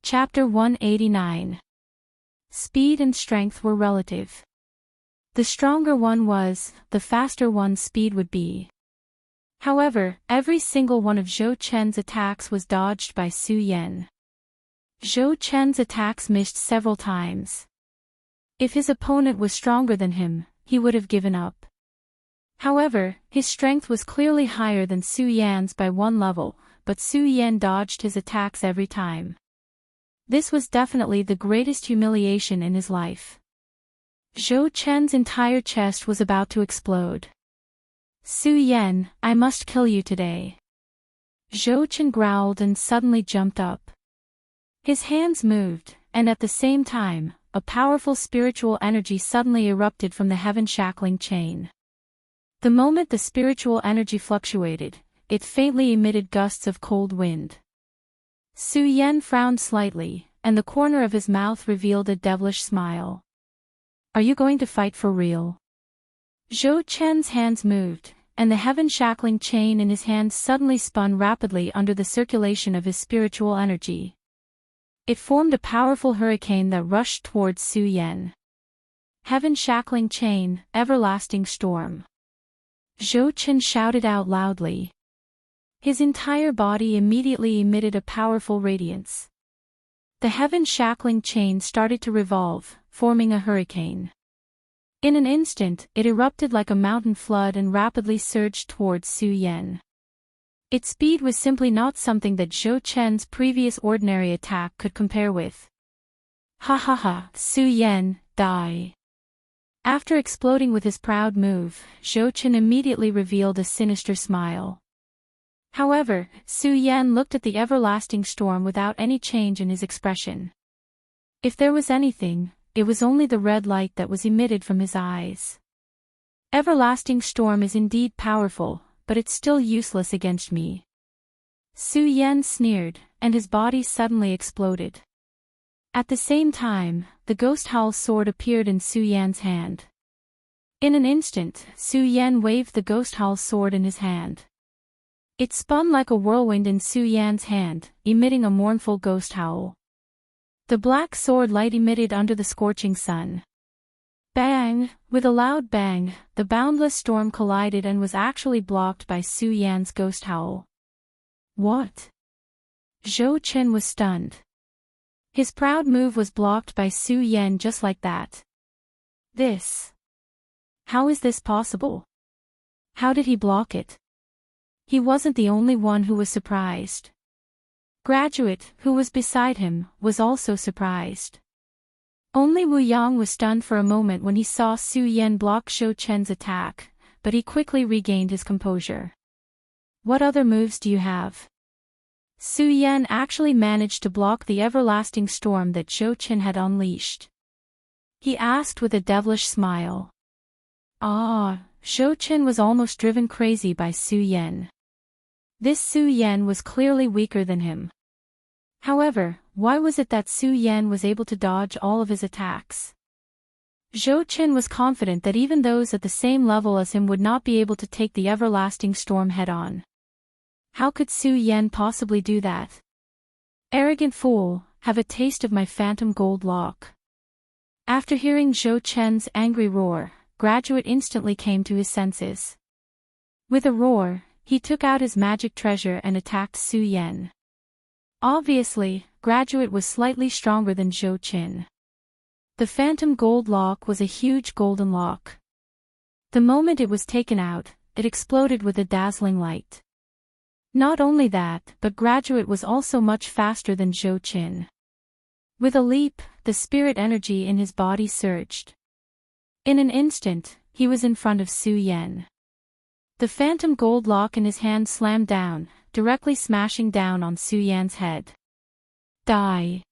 Chapter 189. Speed and strength were relative. The stronger one was, the faster one's speed would be. However, every single one of Zhou Chen's attacks was dodged by Su Yan. Zhou Chen's attacks missed several times. If his opponent was stronger than him, he would have given up. However, his strength was clearly higher than Su Yan's by one level, but Su Yan dodged his attacks every time. This was definitely the greatest humiliation in his life. Zhou Chen's entire chest was about to explode. Su Yan, I must kill you today. Zhou Chen growled and suddenly jumped up. His hands moved, and at the same time, a powerful spiritual energy suddenly erupted from the heaven-shackling chain. The moment the spiritual energy fluctuated, it faintly emitted gusts of cold wind. Su Yan frowned slightly, and the corner of his mouth revealed a devilish smile. Are you going to fight for real? Zhou Chen's hands moved, and the heaven-shackling chain in his hands suddenly spun rapidly under the circulation of his spiritual energy. It formed a powerful hurricane that rushed towards Su Yan. Heaven-shackling chain, everlasting storm. Zhou Chen shouted out loudly. His entire body immediately emitted a powerful radiance. The heaven-shackling chain started to revolve, forming a hurricane. In an instant, it erupted like a mountain flood and rapidly surged towards Su Yan. Its speed was simply not something that Zhou Chen's previous ordinary attack could compare with. Ha ha ha, Su Yan, die. After exploding with his proud move, Zhou Chen immediately revealed a sinister smile. However, Su Yan looked at the everlasting storm without any change in his expression. If there was anything, it was only the red light that was emitted from his eyes. Everlasting storm is indeed powerful, but it's still useless against me. Su Yan sneered, and his body suddenly exploded. At the same time, the Ghost Howl sword appeared in Su Yan's hand. In an instant, Su Yan waved the Ghost Howl sword in his hand. It spun like a whirlwind in Su Yan's hand, emitting a mournful ghost howl. The black sword light emitted under the scorching sun. Bang! With a loud bang, the boundless storm collided and was actually blocked by Su Yan's ghost howl. What? Zhou Chen was stunned. His proud move was blocked by Su Yan just like that. This. How is this possible? How did he block it? He wasn't the only one who was surprised. Graduate, who was beside him, was also surprised. Only Wu Yang was stunned for a moment when he saw Su Yan block Zhou Chen's attack, but he quickly regained his composure. What other moves do you have? Su Yan actually managed to block the everlasting storm that Zhou Chen had unleashed. He asked with a devilish smile. Zhou Chen was almost driven crazy by Su Yan. This Su Yan was clearly weaker than him. However, why was it that Su Yan was able to dodge all of his attacks? Zhou Chen was confident that even those at the same level as him would not be able to take the everlasting storm head-on. How could Su Yan possibly do that? Arrogant fool, have a taste of my phantom gold lock. After hearing Zhou Chen's angry roar, Graduate instantly came to his senses. With a roar, he took out his magic treasure and attacked Su Yan. Obviously, Graduate was slightly stronger than Zhou Chen. The phantom gold lock was a huge golden lock. The moment it was taken out, it exploded with a dazzling light. Not only that, but Graduate was also much faster than Zhou Chen. With a leap, the spirit energy in his body surged. In an instant, he was in front of Su Yan. The phantom gold lock in his hand slammed down, directly smashing down on Su Yan's head. Die!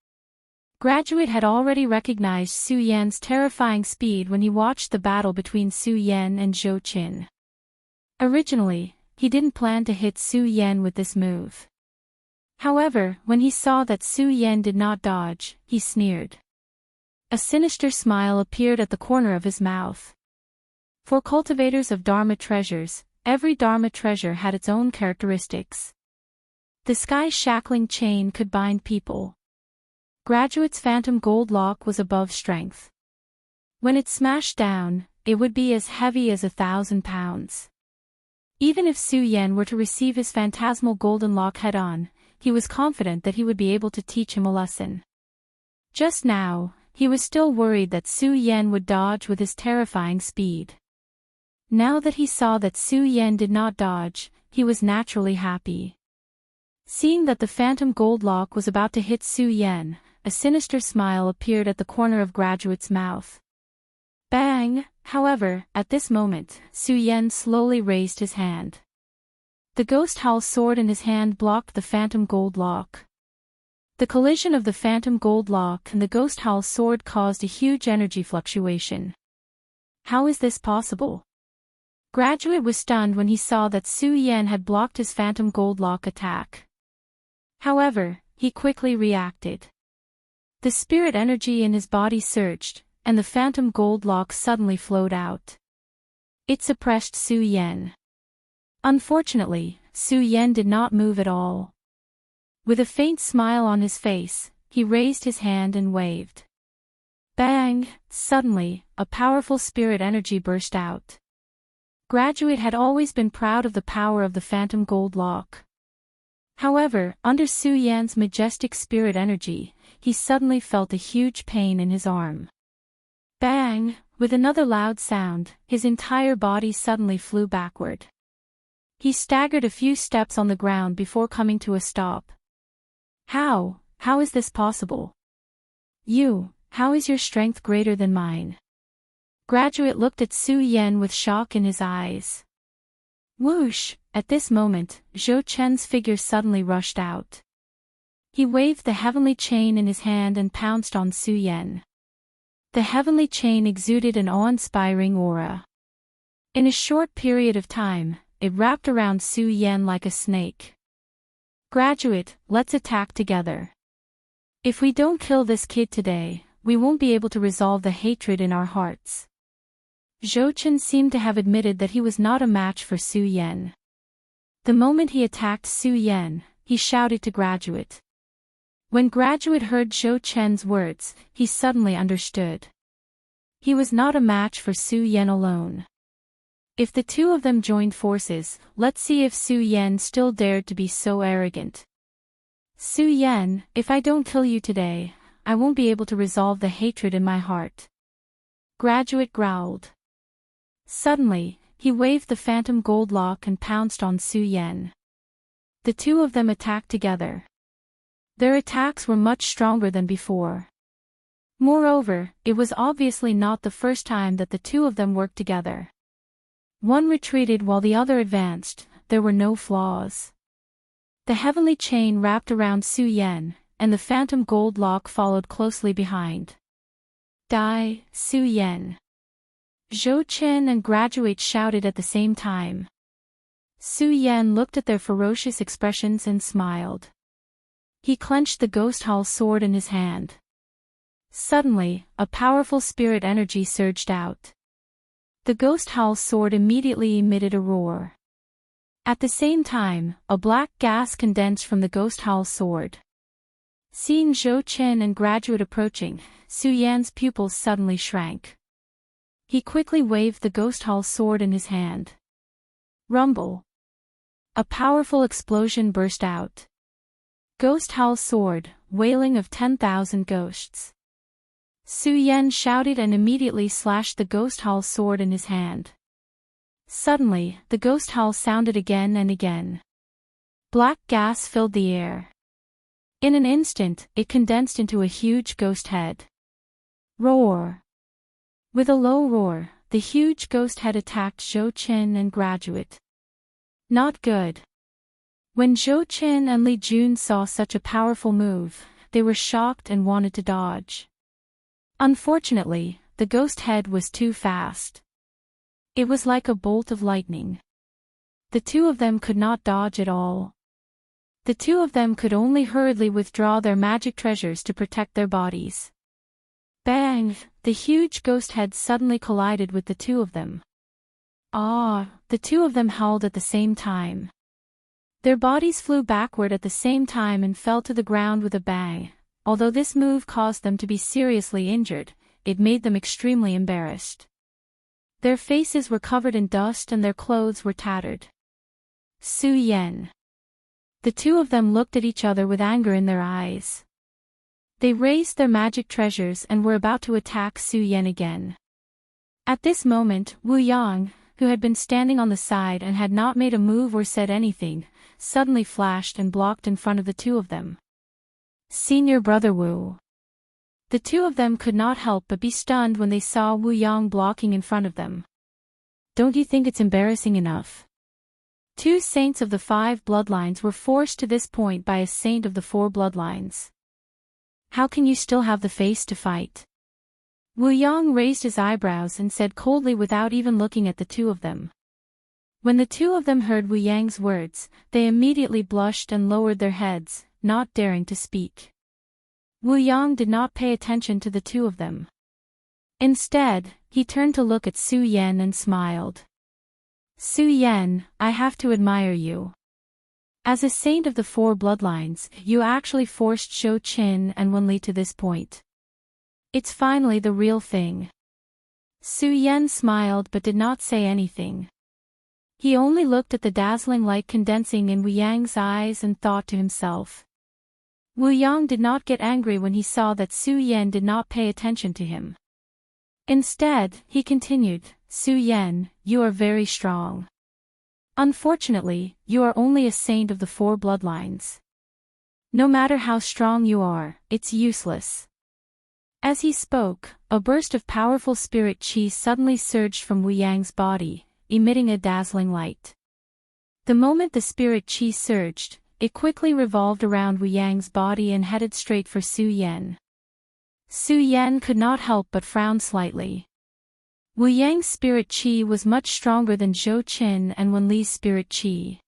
Graduate had already recognized Su Yan's terrifying speed when he watched the battle between Su Yan and Zhou Chen. Originally, he didn't plan to hit Su Yan with this move. However, when he saw that Su Yan did not dodge, he sneered. A sinister smile appeared at the corner of his mouth. For cultivators of Dharma treasures, every Dharma treasure had its own characteristics. The sky shackling chain could bind people. Graduate's phantom gold lock was above strength. When it smashed down, it would be as heavy as 1,000 pounds. Even if Su Yan were to receive his phantasmal golden lock head-on, he was confident that he would be able to teach him a lesson. Just now, he was still worried that Su Yan would dodge with his terrifying speed. Now that he saw that Su Yan did not dodge, he was naturally happy. Seeing that the phantom gold lock was about to hit Su Yan, a sinister smile appeared at the corner of Graduate's mouth. Bang! However, at this moment, Su Yan slowly raised his hand. The ghost howl sword in his hand blocked the phantom gold lock. The collision of the phantom gold lock and the ghost howl sword caused a huge energy fluctuation. How is this possible? Graduate was stunned when he saw that Su Yan had blocked his phantom gold lock attack. However, he quickly reacted. The spirit energy in his body surged, and the phantom gold lock suddenly flowed out. It suppressed Su Yan. Unfortunately, Su Yan did not move at all. With a faint smile on his face, he raised his hand and waved. Bang! Suddenly, a powerful spirit energy burst out. Graduate had always been proud of the power of the phantom gold lock. However, under Su Yan's majestic spirit energy, he suddenly felt a huge pain in his arm. Bang! With another loud sound, his entire body suddenly flew backward. He staggered a few steps on the ground before coming to a stop. How is this possible? How is your strength greater than mine? Graduate looked at Su Yan with shock in his eyes. Whoosh! At this moment, Zhou Chen's figure suddenly rushed out. He waved the heavenly chain in his hand and pounced on Su Yan. The heavenly chain exuded an awe-inspiring aura. In a short period of time, it wrapped around Su Yan like a snake. Graduate, let's attack together. If we don't kill this kid today, we won't be able to resolve the hatred in our hearts. Zhou Chen seemed to have admitted that he was not a match for Su Yan. The moment he attacked Su Yan, he shouted to Graduate. When Graduate heard Zhou Chen's words, he suddenly understood. He was not a match for Su Yan alone. If the two of them joined forces, let's see if Su Yan still dared to be so arrogant. Su Yan, if I don't kill you today, I won't be able to resolve the hatred in my heart. Graduate growled. Suddenly, he waved the phantom gold lock and pounced on Su Yan. The two of them attacked together. Their attacks were much stronger than before. Moreover, it was obviously not the first time that the two of them worked together. One retreated while the other advanced, there were no flaws. The heavenly chain wrapped around Su Yan, and the phantom gold lock followed closely behind. Die, Su Yan! Zhou Chen and Graduate shouted at the same time. Su Yan looked at their ferocious expressions and smiled. He clenched the ghost howl sword in his hand. Suddenly, a powerful spirit energy surged out. The ghost howl sword immediately emitted a roar. At the same time, a black gas condensed from the ghost howl sword. Seeing Zhou Chen and Graduate approaching, Su Yan's pupils suddenly shrank. He quickly waved the ghost howl sword in his hand. Rumble! A powerful explosion burst out. Ghost howl sword, wailing of 10,000 ghosts. Su Yan shouted and immediately slashed the ghost howl sword in his hand. Suddenly, the ghost howl sounded again and again. Black gas filled the air. In an instant, it condensed into a huge ghost head. Roar! With a low roar, the huge ghost head attacked Zhou Chen and Graduate. Not good. When Zhou Chen and Li Jun saw such a powerful move, they were shocked and wanted to dodge. Unfortunately, the ghost head was too fast. It was like a bolt of lightning. The two of them could not dodge at all. The two of them could only hurriedly withdraw their magic treasures to protect their bodies. Bang! The huge ghost head suddenly collided with the two of them. Ah! The two of them howled at the same time. Their bodies flew backward at the same time and fell to the ground with a bang. although this move caused them to be seriously injured, it made them extremely embarrassed. Their faces were covered in dust and their clothes were tattered. Su Yan. The two of them looked at each other with anger in their eyes. They raised their magic treasures and were about to attack Su Yan again. At this moment, Wu Yang, who had been standing on the side and had not made a move or said anything, suddenly flashed and blocked in front of the two of them. Senior brother Wu. The two of them could not help but be stunned when they saw Wu Yang blocking in front of them. Don't you think it's embarrassing enough? Two saints of the 5 bloodlines were forced to this point by a saint of the 4 bloodlines. How can you still have the face to fight? Wu Yang raised his eyebrows and said coldly without even looking at the two of them. When the two of them heard Wu Yang's words, they immediately blushed and lowered their heads, not daring to speak. Wu Yang did not pay attention to the two of them. Instead, he turned to look at Su Yan and smiled. Su Yan, I have to admire you. As a saint of the 4 bloodlines, you actually forced Zhou Qin and Wen Li to this point. It's finally the real thing. Su Yan smiled but did not say anything. He only looked at the dazzling light condensing in Wu Yang's eyes and thought to himself. Wu Yang did not get angry when he saw that Su Yan did not pay attention to him. Instead, he continued, Su Yan, you are very strong. Unfortunately, you are only a saint of the 4 bloodlines. No matter how strong you are, it's useless. As he spoke, a burst of powerful spirit qi suddenly surged from Wu Yang's body, emitting a dazzling light. The moment the spirit qi surged, it quickly revolved around Wu Yang's body and headed straight for Su Yan. Su Yan could not help but frown slightly. Wu Yang's spirit qi was much stronger than Zhou Qin and Wen Li's spirit qi.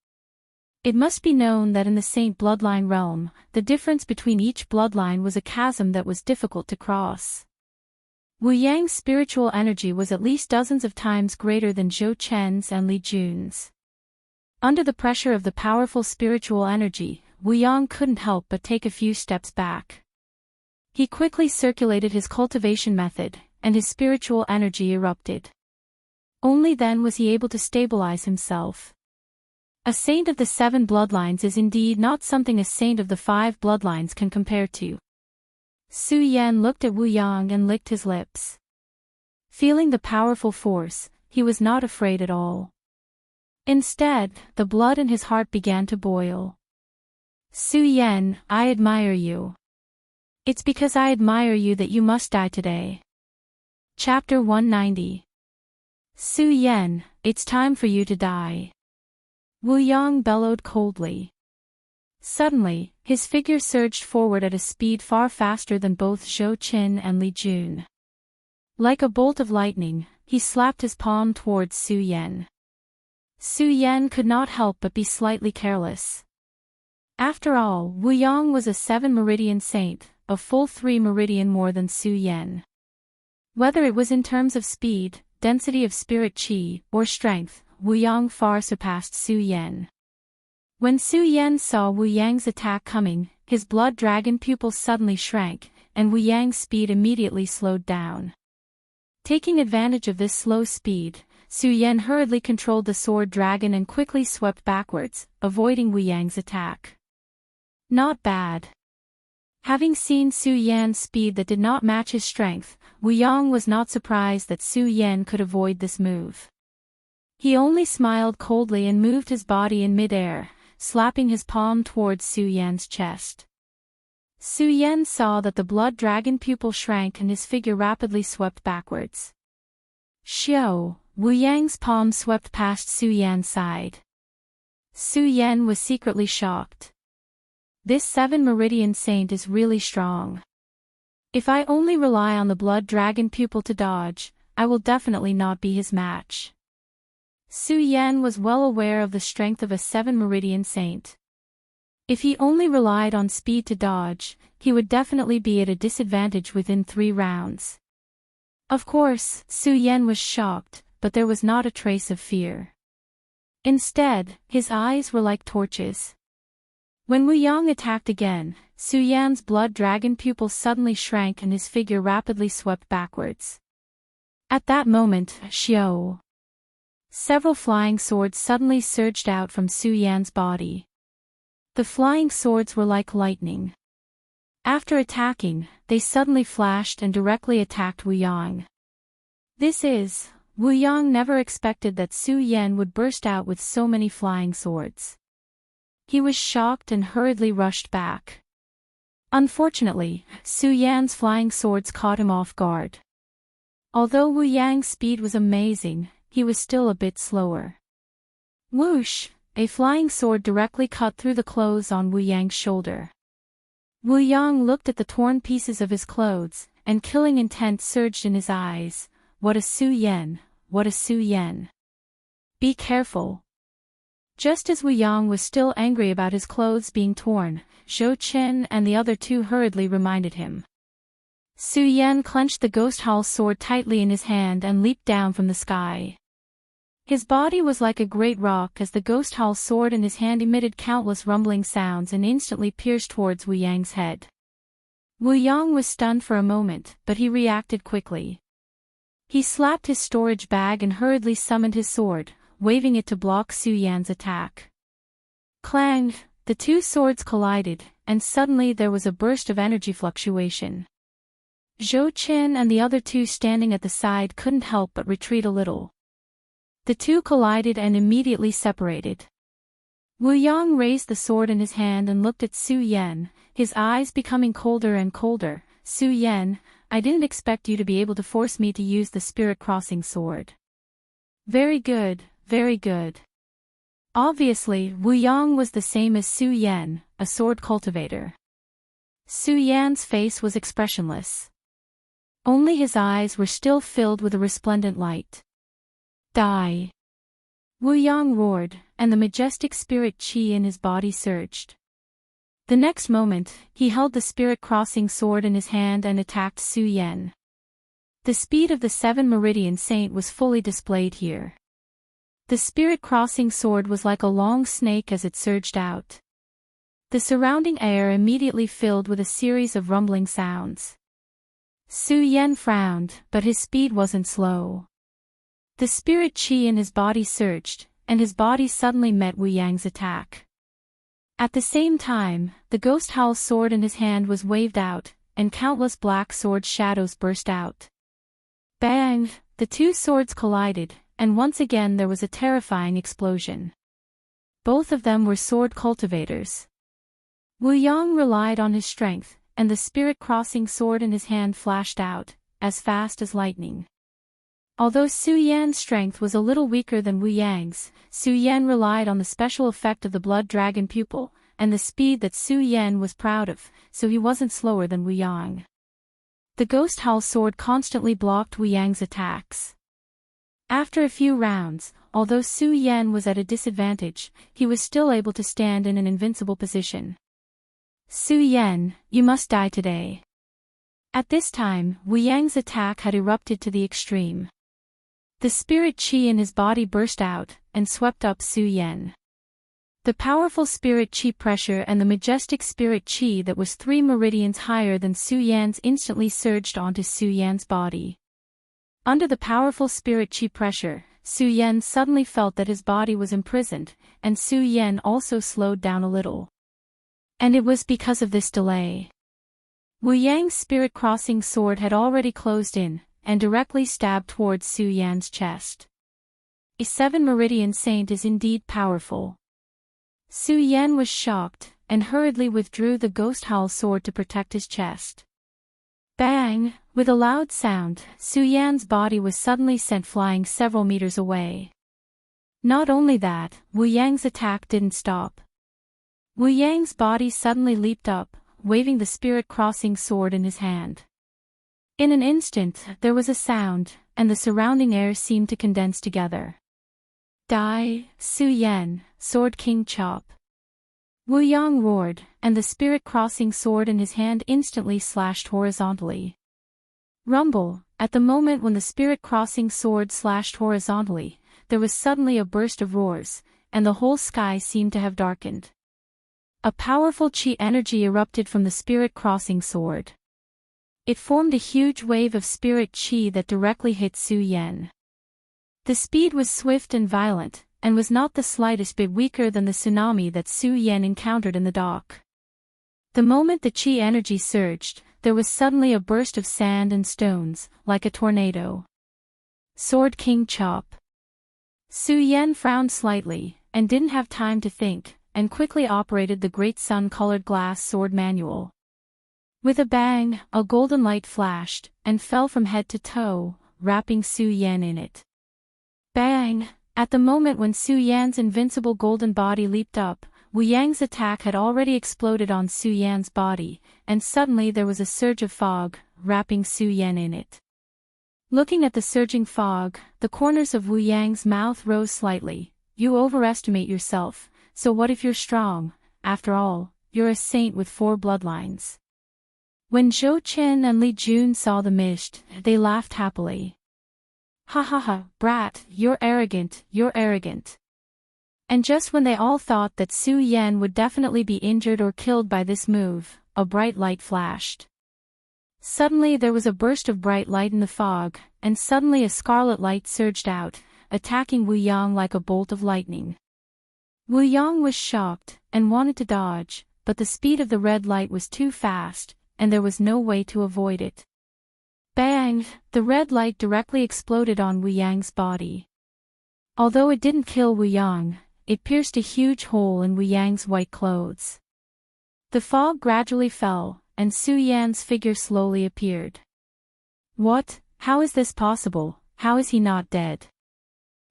It must be known that in the Saint bloodline realm, the difference between each bloodline was a chasm that was difficult to cross. Wu Yang's spiritual energy was at least dozens of times greater than Zhou Chen's and Li Jun's. Under the pressure of the powerful spiritual energy, Wu Yang couldn't help but take a few steps back. He quickly circulated his cultivation method, and his spiritual energy erupted. Only then was he able to stabilize himself. A saint of the 7 bloodlines is indeed not something a saint of the 5 bloodlines can compare to. Su Yan looked at Wu Yang and licked his lips. Feeling the powerful force, he was not afraid at all. Instead, the blood in his heart began to boil. Su Yan, I admire you. It's because I admire you that you must die today. Chapter 190. Su Yan, it's time for you to die. Wu Yang bellowed coldly. Suddenly, his figure surged forward at a speed far faster than both Zhou Qin and Li Jun. Like a bolt of lightning, he slapped his palm towards Su Yan. Su Yan could not help but be slightly careless. After all, Wu Yang was a 7 meridian saint, a full 3 meridian more than Su Yan. Whether it was in terms of speed, density of spirit qi, or strength, Wu Yang far surpassed Su Yan. When Su Yan saw Wu Yang's attack coming, his blood dragon pupil suddenly shrank, and Wu Yang's speed immediately slowed down. Taking advantage of this slow speed, Su Yan hurriedly controlled the sword dragon and quickly swept backwards, avoiding Wu Yang's attack. Not bad. Having seen Su Yan's speed that did not match his strength, Wu Yang was not surprised that Su Yan could avoid this move. He only smiled coldly and moved his body in mid-air, slapping his palm towards Su Yan's chest. Su Yan saw that the blood dragon pupil shrank and his figure rapidly swept backwards. Xiao, Wu Yang's palm swept past Su Yan's side. Su Yan was secretly shocked. This 7 meridian saint is really strong. If I only rely on the blood dragon pupil to dodge, I will definitely not be his match. Su Yan was well aware of the strength of a 7 meridian saint. If he only relied on speed to dodge, he would definitely be at a disadvantage within 3 rounds. Of course, Su Yan was shocked, but there was not a trace of fear. Instead, his eyes were like torches. When Wu Yang attacked again, Su Yan's blood dragon pupil suddenly shrank and his figure rapidly swept backwards. At that moment, Xiao. Several flying swords suddenly surged out from Su Yan's body. The flying swords were like lightning. After attacking, they suddenly flashed and directly attacked Wu Yang. Wu Yang never expected that Su Yan would burst out with so many flying swords. He was shocked and hurriedly rushed back. Unfortunately, Su Yan's flying swords caught him off guard. Although Wu Yang's speed was amazing, he was still a bit slower. Whoosh! A flying sword directly cut through the clothes on Wu Yang's shoulder. Wu Yang looked at the torn pieces of his clothes, and killing intent surged in his eyes. What a Su Yan! What a Su Yan! Be careful! Just as Wu Yang was still angry about his clothes being torn, Zhou Chen and the other two hurriedly reminded him. Su Yan clenched the Ghost Hall sword tightly in his hand and leaped down from the sky. His body was like a great rock as the Ghost Hall sword in his hand emitted countless rumbling sounds and instantly pierced towards Wu Yang's head. Wu Yang was stunned for a moment, but he reacted quickly. He slapped his storage bag and hurriedly summoned his sword, waving it to block Su Yan's attack. Clang! The two swords collided, and suddenly there was a burst of energy fluctuation. Zhou Chen and the other two standing at the side couldn't help but retreat a little. The two collided and immediately separated. Wu Yang raised the sword in his hand and looked at Su Yan, his eyes becoming colder and colder. Su Yan, I didn't expect you to be able to force me to use the Spirit Crossing sword. Very good, very good. Obviously, Wu Yang was the same as Su Yan, a sword cultivator. Su Yan's face was expressionless. Only his eyes were still filled with a resplendent light. Die! Wu Yang roared, and the majestic spirit qi in his body surged. The next moment, he held the Spirit Crossing sword in his hand and attacked Su Yan. The speed of the Seven Meridian Saint was fully displayed here. The Spirit Crossing sword was like a long snake as it surged out. The surrounding air immediately filled with a series of rumbling sounds. Su Yan frowned, but his speed wasn't slow. The spirit qi in his body surged, and his body suddenly met Wu Yang's attack. At the same time, the Ghost Howl sword in his hand was waved out, and countless black sword shadows burst out. Bang! The two swords collided, and once again there was a terrifying explosion. Both of them were sword cultivators. Wu Yang relied on his strength, and the Spirit Crossing sword in his hand flashed out, as fast as lightning. Although Su Yan's strength was a little weaker than Wu Yang's, Su Yan relied on the special effect of the Blood Dragon pupil, and the speed that Su Yan was proud of, so he wasn't slower than Wu Yang. The Ghost Howl sword constantly blocked Wu Yang's attacks. After a few rounds, although Su Yan was at a disadvantage, he was still able to stand in an invincible position. Su Yan, you must die today. At this time, Wu Yang's attack had erupted to the extreme. The spirit qi in his body burst out, and swept up Su Yan. The powerful spirit qi pressure and the majestic spirit qi that was 3 meridians higher than Su Yan's instantly surged onto Su Yan's body. Under the powerful spirit qi pressure, Su Yan suddenly felt that his body was imprisoned, and Su Yan also slowed down a little. And it was because of this delay. Wu Yang's Spirit Crossing sword had already closed in, and directly stabbed towards Su Yan's chest. A 7 Meridian Saint is indeed powerful. Su Yan was shocked, and hurriedly withdrew the Ghost Howl sword to protect his chest. Bang! With a loud sound, Su Yan's body was suddenly sent flying several meters away. Not only that, Wu Yang's attack didn't stop. Wu Yang's body suddenly leaped up, waving the Spirit Crossing sword in his hand. In an instant, there was a sound, and the surrounding air seemed to condense together. Die, Su Yan, Sword King Chop! Wu Yang roared, and the Spirit Crossing sword in his hand instantly slashed horizontally. Rumble! At the moment when the Spirit Crossing sword slashed horizontally, there was suddenly a burst of roars, and the whole sky seemed to have darkened. A powerful chi energy erupted from the spirit-crossing sword. It formed a huge wave of spirit chi that directly hit Su Yan. The speed was swift and violent, and was not the slightest bit weaker than the tsunami that Su Yan encountered in the dock. The moment the chi energy surged, there was suddenly a burst of sand and stones, like a tornado. Sword King Chop. Su Yan frowned slightly, and didn't have time to think, and quickly operated the great sun-colored glass sword manual. With a bang, a golden light flashed, and fell from head to toe, wrapping Su Yan in it. Bang! At the moment when Su Yan's invincible golden body leaped up, Wu Yang's attack had already exploded on Su Yan's body, and suddenly there was a surge of fog, wrapping Su Yan in it. Looking at the surging fog, the corners of Wu Yang's mouth rose slightly. You overestimate yourself, so what if you're strong? After all, you're a saint with 4 bloodlines. When Zhou Qin and Li Jun saw the mist, they laughed happily. Ha ha ha, brat, you're arrogant, you're arrogant. And just when they all thought that Su Yan would definitely be injured or killed by this move, a bright light flashed. Suddenly there was a burst of bright light in the fog, and suddenly a scarlet light surged out, attacking Wu Yang like a bolt of lightning. Wu Yang was shocked, and wanted to dodge, but the speed of the red light was too fast, and there was no way to avoid it. Bang! The red light directly exploded on Wu Yang's body. Although it didn't kill Wu Yang, it pierced a huge hole in Wu Yang's white clothes. The fog gradually fell, and Su Yan's figure slowly appeared. What? How is this possible? How is he not dead?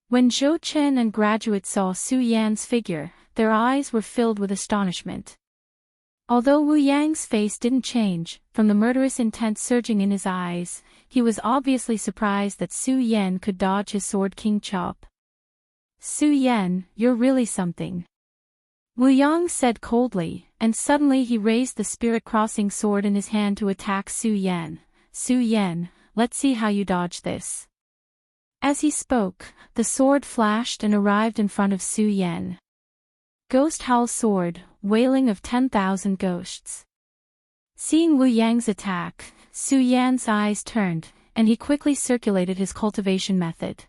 When Zhou Chen and graduates saw Su Yan's figure, their eyes were filled with astonishment. Although Wu Yang's face didn't change, from the murderous intent surging in his eyes, he was obviously surprised that Su Yan could dodge his Sword King chop. Su Yan, you're really something. Wu Yang said coldly, and suddenly he raised the spirit-crossing sword in his hand to attack Su Yan. Su Yan, let's see how you dodge this. As he spoke, the sword flashed and arrived in front of Su Yan. Ghost Howl Sword, Wailing of 10,000 Ghosts. Seeing Wu Yang's attack, Su Yan's eyes turned, and he quickly circulated his cultivation method.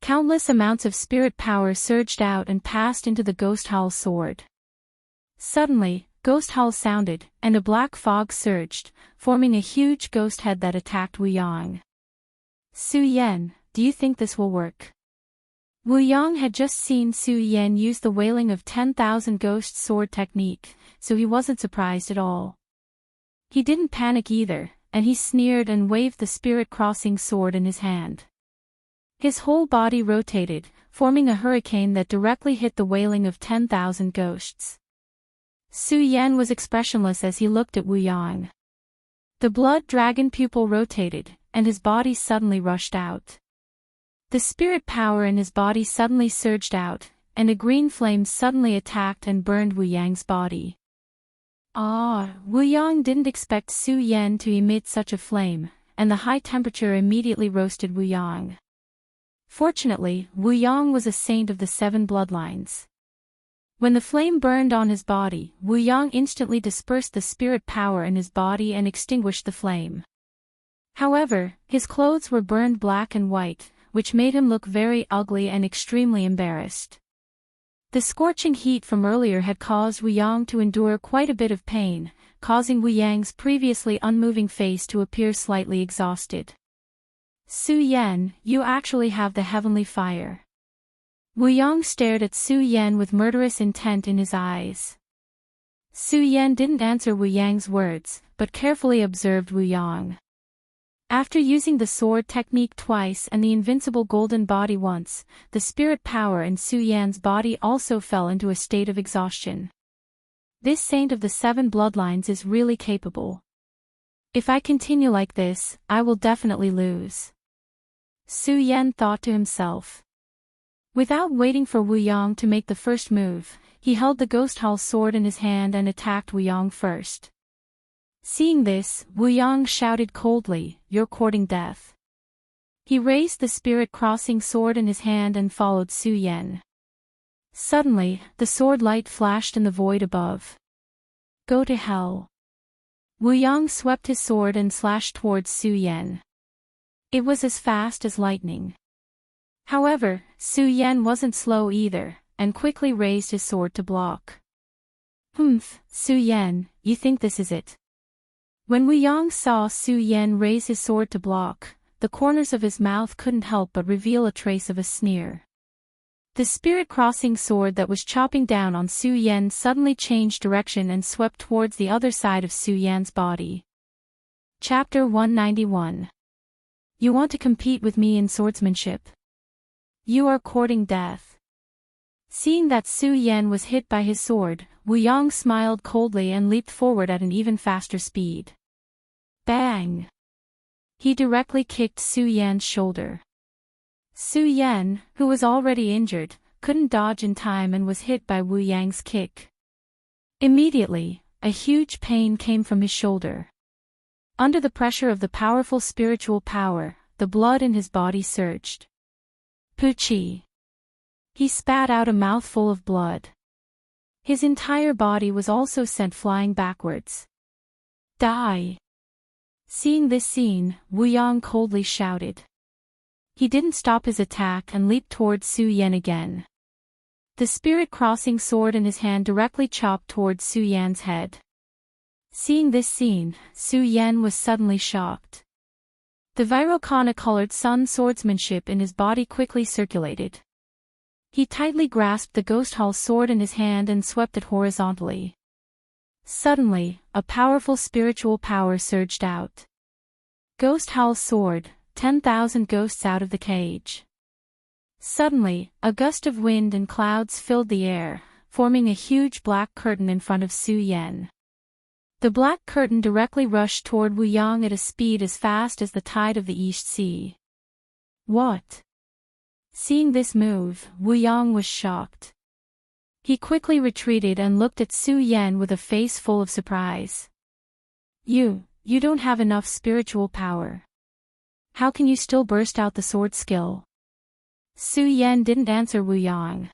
Countless amounts of spirit power surged out and passed into the Ghost Howl Sword. Suddenly, Ghost Howl sounded, and a black fog surged, forming a huge ghost head that attacked Wu Yang. Su Yan, do you think this will work? Wu Yang had just seen Su Yan use the Wailing of 10,000 Ghosts sword technique, so he wasn't surprised at all. He didn't panic either, and he sneered and waved the spirit-crossing sword in his hand. His whole body rotated, forming a hurricane that directly hit the Wailing of 10,000 Ghosts. Su Yan was expressionless as he looked at Wu Yang. The blood dragon pupil rotated, and his body suddenly rushed out. The spirit power in his body suddenly surged out, and a green flame suddenly attacked and burned Wu Yang's body. Wu Yang didn't expect Su Yan to emit such a flame, and the high temperature immediately roasted Wu Yang. Fortunately, Wu Yang was a saint of the 7 bloodlines. When the flame burned on his body, Wu Yang instantly dispersed the spirit power in his body and extinguished the flame. However, his clothes were burned black and white, which made him look very ugly and extremely embarrassed. The scorching heat from earlier had caused Wu Yang to endure quite a bit of pain, causing Wu Yang's previously unmoving face to appear slightly exhausted. Su Yan, you actually have the heavenly fire. Wu Yang stared at Su Yan with murderous intent in his eyes. Su Yan didn't answer Wu Yang's words, but carefully observed Wu Yang. After using the sword technique twice and the invincible golden body once, the spirit power in Su Yan's body also fell into a state of exhaustion. This saint of the 7 bloodlines is really capable. If I continue like this, I will definitely lose. Su Yan thought to himself. Without waiting for Wu Yang to make the first move, he held the Ghost Howl sword in his hand and attacked Wu Yang first. Seeing this, Wu Yang shouted coldly, "You're courting death." He raised the spirit-crossing sword in his hand and followed Su Yan. Suddenly, the sword light flashed in the void above. Go to hell. Wu Yang swept his sword and slashed towards Su Yan. It was as fast as lightning. However, Su Yan wasn't slow either, and quickly raised his sword to block. Humph, Su Yan, you think this is it? When Wu Yang saw Su Yan raise his sword to block, the corners of his mouth couldn't help but reveal a trace of a sneer. The spirit-crossing sword that was chopping down on Su Yan suddenly changed direction and swept towards the other side of Su Yan's body. Chapter 191. You want to compete with me in swordsmanship? You are courting death. Seeing that Su Yan was hit by his sword, Wu Yang smiled coldly and leaped forward at an even faster speed. Bang! He directly kicked Su Yan's shoulder. Su Yan, who was already injured, couldn't dodge in time and was hit by Wu Yang's kick. Immediately, a huge pain came from his shoulder. Under the pressure of the powerful spiritual power, the blood in his body surged. Puchi! He spat out a mouthful of blood. His entire body was also sent flying backwards. Die! Seeing this scene, Wu Yang coldly shouted. He didn't stop his attack and leaped towards Su Yan again. The spirit-crossing sword in his hand directly chopped towards Su Yan's head. Seeing this scene, Su Yan was suddenly shocked. The Virokana-colored sun swordsmanship in his body quickly circulated. He tightly grasped the Ghost Hall sword in his hand and swept it horizontally. Suddenly, a powerful spiritual power surged out. Ghost Hall's sword, 10,000 ghosts out of the cage. Suddenly, a gust of wind and clouds filled the air, forming a huge black curtain in front of Su Yan. The black curtain directly rushed toward Wu Yang at a speed as fast as the tide of the East Sea. What? Seeing this move, Wu Yang was shocked. He quickly retreated and looked at Su Yan with a face full of surprise. You don't have enough spiritual power. How can you still burst out the sword skill? Su Yan didn't answer Wu Yang.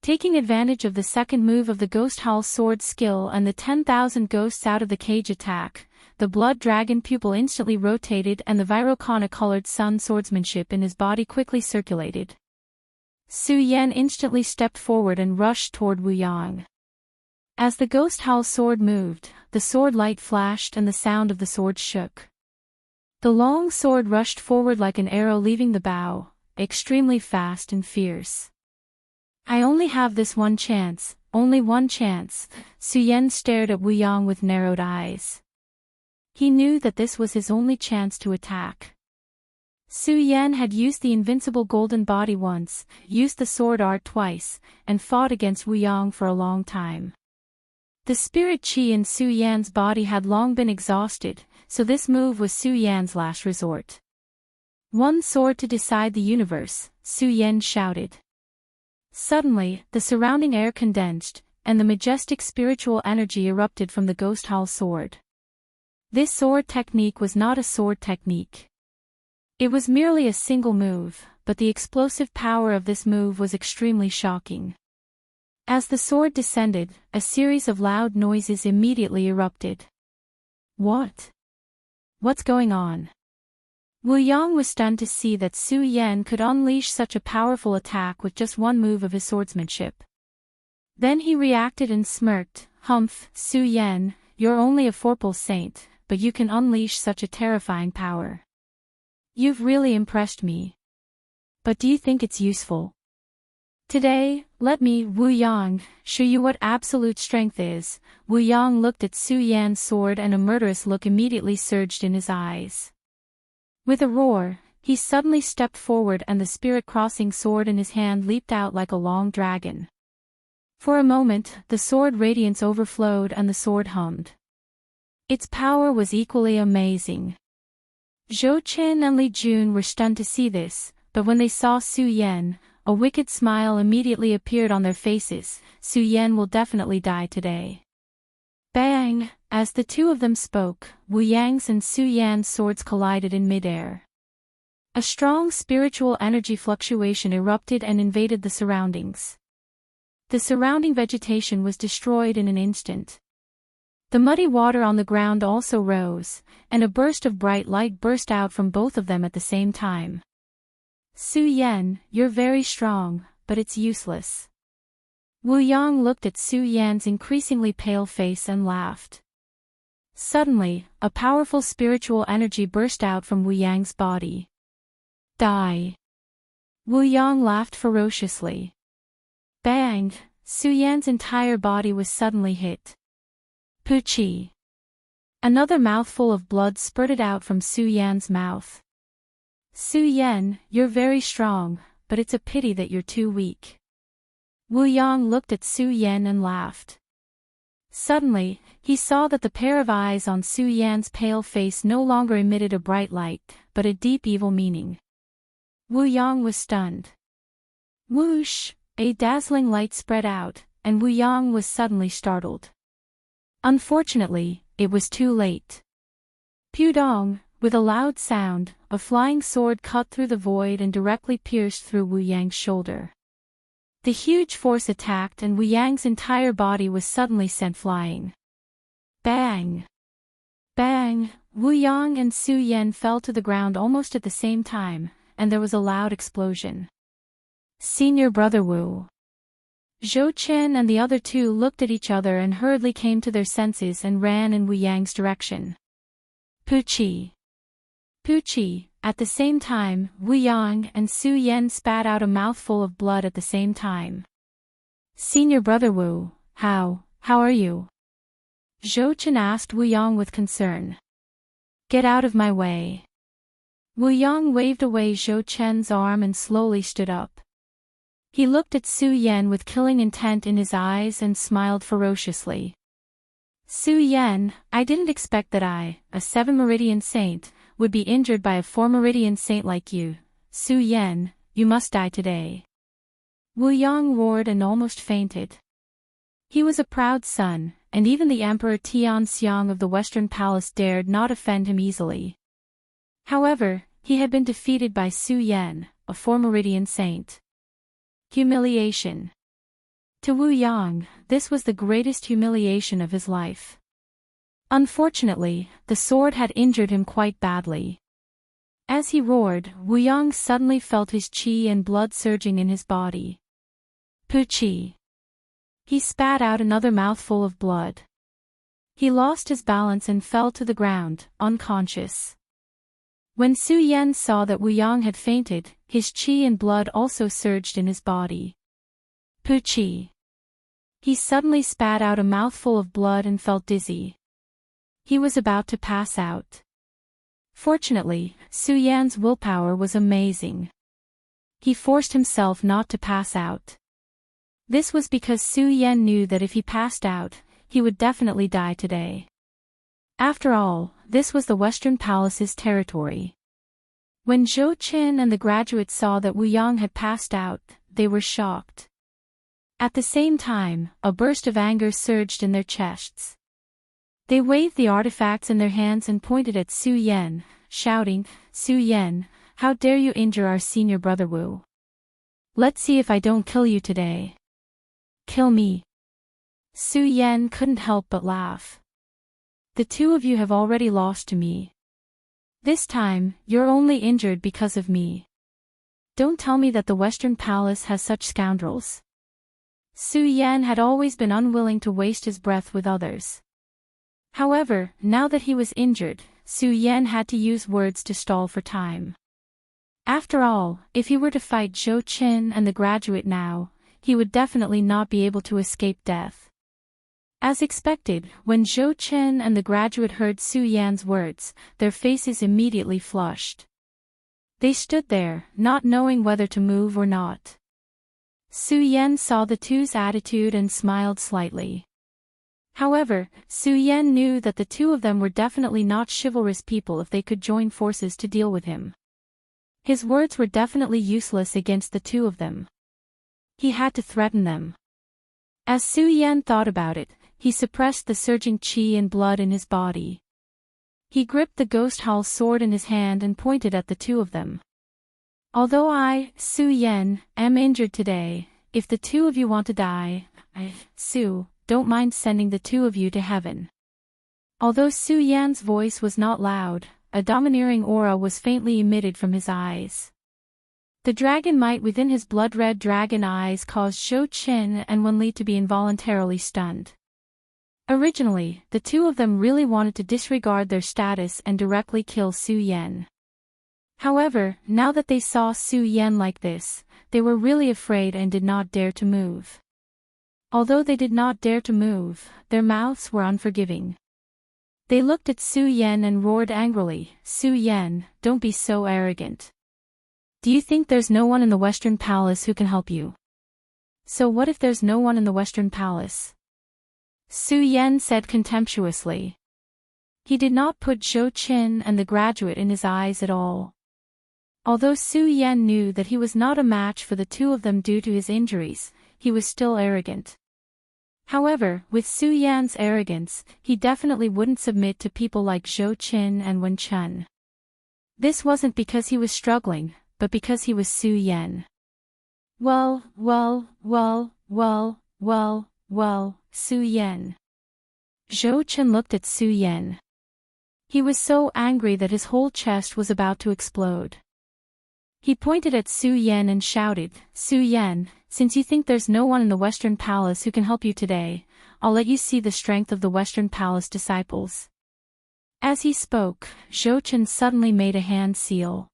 Taking advantage of the second move of the Ghost Hall sword skill and the 10,000 ghosts out of the cage attack, the blood dragon pupil instantly rotated and the Virokana-colored sun swordsmanship in his body quickly circulated. Su Yan instantly stepped forward and rushed toward Wu Yang. As the Ghost Hall sword moved, the sword light flashed and the sound of the sword shook. The long sword rushed forward like an arrow leaving the bow, extremely fast and fierce. I only have this one chance, only one chance. Su Yan stared at Wu Yang with narrowed eyes. He knew that this was his only chance to attack. Su Yan had used the invincible golden body once, used the sword art twice, and fought against Wu Yang for a long time. The spirit chi in Su Yan's body had long been exhausted, so this move was Su Yan's last resort. One sword to decide the universe, Su Yan shouted. Suddenly, the surrounding air condensed, and the majestic spiritual energy erupted from the Ghost Hall sword. This sword technique was not a sword technique. It was merely a single move, but the explosive power of this move was extremely shocking. As the sword descended, a series of loud noises immediately erupted. What? What's going on? Wu Yang was stunned to see that Su Yan could unleash such a powerful attack with just one move of his swordsmanship. Then he reacted and smirked. Humph, Su Yan, you're only a fourple saint, but you can unleash such a terrifying power. You've really impressed me. But do you think it's useful? Today, let me, Wu Yang, show you what absolute strength is. Wu Yang looked at Su Yan's sword and a murderous look immediately surged in his eyes. With a roar, he suddenly stepped forward and the spirit-crossing sword in his hand leaped out like a long dragon. For a moment, the sword radiance overflowed and the sword hummed. Its power was equally amazing. Zhou Chen and Li Jun were stunned to see this, but when they saw Su Yan, a wicked smile immediately appeared on their faces. Su Yan will definitely die today. Bang! As the two of them spoke, Wu Yang's and Su Yan's swords collided in midair. A strong spiritual energy fluctuation erupted and invaded the surroundings. The surrounding vegetation was destroyed in an instant. The muddy water on the ground also rose, and a burst of bright light burst out from both of them at the same time. Su Yan, you're very strong, but it's useless. Wu Yang looked at Su Yan's increasingly pale face and laughed. Suddenly, a powerful spiritual energy burst out from Wu Yang's body. Die! Wu Yang laughed ferociously. Bang! Su Yan's entire body was suddenly hit. Puchi! Another mouthful of blood spurted out from Su Yan's mouth. Su Yan, you're very strong, but it's a pity that you're too weak. Wu Yang looked at Su Yan and laughed. Suddenly, he saw that the pair of eyes on Su Yan's pale face no longer emitted a bright light, but a deep evil meaning. Wu Yang was stunned. Whoosh! A dazzling light spread out, and Wu Yang was suddenly startled. Unfortunately, it was too late. Pudong, with a loud sound, a flying sword cut through the void and directly pierced through Wu Yang's shoulder. The huge force attacked and Wu Yang's entire body was suddenly sent flying. Bang! Bang! Wu Yang and Su Yan fell to the ground almost at the same time, and there was a loud explosion. Senior brother Wu. Zhou Chen and the other two looked at each other and hurriedly came to their senses and ran in Wu Yang's direction. Puchi! Puchi! At the same time, Wu Yang and Su Yan spat out a mouthful of blood at the same time. Senior brother Wu, how are you? Zhou Chen asked Wu Yang with concern. Get out of my way. Wu Yang waved away Zhou Chen's arm and slowly stood up. He looked at Su Yan with killing intent in his eyes and smiled ferociously. Su Yan, I didn't expect that I, a 7-meridian saint, would be injured by a 4-meridian saint like you. Su Yan, you must die today. Wu Yang roared and almost fainted. He was a proud son, and even the Emperor Tianxiang of the Western Palace dared not offend him easily. However, he had been defeated by Su Yan, a 4-meridian saint. Humiliation. To Wu Yang, this was the greatest humiliation of his life. Unfortunately, the sword had injured him quite badly. As he roared, Wu Yang suddenly felt his qi and blood surging in his body. Puchi! He spat out another mouthful of blood. He lost his balance and fell to the ground, unconscious. When Su Yan saw that Wu Yang had fainted, his qi and blood also surged in his body. Puchi! He suddenly spat out a mouthful of blood and felt dizzy. He was about to pass out. Fortunately, Su Yan's willpower was amazing. He forced himself not to pass out. This was because Su Yan knew that if he passed out, he would definitely die today. After all, this was the Western Palace's territory. When Zhou Chen and the graduate saw that Wu Yang had passed out, they were shocked. At the same time, a burst of anger surged in their chests. They waved the artifacts in their hands and pointed at Su Yan, shouting, Su Yan, how dare you injure our senior brother Wu? Let's see if I don't kill you today. Kill me. Su Yan couldn't help but laugh. The two of you have already lost to me. This time, you're only injured because of me. Don't tell me that the Western Palace has such scoundrels. Su Yan had always been unwilling to waste his breath with others. However, now that he was injured, Su Yan had to use words to stall for time. After all, if he were to fight Zhou Chen and the graduate now, he would definitely not be able to escape death. As expected, when Zhou Chen and the graduate heard Su Yan's words, their faces immediately flushed. They stood there, not knowing whether to move or not. Su Yan saw the two's attitude and smiled slightly. However, Su Yan knew that the two of them were definitely not chivalrous people if they could join forces to deal with him. His words were definitely useless against the two of them. He had to threaten them. As Su Yan thought about it, he suppressed the surging qi and blood in his body. He gripped the ghost hall sword in his hand and pointed at the two of them. Although I, Su Yan, am injured today, if the two of you want to die, Su, don't mind sending the two of you to heaven. Although Su Yan's voice was not loud, a domineering aura was faintly emitted from his eyes. The dragon might within his blood-red dragon eyes caused Zhou Qin and Wen Li to be involuntarily stunned. Originally, the two of them really wanted to disregard their status and directly kill Su Yan. However, now that they saw Su Yan like this, they were really afraid and did not dare to move. Although they did not dare to move, their mouths were unforgiving. They looked at Su Yan and roared angrily, "Su Yan, don't be so arrogant. Do you think there's no one in the Western Palace who can help you?" "So what if there's no one in the Western Palace?" Su Yan said contemptuously. He did not put Zhou Qin and the graduate in his eyes at all. Although Su Yan knew that he was not a match for the two of them due to his injuries, he was still arrogant. However, with Su Yan's arrogance, he definitely wouldn't submit to people like Zhou Qin and Wen Chun. This wasn't because he was struggling, but because he was Su Yan. Well, Su Yan. Zhou Qin looked at Su Yan. He was so angry that his whole chest was about to explode. He pointed at Su Yan and shouted, "Su Yan, since you think there's no one in the Western Palace who can help you today, I'll let you see the strength of the Western Palace disciples." As he spoke, Zhou Qin suddenly made a hand seal.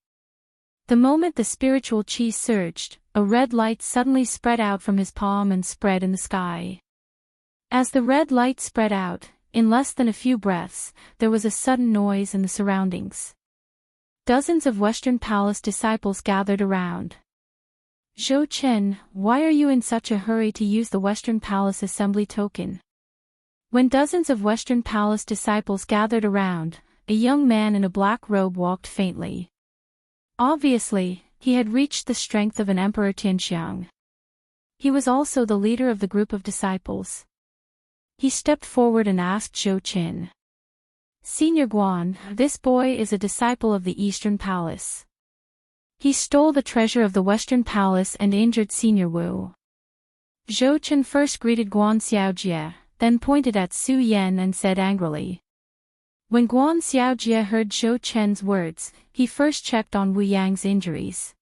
The moment the spiritual chi surged, a red light suddenly spread out from his palm and spread in the sky. As the red light spread out, in less than a few breaths, there was a sudden noise in the surroundings. Dozens of Western Palace disciples gathered around. "Zhou Qin, why are you in such a hurry to use the Western Palace assembly token?" When dozens of Western Palace disciples gathered around, a young man in a black robe walked faintly. Obviously, he had reached the strength of an Emperor Tianxiang. He was also the leader of the group of disciples. He stepped forward and asked Zhou Qin, "Senior Guan, this boy is a disciple of the Eastern Palace. He stole the treasure of the Western Palace and injured Senior Wu." Zhou Qin first greeted Guan Xiaojie, then pointed at Su Yan and said angrily. When Guan Xiaojie heard Zhou Qin's words, he first checked on Wu Yang's injuries.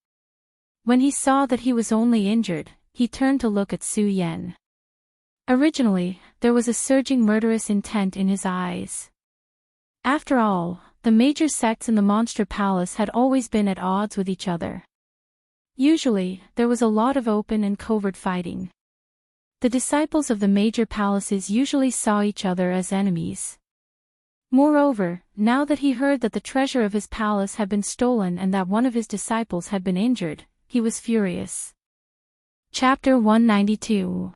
When he saw that he was only injured, he turned to look at Su Yan. Originally, there was a surging murderous intent in his eyes. After all, the major sects in the Monster Palace had always been at odds with each other. Usually, there was a lot of open and covert fighting. The disciples of the major palaces usually saw each other as enemies. Moreover, now that he heard that the treasure of his palace had been stolen and that one of his disciples had been injured, he was furious. Chapter 192.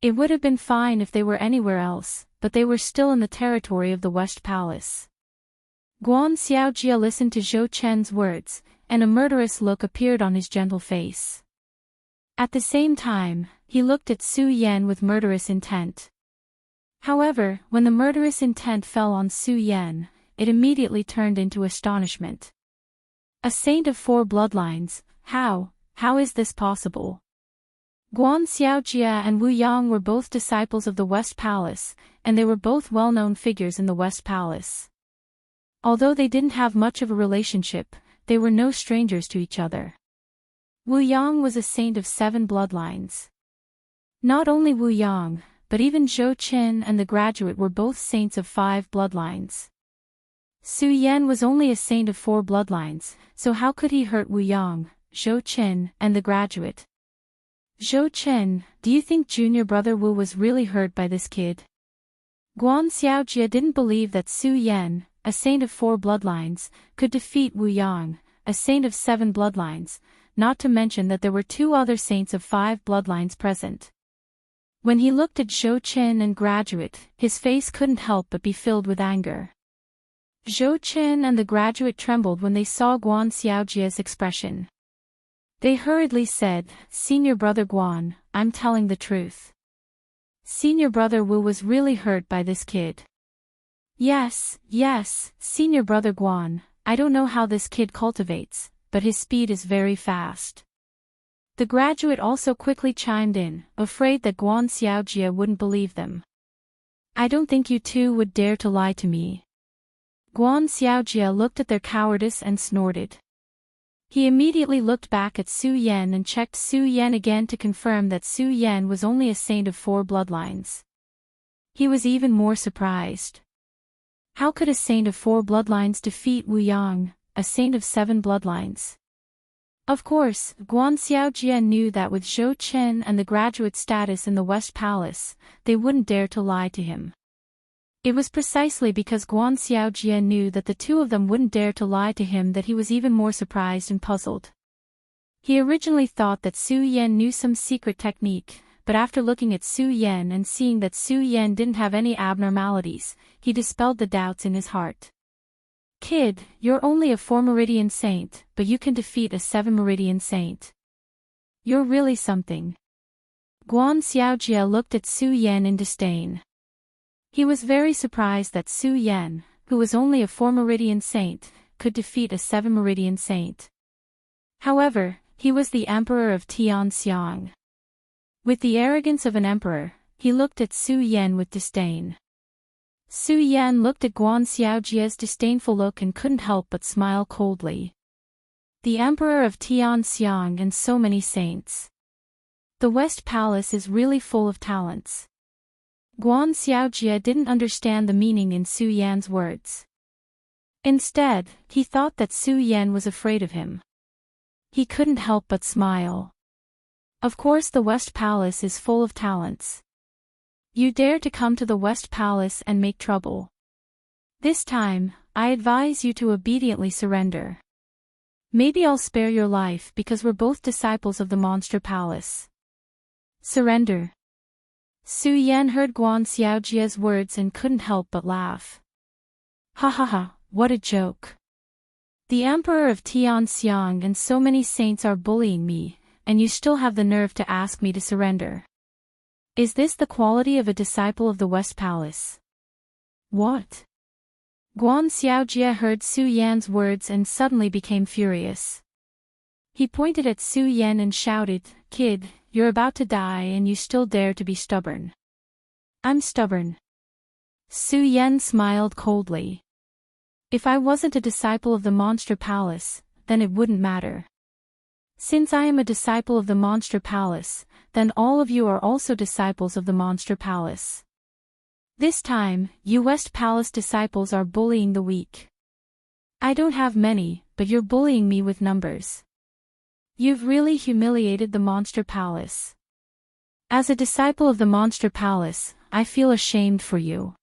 It would have been fine if they were anywhere else, but they were still in the territory of the West Palace. Guan Xiaojie listened to Zhou Qin's words, and a murderous look appeared on his gentle face. At the same time, he looked at Su Yan with murderous intent. However, when the murderous intent fell on Su Yan, it immediately turned into astonishment. A saint of 4 bloodlines, how is this possible? Guan Xiaojie and Wu Yang were both disciples of the West Palace, and they were both well-known figures in the West Palace. Although they didn't have much of a relationship, they were no strangers to each other. Wu Yang was a saint of 7 bloodlines. Not only Wu Yang, but even Zhou Qin and the graduate were both saints of 5 bloodlines. Su Yan was only a saint of 4 bloodlines, so how could he hurt Wu Yang, Zhou Qin, and the graduate? Zhou Qin, do you think junior brother Wu was really hurt by this kid? Guan Xiaojie didn't believe that Su Yan, a saint of 4 bloodlines, could defeat Wu Yang, a saint of 7 bloodlines, not to mention that there were 2 other saints of 5 bloodlines present. When he looked at Zhou Qin and graduate, his face couldn't help but be filled with anger. Zhou Qin and the graduate trembled when they saw Guan Xiaojie's expression. They hurriedly said, "Senior brother Guan, I'm telling the truth. Senior brother Wu was really hurt by this kid." Yes, Senior brother Guan, I don't know how this kid cultivates, but his speed is very fast. The graduate also quickly chimed in, afraid that Guan Xiaojie wouldn't believe them. I don't think you two would dare to lie to me. Guan Xiaojie looked at their cowardice and snorted. He immediately looked back at Su Yan and checked Su Yan again to confirm that Su Yan was only a saint of 4 bloodlines. He was even more surprised. How could a saint of 4 bloodlines defeat Wu Yang, a saint of 7 bloodlines? Of course, Guan Xiaojie knew that with Zhou Chen and the graduate status in the West Palace, they wouldn't dare to lie to him. It was precisely because Guan Xiaojie knew that the two of them wouldn't dare to lie to him that he was even more surprised and puzzled. He originally thought that Su Yan knew some secret technique, but after looking at Su Yan and seeing that Su Yan didn't have any abnormalities, he dispelled the doubts in his heart. Kid, you're only a 4 Meridian saint, but you can defeat a 7 Meridian saint. You're really something. Guan Xiaojie looked at Su Yan in disdain. He was very surprised that Su Yan, who was only a 4 Meridian saint, could defeat a 7 Meridian saint. However, he was the emperor of Tianxiang. With the arrogance of an emperor, he looked at Su Yan with disdain. Su Yan looked at Guan Xiaojie's disdainful look and couldn't help but smile coldly. The emperor of Tianxiang and so many saints. The West Palace is really full of talents. Guan Xiaojie didn't understand the meaning in Su Yan's words. Instead, he thought that Su Yan was afraid of him. He couldn't help but smile. Of course the West Palace is full of talents. You dare to come to the West Palace and make trouble. This time, I advise you to obediently surrender. Maybe I'll spare your life because we're both disciples of the Monster Palace. Surrender. Su Yan heard Guan Xiaojie's words and couldn't help but laugh. Ha ha ha, what a joke. The Emperor of Tianxiang and so many saints are bullying me, and you still have the nerve to ask me to surrender. Is this the quality of a disciple of the West Palace? What? Guan Xiaojie heard Su Yan's words and suddenly became furious. He pointed at Su Yan and shouted, Kid, you're about to die and you still dare to be stubborn. I'm stubborn. Su Yan smiled coldly. If I wasn't a disciple of the Monster Palace, then it wouldn't matter. Since I am a disciple of the Monster Palace, then all of you are also disciples of the Monster Palace. This time, you West Palace disciples are bullying the weak. I don't have many, but you're bullying me with numbers. You've really humiliated the Monster Palace. As a disciple of the Monster Palace, I feel ashamed for you.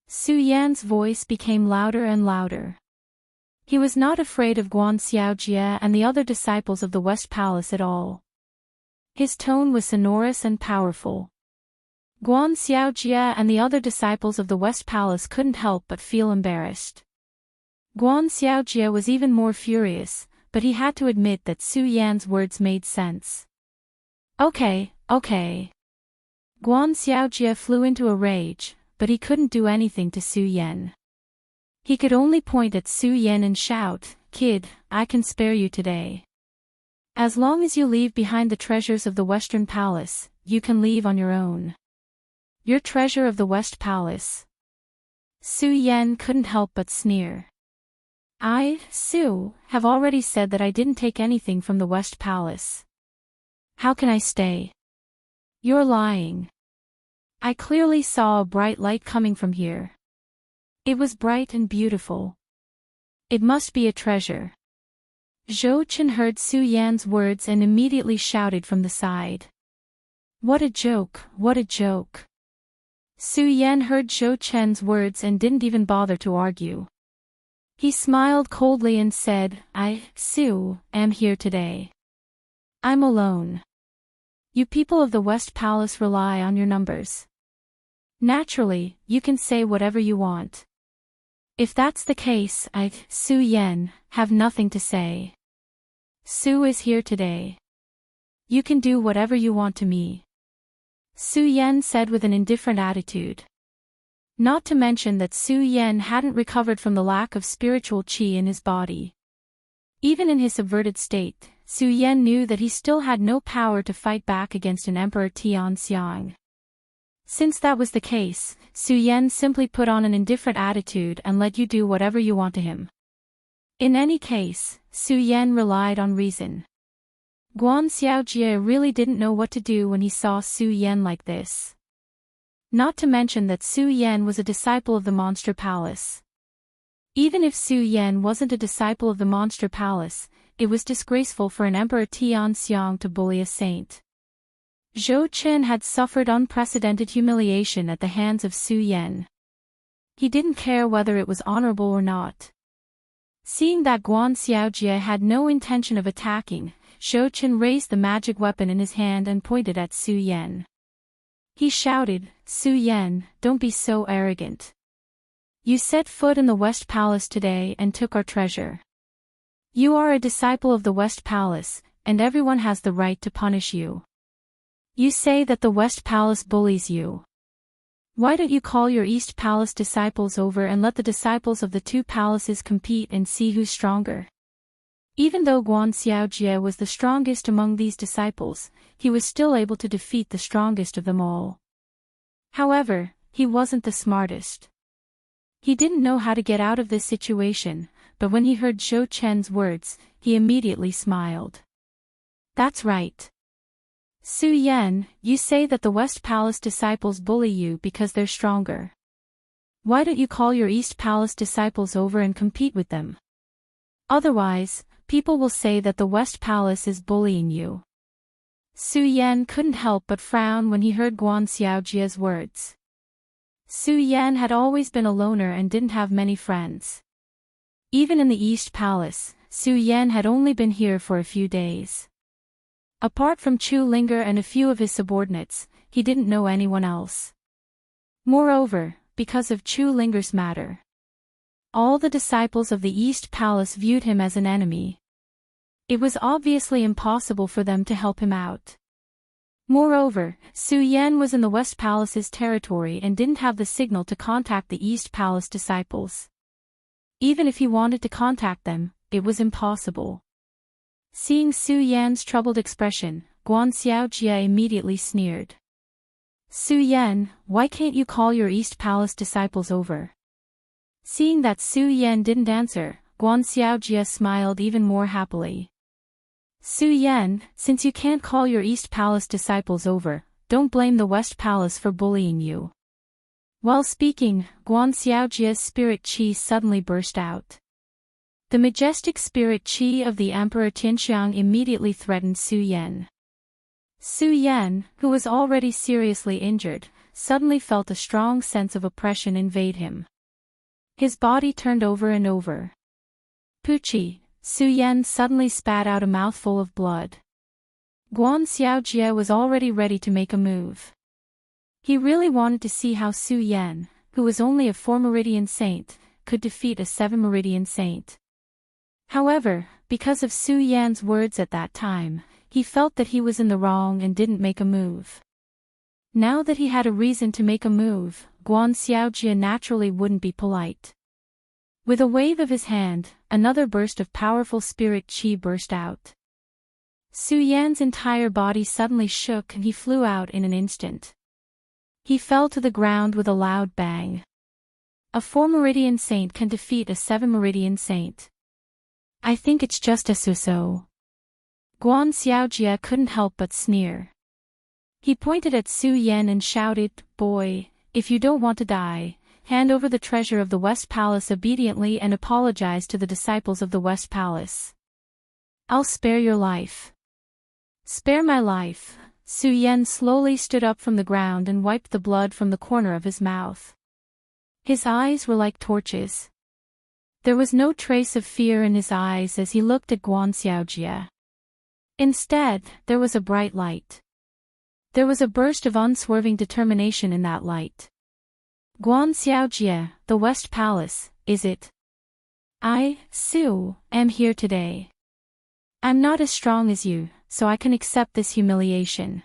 Su Yan's voice became louder and louder. He was not afraid of Guan Xiaojie and the other disciples of the West Palace at all. His tone was sonorous and powerful. Guan Xiaojie and the other disciples of the West Palace couldn't help but feel embarrassed. Guan Xiaojie was even more furious, but he had to admit that Su Yan's words made sense. Okay. Guan Xiaojie flew into a rage, but he couldn't do anything to Su Yan. He could only point at Su Yan and shout, Kid, I can spare you today. As long as you leave behind the treasures of the Western Palace, you can leave on your own. Your treasure of the West Palace. Su Yan couldn't help but sneer. Su, have already said that I didn't take anything from the West Palace. How can I stay? You're lying. I clearly saw a bright light coming from here. It was bright and beautiful. It must be a treasure. Zhou Chen heard Su Yan's words and immediately shouted from the side. What a joke, what a joke. Su Yan heard Zhou Chen's words and didn't even bother to argue. He smiled coldly and said, Su, am here today. I'm alone. You people of the West Palace rely on your numbers. Naturally, you can say whatever you want. If that's the case, Su Yan, have nothing to say. Su is here today. You can do whatever you want to me. Su Yan said with an indifferent attitude. Not to mention that Su Yan hadn't recovered from the lack of spiritual qi in his body. Even in his subverted state, Su Yan knew that he still had no power to fight back against an Emperor Tianxiang. Since that was the case, Su Yan simply put on an indifferent attitude and let you do whatever you want to him. In any case, Su Yan relied on reason. Guan Xiaojie really didn't know what to do when he saw Su Yan like this. Not to mention that Su Yan was a disciple of the Monster Palace. Even if Su Yan wasn't a disciple of the Monster Palace, it was disgraceful for an Emperor Tianxiang to bully a saint. Zhou Chen had suffered unprecedented humiliation at the hands of Su Yan. He didn't care whether it was honorable or not. Seeing that Guan Xiaojie had no intention of attacking, Zhou Chen raised the magic weapon in his hand and pointed at Su Yan. He shouted, "Su Yan, don't be so arrogant. You set foot in the West Palace today and took our treasure. You are a disciple of the West Palace, and everyone has the right to punish you. You say that the West Palace bullies you. Why don't you call your East Palace disciples over and let the disciples of the two palaces compete and see who's stronger?" Even though Guan Xiaojie was the strongest among these disciples, he was still able to defeat the strongest of them all. However, he wasn't the smartest. He didn't know how to get out of this situation, but when he heard Zhou Chen's words, he immediately smiled. "That's right. Su Yan, you say that the West Palace disciples bully you because they're stronger. Why don't you call your East Palace disciples over and compete with them? Otherwise, people will say that the West Palace is bullying you." Su Yan couldn't help but frown when he heard Guan Xiaojie's words. Su Yan had always been a loner and didn't have many friends. Even in the East Palace, Su Yan had only been here for a few days. Apart from Chu Linger and a few of his subordinates, he didn't know anyone else. Moreover, because of Chu Linger's matter, all the disciples of the East Palace viewed him as an enemy. It was obviously impossible for them to help him out. Moreover, Su Yan was in the West Palace's territory and didn't have the signal to contact the East Palace disciples. Even if he wanted to contact them, it was impossible. Seeing Su Yan's troubled expression, Guan Xiaojie immediately sneered. "Su Yan, why can't you call your East Palace disciples over?" Seeing that Su Yan didn't answer, Guan Xiaojie smiled even more happily. "Su Yan, since you can't call your East Palace disciples over, don't blame the West Palace for bullying you." While speaking, Guan Xiaojie's spirit qi suddenly burst out. The majestic spirit qi of the Emperor Tianxiang immediately threatened Su Yan. Su Yan, who was already seriously injured, suddenly felt a strong sense of oppression invade him. His body turned over and over. "Puchi!" Su Yan suddenly spat out a mouthful of blood. Guan Xiaojie was already ready to make a move. He really wanted to see how Su Yan, who was only a 4-meridian saint, could defeat a 7-meridian saint. However, because of Su Yan's words at that time, he felt that he was in the wrong and didn't make a move. Now that he had a reason to make a move, Guan Xiaojie naturally wouldn't be polite. With a wave of his hand, another burst of powerful spirit qi burst out. Su Yan's entire body suddenly shook and he flew out in an instant. He fell to the ground with a loud bang. A 4-meridian saint can defeat a 7-meridian saint. I think it's just a so-so. Guan Xiaojie couldn't help but sneer. He pointed at Su Yan and shouted, "Boy, if you don't want to die, hand over the treasure of the West Palace obediently and apologize to the disciples of the West Palace. I'll spare your life." "Spare my life." Su Yan slowly stood up from the ground and wiped the blood from the corner of his mouth. His eyes were like torches. There was no trace of fear in his eyes as he looked at Guan Xiaojie. Instead, there was a bright light. There was a burst of unswerving determination in that light. "Guan Xiaojie, the West Palace, is it? I, Su, am here today. I'm not as strong as you, so I can accept this humiliation.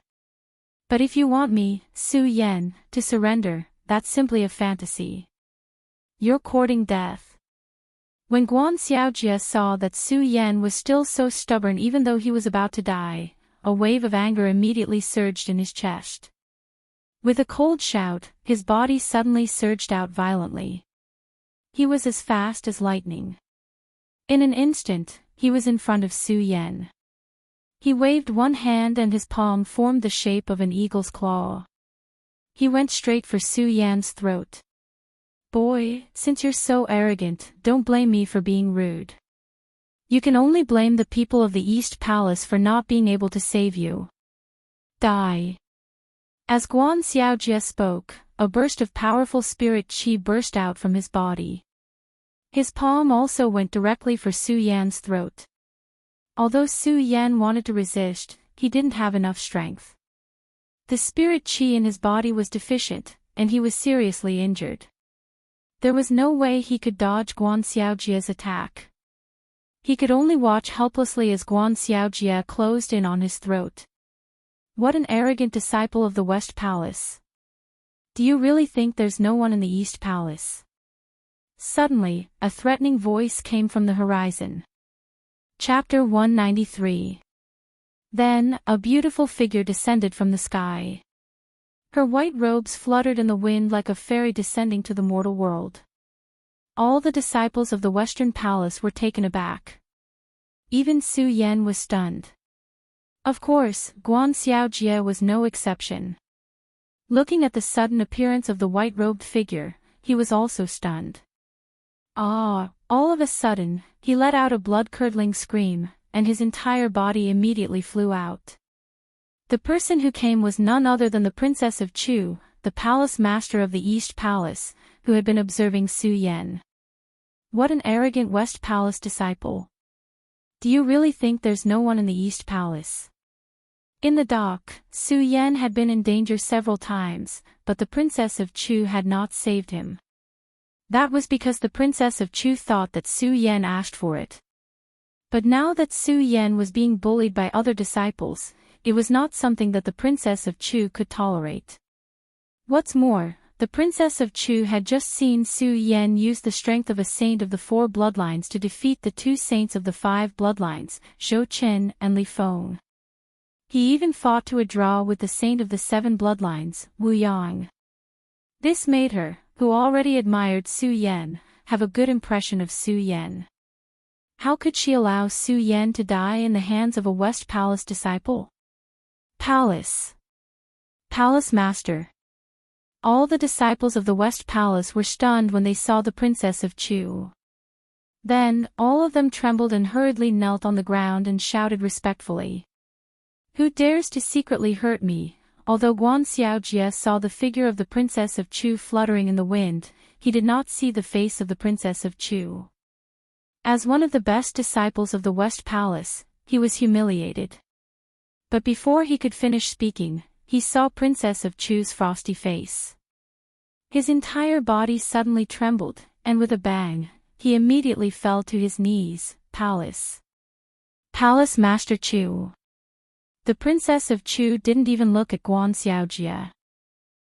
But if you want me, Su Yan, to surrender, that's simply a fantasy. You're courting death." When Guan Xiaojie saw that Su Yan was still so stubborn even though he was about to die, a wave of anger immediately surged in his chest. With a cold shout, his body suddenly surged out violently. He was as fast as lightning. In an instant, he was in front of Su Yan. He waved one hand and his palm formed the shape of an eagle's claw. He went straight for Su Yan's throat. "Boy, since you're so arrogant, don't blame me for being rude. You can only blame the people of the East Palace for not being able to save you. Die." As Guan Xiaojie spoke, a burst of powerful spirit qi burst out from his body. His palm also went directly for Su Yan's throat. Although Su Yan wanted to resist, he didn't have enough strength. The spirit qi in his body was deficient, and he was seriously injured. There was no way he could dodge Guan Xiaojie's attack. He could only watch helplessly as Guan Xiaojie closed in on his throat. What an arrogant disciple of the West Palace. Do you really think there's no one in the East Palace? Suddenly, a threatening voice came from the horizon. Chapter 193. Then, a beautiful figure descended from the sky. Her white robes fluttered in the wind like a fairy descending to the mortal world. All the disciples of the Western Palace were taken aback. Even Su Yan was stunned. Of course, Guan Xiaojie was no exception. Looking at the sudden appearance of the white-robed figure, he was also stunned. All of a sudden, he let out a blood-curdling scream, and his entire body immediately flew out. The person who came was none other than the Princess of Chu, the palace master of the East Palace, who had been observing Su Yan. What an arrogant West Palace disciple. Do you really think there's no one in the East Palace? In the dock, Su Yan had been in danger several times, but the Princess of Chu had not saved him. That was because the Princess of Chu thought that Su Yan asked for it. But now that Su Yan was being bullied by other disciples, it was not something that the Princess of Chu could tolerate. What's more, the Princess of Chu had just seen Su Yan use the strength of a saint of the 4 bloodlines to defeat the 2 saints of the 5 bloodlines, Zhou Qin and Li Feng. He even fought to a draw with the saint of the 7 bloodlines, Wu Yang. This made her, who already admired Su Yan, have a good impression of Su Yan. How could she allow Su Yan to die in the hands of a West Palace disciple? Palace Master. All the disciples of the West Palace were stunned when they saw the Princess of Chu. Then, all of them trembled and hurriedly knelt on the ground and shouted respectfully. Who dares to secretly hurt me? Although Guan Xiaojie saw the figure of the Princess of Chu fluttering in the wind, he did not see the face of the Princess of Chu. As one of the best disciples of the West Palace, he was humiliated. But before he could finish speaking, he saw Princess of Chu's frosty face. His entire body suddenly trembled, and with a bang, he immediately fell to his knees. Palace Master Chu. The Princess of Chu didn't even look at Guan Xiaojie.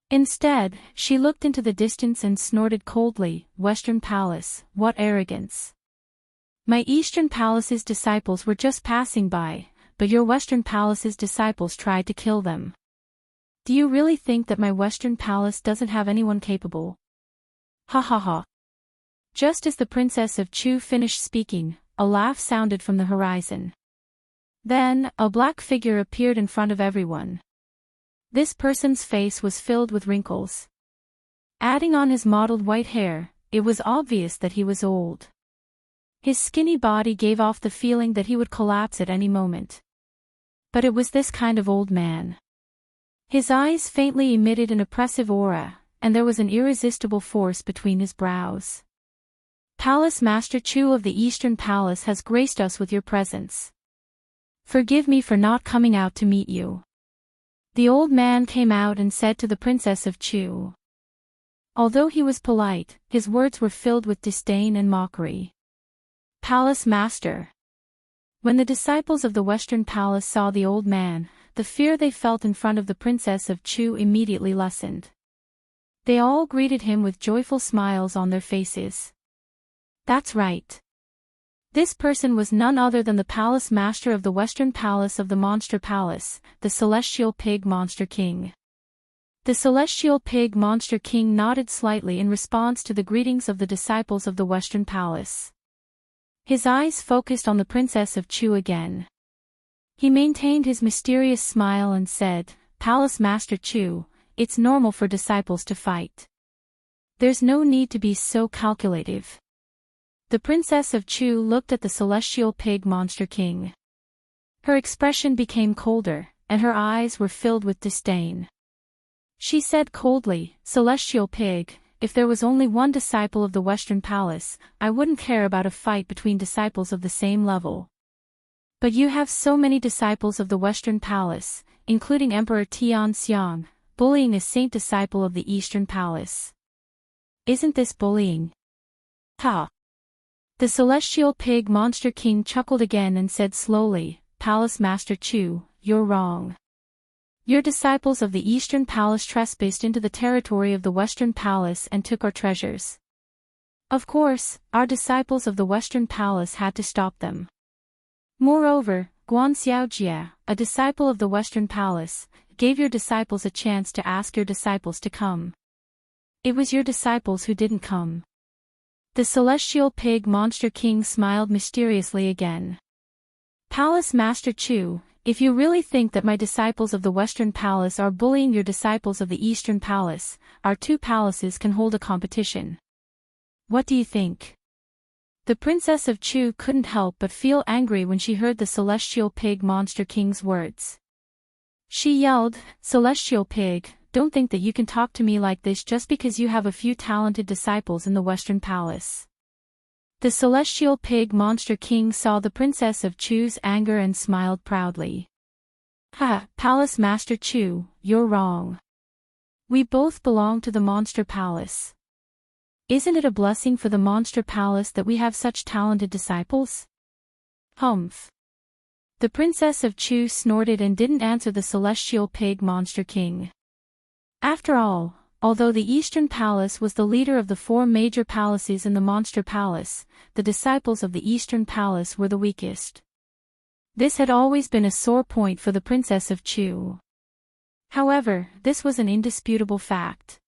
Instead, she looked into the distance and snorted coldly, Western Palace, what arrogance. My Eastern Palace's disciples were just passing by, but your Western Palace's disciples tried to kill them. Do you really think that my Western Palace doesn't have anyone capable? Ha ha ha. Just as the Princess of Chu finished speaking, a laugh sounded from the horizon. Then, a black figure appeared in front of everyone. This person's face was filled with wrinkles. Adding on his mottled white hair, it was obvious that he was old. His skinny body gave off the feeling that he would collapse at any moment. But it was this kind of old man. His eyes faintly emitted an oppressive aura, and there was an irresistible force between his brows. Palace Master Chu of the Eastern Palace has graced us with your presence. Forgive me for not coming out to meet you. The old man came out and said to the Princess of Chu. Although he was polite, his words were filled with disdain and mockery. Palace Master. When the disciples of the Western Palace saw the old man, the fear they felt in front of the Princess of Chu immediately lessened. They all greeted him with joyful smiles on their faces. That's right. This person was none other than the palace master of the Western Palace of the Monster Palace, the Celestial Pig Monster King. The Celestial Pig Monster King nodded slightly in response to the greetings of the disciples of the Western Palace. His eyes focused on the Princess of Chu again. He maintained his mysterious smile and said, "Palace Master Chu, it's normal for disciples to fight. There's no need to be so calculative." The Princess of Chu looked at the Celestial Pig Monster King. Her expression became colder, and her eyes were filled with disdain. She said coldly, "Celestial Pig, if there was only one disciple of the Western Palace, I wouldn't care about a fight between disciples of the same level. But you have so many disciples of the Western Palace, including Emperor Tianxiang, bullying a saint disciple of the Eastern Palace. Isn't this bullying?" "Ha!" The Celestial Pig Monster King chuckled again and said slowly, "Palace Master Chu, you're wrong. Your disciples of the Eastern Palace trespassed into the territory of the Western Palace and took our treasures. Of course, our disciples of the Western Palace had to stop them. Moreover, Guan Xiaojie, a disciple of the Western Palace, gave your disciples a chance to ask your disciples to come. It was your disciples who didn't come." The Celestial Pig Monster King smiled mysteriously again. "Palace Master Chu, if you really think that my disciples of the Western Palace are bullying your disciples of the Eastern Palace, our two palaces can hold a competition. What do you think?" The Princess of Chu couldn't help but feel angry when she heard the Celestial Pig Monster King's words. She yelled, "Celestial Pig, don't think that you can talk to me like this just because you have a few talented disciples in the Western Palace." The Celestial Pig Monster King saw the Princess of Chu's anger and smiled proudly. "Ha, Palace Master Chu, you're wrong. We both belong to the Monster Palace. Isn't it a blessing for the Monster Palace that we have such talented disciples?" "Humph." The Princess of Chu snorted and didn't answer the Celestial Pig Monster King. After all, although the Eastern Palace was the leader of the four major palaces in the Monster Palace, the disciples of the Eastern Palace were the weakest. This had always been a sore point for the Princess of Chu. However, this was an indisputable fact.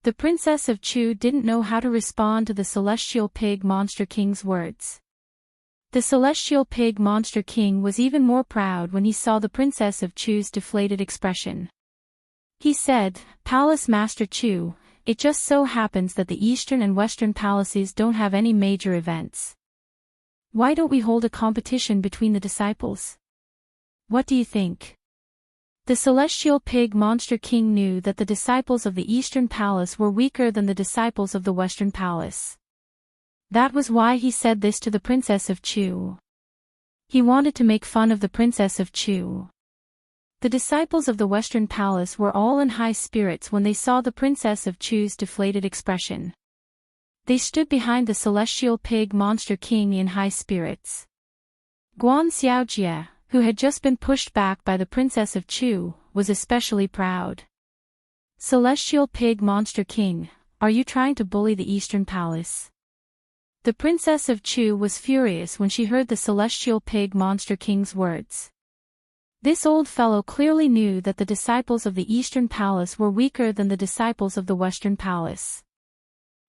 The Princess of Chu didn't know how to respond to the Celestial Pig Monster King's words. The Celestial Pig Monster King was even more proud when he saw the Princess of Chu's deflated expression. He said, "Palace Master Chu, it just so happens that the Eastern and Western Palaces don't have any major events. Why don't we hold a competition between the disciples? What do you think?" The Celestial Pig Monster King knew that the disciples of the Eastern Palace were weaker than the disciples of the Western Palace. That was why he said this to the Princess of Chu. He wanted to make fun of the Princess of Chu. The disciples of the Western Palace were all in high spirits when they saw the Princess of Chu's deflated expression. They stood behind the Celestial Pig Monster King in high spirits. Guan Xiaojie, who had just been pushed back by the Princess of Chu, was especially proud. "Celestial Pig Monster King, are you trying to bully the Eastern Palace?" The Princess of Chu was furious when she heard the Celestial Pig Monster King's words. This old fellow clearly knew that the disciples of the Eastern Palace were weaker than the disciples of the Western Palace.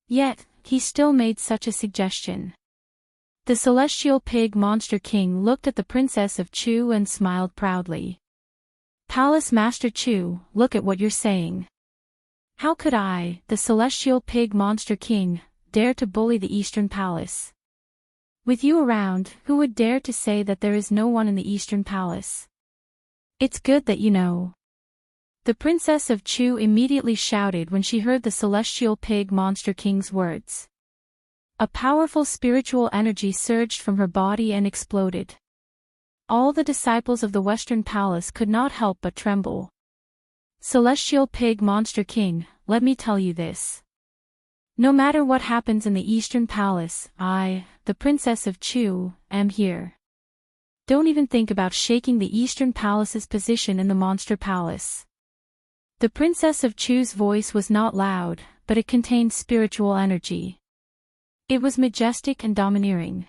Yet, he still made such a suggestion. The Celestial Pig Monster King looked at the Princess of Chu and smiled proudly. "Palace Master Chu, look at what you're saying. How could I, the Celestial Pig Monster King, dare to bully the Eastern Palace? With you around, who would dare to say that there is no one in the Eastern Palace? It's good that you know." The Princess of Chu immediately shouted when she heard the Celestial Pig Monster King's words. A powerful spiritual energy surged from her body and exploded. All the disciples of the Western Palace could not help but tremble. "Celestial Pig Monster King, let me tell you this. No matter what happens in the Eastern Palace, I, the Princess of Chu, am here. Don't even think about shaking the Eastern Palace's position in the Monster Palace." The Princess of Chu's voice was not loud, but it contained spiritual energy. It was majestic and domineering.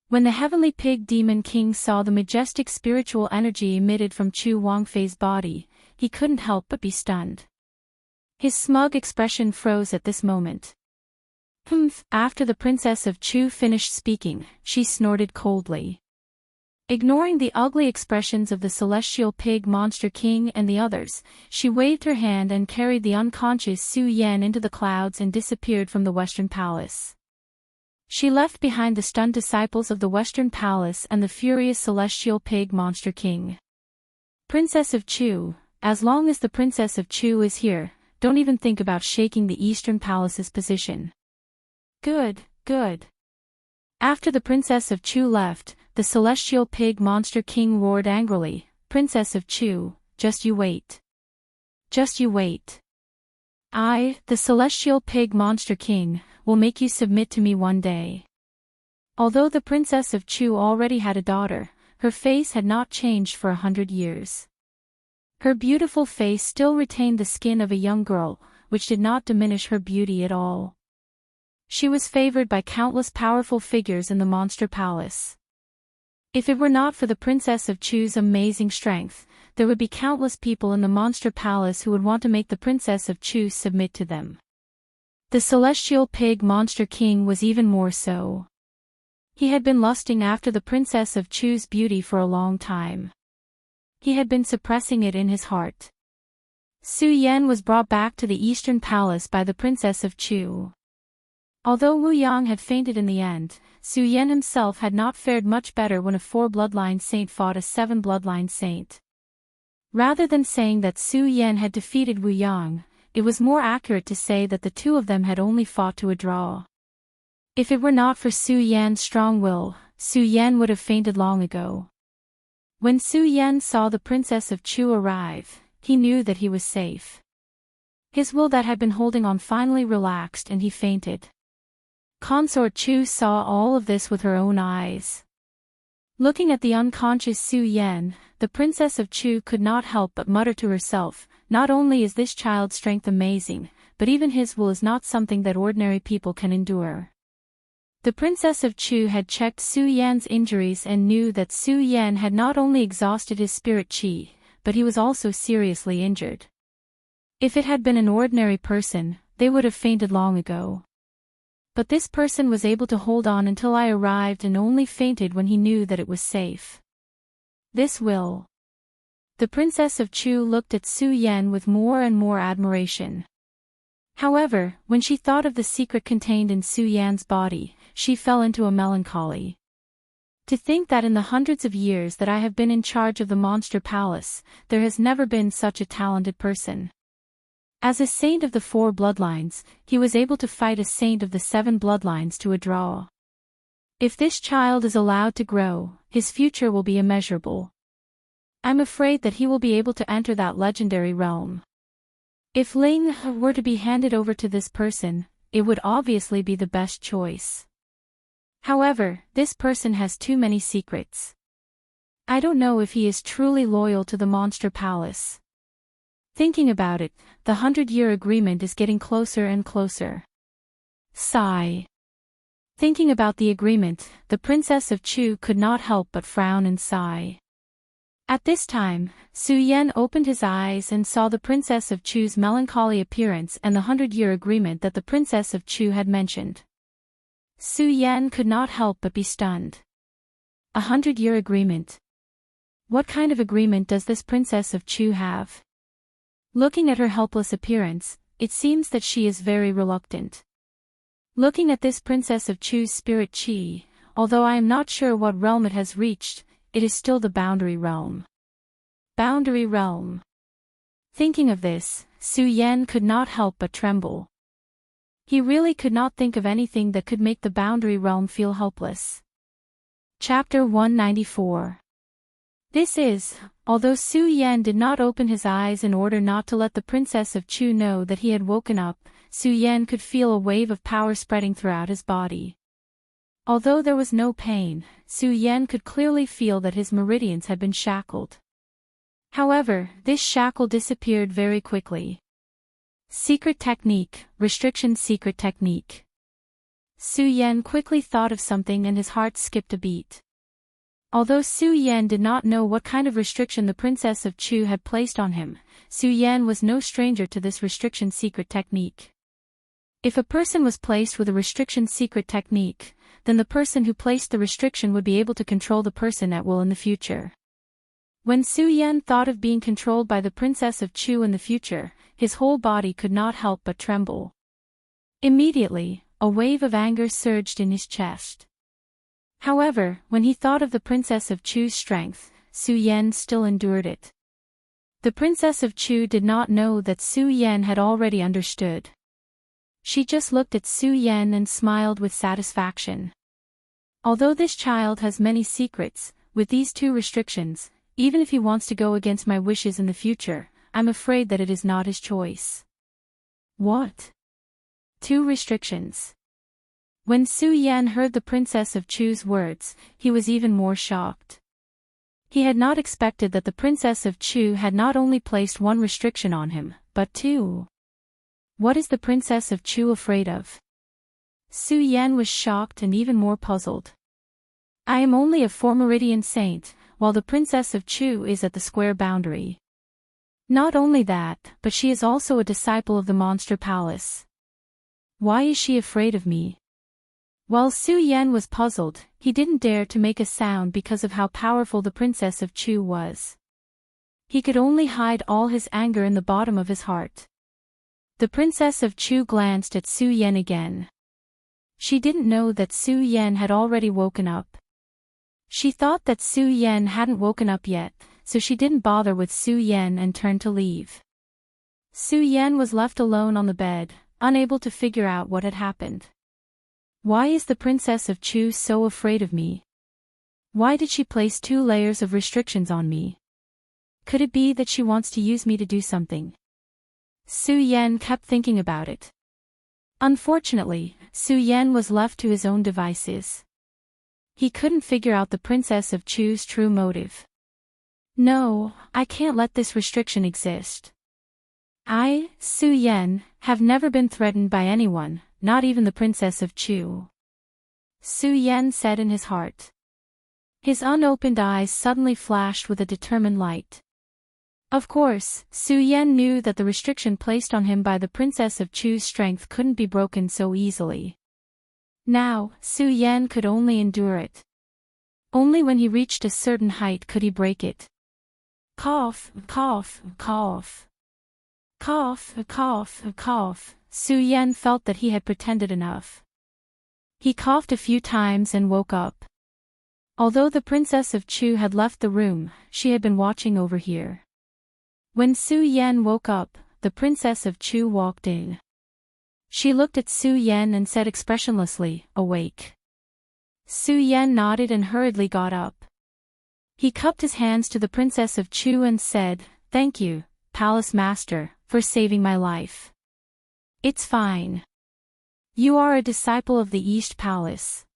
When the heavenly pig demon king saw the majestic spiritual energy emitted from Chu Wangfei's body, he couldn't help but be stunned. His smug expression froze at this moment. After the princess of Chu finished speaking, she snorted coldly. Ignoring the ugly expressions of the celestial pig monster king and the others, she waved her hand and carried the unconscious Su Yan into the clouds and disappeared from the Western Palace. She left behind the stunned disciples of the Western Palace and the furious celestial pig monster king. Princess of Chu, as long as the Princess of Chu is here, don't even think about shaking the Eastern Palace's position. Good, good. After the Princess of Chu left, the celestial pig monster king roared angrily, Princess of Chu, just you wait. Just you wait. I, the celestial pig monster king, will make you submit to me one day. Although the Princess of Chu already had a daughter, her face had not changed for 100 years. Her beautiful face still retained the skin of a young girl, which did not diminish her beauty at all. She was favored by countless powerful figures in the Monster Palace. If it were not for the Princess of Chu's amazing strength, there would be countless people in the Monster Palace who would want to make the Princess of Chu submit to them. The celestial pig monster king was even more so. He had been lusting after the Princess of Chu's beauty for a long time. He had been suppressing it in his heart. Su Yan was brought back to the Eastern Palace by the Princess of Chu. Although Wu Yang had fainted in the end, Su Yan himself had not fared much better when a 4-bloodline saint fought a 7-bloodline saint. Rather than saying that Su Yan had defeated Wu Yang, it was more accurate to say that the two of them had only fought to a draw. If it were not for Su Yan's strong will, Su Yan would have fainted long ago. When Su Yan saw the Princess of Chu arrive, he knew that he was safe. His will that had been holding on finally relaxed and he fainted. Consort Chu saw all of this with her own eyes. Looking at the unconscious Su Yan, the Princess of Chu could not help but mutter to herself, not only is this child's strength amazing, but even his will is not something that ordinary people can endure. The Princess of Chu had checked Su Yan's injuries and knew that Su Yan had not only exhausted his spirit chi, but he was also seriously injured. If it had been an ordinary person, they would have fainted long ago. But this person was able to hold on until I arrived and only fainted when he knew that it was safe. This will. The Princess of Chu looked at Su Yan with more and more admiration. However, when she thought of the secret contained in Su Yan's body, she fell into a melancholy. To think that in the hundreds of years that I have been in charge of the Monster Palace, there has never been such a talented person. As a saint of the 4 bloodlines, he was able to fight a saint of the 7 bloodlines to a draw. If this child is allowed to grow, his future will be immeasurable. I'm afraid that he will be able to enter that legendary realm. If Ling were to be handed over to this person, it would obviously be the best choice. However, this person has too many secrets. I don't know if he is truly loyal to the Monster Palace. Thinking about it, the 100-year agreement is getting closer and closer. Sigh. Thinking about the agreement, the Princess of Chu could not help but frown and sigh. At this time, Su Yan opened his eyes and saw the Princess of Chu's melancholy appearance and the 100-year agreement that the Princess of Chu had mentioned. Su Yan could not help but be stunned. A 100-year agreement. What kind of agreement does this Princess of Chu have? Looking at her helpless appearance, it seems that she is very reluctant. Looking at this Princess of Chu's spirit chi, although I am not sure what realm it has reached, it is still the boundary realm. Boundary realm. Thinking of this, Su Yan could not help but tremble. He really could not think of anything that could make the boundary realm feel helpless. Chapter 194. This is, although Su Yan did not open his eyes in order not to let the Princess of Chu know that he had woken up, Su Yan could feel a wave of power spreading throughout his body. Although there was no pain, Su Yan could clearly feel that his meridians had been shackled. However, this shackle disappeared very quickly. Secret technique, restriction secret technique. Su Yan quickly thought of something and his heart skipped a beat. Although Su Yan did not know what kind of restriction the Princess of Chu had placed on him, Su Yan was no stranger to this restriction secret technique. If a person was placed with a restriction secret technique, then the person who placed the restriction would be able to control the person at will in the future. When Su Yan thought of being controlled by the Princess of Chu in the future, his whole body could not help but tremble. Immediately, a wave of anger surged in his chest. However, when he thought of the Princess of Chu's strength, Su Yan still endured it. The Princess of Chu did not know that Su Yan had already understood. She just looked at Su Yan and smiled with satisfaction. Although this child has many secrets, with these 2 restrictions, even if he wants to go against my wishes in the future, I'm afraid that it is not his choice. What? 2 restrictions. When Su Yan heard the Princess of Chu's words, he was even more shocked. He had not expected that the Princess of Chu had not only placed 1 restriction on him, but 2. What is the Princess of Chu afraid of? Su Yan was shocked and even more puzzled. I am only a 4 Meridian Saint, while the Princess of Chu is at the square boundary. Not only that, but she is also a disciple of the Monster Palace. Why is she afraid of me? While Su Yan was puzzled, he didn't dare to make a sound because of how powerful the Princess of Chu was. He could only hide all his anger in the bottom of his heart. The Princess of Chu glanced at Su Yan again. She didn't know that Su Yan had already woken up. She thought that Su Yan hadn't woken up yet, so she didn't bother with Su Yan and turned to leave. Su Yan was left alone on the bed, unable to figure out what had happened. Why is the Princess of Chu so afraid of me? Why did she place 2 layers of restrictions on me? Could it be that she wants to use me to do something? Su Yan kept thinking about it. Unfortunately, Su Yan was left to his own devices. He couldn't figure out the Princess of Chu's true motive. No, I can't let this restriction exist. I, Su Yan, have never been threatened by anyone, not even the Princess of Chu. Su Yan said in his heart. His unopened eyes suddenly flashed with a determined light. Of course, Su Yan knew that the restriction placed on him by the Princess of Chu's strength couldn't be broken so easily. Now, Su Yan could only endure it. Only when he reached a certain height could he break it. Cough, cough, cough. Cough, cough, cough. Su Yan felt that he had pretended enough. He coughed a few times and woke up. Although the Princess of Chu had left the room, she had been watching over here. When Su Yan woke up, the Princess of Chu walked in. She looked at Su Yan and said expressionlessly, "Awake." Su Yan nodded and hurriedly got up. He cupped his hands to the Princess of Chu and said, "Thank you, Palace Master, for saving my life. It's fine. You are a disciple of the East Palace.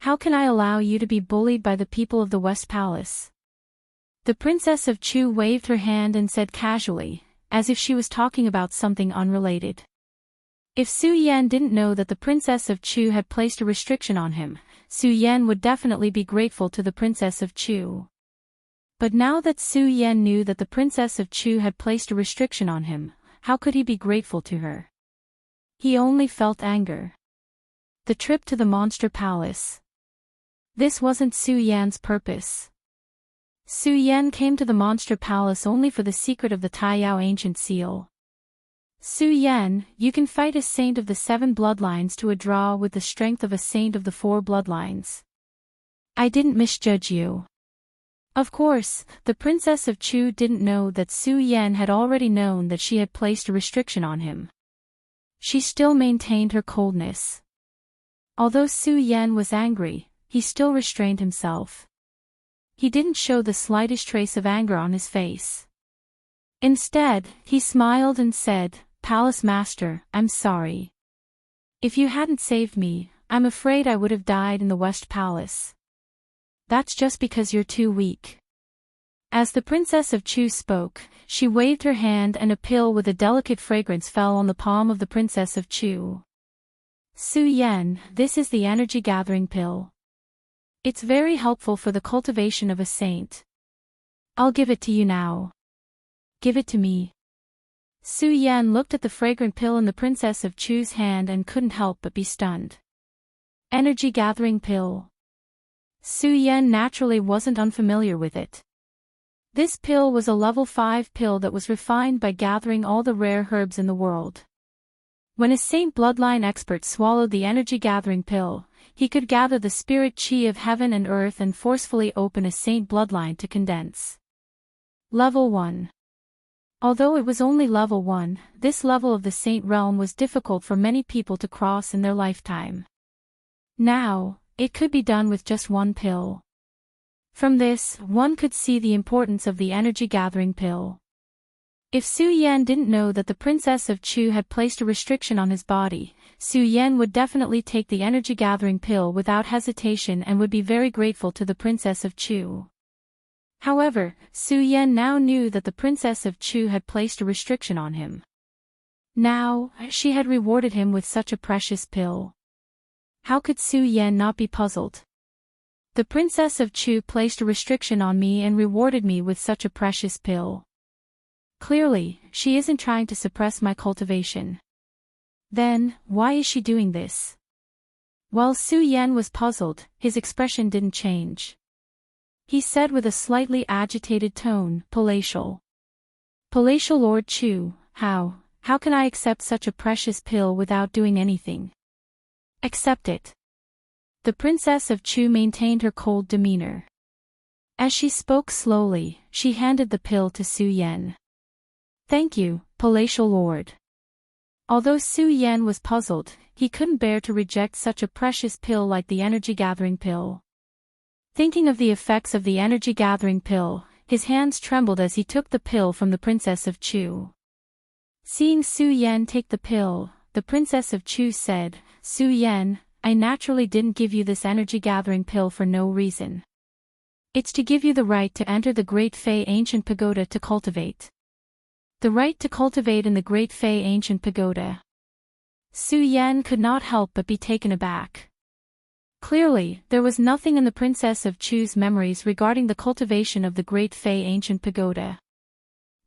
How can I allow you to be bullied by the people of the West Palace?" The Princess of Chu waved her hand and said casually, as if she was talking about something unrelated. If Su Yan didn't know that the Princess of Chu had placed a restriction on him, Su Yan would definitely be grateful to the Princess of Chu. But now that Su Yan knew that the Princess of Chu had placed a restriction on him, how could he be grateful to her? He only felt anger. The trip to the Monster Palace. This wasn't Su Yan's purpose. Su Yan came to the Monster Palace only for the secret of the Taiyao Ancient Seal. Su Yan, you can fight a saint of the 7 bloodlines to a draw with the strength of a saint of the 4 bloodlines. I didn't misjudge you. Of course, the Princess of Chu didn't know that Su Yan had already known that she had placed a restriction on him. She still maintained her coldness. Although Su Yan was angry, he still restrained himself. He didn't show the slightest trace of anger on his face. Instead, he smiled and said, "Palace Master, I'm sorry. If you hadn't saved me, I'm afraid I would have died in the West Palace. That's just because you're too weak." As the Princess of Chu spoke, she waved her hand and a pill with a delicate fragrance fell on the palm of the Princess of Chu. Su Yan, this is the energy gathering pill. It's very helpful for the cultivation of a saint. I'll give it to you now. Give it to me. Su Yan looked at the fragrant pill in the Princess of Chu's hand and couldn't help but be stunned. Energy gathering pill. Su Yan naturally wasn't unfamiliar with it. This pill was a level 5 pill that was refined by gathering all the rare herbs in the world. When a saint bloodline expert swallowed the energy gathering pill, he could gather the spirit chi of heaven and earth and forcefully open a saint bloodline to condense. Level 1. Although it was only level 1, this level of the saint realm was difficult for many people to cross in their lifetime. Now, it could be done with just one pill. From this, one could see the importance of the energy gathering pill. If Su Yan didn't know that the Princess of Chu had placed a restriction on his body, Su Yan would definitely take the energy gathering pill without hesitation and would be very grateful to the Princess of Chu. However, Su Yan now knew that the Princess of Chu had placed a restriction on him. Now, she had rewarded him with such a precious pill. How could Su Yan not be puzzled? The Princess of Chu placed a restriction on me and rewarded me with such a precious pill. Clearly, she isn't trying to suppress my cultivation. Then, why is she doing this? While Su Yan was puzzled, his expression didn't change. He said with a slightly agitated tone, Palatial. Palatial Lord Chu, how can I accept such a precious pill without doing anything? Accept it. The Princess of Chu maintained her cold demeanor. As she spoke slowly, she handed the pill to Su Yan. Thank you, Palatial Lord. Although Su Yan was puzzled, he couldn't bear to reject such a precious pill like the energy gathering pill. Thinking of the effects of the energy gathering pill, his hands trembled as he took the pill from the Princess of Chu. Seeing Su Yan take the pill, the Princess of Chu said, Su Yan, I naturally didn't give you this energy gathering pill for no reason. It's to give you the right to enter the Great Fei Ancient Pagoda to cultivate. The right to cultivate in the Great Fei Ancient Pagoda. Su Yan could not help but be taken aback. Clearly, there was nothing in the Princess of Chu's memories regarding the cultivation of the Great Fei Ancient Pagoda.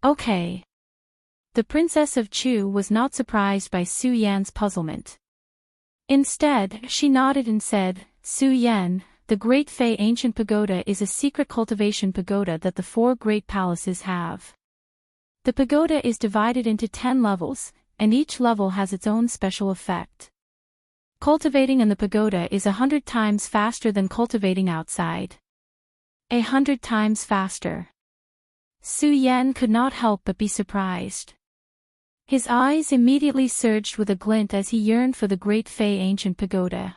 Okay. The Princess of Chu was not surprised by Su Yan's puzzlement. Instead, she nodded and said, Su Yan, the Great Fei Ancient Pagoda is a secret cultivation pagoda that the 4 great palaces have. The pagoda is divided into 10 levels, and each level has its own special effect. Cultivating in the pagoda is 100 times faster than cultivating outside. 100 times faster. Su Yan could not help but be surprised. His eyes immediately surged with a glint as he yearned for the Great Fei Ancient Pagoda.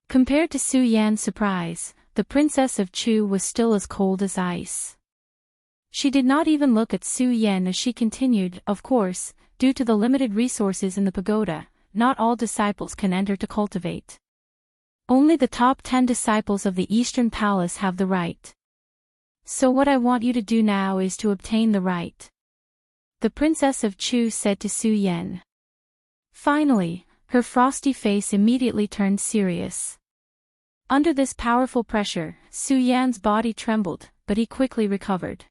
Compared to Su Yan's surprise, the Princess of Chu was still as cold as ice. She did not even look at Su Yan as she continued, of course, due to the limited resources in the pagoda, not all disciples can enter to cultivate. Only the top 10 disciples of the Eastern Palace have the right. So what I want you to do now is to obtain the right. The Princess of Chu said to Su Yan. Finally, her frosty face immediately turned serious. Under this powerful pressure, Su Yan's body trembled, but he quickly recovered.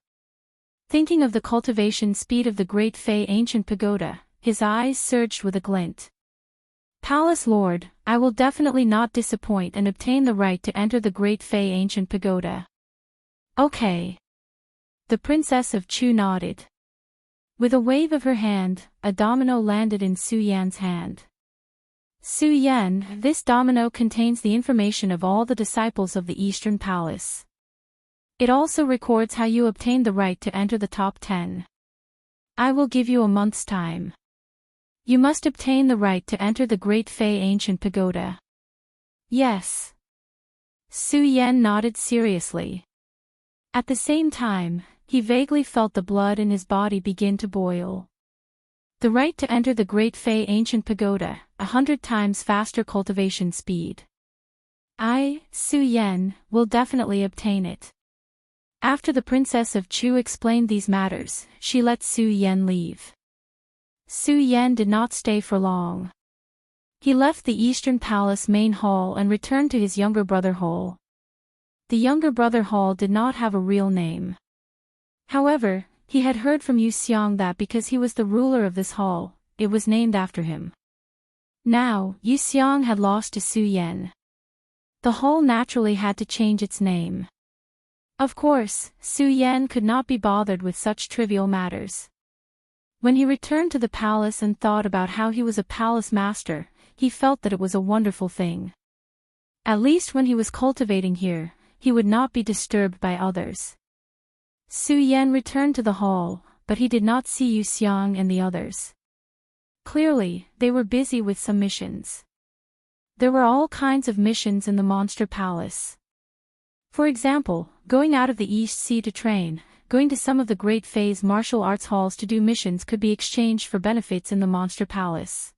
Thinking of the cultivation speed of the Great Fei Ancient Pagoda, his eyes surged with a glint. Palace Lord, I will definitely not disappoint and obtain the right to enter the Great Fei Ancient Pagoda. Okay. The Princess of Chu nodded. With a wave of her hand, a domino landed in Su Yan's hand. Su Yan, this domino contains the information of all the disciples of the Eastern Palace. It also records how you obtained the right to enter the top 10. I will give you a month's time. You must obtain the right to enter the Great Fei Ancient Pagoda. Yes. Su Yan nodded seriously. At the same time, he vaguely felt the blood in his body begin to boil. The right to enter the Great Fei Ancient Pagoda, 100 times faster cultivation speed. I, Su Yan, will definitely obtain it. After the Princess of Chu explained these matters, she let Su Yan leave. Su Yan did not stay for long. He left the Eastern Palace main hall and returned to his younger brother hall. The younger brother hall did not have a real name. However, he had heard from Yu Xiang that because he was the ruler of this hall, it was named after him. Now, Yu Xiang had lost to Su Yan. The hall naturally had to change its name. Of course, Su Yan could not be bothered with such trivial matters. When he returned to the palace and thought about how he was a palace master, he felt that it was a wonderful thing. At least when he was cultivating here, he would not be disturbed by others. Su Yan returned to the hall, but he did not see Yu Xiang and the others. Clearly, they were busy with some missions. There were all kinds of missions in the Monster Palace. For example, going out of the East Sea to train, going to some of the Great Fae's martial arts halls to do missions could be exchanged for benefits in the Monster Palace.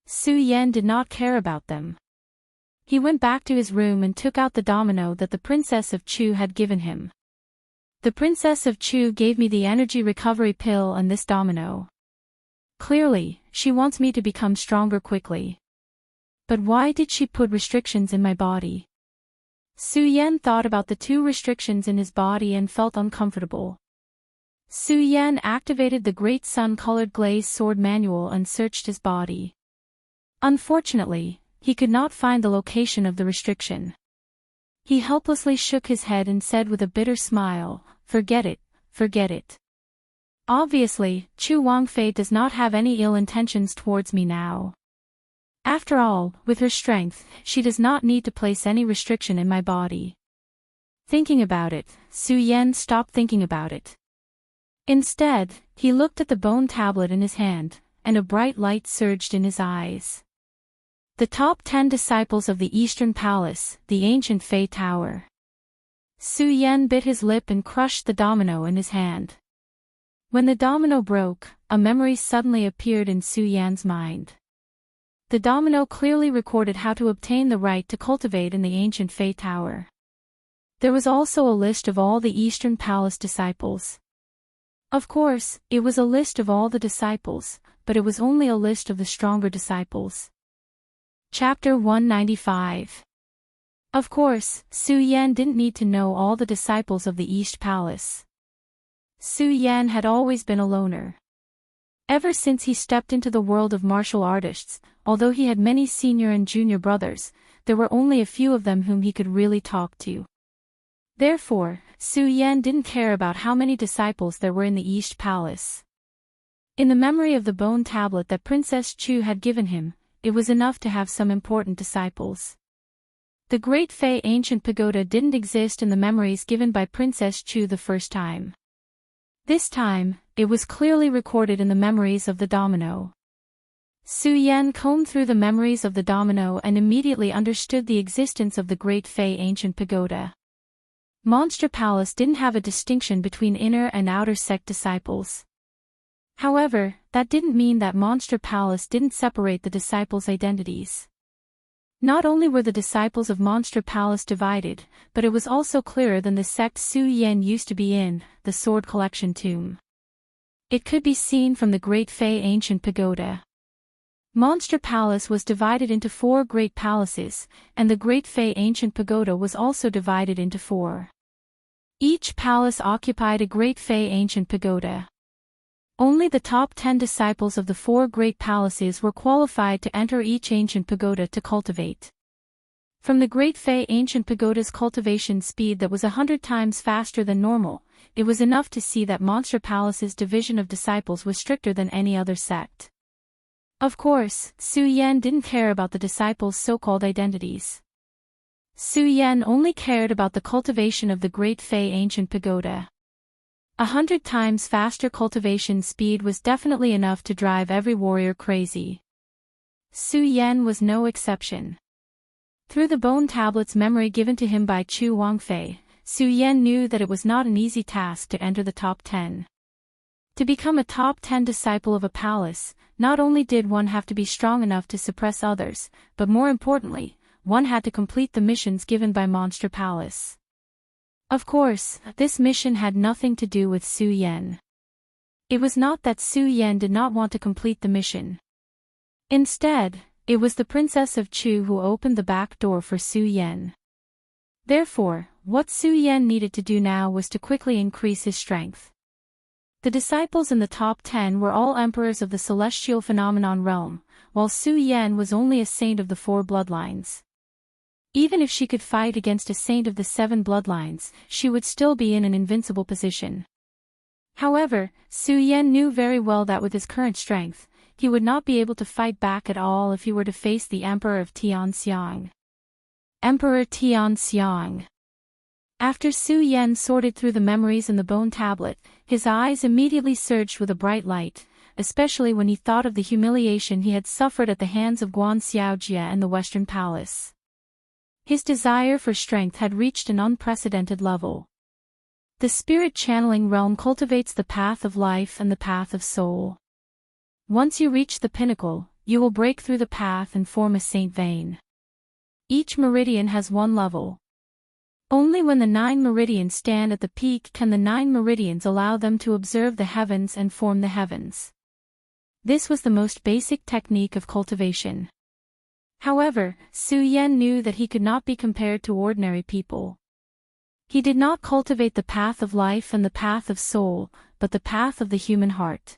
Su Yan did not care about them. He went back to his room and took out the domino that the Princess of Chu had given him. The Princess of Chu gave me the energy recovery pill and this domino. Clearly, she wants me to become stronger quickly. But why did she put restrictions in my body? Su Yan thought about the 2 restrictions in his body and felt uncomfortable. Su Yan activated the Great Sun-colored glazed sword manual and searched his body. Unfortunately, he could not find the location of the restriction. He helplessly shook his head and said with a bitter smile, "Forget it, forget it." Obviously, Chu Wangfei does not have any ill intentions towards me now. After all, with her strength, she does not need to place any restriction in my body. Thinking about it, Su Yan stopped thinking about it. Instead, he looked at the bone tablet in his hand, and a bright light surged in his eyes. The top 10 disciples of the Eastern Palace, the ancient Fei Tower. Su Yan bit his lip and crushed the domino in his hand. When the domino broke, a memory suddenly appeared in Su Yan's mind. The domino clearly recorded how to obtain the right to cultivate in the ancient Fei Tower. There was also a list of all the Eastern Palace disciples. Of course, it was a list of all the disciples, but it was only a list of the stronger disciples. Chapter 195. Of course, Su Yan didn't need to know all the disciples of the East Palace. Su Yan had always been a loner. Ever since he stepped into the world of martial artists, although he had many senior and junior brothers, there were only a few of them whom he could really talk to. Therefore, Su Yan didn't care about how many disciples there were in the East Palace. In the memory of the bone tablet that Princess Chu had given him, it was enough to have some important disciples. The Great Fei Ancient Pagoda didn't exist in the memories given by Princess Chu the first time. This time, it was clearly recorded in the memories of the domino. Su Yan combed through the memories of the domino and immediately understood the existence of the Great Fei Ancient Pagoda. Monster Palace didn't have a distinction between inner and outer sect disciples. However, that didn't mean that Monster Palace didn't separate the disciples' identities. Not only were the disciples of Monster Palace divided, but it was also clearer than the sect Su Yan used to be in, the Sword Collection Tomb. It could be seen from the Great Fei Ancient Pagoda. Monster Palace was divided into 4 great palaces, and the Great Fei Ancient Pagoda was also divided into 4. Each palace occupied a Great Fei Ancient Pagoda. Only the top 10 disciples of the 4 great palaces were qualified to enter each ancient pagoda to cultivate. From the Great Fei Ancient Pagoda's cultivation speed that was 100 times faster than normal, it was enough to see that Monster Palace's division of disciples was stricter than any other sect. Of course, Su Yan didn't care about the disciples' so-called identities. Su Yan only cared about the cultivation of the Great Fei Ancient Pagoda. 100 times faster cultivation speed was definitely enough to drive every warrior crazy. Su Yan was no exception. Through the bone tablet's memory given to him by Chu Wangfei, Su Yan knew that it was not an easy task to enter the top 10. To become a top 10 disciple of a palace, not only did one have to be strong enough to suppress others, but more importantly, one had to complete the missions given by Monster Palace. Of course, this mission had nothing to do with Su Yan. It was not that Su Yan did not want to complete the mission. Instead, It was the Princess of Chu who opened the back door for Su Yan. Therefore, what Su Yan needed to do now was to quickly increase his strength. The disciples in the top 10 were all emperors of the celestial phenomenon realm, while Su Yan was only a saint of the 4 bloodlines. Even if she could fight against a saint of the 7 bloodlines, she would still be in an invincible position. However, Su Yan knew very well that with his current strength, he would not be able to fight back at all if he were to face the Emperor of Tianxiang. Emperor Tianxiang. After Su Yan sorted through the memories in the bone tablet, his eyes immediately surged with a bright light, especially when he thought of the humiliation he had suffered at the hands of Guan Xiaojie and the Western Palace. His desire for strength had reached an unprecedented level. The spirit channeling realm cultivates the path of life and the path of soul. Once you reach the pinnacle, you will break through the path and form a saint vein. Each meridian has 1 level. Only when the 9 meridians stand at the peak can the 9 meridians allow them to observe the heavens and form the heavens. This was the most basic technique of cultivation. However, Su Yan knew that he could not be compared to ordinary people. He did not cultivate the path of life and the path of soul, but the path of the human heart.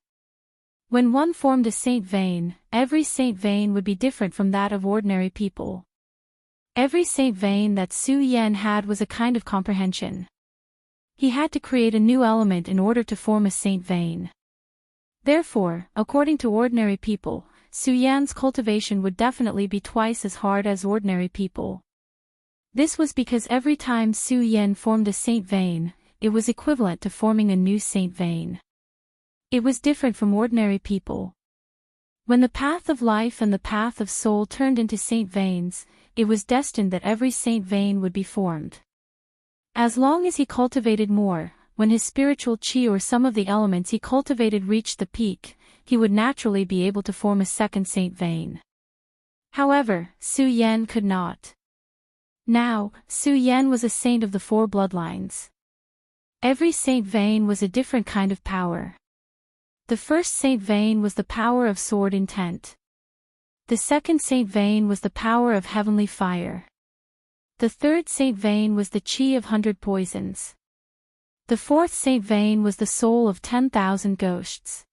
When one formed a saint vein, every saint vein would be different from that of ordinary people. Every saint vein that Su Yan had was a kind of comprehension. He had to create a new element in order to form a saint vein. Therefore, according to ordinary people, Su Yan's cultivation would definitely be twice as hard as ordinary people. This was because every time Su Yan formed a saint vein, it was equivalent to forming a new saint vein. It was different from ordinary people. When the path of life and the path of soul turned into saint veins, it was destined that every saint vein would be formed. As long as he cultivated more, when his spiritual chi or some of the elements he cultivated reached the peak, he would naturally be able to form a second saint vein. However, Su Yan could not. Now, Su Yan was a saint of the 4 bloodlines. Every saint vein was a different kind of power. The first saint vein was the power of sword intent. The second saint vein was the power of heavenly fire. The third saint vein was the chi of 100 poisons. The fourth saint vein was the soul of 10,000 ghosts.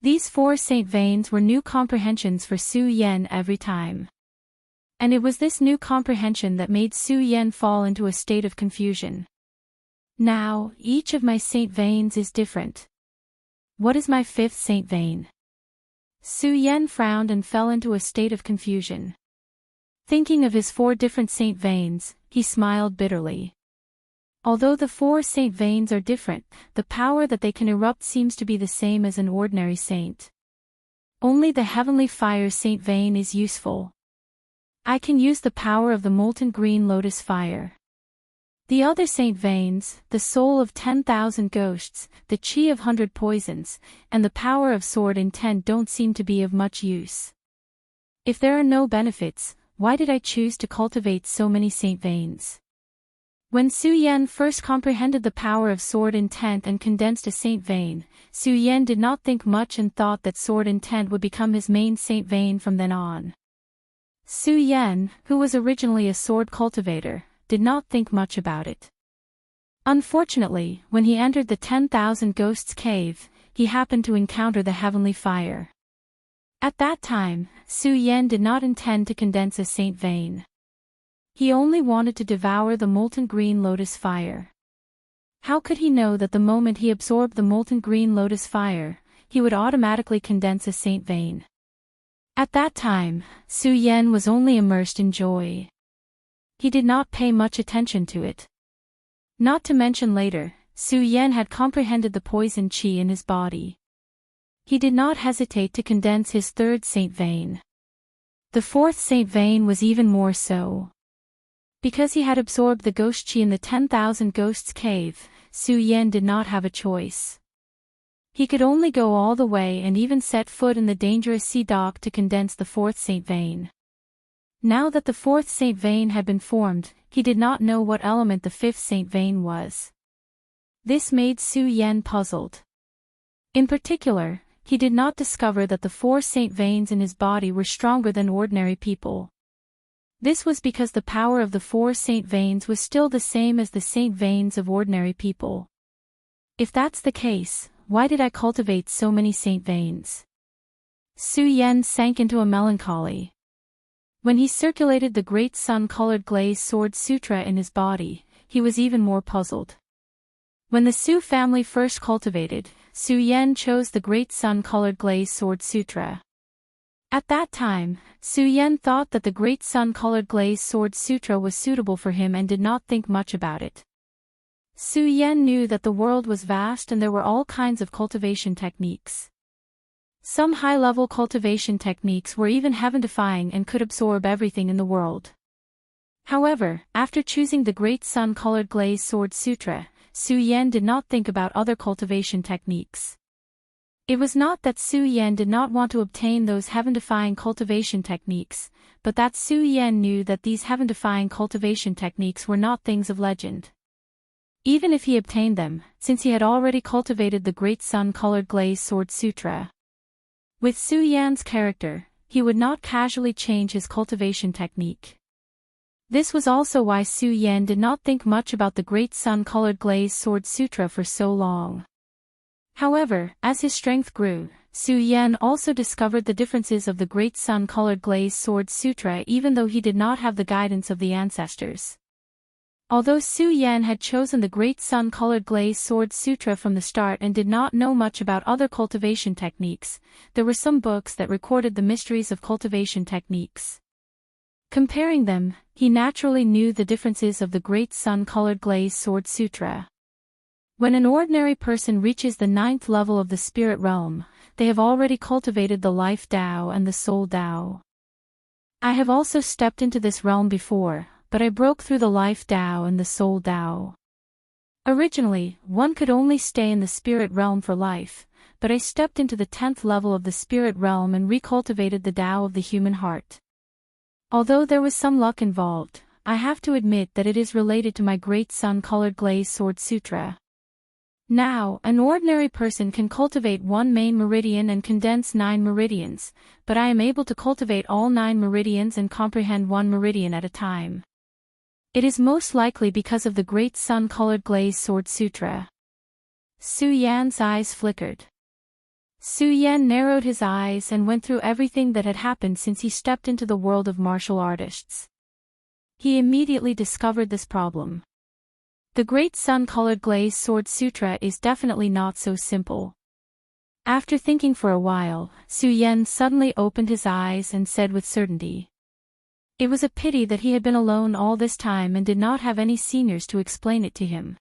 These 4 saint veins were new comprehensions for Su Yan every time. And it was this new comprehension that made Su Yan fall into a state of confusion. Now, each of my saint veins is different. What is my 5th saint vein? Su Yan frowned and fell into a state of confusion. Thinking of his 4 different saint veins, he smiled bitterly. Although the 4 saint veins are different, the power that they can erupt seems to be the same as an ordinary saint. Only the heavenly fire saint vein is useful. I can use the power of the molten green lotus fire. The other saint veins, the soul of 10,000 ghosts, the chi of 100 poisons, and the power of sword intent don't seem to be of much use. If there are no benefits, why did I choose to cultivate so many saint veins? When Su Yan first comprehended the power of sword intent and condensed a saint vein, Su Yan did not think much and thought that sword intent would become his main saint vein from then on. Su Yan, who was originally a sword cultivator, did not think much about it. Unfortunately, when he entered the 10,000 Ghosts cave, he happened to encounter the heavenly fire. At that time, Su Yan did not intend to condense a saint vein. He only wanted to devour the molten green lotus fire. How could he know that the moment he absorbed the molten green lotus fire, he would automatically condense a saint vein? At that time, Su Yan was only immersed in joy. He did not pay much attention to it. Not to mention later, Su Yan had comprehended the poison qi in his body. He did not hesitate to condense his 3rd saint vein. The 4th saint vein was even more so. Because he had absorbed the ghost qi in the 10,000 Ghosts cave, Su Yan did not have a choice. He could only go all the way and even set foot in the dangerous sea dock to condense the 4th saint vein. Now that the 4th saint vein had been formed, he did not know what element the 5th saint vein was. This made Su Yan puzzled. In particular, he did not discover that the 4 saint veins in his body were stronger than ordinary people. This was because the power of the 4 saint veins was still the same as the saint veins of ordinary people. If that's the case, why did I cultivate so many saint veins? Su Yen sank into a melancholy. When he circulated the great sun-colored glazed sword sutra in his body, he was even more puzzled. When the Su family first cultivated, Su Yen chose the great sun-colored glazed sword sutra. At that time, Su Yen thought that the great sun-colored glazed sword sutra was suitable for him and did not think much about it. Su Yen knew that the world was vast and there were all kinds of cultivation techniques. Some high-level cultivation techniques were even heaven-defying and could absorb everything in the world. However, after choosing the great sun-colored glazed sword sutra, Su Yen did not think about other cultivation techniques. It was not that Su Yen did not want to obtain those heaven-defying cultivation techniques, but that Su Yen knew that these heaven-defying cultivation techniques were not things of legend. Even if he obtained them, since he had already cultivated the great sun-colored glazed sword sutra. With Su Yan's character, he would not casually change his cultivation technique. This was also why Su Yen did not think much about the great sun-colored glazed sword sutra for so long. However, as his strength grew, Su Yen also discovered the differences of the great sun-colored glazed sword sutra even though he did not have the guidance of the ancestors. Although Su Yen had chosen the great sun-colored glazed sword sutra from the start and did not know much about other cultivation techniques, there were some books that recorded the mysteries of cultivation techniques. Comparing them, he naturally knew the differences of the great sun-colored glazed sword sutra. When an ordinary person reaches the 9th level of the spirit realm, they have already cultivated the life Tao and the soul Tao. I have also stepped into this realm before, but I broke through the life Tao and the soul Tao. Originally, one could only stay in the spirit realm for life, but I stepped into the 10th level of the spirit realm and recultivated the Tao of the human heart. Although there was some luck involved, I have to admit that it is related to my great sun-colored glazed sword sutra. Now, an ordinary person can cultivate one main meridian and condense 9 meridians, but I am able to cultivate all 9 meridians and comprehend one meridian at a time. It is most likely because of the great sun-colored glazed sword sutra. Su Yan's eyes flickered. Su Yan narrowed his eyes and went through everything that had happened since he stepped into the world of martial artists. He immediately discovered this problem. The great sun-colored glazed sword sutra is definitely not so simple. After thinking for a while, Su Yan suddenly opened his eyes and said with certainty. It was a pity that he had been alone all this time and did not have any seniors to explain it to him.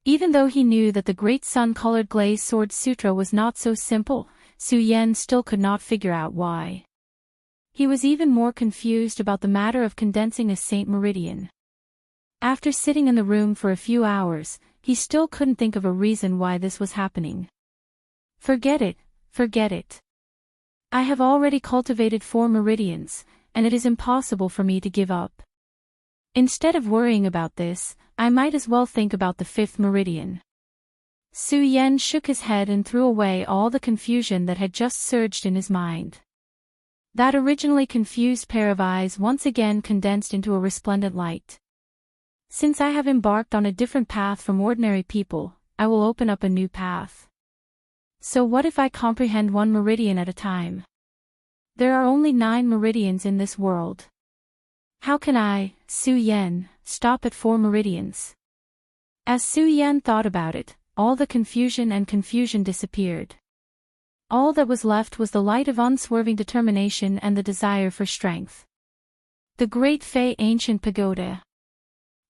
Even though he knew that the great sun-colored glazed sword sutra was not so simple, Su Yan still could not figure out why. He was even more confused about the matter of condensing a saint meridian. After sitting in the room for a few hours, he still couldn't think of a reason why this was happening. Forget it, forget it. I have already cultivated 4 meridians, and it is impossible for me to give up. Instead of worrying about this, I might as well think about the 5th meridian. Su Yen shook his head and threw away all the confusion that had just surged in his mind. That originally confused pair of eyes once again condensed into a resplendent light. Since I have embarked on a different path from ordinary people, I will open up a new path. So what if I comprehend 1 meridian at a time? There are only 9 meridians in this world. How can I, Su Yen, stop at 4 meridians? As Su Yen thought about it, all the confusion disappeared. All that was left was the light of unswerving determination and the desire for strength. The Great Fei Ancient Pagoda.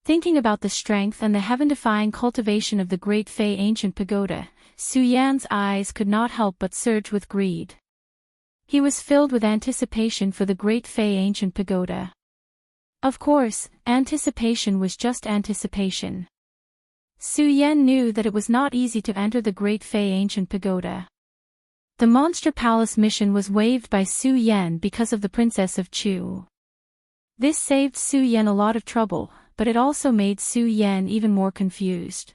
Thinking about the strength and the heaven-defying cultivation of the Great Fei Ancient Pagoda, Su Yan's eyes could not help but surge with greed. He was filled with anticipation for the Great Fei Ancient Pagoda. Of course, anticipation was just anticipation. Su Yen knew that it was not easy to enter the Great Fei Ancient Pagoda. The Monster Palace mission was waived by Su Yen because of the Princess of Chu. This saved Su Yen a lot of trouble, but it also made Su Yen even more confused.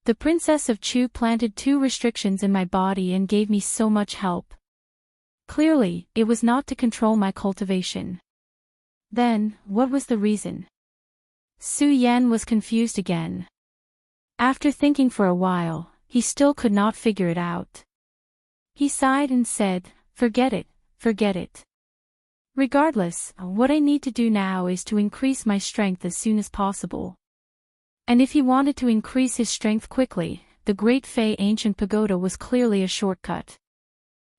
The Princess of Chu planted 2 restrictions in my body and gave me so much help. Clearly, it was not to control my cultivation. Then, what was the reason? Su Yan was confused again. After thinking for a while, he still could not figure it out. He sighed and said, "Forget it, forget it. Regardless, what I need to do now is to increase my strength as soon as possible." And if he wanted to increase his strength quickly, the Great Fei Ancient Pagoda was clearly a shortcut.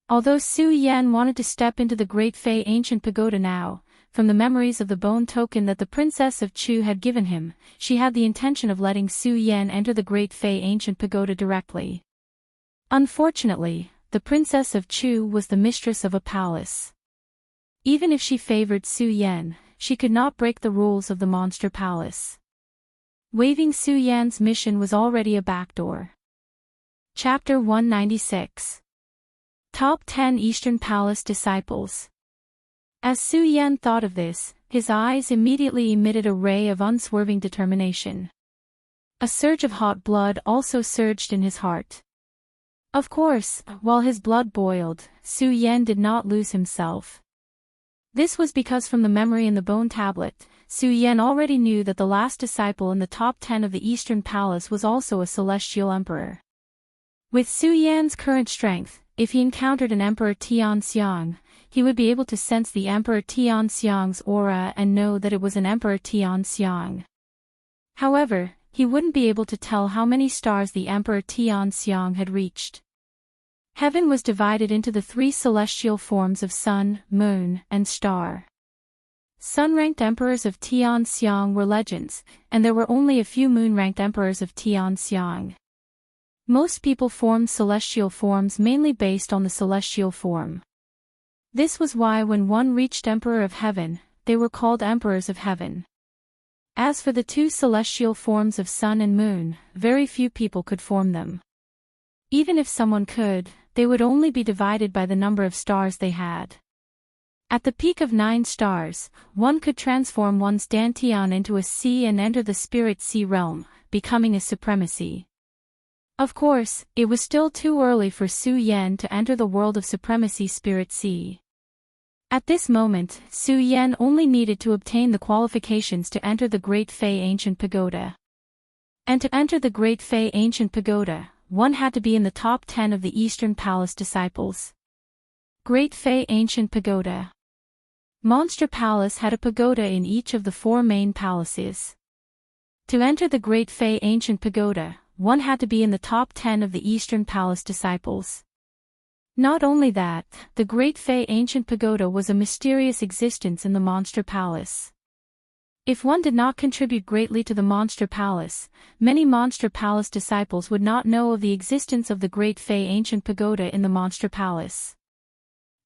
Although Su Yan wanted to step into the Great Fei Ancient Pagoda now, from the memories of the bone token that the Princess of Chu had given him, she had the intention of letting Su Yan enter the Great Fei Ancient Pagoda directly. Unfortunately, the Princess of Chu was the mistress of a palace. Even if she favored Su Yan, she could not break the rules of the Monster Palace. Waiving Su Yan's mission was already a backdoor. Chapter 196. Top 10 Eastern Palace Disciples. As Su Yan thought of this, his eyes immediately emitted a ray of unswerving determination. A surge of hot blood also surged in his heart. Of course, while his blood boiled, Su Yan did not lose himself. This was because from the memory in the bone tablet, Su Yan already knew that the last disciple in the top 10 of the Eastern Palace was also a celestial emperor. With Su Yan's current strength, if he encountered an Emperor Tianxiang, he would be able to sense the Emperor Tianxiang's aura and know that it was an Emperor Tianxiang. However, he wouldn't be able to tell how many stars the Emperor Tianxiang had reached. Heaven was divided into the 3 celestial forms of sun, moon, and star. Sun-ranked emperors of Tianxiang were legends, and there were only a few moon-ranked emperors of Tianxiang. Most people formed celestial forms mainly based on the celestial form. This was why when one reached Emperor of Heaven, they were called Emperors of Heaven. As for the 2 celestial forms of sun and moon, very few people could form them. Even if someone could, they would only be divided by the number of stars they had. At the peak of 9 stars, one could transform one's dantian into a sea and enter the spirit sea realm, becoming a supremacy. Of course, it was still too early for Su Yan to enter the world of supremacy spirit sea. At this moment, Su Yan only needed to obtain the qualifications to enter the Great Fei Ancient Pagoda. And to enter the Great Fei Ancient Pagoda, one had to be in the top 10 of the Eastern Palace disciples. Great Fei Ancient Pagoda. Monster Palace had a pagoda in each of the 4 main palaces. To enter the Great Fei Ancient Pagoda, one had to be in the top 10 of the Eastern Palace disciples. Not only that, the Great Fei Ancient Pagoda was a mysterious existence in the Monster Palace. If one did not contribute greatly to the Monster Palace, many Monster Palace disciples would not know of the existence of the Great Fei Ancient Pagoda in the Monster Palace.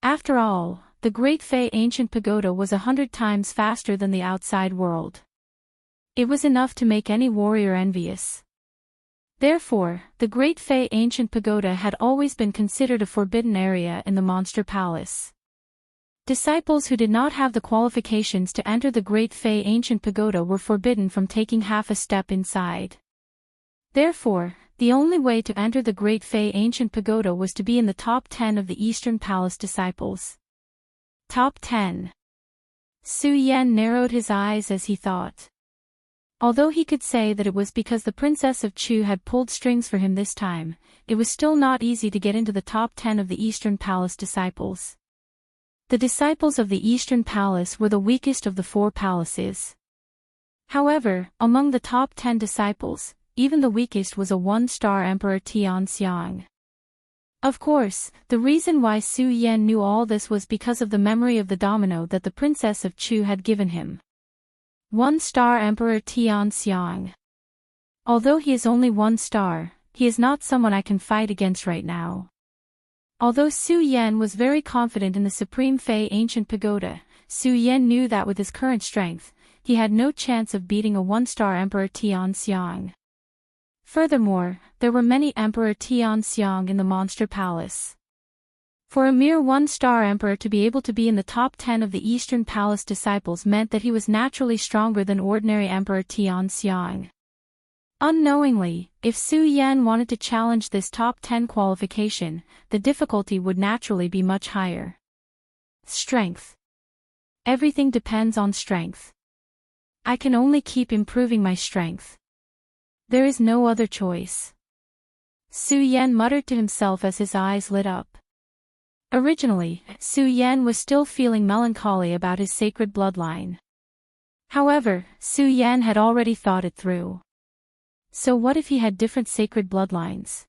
After all, the Great Fei Ancient Pagoda was 100 times faster than the outside world. It was enough to make any warrior envious. Therefore, the Great Fei Ancient Pagoda had always been considered a forbidden area in the Monster Palace. Disciples who did not have the qualifications to enter the Great Fei Ancient Pagoda were forbidden from taking half a step inside. Therefore, the only way to enter the Great Fei Ancient Pagoda was to be in the top 10 of the Eastern Palace disciples. Top 10. Su Yan narrowed his eyes as he thought. Although he could say that it was because the Princess of Chu had pulled strings for him this time, it was still not easy to get into the top 10 of the Eastern Palace disciples. The disciples of the Eastern Palace were the weakest of the 4 palaces. However, among the top 10 disciples, even the weakest was a 1-star Emperor Tianxiang. Of course, the reason why Su Yan knew all this was because of the memory of the domino that the Princess of Chu had given him. 1-star Emperor Tianxiang. Although he is only 1 star, he is not someone I can fight against right now. Although Su Yan was very confident in the Supreme Fei Ancient Pagoda, Su Yan knew that with his current strength, he had no chance of beating a 1-star Emperor Tianxiang. Furthermore, there were many Emperor Tianxiang in the Monster Palace. For a mere 1-star emperor to be able to be in the top 10 of the Eastern Palace disciples meant that he was naturally stronger than ordinary Emperor Tianxiang. Unknowingly, if Su Yan wanted to challenge this top 10 qualification, the difficulty would naturally be much higher. Strength. Everything depends on strength. I can only keep improving my strength. There is no other choice. Su Yan muttered to himself as his eyes lit up. Originally, Su Yan was still feeling melancholy about his sacred bloodline. However, Su Yan had already thought it through. So what if he had different sacred bloodlines?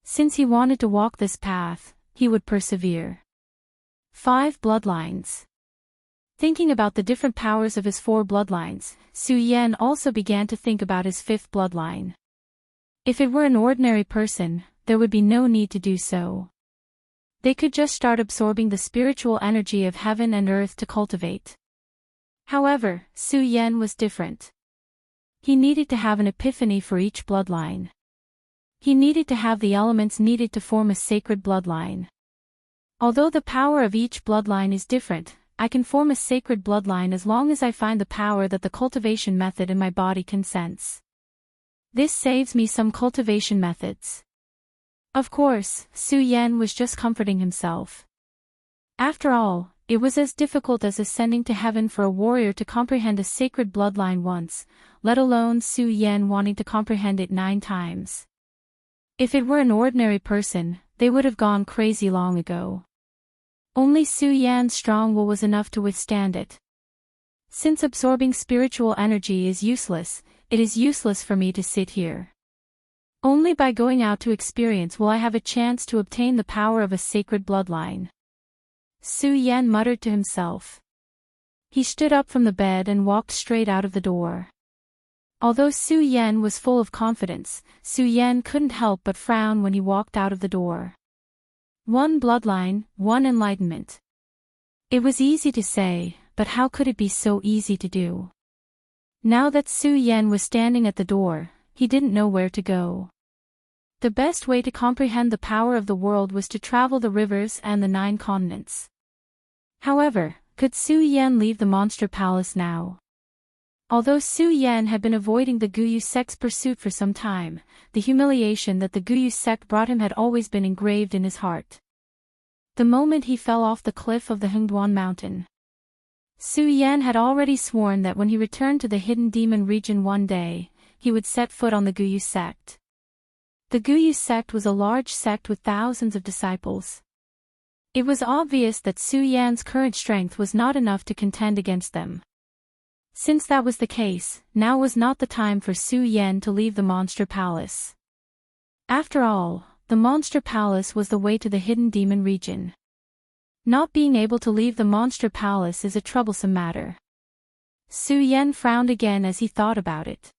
Since he wanted to walk this path, he would persevere. 5 bloodlines. Thinking about the different powers of his 4 bloodlines, Su Yan also began to think about his 5th bloodline. If it were an ordinary person, there would be no need to do so. They could just start absorbing the spiritual energy of heaven and earth to cultivate. However, Su Yan was different. He needed to have an epiphany for each bloodline. He needed to have the elements needed to form a sacred bloodline. Although the power of each bloodline is different, I can form a sacred bloodline as long as I find the power that the cultivation method in my body can sense. This saves me some cultivation methods. Of course, Su Yan was just comforting himself. After all, it was as difficult as ascending to heaven for a warrior to comprehend a sacred bloodline once, let alone Su Yan wanting to comprehend it 9 times. If it were an ordinary person, they would have gone crazy long ago. Only Su Yan's strong will was enough to withstand it. Since absorbing spiritual energy is useless, it is useless for me to sit here. Only by going out to experience will I have a chance to obtain the power of a sacred bloodline. Su Yan muttered to himself. He stood up from the bed and walked straight out of the door. Although Su Yan was full of confidence, Su Yan couldn't help but frown when he walked out of the door. 1 bloodline, 1 enlightenment. It was easy to say, but how could it be so easy to do? Now that Su Yan was standing at the door, he didn't know where to go. The best way to comprehend the power of the world was to travel the rivers and the 9 continents. However, could Su Yan leave the monster palace now? Although Su Yan had been avoiding the Guyu sect's pursuit for some time, the humiliation that the Guyu sect brought him had always been engraved in his heart. The moment he fell off the cliff of the Hengduan mountain, Su Yan had already sworn that when he returned to the hidden demon region one day, he would set foot on the Guyu sect. The Guyu sect was a large sect with thousands of disciples. It was obvious that Su Yan's current strength was not enough to contend against them. Since that was the case, now was not the time for Su Yan to leave the monster palace. After all, the monster palace was the way to the hidden demon region. Not being able to leave the monster palace is a troublesome matter. Su Yan frowned again as he thought about it.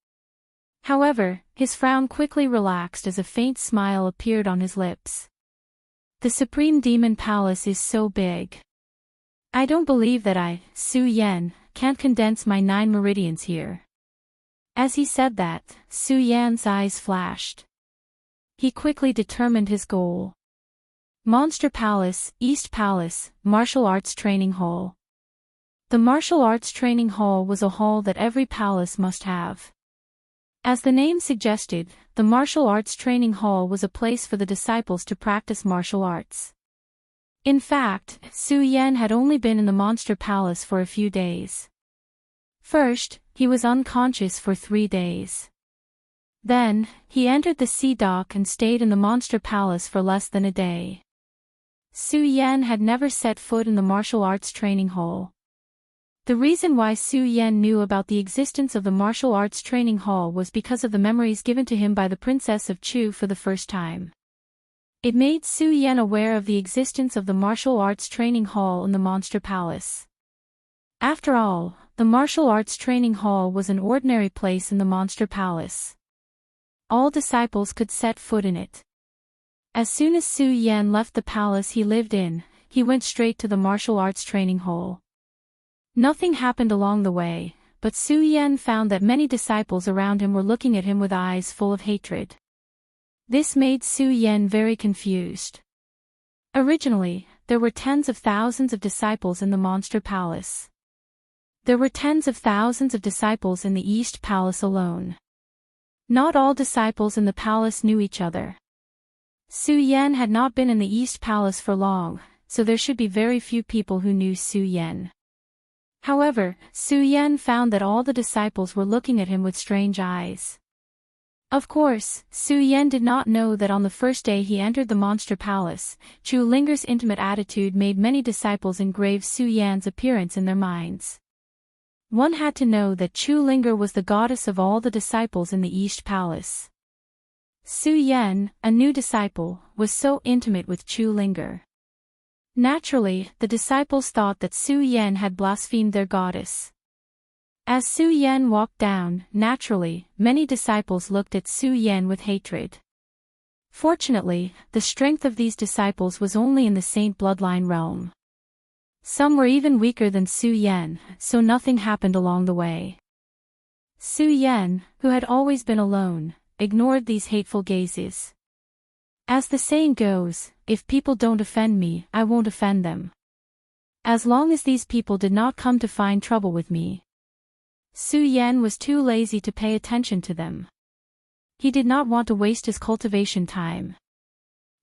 However, his frown quickly relaxed as a faint smile appeared on his lips. The Supreme Demon Palace is so big. I don't believe that I, Su Yan, can't condense my 9 meridians here. As he said that, Su Yan's eyes flashed. He quickly determined his goal. Monster Palace, East Palace, Martial Arts Training Hall. The Martial Arts Training Hall was a hall that every palace must have. As the name suggested, the Martial Arts Training Hall was a place for the disciples to practice martial arts. In fact, Su Yan had only been in the Monster Palace for a few days. First, he was unconscious for 3 days. Then, he entered the sea dock and stayed in the Monster Palace for less than a day. Su Yan had never set foot in the Martial Arts Training Hall. The reason why Su Yan knew about the existence of the Martial Arts Training Hall was because of the memories given to him by the Princess of Chu for the first time. It made Su Yan aware of the existence of the Martial Arts Training Hall in the Monster Palace. After all, the Martial Arts Training Hall was an ordinary place in the Monster Palace. All disciples could set foot in it. As soon as Su Yan left the palace he lived in, he went straight to the Martial Arts Training Hall. Nothing happened along the way, but Su Yan found that many disciples around him were looking at him with eyes full of hatred. This made Su Yan very confused. Originally, there were tens of thousands of disciples in the Monster Palace. There were tens of thousands of disciples in the East Palace alone. Not all disciples in the palace knew each other. Su Yan had not been in the East Palace for long, so there should be very few people who knew Su Yan. However, Su Yan found that all the disciples were looking at him with strange eyes. Of course, Su Yan did not know that on the first day he entered the monster palace, Chu Linger's intimate attitude made many disciples engrave Su Yan's appearance in their minds. One had to know that Chu Linger was the goddess of all the disciples in the East Palace. Su Yan, a new disciple, was so intimate with Chu Linger. Naturally, the disciples thought that Su Yan had blasphemed their goddess. As Su Yan walked down, naturally, many disciples looked at Su Yan with hatred. Fortunately, the strength of these disciples was only in the saint bloodline realm. Some were even weaker than Su Yan, so nothing happened along the way. Su Yan, who had always been alone, ignored these hateful gazes. As the saying goes, if people don't offend me, I won't offend them. As long as these people did not come to find trouble with me. Su Yan was too lazy to pay attention to them. He did not want to waste his cultivation time.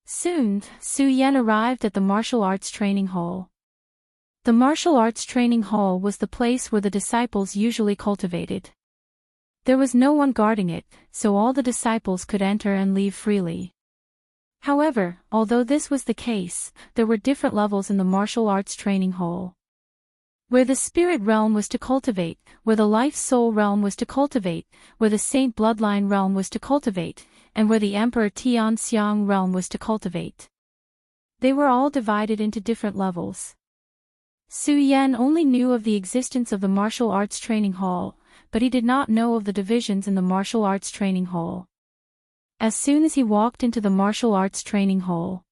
Soon, Su Yan arrived at the martial arts training hall. The martial arts training hall was the place where the disciples usually cultivated. There was no one guarding it, so all the disciples could enter and leave freely. However, although this was the case, there were different levels in the martial arts training hall. Where the spirit realm was to cultivate, where the life-soul realm was to cultivate, where the saint bloodline realm was to cultivate, and where the emperor Tianxiang realm was to cultivate. They were all divided into different levels. Su Yan only knew of the existence of the martial arts training hall, but he did not know of the divisions in the martial arts training hall. As soon as he walked into the martial arts training hall,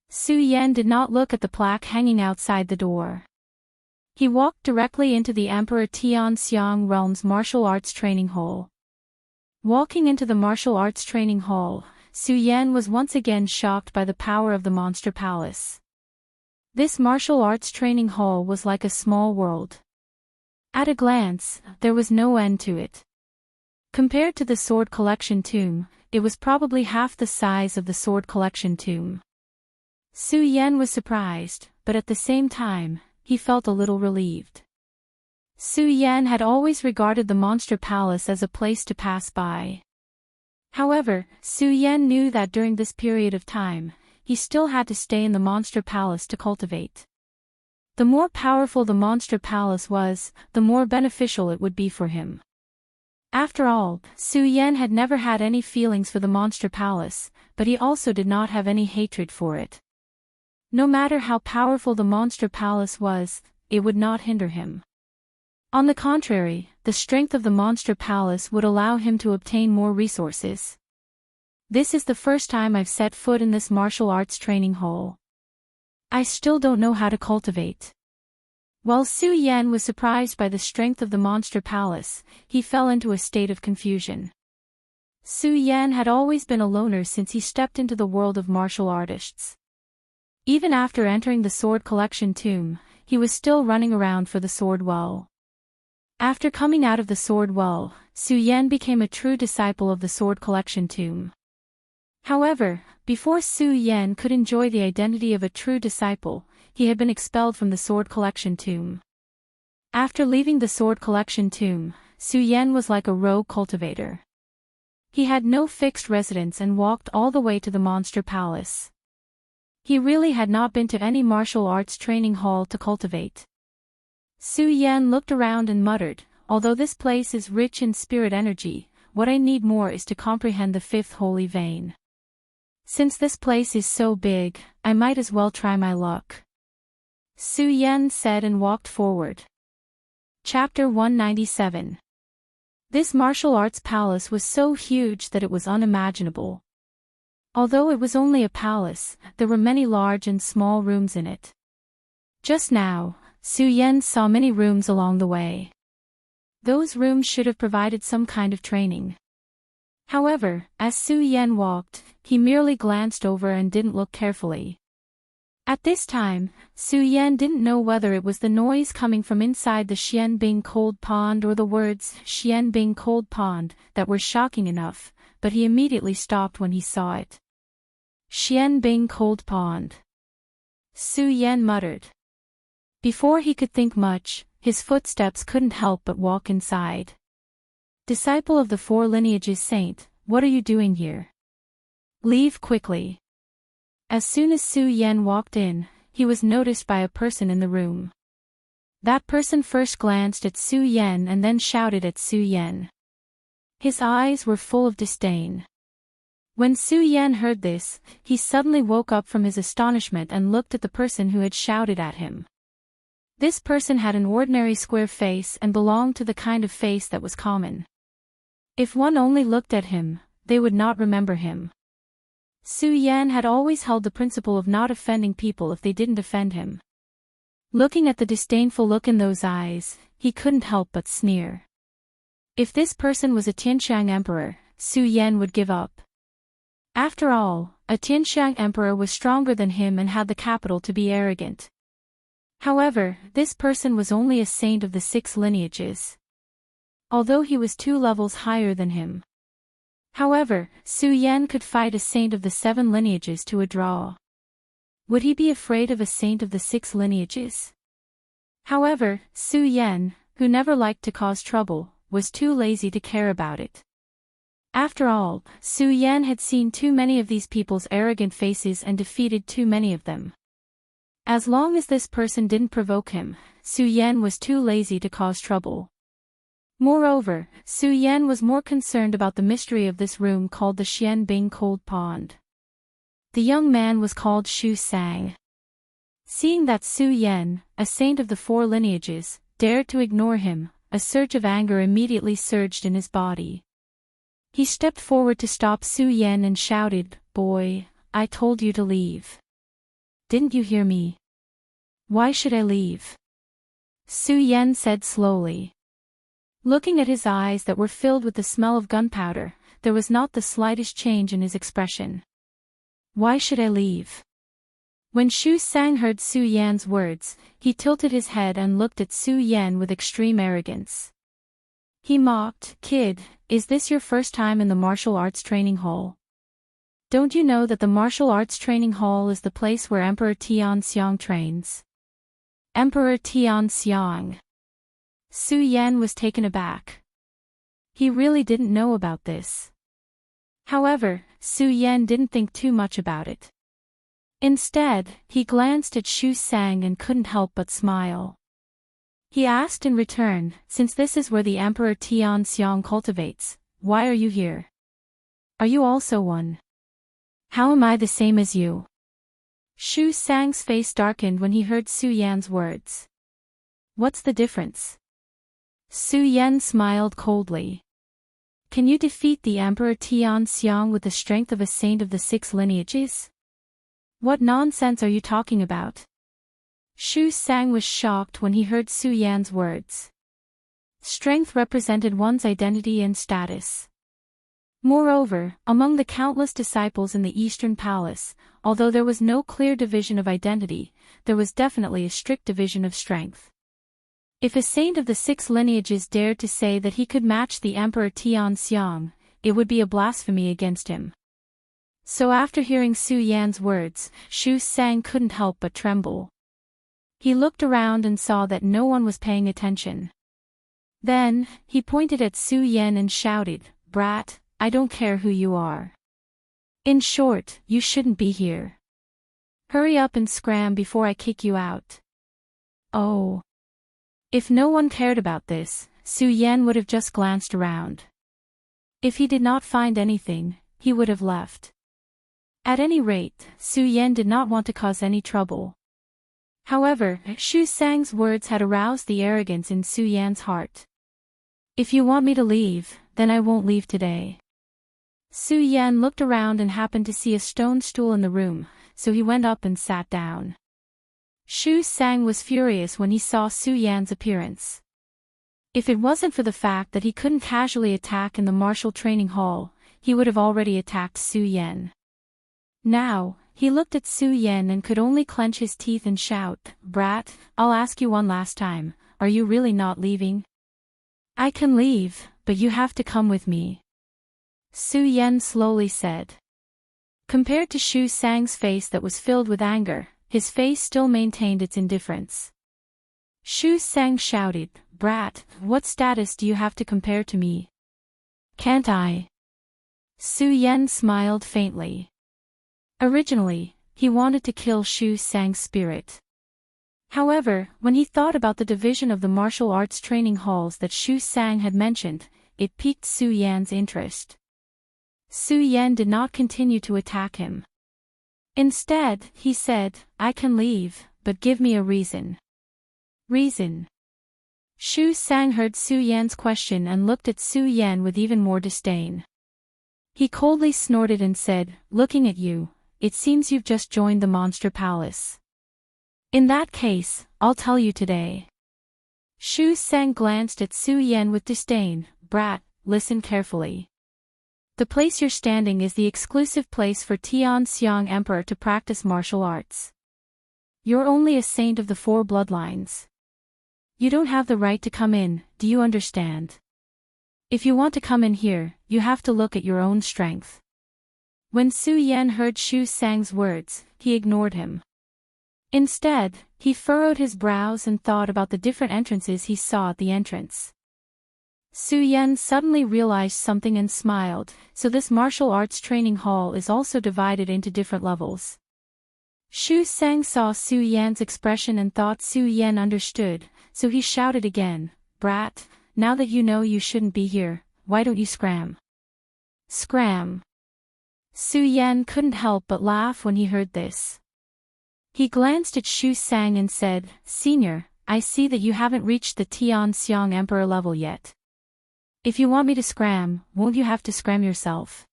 Su Yan did not look at the plaque hanging outside the door. He walked directly into the Emperor Tianxiang realm's martial arts training hall. Walking into the martial arts training hall, Su Yan was once again shocked by the power of the monster palace. This martial arts training hall was like a small world. At a glance, there was no end to it. Compared to the sword collection tomb, it was probably half the size of the sword collection tomb. Su Yan was surprised, but at the same time, he felt a little relieved. Su Yan had always regarded the monster palace as a place to pass by. However, Su Yan knew that during this period of time, he still had to stay in the monster palace to cultivate. The more powerful the monster palace was, the more beneficial it would be for him. After all, Su Yan had never had any feelings for the monster palace, but he also did not have any hatred for it. No matter how powerful the monster palace was, it would not hinder him. On the contrary, the strength of the monster palace would allow him to obtain more resources. This is the first time I've set foot in this martial arts training hall. I still don't know how to cultivate. While Su Yan was surprised by the strength of the monster palace, he fell into a state of confusion. Su Yan had always been a loner since he stepped into the world of martial artists. Even after entering the sword collection tomb, he was still running around for the sword well. After coming out of the sword well, Su Yan became a true disciple of the sword collection tomb. However, before Su Yan could enjoy the identity of a true disciple, he had been expelled from the sword collection tomb. After leaving the sword collection tomb, Su Yan was like a rogue cultivator. He had no fixed residence and walked all the way to the monster palace. He really had not been to any martial arts training hall to cultivate. Su Yan looked around and muttered, although this place is rich in spirit energy, what I need more is to comprehend the fifth holy vein. Since this place is so big, I might as well try my luck. Su Yan said and walked forward. Chapter 197. This martial arts palace was so huge that it was unimaginable. Although it was only a palace, there were many large and small rooms in it. Just now, Su Yan saw many rooms along the way. Those rooms should have provided some kind of training. However, as Su Yan walked, he merely glanced over and didn't look carefully. At this time, Su Yan didn't know whether it was the noise coming from inside the Xianbing Cold Pond or the words Xianbing Cold Pond that were shocking enough, but he immediately stopped when he saw it. Xianbing Cold Pond. Su Yan muttered. Before he could think much, his footsteps couldn't help but walk inside. Disciple of the Four Lineages Saint, what are you doing here? Leave quickly. As soon as Su Yan walked in, he was noticed by a person in the room. That person first glanced at Su Yan and then shouted at Su Yan. His eyes were full of disdain. When Su Yan heard this, he suddenly woke up from his astonishment and looked at the person who had shouted at him. This person had an ordinary square face and belonged to the kind of face that was common. If one only looked at him, they would not remember him. Su Yan had always held the principle of not offending people if they didn't offend him. Looking at the disdainful look in those eyes, he couldn't help but sneer. If this person was a Tianxiang emperor, Su Yan would give up. After all, a Tianxiang emperor was stronger than him and had the capital to be arrogant. However, this person was only a saint of the 6 lineages. Although he was 2 levels higher than him. However, Su Yan could fight a saint of the 7 lineages to a draw. Would he be afraid of a saint of the 6 lineages? However, Su Yan, who never liked to cause trouble, was too lazy to care about it. After all, Su Yan had seen too many of these people's arrogant faces and defeated too many of them. As long as this person didn't provoke him, Su Yan was too lazy to cause trouble. Moreover, Su Yan was more concerned about the mystery of this room called the Xianbing Cold Pond. The young man was called Xu Sang. Seeing that Su Yan, a saint of the 4 lineages, dared to ignore him, a surge of anger immediately surged in his body. He stepped forward to stop Su Yan and shouted, "Boy, I told you to leave. Didn't you hear me? Why should I leave?" Su Yan said slowly. Looking at his eyes that were filled with the smell of gunpowder, there was not the slightest change in his expression. Why should I leave? When Xu Sang heard Su Yan's words, he tilted his head and looked at Su Yan with extreme arrogance. He mocked, "Kid, is this your first time in the martial arts training hall? Don't you know that the martial arts training hall is the place where Emperor Tianxiang trains?" Emperor Tianxiang. Su Yan was taken aback. He really didn't know about this. However, Su Yan didn't think too much about it. Instead, he glanced at Xu Sang and couldn't help but smile. He asked in return, "Since this is where the Emperor Tianxiang cultivates, why are you here? Are you also one? How am I the same as you?" Xu Sang's face darkened when he heard Su Yan's words. "What's the difference?" Su Yan smiled coldly. "Can you defeat the Emperor Tianxiang with the strength of a saint of the 6 lineages? What nonsense are you talking about?" Xu Sang was shocked when he heard Su Yan's words. Strength represented one's identity and status. Moreover, among the countless disciples in the Eastern Palace, although there was no clear division of identity, there was definitely a strict division of strength. If a saint of the 6 lineages dared to say that he could match the Emperor Tianxiang, it would be a blasphemy against him. So after hearing Su Yan's words, Xu Sang couldn't help but tremble. He looked around and saw that no one was paying attention. Then, he pointed at Su Yan and shouted, "Brat, I don't care who you are. In short, you shouldn't be here. Hurry up and scram before I kick you out." Oh. If no one cared about this, Su Yan would have just glanced around. If he did not find anything, he would have left. At any rate, Su Yan did not want to cause any trouble. However, Xu Sang's words had aroused the arrogance in Su Yan's heart. "If you want me to leave, then I won't leave today." Su Yan looked around and happened to see a stone stool in the room, so he went up and sat down. Xu Sang was furious when he saw Su Yan's appearance. If it wasn't for the fact that he couldn't casually attack in the martial training hall, he would have already attacked Su Yan. Now, He looked at Su Yan and could only clench his teeth and shout, "Brat, I'll ask you one last time, are you really not leaving?" "I can leave, but you have to come with me," Su Yan slowly said. Compared to Shu Sang's face that was filled with anger, his face still maintained its indifference. Shu Sang shouted, "Brat, what status do you have to compare to me? Can't I?" Su Yan smiled faintly. Originally, he wanted to kill Shu Sang's spirit. However, when he thought about the division of the martial arts training halls that Shu Sang had mentioned, it piqued Su Yan's interest. Su Yan did not continue to attack him. Instead, he said, "I can leave, but give me a reason." "Reason?" Shu Sang heard Su Yan's question and looked at Su Yan with even more disdain. He coldly snorted and said, "Looking at you, it seems you've just joined the Monster Palace. In that case, I'll tell you today." Shu Sang glanced at Su Yan with disdain. "Brat, listen carefully. The place you're standing is the exclusive place for Tian Xiang Emperor to practice martial arts. You're only a saint of the 4 bloodlines. You don't have the right to come in, do you understand? If you want to come in here, you have to look at your own strength." When Su Yan heard Shu Sang's words, he ignored him. Instead, he furrowed his brows and thought about the different entrances he saw at the entrance. Su Yan suddenly realized something and smiled, so this martial arts training hall is also divided into different levels. Shu Sang saw Su Yan's expression and thought Su Yan understood, so he shouted again, "Brat, now that you know you shouldn't be here, why don't you scram?" Scram. Su Yan couldn't help but laugh when he heard this. He glanced at Shu Sang and said, "Senior, I see that you haven't reached the Tian Xiang Emperor level yet. If you want me to scram, won't you have to scram yourself?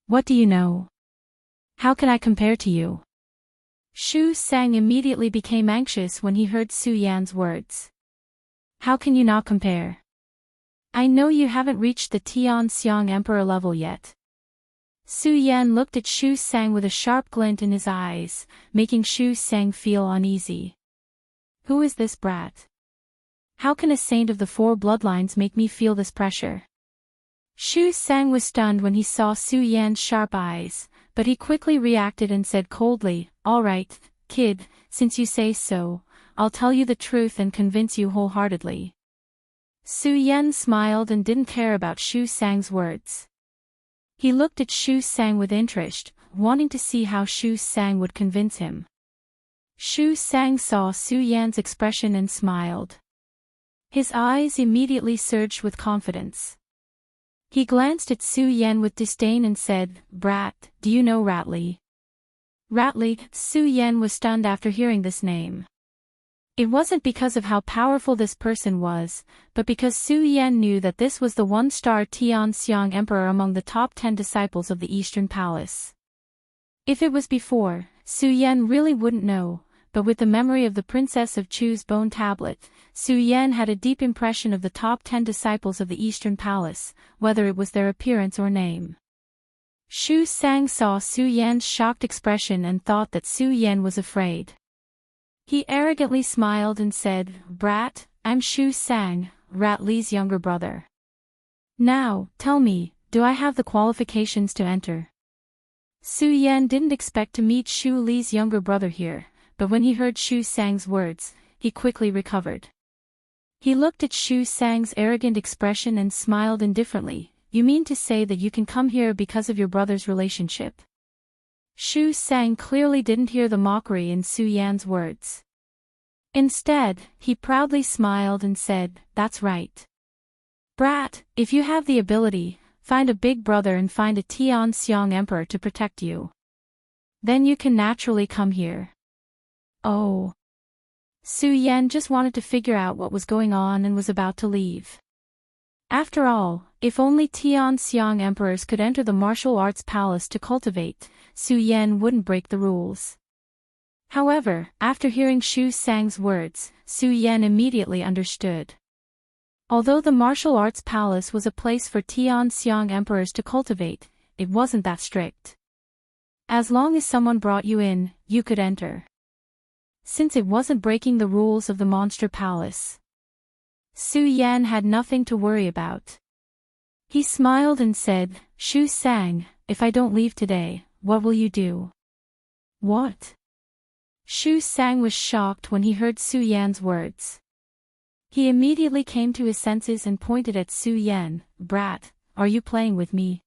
What do you know? How can I compare to you?" Shu Sang immediately became anxious when he heard Su Yan's words. "How can you not compare? I know you haven't reached the Tian Xiang Emperor level yet." Su Yan looked at Shu Sang with a sharp glint in his eyes, making Shu Sang feel uneasy. Who is this brat? How can a saint of the 4 bloodlines make me feel this pressure? Shu Sang was stunned when he saw Su Yan's sharp eyes, but he quickly reacted and said coldly, "All right, kid, since you say so, I'll tell you the truth and convince you wholeheartedly." Su Yan smiled and didn't care about Shu Sang's words. He looked at Shu Sang with interest, wanting to see how Shu Sang would convince him. Shu Sang saw Su Yan's expression and smiled. His eyes immediately surged with confidence. He glanced at Su Yan with disdain and said, "Brat, do you know Ratley?" Ratley. Su Yan was stunned after hearing this name. It wasn't because of how powerful this person was, but because Su Yan knew that this was the 1-star Tian Xiang Emperor among the top 10 disciples of the Eastern Palace. If it was before, Su Yan really wouldn't know, but with the memory of the Princess of Chu's bone tablet, Su Yan had a deep impression of the top 10 disciples of the Eastern Palace, whether it was their appearance or name. Shu Sang saw Su Yan's shocked expression and thought that Su Yan was afraid. He arrogantly smiled and said, "Brat, I'm Shu Sang, Rat Li's younger brother. Now, tell me, do I have the qualifications to enter?" Su Yan didn't expect to meet Shu Li's younger brother here, but when he heard Shu Sang's words, he quickly recovered. He looked at Shu Sang's arrogant expression and smiled indifferently. "You mean to say that you can come here because of your brother's relationship?" Shu Sang clearly didn't hear the mockery in Su Yan's words. Instead, he proudly smiled and said, "That's right. Brat, if you have the ability, find a big brother and find a Tian Xiang Emperor to protect you. Then you can naturally come here." Oh. Su Yan just wanted to figure out what was going on and was about to leave. After all, if only Tian Xiang Emperors could enter the martial arts palace to cultivate, Su Yan wouldn't break the rules. However, after hearing Shu Sang's words, Su Yan immediately understood. Although the martial arts palace was a place for Tian Xiang Emperors to cultivate, it wasn't that strict. As long as someone brought you in, you could enter. Since it wasn't breaking the rules of the monster palace, Su Yan had nothing to worry about. He smiled and said, Shu Sang, if I don't leave today, what will you do? What? Shu Sang was shocked when he heard Su Yan's words. He immediately came to his senses and pointed at Su Yan. Brat, are you playing with me?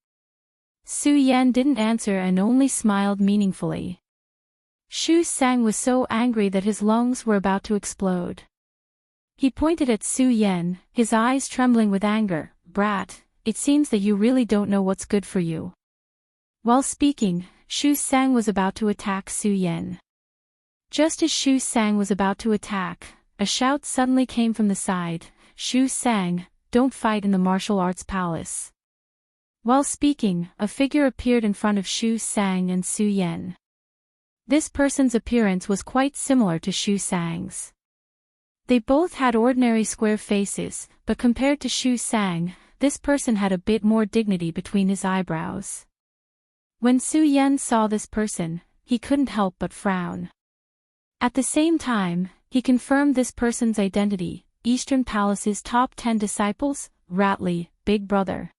Su Yan didn't answer and only smiled meaningfully. Shu Sang was so angry that his lungs were about to explode. He pointed at Su Yan, his eyes trembling with anger. Brat, it seems that you really don't know what's good for you. While speaking, Shu Sang was about to attack Su Yan. Just as Shu Sang was about to attack, a shout suddenly came from the side. Shu Sang, don't fight in the martial arts palace. While speaking, a figure appeared in front of Shu Sang and Su Yan. This person's appearance was quite similar to Shu Sang's. They both had ordinary square faces, but compared to Shu Sang, this person had a bit more dignity between his eyebrows. When Su Yan saw this person, he couldn't help but frown. At the same time, he confirmed this person's identity: Eastern Palace's top 10 disciples, Ratley, Big Brother.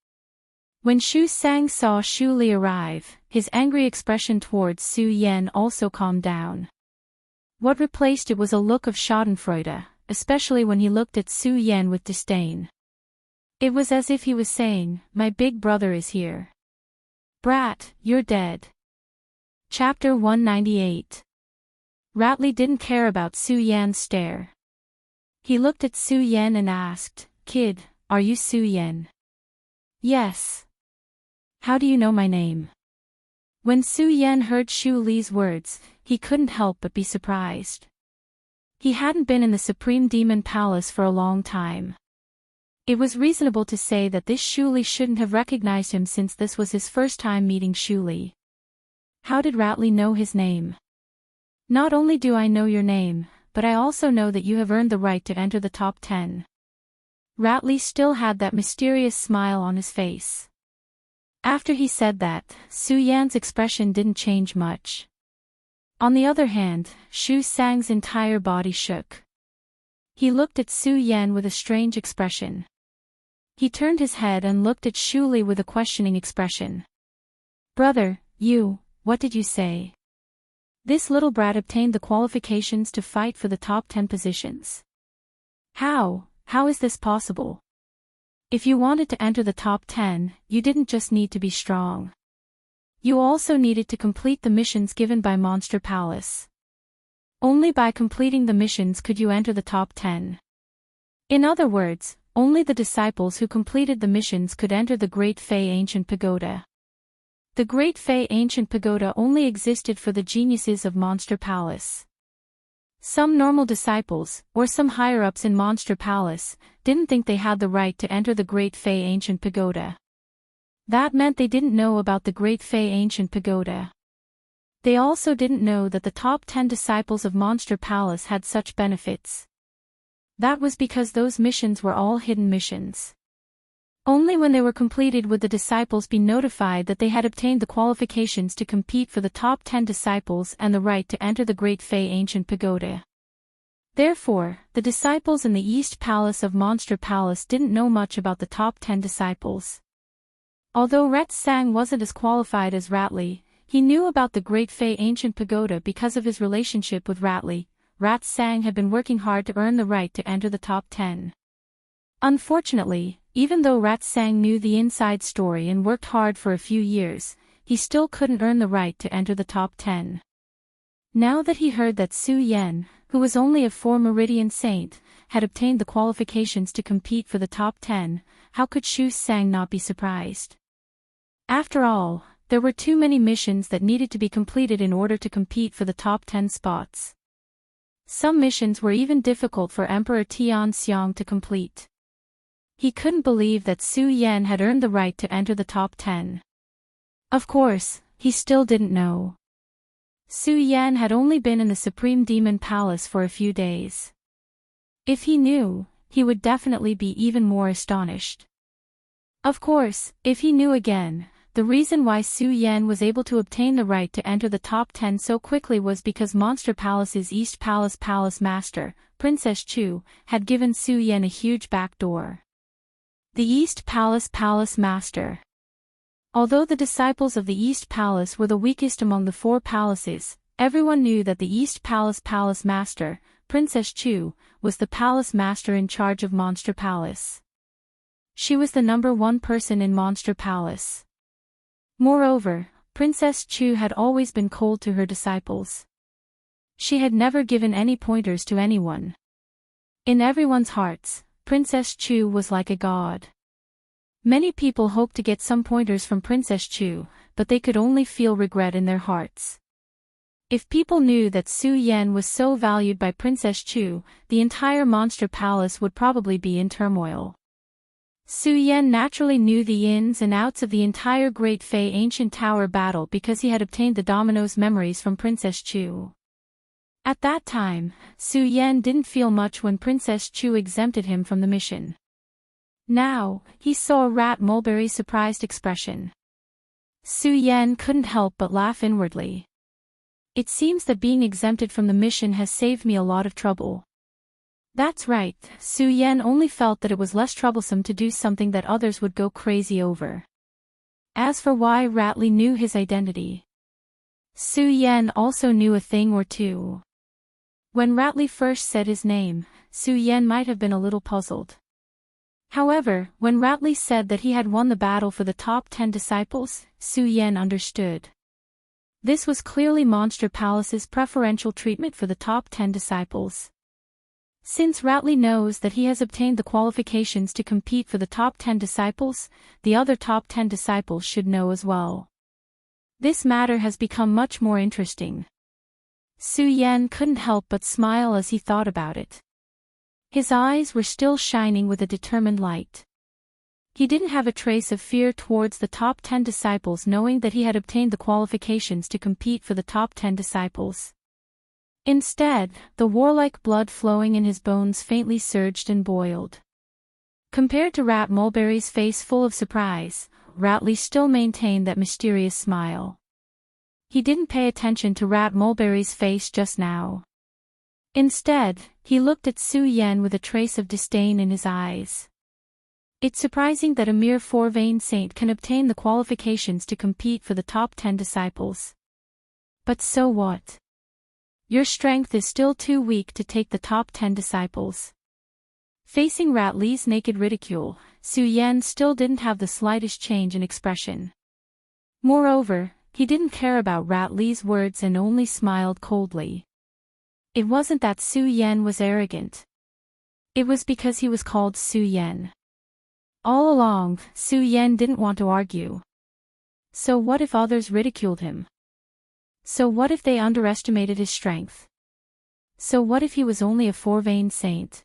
When Shu Sang saw Shu Li arrive, his angry expression towards Su Yan also calmed down. What replaced it was a look of schadenfreude, especially when he looked at Su Yan with disdain. It was as if he was saying, my big brother is here. Brat, you're dead. Chapter 198. Ratley didn't care about Su Yan's stare. He looked at Su Yan and asked, Kid, are you Su Yan? Yes. How do you know my name? When Su Yan heard Shu Li's words, he couldn't help but be surprised. He hadn't been in the Supreme Demon Palace for a long time. It was reasonable to say that this Shu Li shouldn't have recognized him since this was his first time meeting Shu Li. How did Ratley know his name? Not only do I know your name, but I also know that you have earned the right to enter the top 10. Ratley still had that mysterious smile on his face. After he said that, Su Yan's expression didn't change much. On the other hand, Shu Sang's entire body shook. He looked at Su Yan with a strange expression. He turned his head and looked at Shu Li with a questioning expression. Brother, what did you say? This little brat obtained the qualifications to fight for the top 10 positions. How is this possible? If you wanted to enter the top 10, you didn't just need to be strong. You also needed to complete the missions given by Monster Palace. Only by completing the missions could you enter the top 10. In other words, only the disciples who completed the missions could enter the Great Fei Ancient Pagoda. The Great Fei Ancient Pagoda only existed for the geniuses of Monster Palace. Some normal disciples, or some higher-ups in Monster Palace, didn't think they had the right to enter the Great Fei Ancient Pagoda. That meant they didn't know about the Great Fei Ancient Pagoda. They also didn't know that the top 10 disciples of Monster Palace had such benefits. That was because those missions were all hidden missions. Only when they were completed would the disciples be notified that they had obtained the qualifications to compete for the top 10 disciples and the right to enter the Great Fei Ancient Pagoda. Therefore, the disciples in the East Palace of Monster Palace didn't know much about the top 10 disciples. Although Ret Sang wasn't as qualified as Ratley, he knew about the Great Fei Ancient Pagoda because of his relationship with Ratley. Rat Sang had been working hard to earn the right to enter the top 10. Unfortunately, even though Rat Sang knew the inside story and worked hard for a few years, he still couldn't earn the right to enter the top 10. Now that he heard that Su Yan, who was only a 4 Meridian Saint, had obtained the qualifications to compete for the top 10, how could Shu Sang not be surprised? After all, there were too many missions that needed to be completed in order to compete for the top 10 spots. Some missions were even difficult for Emperor Tian Xiang to complete. He couldn't believe that Su Yan had earned the right to enter the top 10. Of course, he still didn't know. Su Yan had only been in the Supreme Demon Palace for a few days. If he knew, he would definitely be even more astonished. Of course, if he knew again, The reason why Su Yan was able to obtain the right to enter the top 10 so quickly was because Monster Palace's East Palace Palace Master, Princess Chu, had given Su Yan a huge back door. The East Palace Palace Master. Although the disciples of the East Palace were the weakest among the 4 palaces, everyone knew that the East Palace Palace Master, Princess Chu, was the palace master in charge of Monster Palace. She was the #1 person in Monster Palace. Moreover, Princess Chu had always been cold to her disciples. She had never given any pointers to anyone. In everyone's hearts, Princess Chu was like a god. Many people hoped to get some pointers from Princess Chu, but they could only feel regret in their hearts. If people knew that Su Yan was so valued by Princess Chu, the entire Monster Palace would probably be in turmoil. Su Yan naturally knew the ins and outs of the entire Great Fei Ancient Tower battle because he had obtained the dominoes memories from Princess Chu. At that time, Su Yan didn't feel much when Princess Chu exempted him from the mission. Now, he saw Rat Mulberry's surprised expression. Su Yan couldn't help but laugh inwardly. It seems that being exempted from the mission has saved me a lot of trouble. That's right, Su Yan only felt that it was less troublesome to do something that others would go crazy over. As for why Ratley knew his identity, Su Yan also knew a thing or two. When Ratley first said his name, Su Yan might have been a little puzzled. However, when Ratley said that he had won the battle for the top 10 disciples, Su Yan understood. This was clearly Monster Palace's preferential treatment for the top 10 disciples. Since Ratley knows that he has obtained the qualifications to compete for the top 10 disciples, the other top 10 disciples should know as well. This matter has become much more interesting. Su Yan couldn't help but smile as he thought about it. His eyes were still shining with a determined light. He didn't have a trace of fear towards the top 10 disciples, knowing that he had obtained the qualifications to compete for the top 10 disciples. Instead, the warlike blood flowing in his bones faintly surged and boiled. Compared to Rat Mulberry's face full of surprise, Ratley still maintained that mysterious smile. He didn't pay attention to Rat Mulberry's face just now. Instead, he looked at Su Yan with a trace of disdain in his eyes. It's surprising that a mere 4-vein saint can obtain the qualifications to compete for the top 10 disciples. But so what? Your strength is still too weak to take the top 10 disciples. Facing Ratley's naked ridicule, Su Yan still didn't have the slightest change in expression. Moreover, he didn't care about Ratley's words and only smiled coldly. It wasn't that Su Yan was arrogant. It was because he was called Su Yan. All along, Su Yan didn't want to argue. So what if others ridiculed him? So what if they underestimated his strength? So what if he was only a 4-vein saint?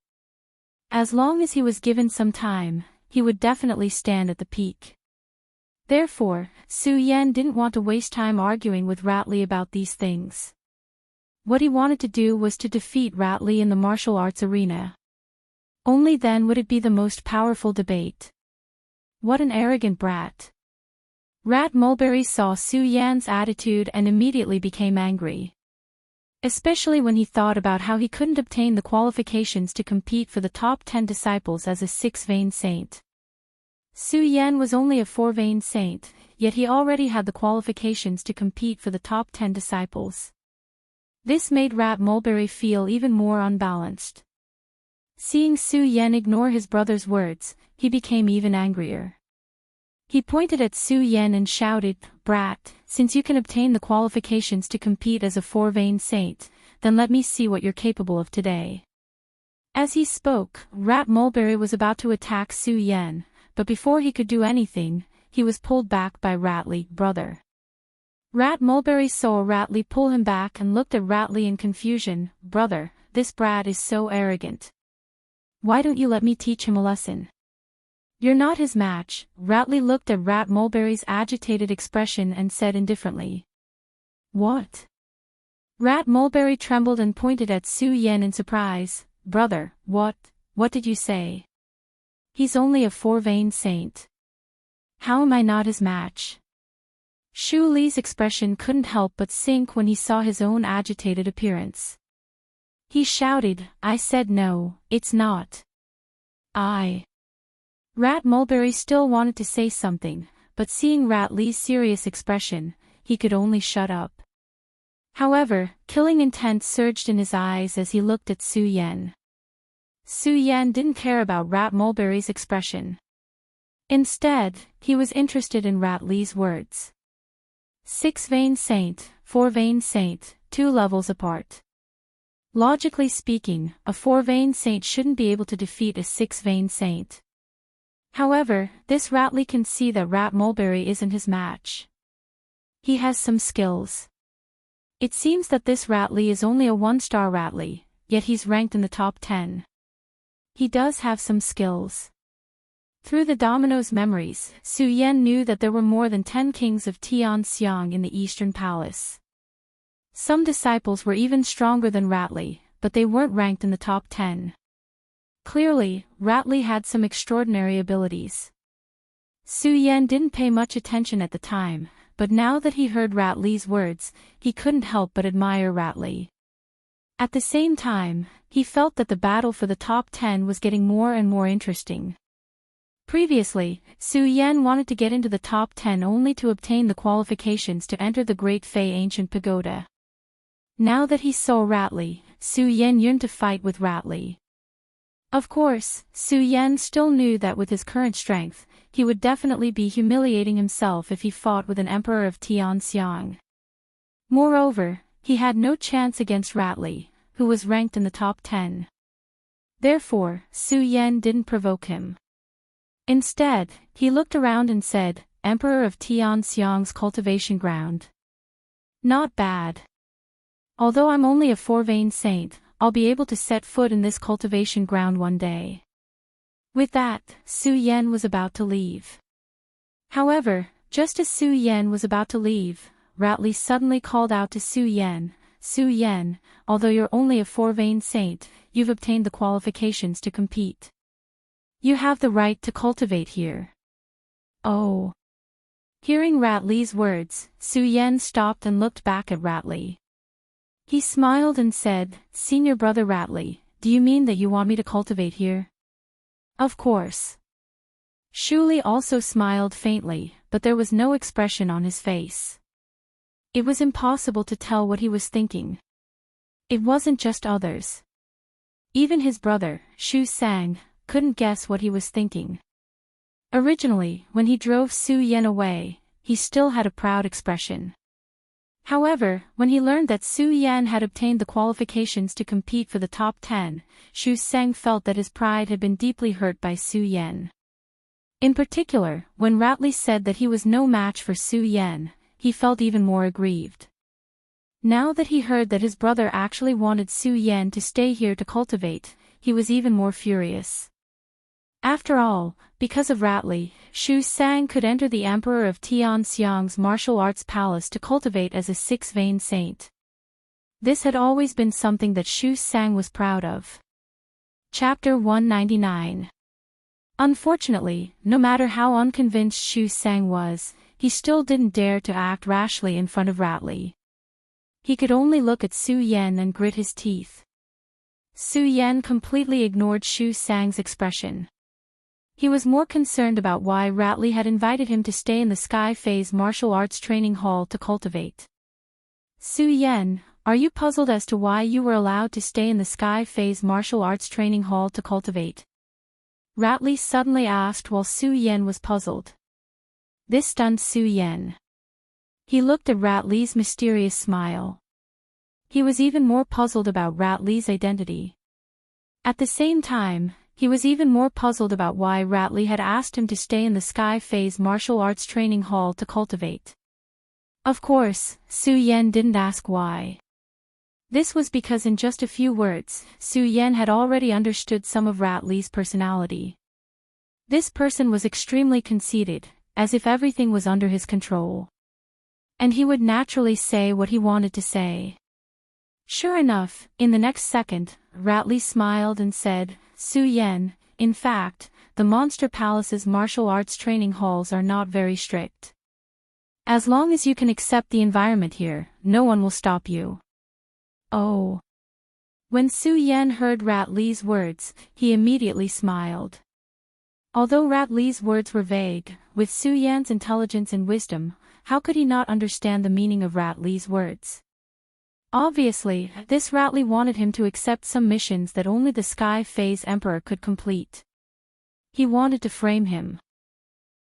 As long as he was given some time, he would definitely stand at the peak. Therefore, Su Yan didn't want to waste time arguing with Ratley about these things. What he wanted to do was to defeat Ratley in the martial arts arena. Only then would it be the most powerful debate. What an arrogant brat. Rat Mulberry saw Su Yan's attitude and immediately became angry. Especially when he thought about how he couldn't obtain the qualifications to compete for the top 10 disciples as a 6-vein saint. Su Yan was only a 4-vein saint, yet he already had the qualifications to compete for the top 10 disciples. This made Rat Mulberry feel even more unbalanced. Seeing Su Yan ignore his brother's words, he became even angrier. He pointed at Su Yan and shouted, "Brat, since you can obtain the qualifications to compete as a 4-vein saint, then let me see what you're capable of today." As he spoke, Rat Mulberry was about to attack Su Yan, but before he could do anything, he was pulled back by Ratley, brother. Rat Mulberry saw Ratley pull him back and looked at Ratley in confusion. "Brother, this brat is so arrogant. Why don't you let me teach him a lesson?" "You're not his match." Ratley looked at Rat Mulberry's agitated expression and said indifferently. "What?" Rat Mulberry trembled and pointed at Su Yan in surprise. "Brother, what did you say?" "He's only a 4-vein saint. How am I not his match?" Shu Li's expression couldn't help but sink when he saw his own agitated appearance. He shouted, "I said no, it's not. Rat Mulberry still wanted to say something, but seeing Rat Li's serious expression, he could only shut up. However, killing intent surged in his eyes as he looked at Su Yan. Su Yan didn't care about Rat Mulberry's expression. Instead, he was interested in Rat Li's words. 6-vein saint, 4-vein saint, 2 levels apart. Logically speaking, a 4-vein saint shouldn't be able to defeat a 6-vein saint. However, this Ratly can see that Rat Mulberry isn't his match. He has some skills. It seems that this Ratly is only a 1-star Ratly, yet he's ranked in the top 10. He does have some skills. Through the domino's memories, Su Yan knew that there were more than 10 kings of Tianxiang in the Eastern Palace. Some disciples were even stronger than Ratly, but they weren't ranked in the top 10. Clearly, Ratly had some extraordinary abilities. Su Yan didn't pay much attention at the time, but now that he heard Ratly's words, he couldn't help but admire Ratly. At the same time, he felt that the battle for the top 10 was getting more and more interesting. Previously, Su Yan wanted to get into the top 10 only to obtain the qualifications to enter the Great Fei Ancient Pagoda. Now that he saw Ratly, Su Yan yearned to fight with Ratly. Of course, Su Yan still knew that with his current strength, he would definitely be humiliating himself if he fought with an emperor of Tianxiang. Moreover, he had no chance against Ratly, who was ranked in the top 10. Therefore, Su Yan didn't provoke him. Instead, he looked around and said, "Emperor of Tianxiang's cultivation ground. Not bad. Although I'm only a 4-vein saint, I'll be able to set foot in this cultivation ground one day." With that, Su Yan was about to leave. However, just as Su Yan was about to leave, Ratly suddenly called out to Su Yan, "Su Yan, although you're only a 4-vein saint, you've obtained the qualifications to compete. You have the right to cultivate here." Oh. Hearing Ratly's words, Su Yan stopped and looked back at Ratly. He smiled and said, "Senior brother Ratly, do you mean that you want me to cultivate here?" "Of course." Shu Li also smiled faintly, but there was no expression on his face. It was impossible to tell what he was thinking. It wasn't just others. Even his brother, Shu Sang, couldn't guess what he was thinking. Originally, when he drove Su Yan away, he still had a proud expression. However, when he learned that Su Yan had obtained the qualifications to compete for the top 10, Shu Sang felt that his pride had been deeply hurt by Su Yan. In particular, when Ratly said that he was no match for Su Yan, he felt even more aggrieved. Now that he heard that his brother actually wanted Su Yan to stay here to cultivate, he was even more furious. After all, because of Ratly, Shu Sang could enter the Emperor of Tianxiang's martial arts palace to cultivate as a 6-vein saint. This had always been something that Shu Sang was proud of. Chapter 199. Unfortunately, no matter how unconvinced Shu Sang was, he still didn't dare to act rashly in front of Ratly. He could only look at Su Yan and grit his teeth. Su Yan completely ignored Shu Sang's expression. He was more concerned about why Ratly had invited him to stay in the Sky Phase Martial Arts Training Hall to cultivate. "Su Yan, are you puzzled as to why you were allowed to stay in the Sky Phase Martial Arts Training Hall to cultivate?" Ratly suddenly asked while Su Yan was puzzled. This stunned Su Yan. He looked at Ratly's mysterious smile. He was even more puzzled about Ratly's identity. At the same time, he was even more puzzled about why Ratly had asked him to stay in the Sky Phase Martial Arts Training Hall to cultivate. Of course, Su Yan didn't ask why. This was because in just a few words, Su Yan had already understood some of Ratly's personality. This person was extremely conceited, as if everything was under his control. And he would naturally say what he wanted to say. Sure enough, in the next second, Ratly smiled and said, "Su Yan, in fact, the Monster Palace's martial arts training halls are not very strict. As long as you can accept the environment here, no one will stop you. Oh. When Su Yan heard Rat Li's words, he immediately smiled. Although Rat Li's words were vague, with Su Yan's intelligence and wisdom, how could he not understand the meaning of Rat Li's words? Obviously, this Rat Li wanted him to accept some missions that only the Sky Phase Emperor could complete. He wanted to frame him.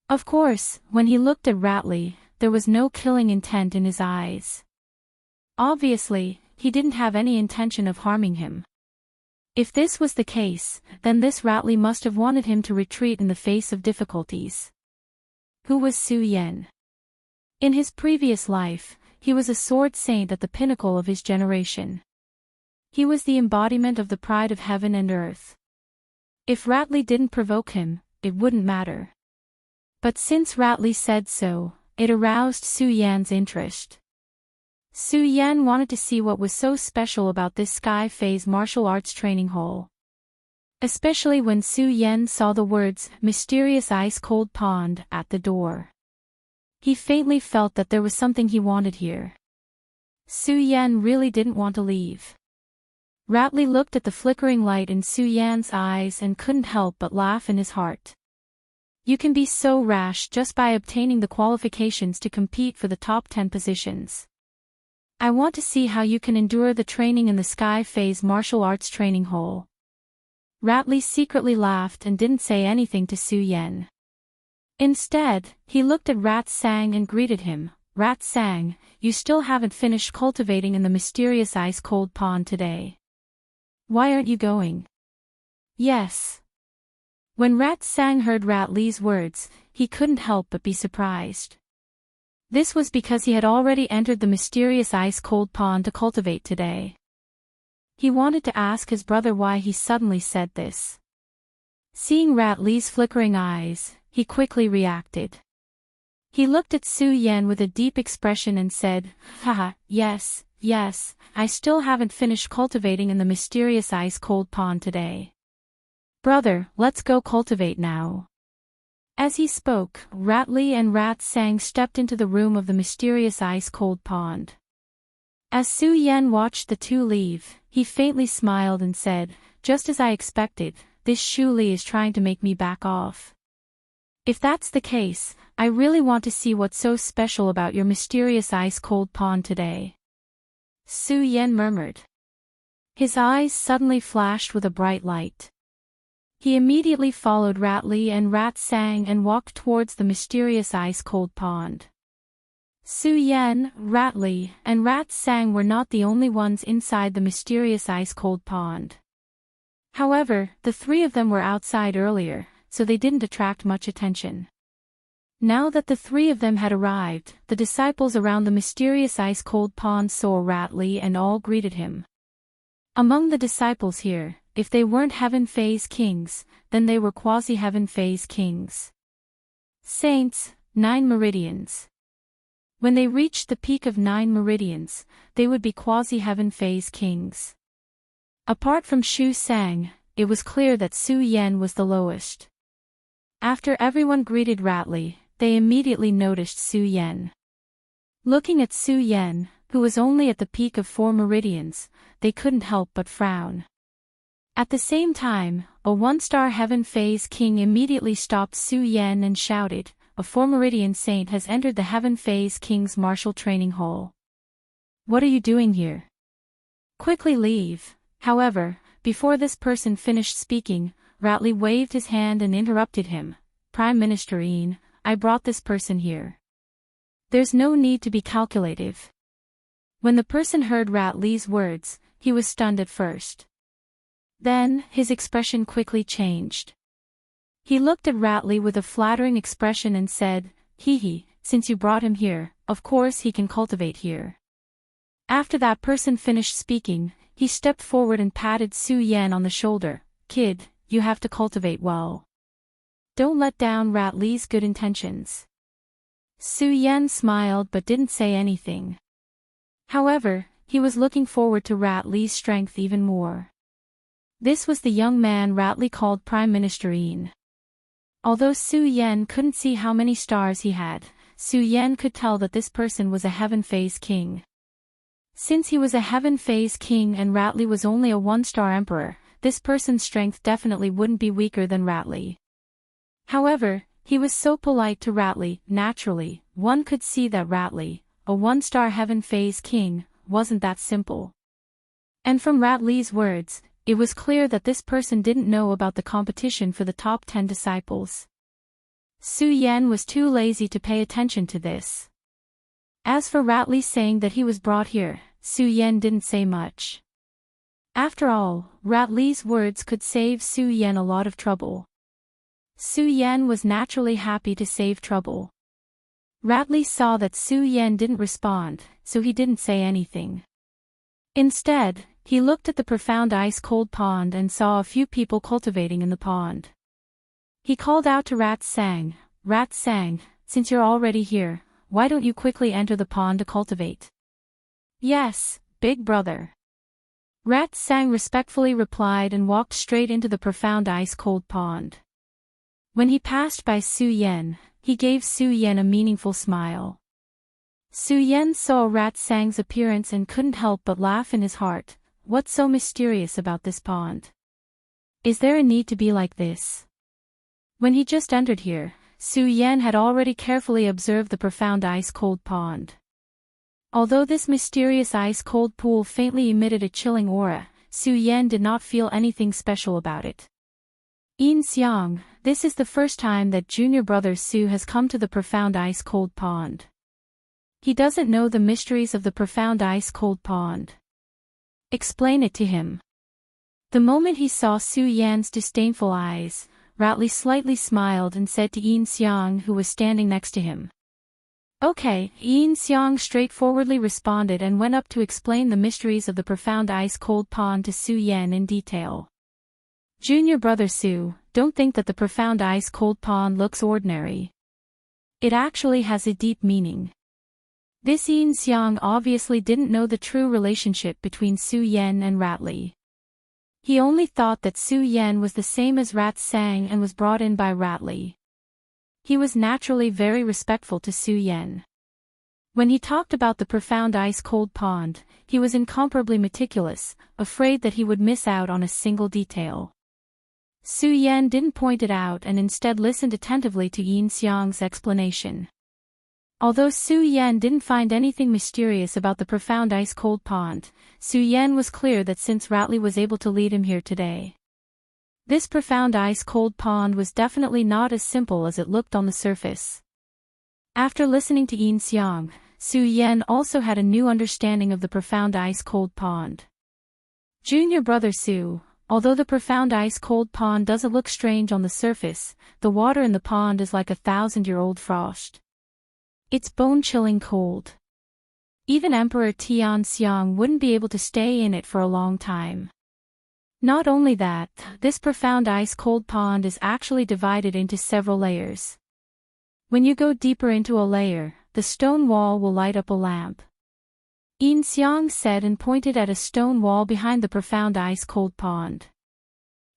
Of course, when he looked at Rat Li, there was no killing intent in his eyes. Obviously, he didn't have any intention of harming him. If this was the case, then this Rat Li must have wanted him to retreat in the face of difficulties. Who was Su Yan? In his previous life, he was a sword saint at the pinnacle of his generation. He was the embodiment of the pride of heaven and earth. If Rat Li didn't provoke him, it wouldn't matter. But since Rat Li said so, it aroused Su Yan's interest. Su Yan wanted to see what was so special about this Sky Phase martial arts training hall. Especially when Su Yan saw the words, "Mysterious Ice-Cold Pond," at the door. He faintly felt that there was something he wanted here. Su Yan really didn't want to leave. Rat Li looked at the flickering light in Su Yan's eyes and couldn't help but laugh in his heart. You can be so rash just by obtaining the qualifications to compete for the top 10 positions. I want to see how you can endure the training in the Sky Phase martial arts training hall. Rat Li secretly laughed and didn't say anything to Su Yan. Instead, he looked at Rat Sang and greeted him. "Rat Sang, you still haven't finished cultivating in the mysterious ice-cold pond today. Why aren't you going?" "Yes." When Rat Sang heard Rat Li's words, he couldn't help but be surprised. This was because he had already entered the mysterious ice-cold pond to cultivate today. He wanted to ask his brother why he suddenly said this. Seeing Rat Li's flickering eyes, he quickly reacted. He looked at Su Yan with a deep expression and said, "Haha, yes, I still haven't finished cultivating in the mysterious ice-cold pond today. Brother, let's go cultivate now." As he spoke, Rat Li and Rat Sang stepped into the room of the mysterious ice-cold pond. As Su Yan watched the two leave, he faintly smiled and said, "Just as I expected, this Shu Li is trying to make me back off. If that's the case, I really want to see what's so special about your mysterious ice-cold pond today." Su Yan murmured. His eyes suddenly flashed with a bright light. He immediately followed Rat Li and Rat Sang and walked towards the mysterious ice-cold pond. Su Yan, Rat Li, and Rat Sang were not the only ones inside the mysterious ice-cold pond. However, the three of them were outside earlier, so they didn't attract much attention. Now that the three of them had arrived, the disciples around the mysterious ice-cold pond saw Rat Li and all greeted him. Among the disciples here, if they weren't Heaven Phase Kings, then they were quasi-Heaven Phase Kings. Saints, 9 meridians. When they reached the peak of 9 meridians, they would be quasi-Heaven Phase Kings. Apart from Shu Sang, it was clear that Su Yan was the lowest. After everyone greeted Rat Li, they immediately noticed Su Yan. Looking at Su Yan, who was only at the peak of 4 meridians, they couldn't help but frown. At the same time, a 1-star Heaven Phase King immediately stopped Su Yan and shouted, "A 4-meridian saint has entered the Heaven Phase King's martial training hall. What are you doing here? Quickly leave." However, before this person finished speaking, Rat Li waved his hand and interrupted him. "Prime Minister Yin, I brought this person here. There's no need to be calculative." When the person heard Rat Li's words, he was stunned at first. Then, his expression quickly changed. He looked at Rat Li with a flattering expression and said, "Hee, since you brought him here, of course he can cultivate here." After that person finished speaking, he stepped forward and patted Su Yan on the shoulder. "Kid, you have to cultivate well. Don't let down Rat Li's good intentions." Su Yan smiled but didn't say anything. However, he was looking forward to Rat Li's strength even more. This was the young man Rat Li called Prime Minister Yin. Although Su Yan couldn't see how many stars he had, Su Yan could tell that this person was a Heaven Phase King. Since he was a Heaven Phase King and Ratley was only a 1-star Emperor, this person's strength definitely wouldn't be weaker than Ratley. However, he was so polite to Ratley, naturally, one could see that Ratley, a 1-star Heaven Phase King, wasn't that simple. And from Ratley's words, it was clear that this person didn't know about the competition for the top 10 disciples. Su Yan was too lazy to pay attention to this. As for Ratley saying that he was brought here, Su Yan didn't say much. After all, Ratley's words could save Su Yan a lot of trouble. Su Yan was naturally happy to save trouble. Ratley saw that Su Yan didn't respond, so he didn't say anything. Instead, he looked at the profound ice-cold pond and saw a few people cultivating in the pond. He called out to Rat Sang, "Rat Sang, since you're already here, why don't you quickly enter the pond to cultivate?" "Yes, big brother." Rat Sang respectfully replied and walked straight into the profound ice-cold pond. When he passed by Su Yan, he gave Su Yan a meaningful smile. Su Yan saw Rat Sang's appearance and couldn't help but laugh in his heart. What's so mysterious about this pond? Is there a need to be like this? When he just entered here, Su Yan had already carefully observed the profound ice-cold pond. Although this mysterious ice-cold pool faintly emitted a chilling aura, Su Yan did not feel anything special about it. Yin Xiang, this is the first time that junior brother Su has come to the profound ice-cold pond. He doesn't know the mysteries of the profound ice-cold pond. Explain it to him. The moment he saw Su Yan's disdainful eyes, Ratley slightly smiled and said to Yin Xiang, who was standing next to him. "Okay." Yin Xiang straightforwardly responded and went up to explain the mysteries of the profound ice-cold pond to Su Yan in detail. "Junior brother Su, don't think that the profound ice-cold pond looks ordinary. It actually has a deep meaning." This Yin Xiang obviously didn't know the true relationship between Su Yan and Ratley. He only thought that Su Yan was the same as Rat Sang and was brought in by Ratley. He was naturally very respectful to Su Yan. When he talked about the profound ice-cold pond, he was incomparably meticulous, afraid that he would miss out on a single detail. Su Yan didn't point it out and instead listened attentively to Yin Xiang's explanation. Although Su Yan didn't find anything mysterious about the profound ice-cold pond, Su Yan was clear that since Ratley was able to lead him here today, this profound ice-cold pond was definitely not as simple as it looked on the surface. After listening to Yin Xiang, Su Yan also had a new understanding of the profound ice-cold pond. Junior brother Su, although the profound ice-cold pond doesn't look strange on the surface, the water in the pond is like 1,000-year-old frost. It's bone-chilling cold. Even Emperor Tian Xiang wouldn't be able to stay in it for a long time. Not only that, this profound ice-cold pond is actually divided into several layers. When you go deeper into a layer, the stone wall will light up a lamp. Yin Xiang said and pointed at a stone wall behind the profound ice-cold pond.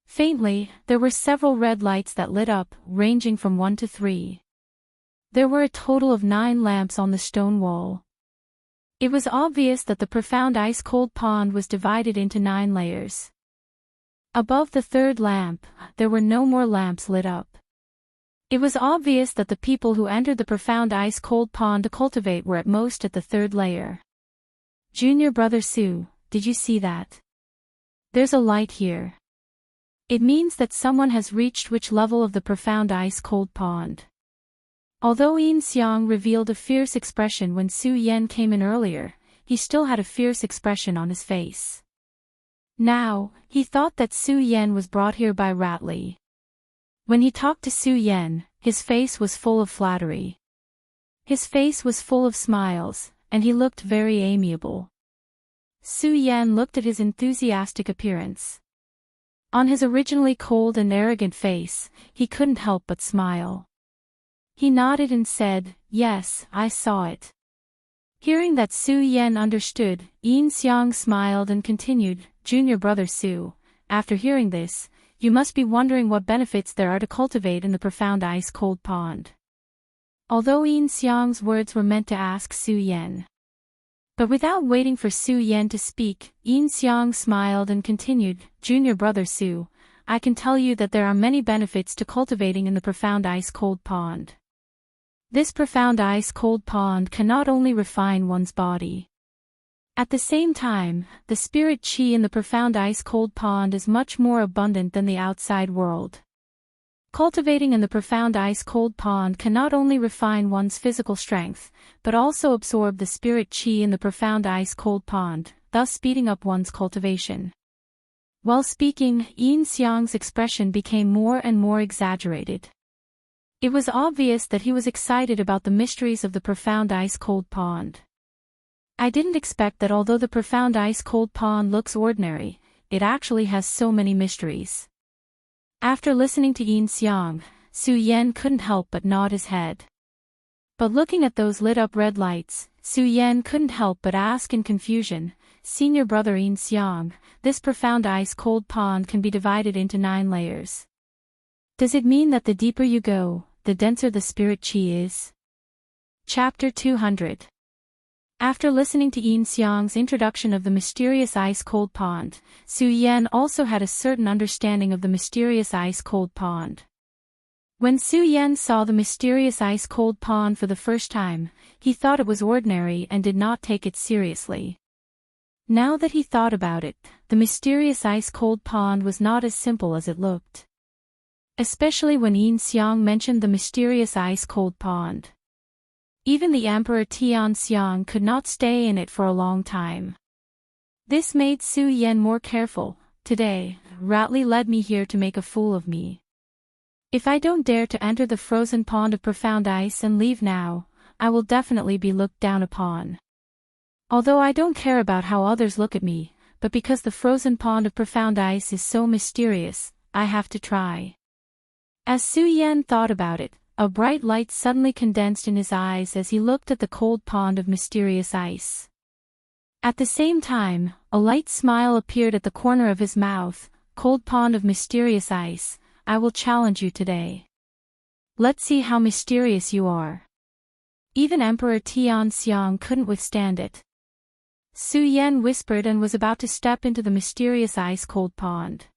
Faintly, there were several red lights that lit up, ranging from 1 to 3. There were a total of 9 lamps on the stone wall. It was obvious that the profound ice-cold pond was divided into 9 layers. Above the 3rd lamp, there were no more lamps lit up. It was obvious that the people who entered the profound ice-cold pond to cultivate were at most at the 3rd layer. Junior brother Su, did you see that? There's a light here. It means that someone has reached which level of the profound ice-cold pond. Although Yin Xiang revealed a fierce expression when Su Yan came in earlier, he still had a fierce expression on his face. Now, he thought that Su Yan was brought here by Ratley. When he talked to Su Yan, his face was full of flattery. His face was full of smiles, and he looked very amiable. Su Yan looked at his enthusiastic appearance. On his originally cold and arrogant face, he couldn't help but smile. He nodded and said, "Yes, I saw it." Hearing that Su Yan understood, Yin Xiang smiled and continued, "Junior brother Su, after hearing this, you must be wondering what benefits there are to cultivate in the profound ice-cold pond. although Yin Xiang's words were meant to ask Su Yan. But without waiting for Su Yan to speak, Yin Xiang smiled and continued, "Junior brother Su, I can tell you that there are many benefits to cultivating in the profound ice-cold pond. This profound ice-cold pond can not only refine one's body. At the same time, the spirit qi in the profound ice-cold pond is much more abundant than the outside world. Cultivating in the profound ice-cold pond can not only refine one's physical strength, but also absorb the spirit qi in the profound ice-cold pond, thus speeding up one's cultivation." While speaking, Yin Xiang's expression became more and more exaggerated. It was obvious that he was excited about the mysteries of the profound ice-cold pond. "I didn't expect that although the profound ice-cold pond looks ordinary, it actually has so many mysteries." After listening to Yin Xiang, Su Yan couldn't help but nod his head. But looking at those lit-up red lights, Su Yan couldn't help but ask in confusion, "Senior brother Yin Xiang, this profound ice-cold pond can be divided into 9 layers. Does it mean that the deeper you go, the denser the spirit qi is?" Chapter 200. After listening to Yin Xiang's introduction of the mysterious ice-cold pond, Su Yan also had a certain understanding of the mysterious ice-cold pond. When Su Yan saw the mysterious ice-cold pond for the first time, he thought it was ordinary and did not take it seriously. Now that he thought about it, the mysterious ice-cold pond was not as simple as it looked. Especially when Yin Xiang mentioned the mysterious ice-cold pond. Even the Emperor Tian Xiang could not stay in it for a long time. This made Su Yan more careful. "Today, Ratley led me here to make a fool of me. If I don't dare to enter the frozen pond of profound ice and leave now, I will definitely be looked down upon. Although I don't care about how others look at me, but because the frozen pond of profound ice is so mysterious, I have to try." As Su Yan thought about it, a bright light suddenly condensed in his eyes as he looked at the cold pond of mysterious ice. At the same time, a light smile appeared at the corner of his mouth. "Cold pond of mysterious ice, I will challenge you today. Let's see how mysterious you are." Even Emperor Tian Xiang couldn't withstand it. Su Yan whispered and was about to step into the mysterious ice-cold pond.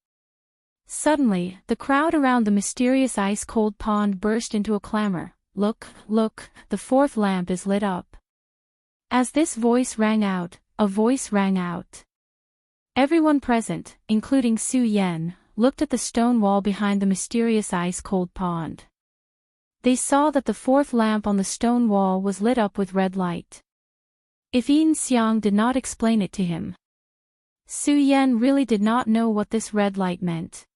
Suddenly, the crowd around the mysterious ice-cold pond burst into a clamor. "Look, look, the 4th lamp is lit up." As this voice rang out, a voice rang out. Everyone present, including Su Yan, looked at the stone wall behind the mysterious ice-cold pond. They saw that the 4th lamp on the stone wall was lit up with red light. If Yin Xiang did not explain it to him, Su Yan really did not know what this red light meant.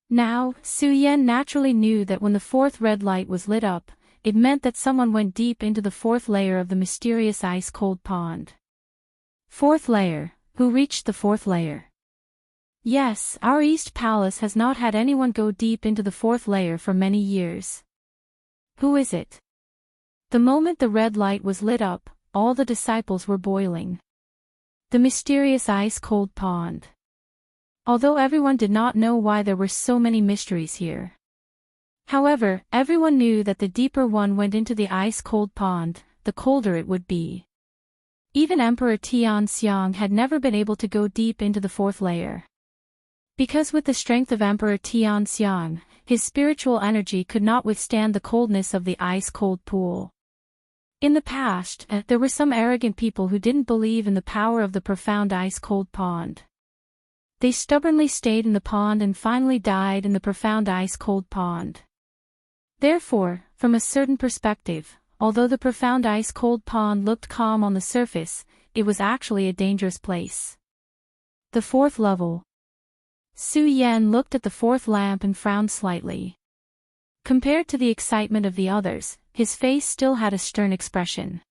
Now, Su Yan naturally knew that when the 4th red light was lit up, it meant that someone went deep into the 4th layer of the mysterious ice-cold pond. 4th layer. Who reached the 4th layer? Yes, our East Palace has not had anyone go deep into the 4th layer for many years. Who is it? The moment the red light was lit up, all the disciples were boiling. The mysterious ice-cold pond. Although everyone did not know why there were so many mysteries here. However, everyone knew that the deeper one went into the ice-cold pond, the colder it would be. Even Emperor Tian Xiang had never been able to go deep into the 4th layer. Because with the strength of Emperor Tian Xiang, his spiritual energy could not withstand the coldness of the ice-cold pool. In the past, there were some arrogant people who didn't believe in the power of the profound ice-cold pond. They stubbornly stayed in the pond and finally died in the profound ice-cold pond. Therefore, from a certain perspective, although the profound ice-cold pond looked calm on the surface, it was actually a dangerous place. The 4th level. Su Yan looked at the 4th lamp and frowned slightly. Compared to the excitement of the others, his face still had a stern expression.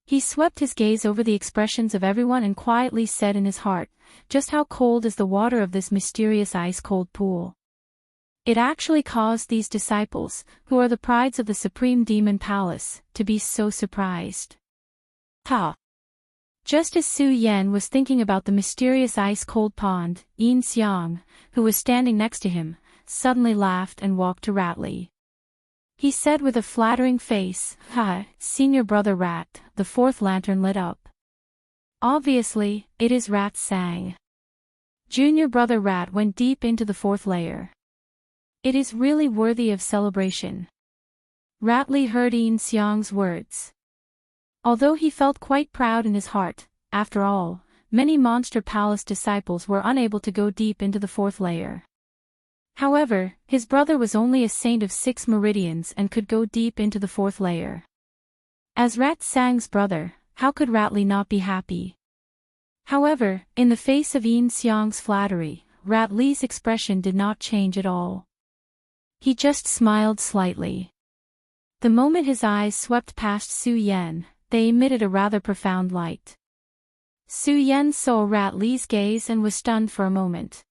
He swept his gaze over the expressions of everyone and quietly said in his heart, "Just how cold is the water of this mysterious ice-cold pool?" It actually caused these disciples, who are the prides of the Supreme Demon Palace, to be so surprised. Ha! Just as Su Yan was thinking about the mysterious ice-cold pond, Yin Xiang, who was standing next to him, suddenly laughed and walked to Ratley. he said with a flattering face. "Ha, Senior Brother Rat." The fourth lantern lit up. "Obviously, it is Rat Sang." Junior Brother Rat went deep into the fourth layer. "It is really worthy of celebration." Ratley heard Yin Xiang's words. Although he felt quite proud in his heart, after all, many Monster Palace disciples were unable to go deep into the fourth layer. However, his brother was only a saint of 6 meridians and could go deep into the fourth layer. As Rat Sang's brother, how could Ratley not be happy? However, in the face of Yin Xiang's flattery, Ratley's expression did not change at all. He just smiled slightly. The moment his eyes swept past Su Yan, they emitted a rather profound light. Su Yan saw Ratley's gaze and was stunned for a moment.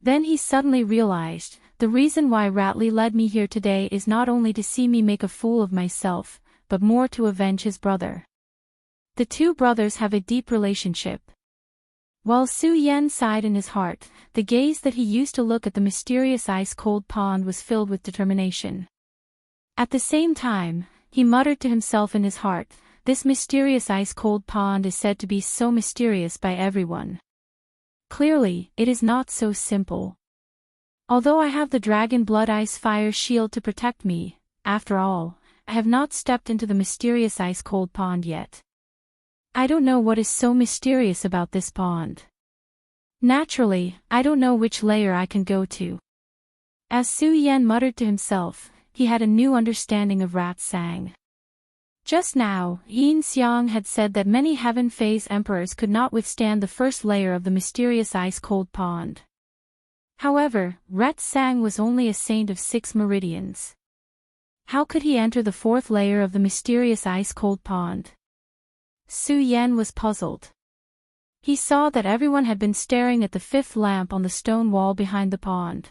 Then he suddenly realized, the reason why Ratley led me here today is not only to see me make a fool of myself, but more to avenge his brother. The two brothers have a deep relationship. While Su Yan sighed in his heart, the gaze that he used to look at the mysterious ice-cold pond was filled with determination. At the same time, he muttered to himself in his heart, this mysterious ice-cold pond is said to be so mysterious by everyone. Clearly, it is not so simple. Although I have the Dragon Blood Ice Fire Shield to protect me, after all, I have not stepped into the mysterious ice-cold pond yet. I don't know what is so mysterious about this pond. Naturally, I don't know which layer I can go to. As Su Yan muttered to himself, he had a new understanding of Rat Sang. Just now, Yin Xiang had said that many Heaven Phase emperors could not withstand the first layer of the mysterious ice-cold pond. However, Rat Sang was only a saint of 6 meridians. How could he enter the fourth layer of the mysterious ice-cold pond? Su Yan was puzzled. He saw that everyone had been staring at the fifth lamp on the stone wall behind the pond.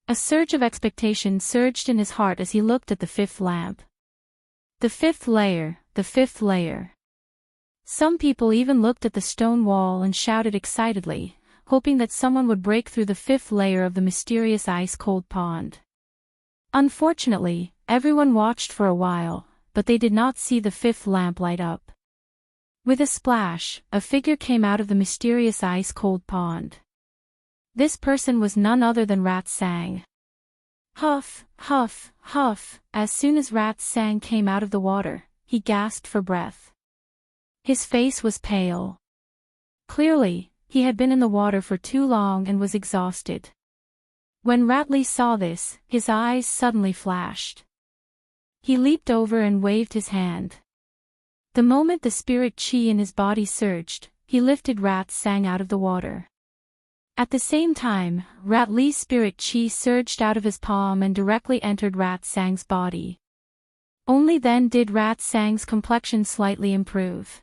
A surge of expectation surged in his heart as he looked at the fifth lamp. The fifth layer, the fifth layer. Some people even looked at the stone wall and shouted excitedly, hoping that someone would break through the fifth layer of the mysterious ice-cold pond. Unfortunately, everyone watched for a while, but they did not see the fifth lamp light up. With a splash, a figure came out of the mysterious ice-cold pond. This person was none other than Rat Sang. Huff, huff, huff, as soon as Rat Sang came out of the water, he gasped for breath. His face was pale. Clearly, he had been in the water for too long and was exhausted. When Ratley saw this, his eyes suddenly flashed. He leaped over and waved his hand. The moment the spirit chi in his body surged, he lifted Rat Sang out of the water. At the same time, Ratley's spirit chi surged out of his palm and directly entered Rat Sang's body. Only then did Rat Sang's complexion slightly improve.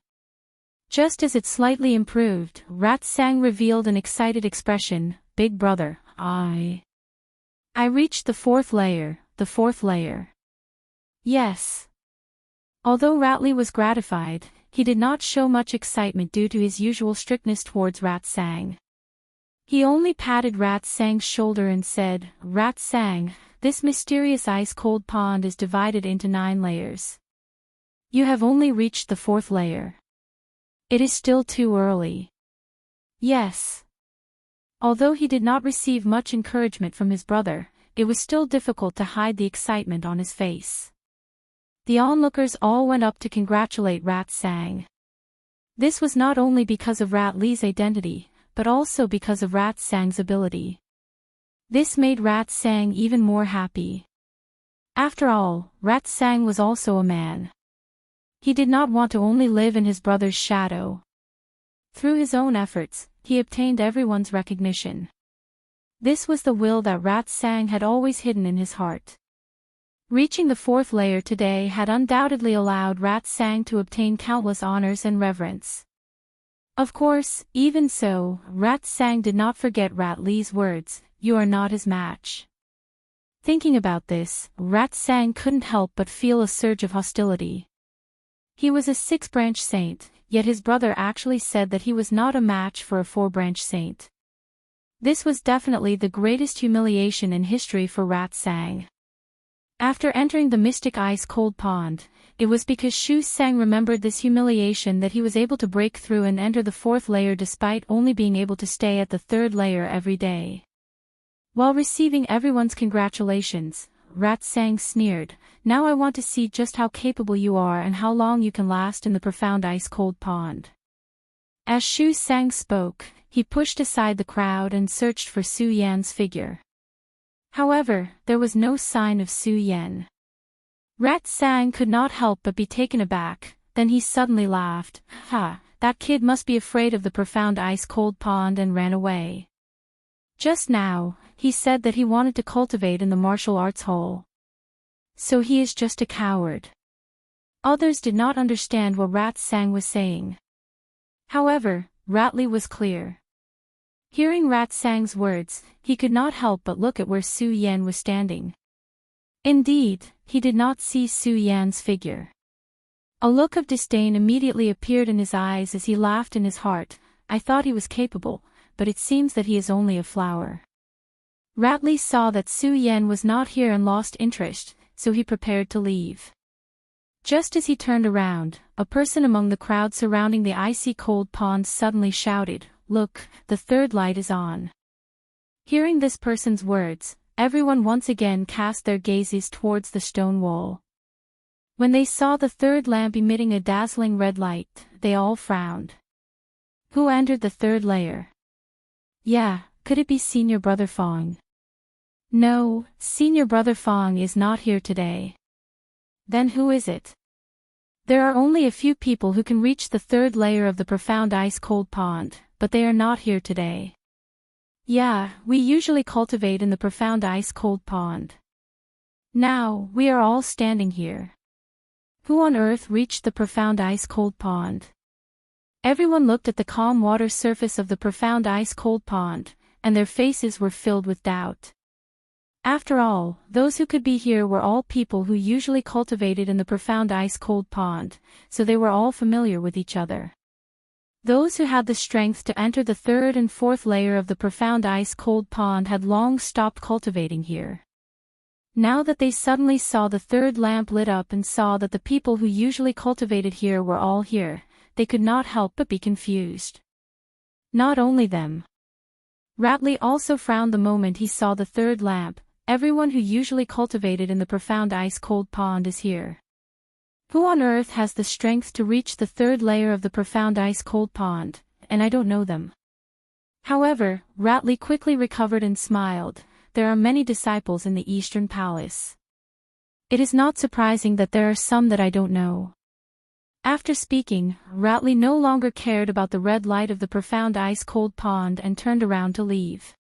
Just as it slightly improved, Rat Sang revealed an excited expression. Big brother, I reached the fourth layer, the fourth layer. Yes. Although Ratley was gratified, he did not show much excitement due to his usual strictness towards Rat Sang. He only patted Rat Sang's shoulder and said, Rat Sang, this mysterious ice-cold pond is divided into 9 layers. You have only reached the 4th layer. It is still too early. Yes. Although he did not receive much encouragement from his brother, it was still difficult to hide the excitement on his face. The onlookers all went up to congratulate Rat Sang. This was not only because of Ratley's identity, but also because of Rat Sang's ability. This made Rat Sang even more happy. After all, Rat Sang was also a man. He did not want to only live in his brother's shadow. Through his own efforts, he obtained everyone's recognition. This was the will that Rat Sang had always hidden in his heart. Reaching the 4th layer today had undoubtedly allowed Rat Sang to obtain countless honors and reverence. Of course, even so, Rat Sang did not forget Ratley's words, "You are not his match." Thinking about this, Rat Sang couldn't help but feel a surge of hostility. He was a 6-branch saint, yet his brother actually said that he was not a match for a 4-branch saint. This was definitely the greatest humiliation in history for Rat Sang. After entering the mystic ice-cold pond, it was because Shu Sang remembered this humiliation that he was able to break through and enter the fourth layer despite only being able to stay at the third layer every day. While receiving everyone's congratulations, Rat Sang sneered, "Now I want to see just how capable you are and how long you can last in the profound ice-cold pond." As Shu Sang spoke, he pushed aside the crowd and searched for Su Yan's figure. However, there was no sign of Su Yan. Rat Sang could not help but be taken aback, then he suddenly laughed, "Ha, that kid must be afraid of the profound ice-cold pond," and ran away. Just now, he said that he wanted to cultivate in the martial arts hole. So he is just a coward. Others did not understand what Rat Sang was saying. However, Ratley was clear. Hearing Rat Sang's words, he could not help but look at where Su Yan was standing. Indeed, he did not see Su Yan's figure. A look of disdain immediately appeared in his eyes as he laughed in his heart. "I thought he was capable, but it seems that he is only a flower." Ratley saw that Su Yan was not here and lost interest, so he prepared to leave. Just as he turned around, a person among the crowd surrounding the icy cold pond suddenly shouted, "Look, the third light is on." Hearing this person's words, everyone once again cast their gazes towards the stone wall. When they saw the third lamp emitting a dazzling red light, they all frowned. Who entered the third layer? Yeah, could it be Senior Brother Fong? No, Senior Brother Fong is not here today. Then who is it? There are only a few people who can reach the third layer of the profound ice-cold pond, but they are not here today. Yeah, we usually cultivate in the profound ice-cold pond. Now, we are all standing here. Who on earth reached the profound ice-cold pond? Everyone looked at the calm water surface of the profound ice-cold pond, and their faces were filled with doubt. After all, those who could be here were all people who usually cultivated in the profound ice-cold pond, so they were all familiar with each other. Those who had the strength to enter the third and fourth layer of the profound ice-cold pond had long stopped cultivating here. Now that they suddenly saw the third lamp lit up and saw that the people who usually cultivated here were all here, they could not help but be confused. Not only them. Ratley also frowned the moment he saw the third lamp. Everyone who usually cultivated in the profound ice-cold pond is here. Who on earth has the strength to reach the third layer of the profound ice-cold pond, and I don't know them. However, Ratley quickly recovered and smiled. There are many disciples in the Eastern Palace. It is not surprising that there are some that I don't know. After speaking, Ratley no longer cared about the red light of the profound ice-cold pond and turned around to leave.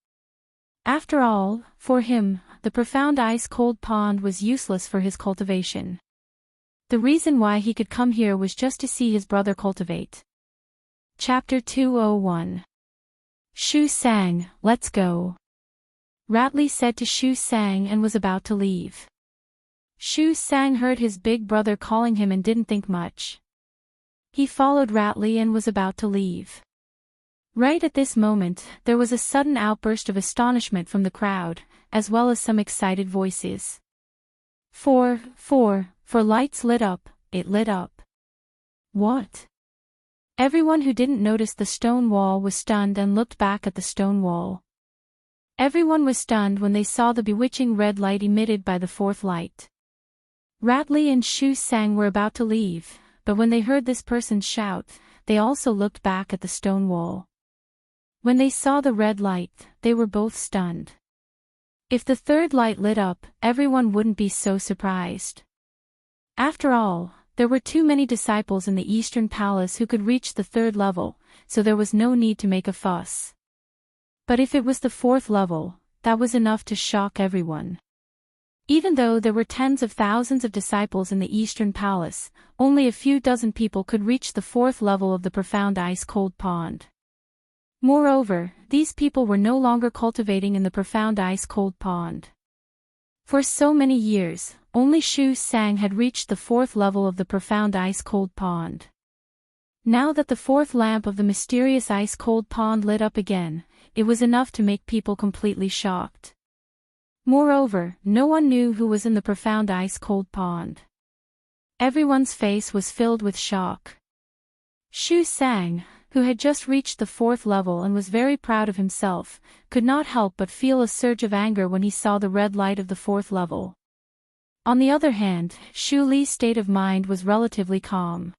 After all, for him, the profound ice-cold pond was useless for his cultivation. The reason why he could come here was just to see his brother cultivate. Chapter 201. Shu Sang, let's go. Ratley said to Shu Sang and was about to leave. Shu Sang heard his big brother calling him and didn't think much. He followed Ratley and was about to leave. Right at this moment, there was a sudden outburst of astonishment from the crowd, as well as some excited voices. For lights lit up, it lit up. What? Everyone who didn't notice the stone wall was stunned and looked back at the stone wall. Everyone was stunned when they saw the bewitching red light emitted by the fourth light. Ratley and Shu Sang were about to leave, but when they heard this person shout, they also looked back at the stone wall. When they saw the red light, they were both stunned. If the third light lit up, everyone wouldn't be so surprised. After all, there were too many disciples in the Eastern Palace who could reach the third level, so there was no need to make a fuss. But if it was the fourth level, that was enough to shock everyone. Even though there were tens of thousands of disciples in the Eastern Palace, only a few dozen people could reach the fourth level of the profound ice-cold pond. Moreover, these people were no longer cultivating in the profound ice-cold pond. For so many years, only Shu Sang had reached the fourth level of the profound ice-cold pond. Now that the fourth lamp of the mysterious ice-cold pond lit up again, it was enough to make people completely shocked. Moreover, no one knew who was in the profound ice-cold pond. Everyone's face was filled with shock. Shu Sang, who had just reached the 4th level and was very proud of himself, could not help but feel a surge of anger when he saw the red light of the 4th level. On the other hand, Shu Li's state of mind was relatively calm.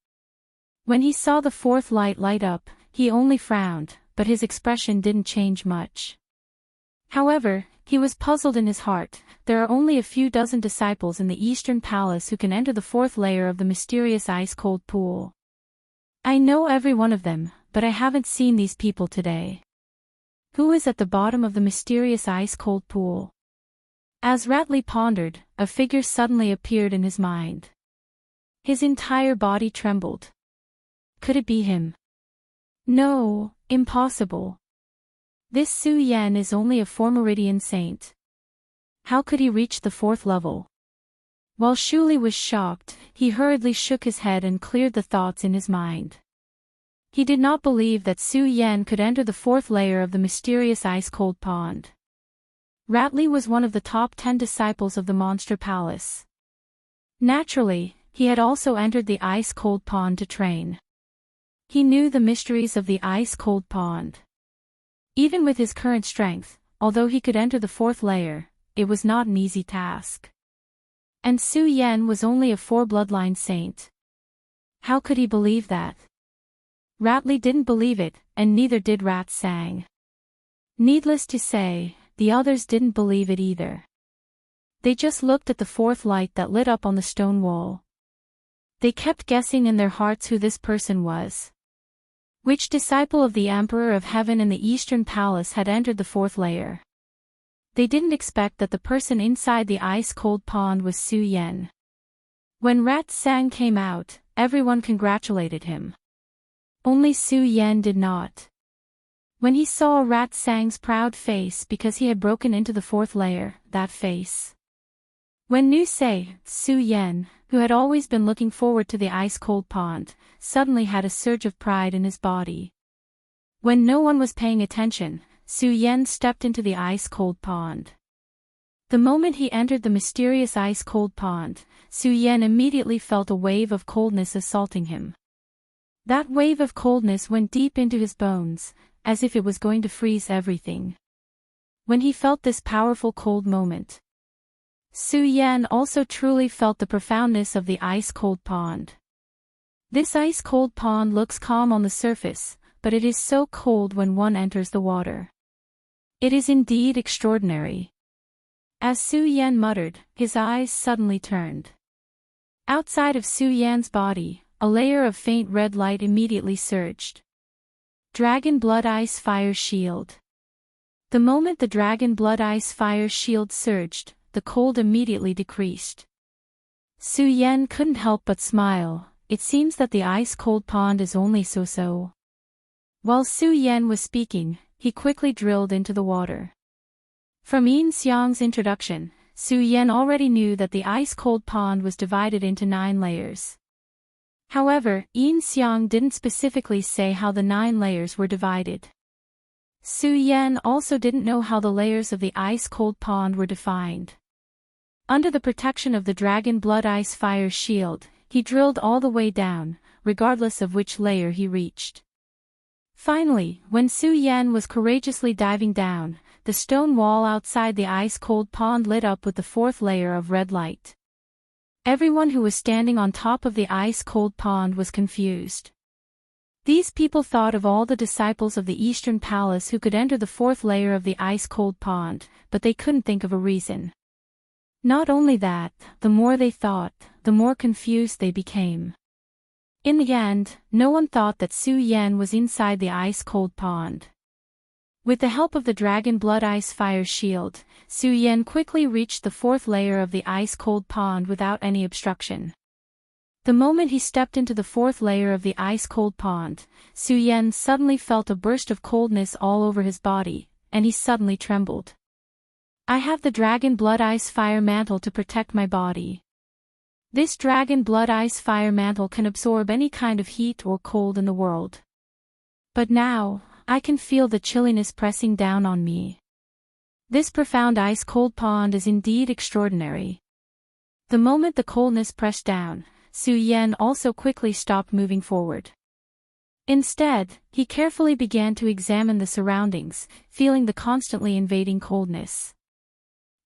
When he saw the 4th light light up, he only frowned, but his expression didn't change much. However, he was puzzled in his heart. There are only a few dozen disciples in the Eastern Palace who can enter the 4th layer of the mysterious ice-cold pool. I know every one of them, but I haven't seen these people today. Who is at the bottom of the mysterious ice-cold pool? As Ratley pondered, a figure suddenly appeared in his mind. His entire body trembled. Could it be him? No, impossible. This Su Yan is only a Formeridian saint. How could he reach the 4th level? While Shu Li was shocked, he hurriedly shook his head and cleared the thoughts in his mind. He did not believe that Su Yan could enter the 4th layer of the mysterious ice-cold pond. Ratley was one of the top 10 disciples of the Monster Palace. Naturally, he had also entered the ice-cold pond to train. He knew the mysteries of the ice-cold pond. Even with his current strength, although he could enter the 4th layer, it was not an easy task. And Su Yan was only a 4-bloodline saint. How could he believe that? Ratley didn't believe it, and neither did Rat Sang. Needless to say, the others didn't believe it either. They just looked at the 4th light that lit up on the stone wall. They kept guessing in their hearts who this person was. Which disciple of the Emperor of Heaven in the Eastern Palace had entered the 4th layer? They didn't expect that the person inside the ice-cold pond was Su Yan. When Rat Sang came out, everyone congratulated him. Only Su Yan did not. When he saw Rat Sang's proud face because he had broken into the 4th layer, that face. When Nu Se, Su Yan, who had always been looking forward to the ice-cold pond, suddenly had a surge of pride in his body. When no one was paying attention, Su Yan stepped into the ice-cold pond. The moment he entered the mysterious ice-cold pond, Su Yan immediately felt a wave of coldness assaulting him. That wave of coldness went deep into his bones, as if it was going to freeze everything. When he felt this powerful cold moment, Su Yan also truly felt the profoundness of the ice-cold pond. This ice-cold pond looks calm on the surface, but it is so cold when one enters the water. It is indeed extraordinary. As Su Yan muttered, his eyes suddenly turned. Outside of Su Yan's body, a layer of faint red light immediately surged. Dragon Blood Ice Fire Shield. The moment the Dragon Blood Ice Fire Shield surged, the cold immediately decreased. Su Yan couldn't help but smile. It seems that the ice-cold pond is only so-so. While Su Yan was speaking, he quickly drilled into the water. From Yin Xiang's introduction, Su Yan already knew that the ice-cold pond was divided into 9 layers. However, Yin Xiang didn't specifically say how the 9 layers were divided. Su Yan also didn't know how the layers of the ice-cold pond were defined. Under the protection of the Dragon Blood Ice Fire Shield, he drilled all the way down, regardless of which layer he reached. Finally, when Su Yan was courageously diving down, the stone wall outside the ice-cold pond lit up with the 4th layer of red light. Everyone who was standing on top of the ice-cold pond was confused. These people thought of all the disciples of the Eastern Palace who could enter the 4th layer of the ice-cold pond, but they couldn't think of a reason. Not only that, the more they thought, the more confused they became. In the end, no one thought that Su Yan was inside the ice-cold pond. With the help of the Dragon Blood Ice Fire Shield, Su Yan quickly reached the 4th layer of the ice-cold pond without any obstruction. The moment he stepped into the 4th layer of the ice-cold pond, Su Yan suddenly felt a burst of coldness all over his body, and he suddenly trembled. I have the Dragon Blood Ice Fire Mantle to protect my body. This Dragon Blood Ice Fire Mantle can absorb any kind of heat or cold in the world. But now, I can feel the chilliness pressing down on me. This profound ice-cold pond is indeed extraordinary. The moment the coldness pressed down, Su Yan also quickly stopped moving forward. Instead, he carefully began to examine the surroundings, feeling the constantly invading coldness.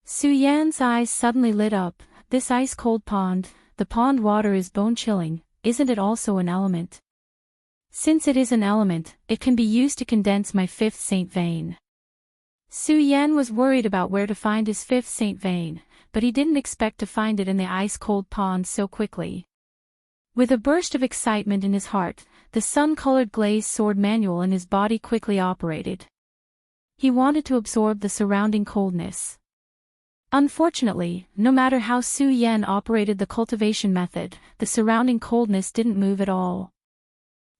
Su Yan's eyes suddenly lit up. This ice-cold pond, the pond water is bone-chilling, isn't it also an element? Since it is an element, it can be used to condense my fifth saint vein. Su Yan was worried about where to find his fifth saint vein, but he didn't expect to find it in the ice-cold pond so quickly. With a burst of excitement in his heart, the sun-colored glazed sword manual in his body quickly operated. He wanted to absorb the surrounding coldness. Unfortunately, no matter how Su Yan operated the cultivation method, the surrounding coldness didn't move at all.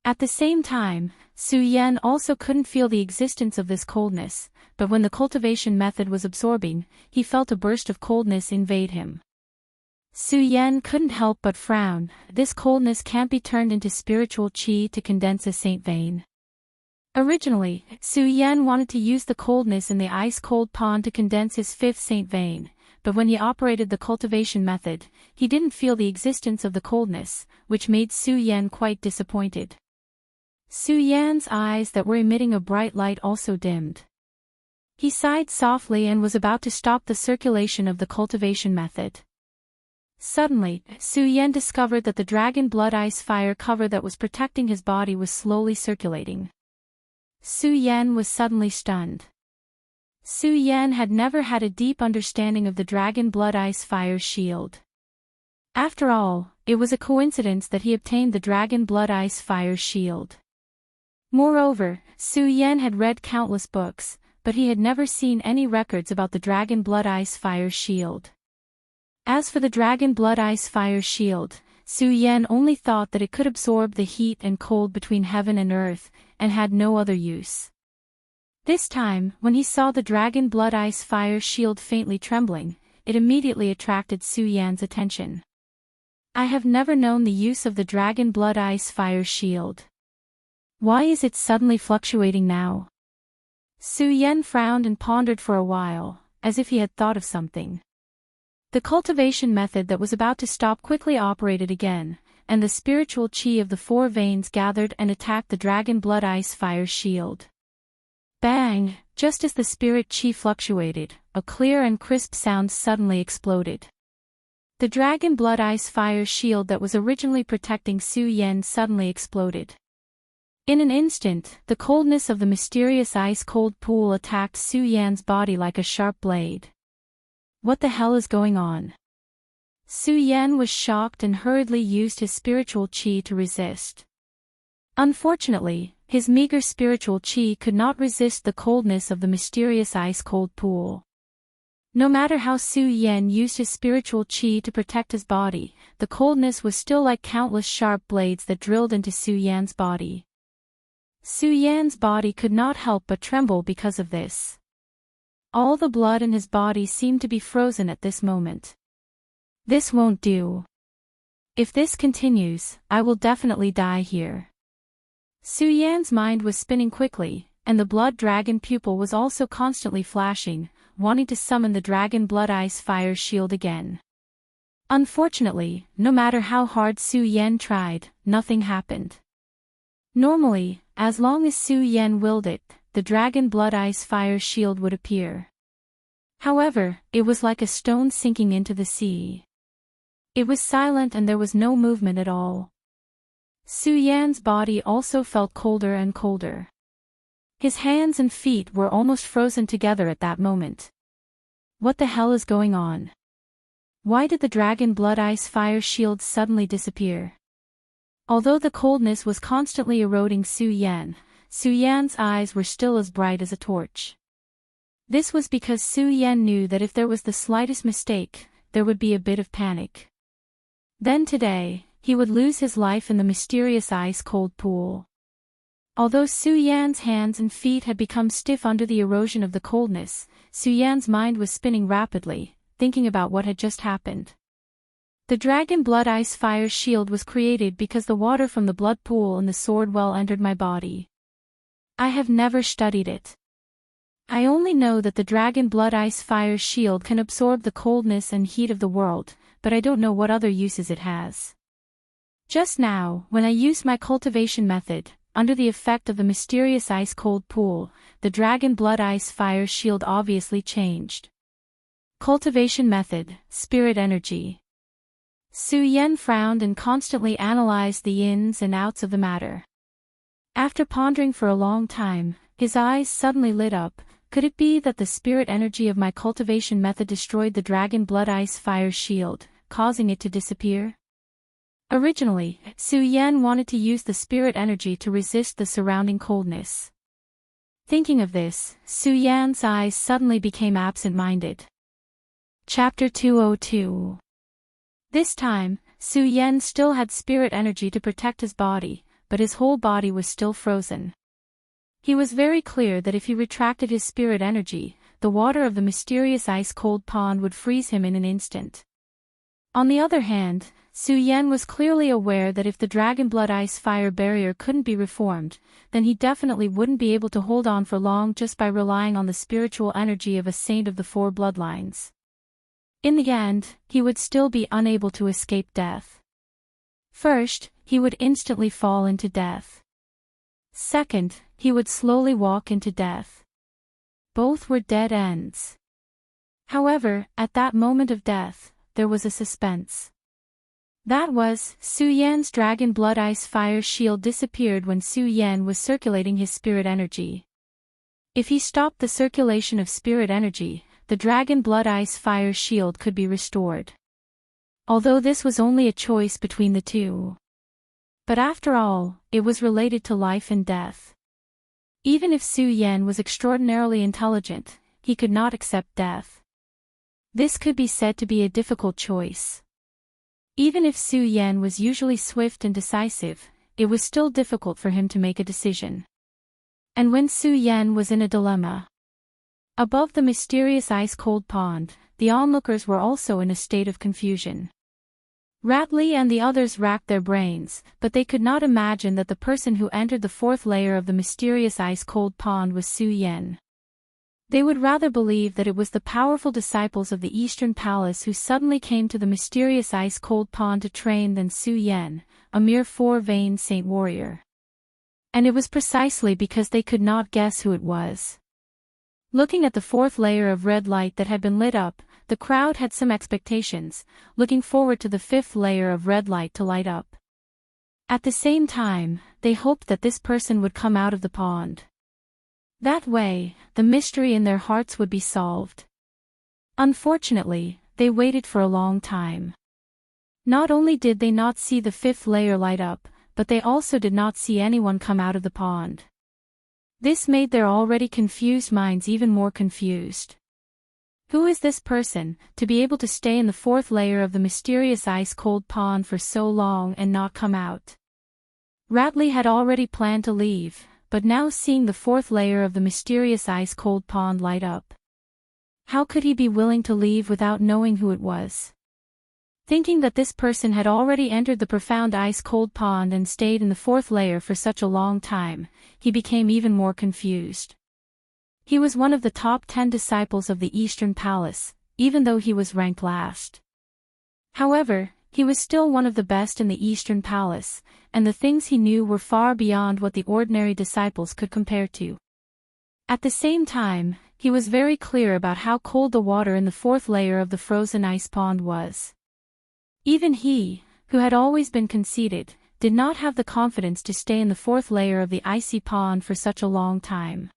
At the same time, Su Yan also couldn't feel the existence of this coldness, but when the cultivation method was absorbing, he felt a burst of coldness invade him. Su Yan couldn't help but frown. This coldness can't be turned into spiritual qi to condense a saint vein. Originally, Su Yan wanted to use the coldness in the ice-cold pond to condense his fifth saint vein, but when he operated the cultivation method, he didn't feel the existence of the coldness, which made Su Yan quite disappointed. Su Yan's eyes that were emitting a bright light also dimmed. He sighed softly and was about to stop the circulation of the cultivation method. Suddenly, Su Yan discovered that the dragon blood ice fire cover that was protecting his body was slowly circulating. Su Yan was suddenly stunned. Su Yan had never had a deep understanding of the dragon blood ice fire shield. After all, it was a coincidence that he obtained the dragon blood ice fire shield. Moreover, Su Yan had read countless books, but he had never seen any records about the dragon blood ice fire shield. As for the dragon blood ice fire shield, Su Yan only thought that it could absorb the heat and cold between heaven and earth, and had no other use. This time, when he saw the dragon blood ice fire shield faintly trembling, it immediately attracted Su Yan's attention. I have never known the use of the dragon blood ice fire shield. Why is it suddenly fluctuating now? Su Yan frowned and pondered for a while, as if he had thought of something. The cultivation method that was about to stop quickly operated again, and the spiritual qi of the four veins gathered and attacked the dragon blood ice fire shield. Bang! Just as the spirit qi fluctuated, a clear and crisp sound suddenly exploded. The dragon blood ice fire shield that was originally protecting Su Yan suddenly exploded. In an instant, the coldness of the mysterious ice-cold pool attacked Su Yan's body like a sharp blade. What the hell is going on? Su Yan was shocked and hurriedly used his spiritual qi to resist. Unfortunately, his meager spiritual qi could not resist the coldness of the mysterious ice-cold pool. No matter how Su Yan used his spiritual qi to protect his body, the coldness was still like countless sharp blades that drilled into Su Yan's body. Su Yan's body could not help but tremble because of this. All the blood in his body seemed to be frozen at this moment. This won't do. If this continues, I will definitely die here. Su Yan's mind was spinning quickly, and the blood dragon pupil was also constantly flashing, wanting to summon the dragon blood ice fire shield again. Unfortunately, no matter how hard Su Yan tried, nothing happened. Normally, as long as Su Yan willed it, the dragon blood ice fire shield would appear. However, it was like a stone sinking into the sea. It was silent and there was no movement at all. Su Yan's body also felt colder and colder. His hands and feet were almost frozen together at that moment. What the hell is going on? Why did the dragon blood ice fire shield suddenly disappear? Although the coldness was constantly eroding Su Yan's eyes were still as bright as a torch. This was because Su Yan knew that if there was the slightest mistake, there would be a bit of panic. Then today, he would lose his life in the mysterious ice-cold pool. Although Su Yan's hands and feet had become stiff under the erosion of the coldness, Su Yan's mind was spinning rapidly, thinking about what had just happened. The dragon blood ice fire shield was created because the water from the blood pool in the sword well entered my body. I have never studied it. I only know that the dragon blood ice fire shield can absorb the coldness and heat of the world, but I don't know what other uses it has. Just now, when I used my cultivation method, under the effect of the mysterious ice-cold pool, the dragon blood ice fire shield obviously changed. Cultivation method, spirit energy. Su Yan frowned and constantly analyzed the ins and outs of the matter. After pondering for a long time, his eyes suddenly lit up. Could it be that the spirit energy of my cultivation method destroyed the dragon blood ice fire shield, causing it to disappear? Originally, Su Yan wanted to use the spirit energy to resist the surrounding coldness. Thinking of this, Su Yan's eyes suddenly became absent-minded. Chapter 202. This time, Su Yan still had spirit energy to protect his body, but his whole body was still frozen. He was very clear that if he retracted his spirit energy, the water of the mysterious ice-cold pond would freeze him in an instant. On the other hand, Su Yan was clearly aware that if the dragon blood ice fire barrier couldn't be reformed, then he definitely wouldn't be able to hold on for long just by relying on the spiritual energy of a saint of the four bloodlines. In the end, he would still be unable to escape death. First, he would instantly fall into death. Second, he would slowly walk into death. Both were dead ends. However, at that moment of death, there was a suspense. That was, Su Yan's dragon blood ice fire shield disappeared when Su Yan was circulating his spirit energy. If he stopped the circulation of spirit energy, the dragon blood ice fire shield could be restored. Although this was only a choice between the two. But after all, it was related to life and death. Even if Su Yan was extraordinarily intelligent, he could not accept death. This could be said to be a difficult choice. Even if Su Yan was usually swift and decisive, it was still difficult for him to make a decision. And when Su Yan was in a dilemma. Above the mysterious ice-cold pond, the onlookers were also in a state of confusion. Ratley and the others racked their brains, but they could not imagine that the person who entered the fourth layer of the mysterious ice-cold pond was Su Yan. They would rather believe that it was the powerful disciples of the Eastern Palace who suddenly came to the mysterious ice-cold pond to train than Su Yan, a mere four-veined saint warrior. And it was precisely because they could not guess who it was. Looking at the fourth layer of red light that had been lit up, the crowd had some expectations, looking forward to the fifth layer of red light to light up. At the same time, they hoped that this person would come out of the pond. That way, the mystery in their hearts would be solved. Unfortunately, they waited for a long time. Not only did they not see the fifth layer light up, but they also did not see anyone come out of the pond. This made their already confused minds even more confused. Who is this person, to be able to stay in the fourth layer of the mysterious ice-cold pond for so long and not come out? Ratley had already planned to leave, but now seeing the fourth layer of the mysterious ice-cold pond light up. How could he be willing to leave without knowing who it was? Thinking that this person had already entered the profound ice-cold pond and stayed in the fourth layer for such a long time, he became even more confused. He was one of the top 10 disciples of the Eastern Palace, even though he was ranked last. However, he was still one of the best in the Eastern Palace, and the things he knew were far beyond what the ordinary disciples could compare to. At the same time, he was very clear about how cold the water in the fourth layer of the frozen ice pond was. Even he, who had always been conceited, did not have the confidence to stay in the fourth layer of the icy pond for such a long time.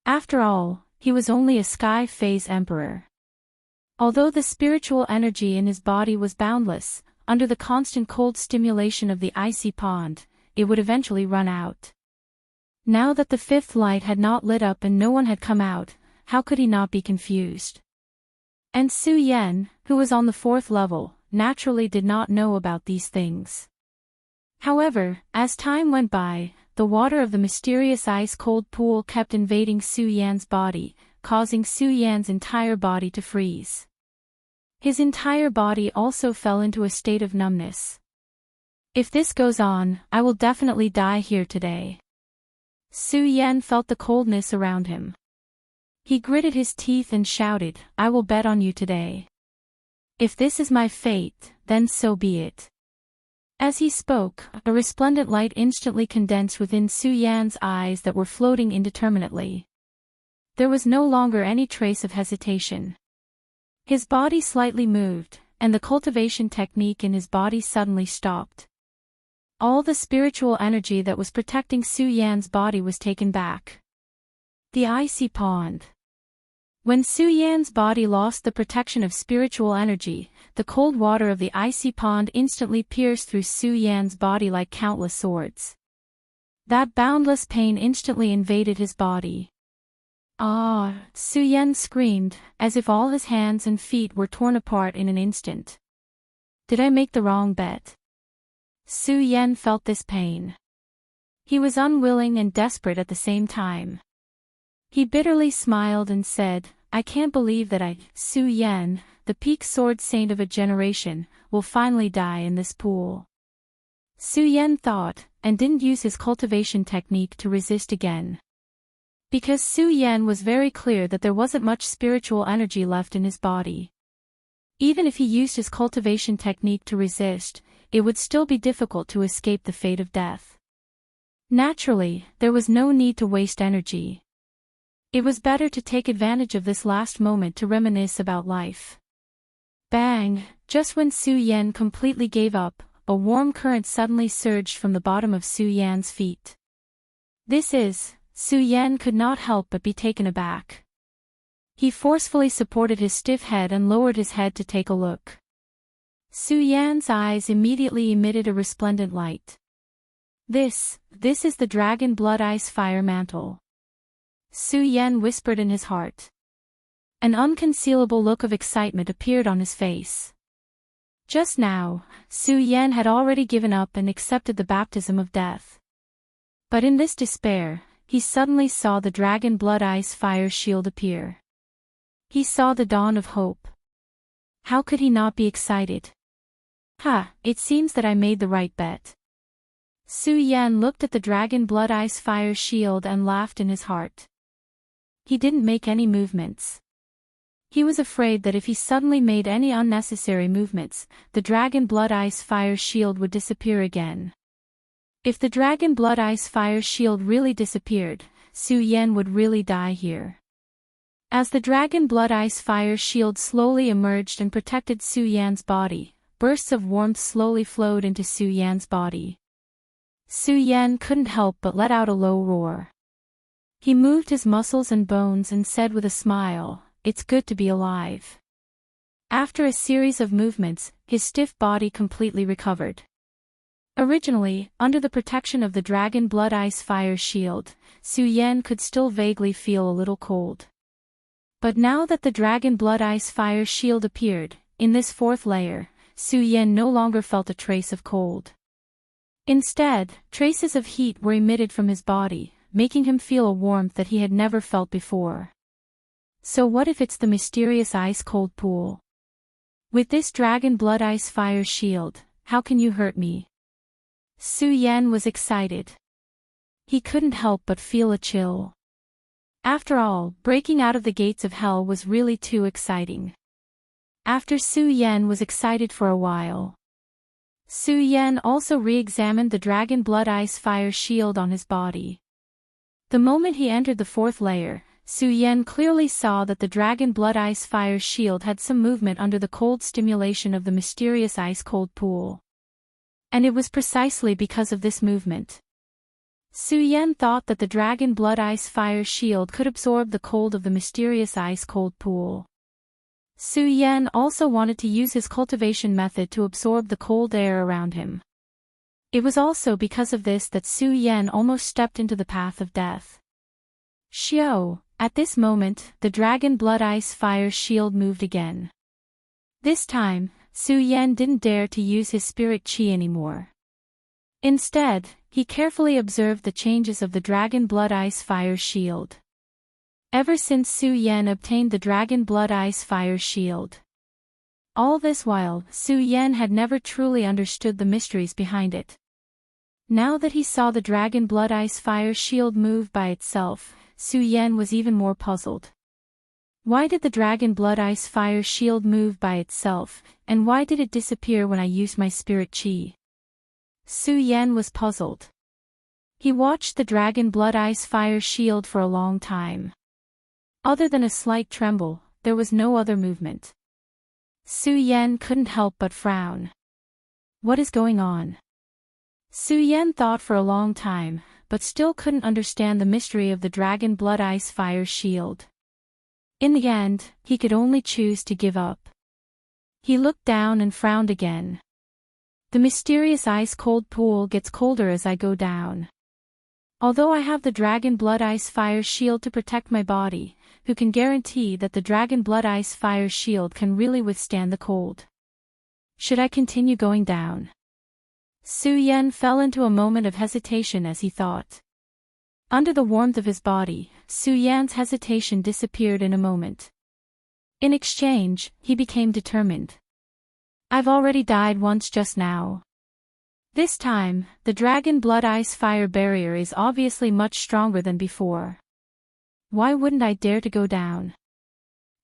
After all, he was only a sky phase emperor. Although the spiritual energy in his body was boundless, under the constant cold stimulation of the icy pond, it would eventually run out. Now that the fifth light had not lit up and no one had come out, how could he not be confused? And Su Yan, who was on the fourth level, naturally did not know about these things. However, as time went by, the water of the mysterious ice-cold pool kept invading Su Yan's body, causing Su Yan's entire body to freeze. His entire body also fell into a state of numbness. If this goes on, I will definitely die here today. Su Yan felt the coldness around him. He gritted his teeth and shouted, "I will bet on you today. If this is my fate, then so be it." As he spoke, a resplendent light instantly condensed within Su Yan's eyes that were floating indeterminately. There was no longer any trace of hesitation. His body slightly moved, and the cultivation technique in his body suddenly stopped. All the spiritual energy that was protecting Su Yan's body was taken back. The icy pond. When Su Yan's body lost the protection of spiritual energy, the cold water of the icy pond instantly pierced through Su Yan's body like countless swords. That boundless pain instantly invaded his body. "Ah!" Su Yan screamed, as if all his hands and feet were torn apart in an instant. "Did I make the wrong bet?" Su Yan felt this pain. He was unwilling and desperate at the same time. He bitterly smiled and said, "I can't believe that I, Su Yan, the peak sword saint of a generation, will finally die in this pool." Su Yan thought, and didn't use his cultivation technique to resist again. Because Su Yan was very clear that there wasn't much spiritual energy left in his body. Even if he used his cultivation technique to resist, it would still be difficult to escape the fate of death. Naturally, there was no need to waste energy. It was better to take advantage of this last moment to reminisce about life. Bang! Just when Su Yan completely gave up, a warm current suddenly surged from the bottom of Su Yan's feet. Su Yan could not help but be taken aback. He forcefully supported his stiff head and lowered his head to take a look. Su Yan's eyes immediately emitted a resplendent light. This is the Dragon Blood Ice Fire Mantle," Su Yan whispered in his heart. An unconcealable look of excitement appeared on his face. Just now, Su Yan had already given up and accepted the baptism of death. But in this despair, he suddenly saw the Dragon Blood Ice Fire Shield appear. He saw the dawn of hope. How could he not be excited? It seems that I made the right bet. Su Yan looked at the Dragon Blood Ice Fire Shield and laughed in his heart. He didn't make any movements. He was afraid that if he suddenly made any unnecessary movements, the Dragon Blood Ice Fire Shield would disappear again. If the Dragon Blood Ice Fire Shield really disappeared, Su Yan would really die here. As the Dragon Blood Ice Fire Shield slowly emerged and protected Su Yan's body, bursts of warmth slowly flowed into Su Yan's body. Su Yan couldn't help but let out a low roar. He moved his muscles and bones and said with a smile, "It's good to be alive." After a series of movements, his stiff body completely recovered. Originally, under the protection of the Dragon Blood Ice Fire Shield, Su Yan could still vaguely feel a little cold. But now that the Dragon Blood Ice Fire Shield appeared, in this fourth layer, Su Yan no longer felt a trace of cold. Instead, traces of heat were emitted from his body, making him feel a warmth that he had never felt before. So what if it's the mysterious ice-cold pool? With this Dragon Blood Ice Fire Shield, how can you hurt me? Su Yan was excited. He couldn't help but feel a chill. After all, breaking out of the gates of hell was really too exciting. After Su Yan was excited for a while, Su Yan also re-examined the Dragon Blood Ice Fire Shield on his body. The moment he entered the fourth layer, Su Yan clearly saw that the Dragon Blood Ice Fire Shield had some movement under the cold stimulation of the mysterious ice-cold pool. And it was precisely because of this movement. Su Yan thought that the Dragon Blood Ice Fire Shield could absorb the cold of the mysterious ice-cold pool. Su Yan also wanted to use his cultivation method to absorb the cold air around him. It was also because of this that Su Yan almost stepped into the path of death. Xiao! At this moment, the Dragon Blood Ice Fire Shield moved again. This time, Su Yan didn't dare to use his spirit chi anymore. Instead, he carefully observed the changes of the Dragon Blood Ice Fire Shield. Ever since Su Yan obtained the Dragon Blood Ice Fire Shield. All this while, Su Yan had never truly understood the mysteries behind it. Now that he saw the Dragon Blood Ice Fire Shield move by itself, Su Yan was even more puzzled. Why did the dragon blood ice fire shield move by itself, and why did it disappear when I used my spirit chi? Su Yan was puzzled. He watched the dragon blood ice fire shield for a long time. Other than a slight tremble, there was no other movement. Su Yan couldn't help but frown. What is going on? Su Yan thought for a long time, but still couldn't understand the mystery of the dragon blood ice fire shield. In the end, he could only choose to give up. He looked down and frowned again. The mysterious ice-cold pool gets colder as I go down. Although I have the dragon blood ice fire shield to protect my body, who can guarantee that the dragon blood ice fire shield can really withstand the cold? Should I continue going down? Su Yan fell into a moment of hesitation as he thought. Under the warmth of his body, Su Yan's hesitation disappeared in a moment. In exchange, he became determined. I've already died once just now. This time, the dragon blood ice fire barrier is obviously much stronger than before. Why wouldn't I dare to go down?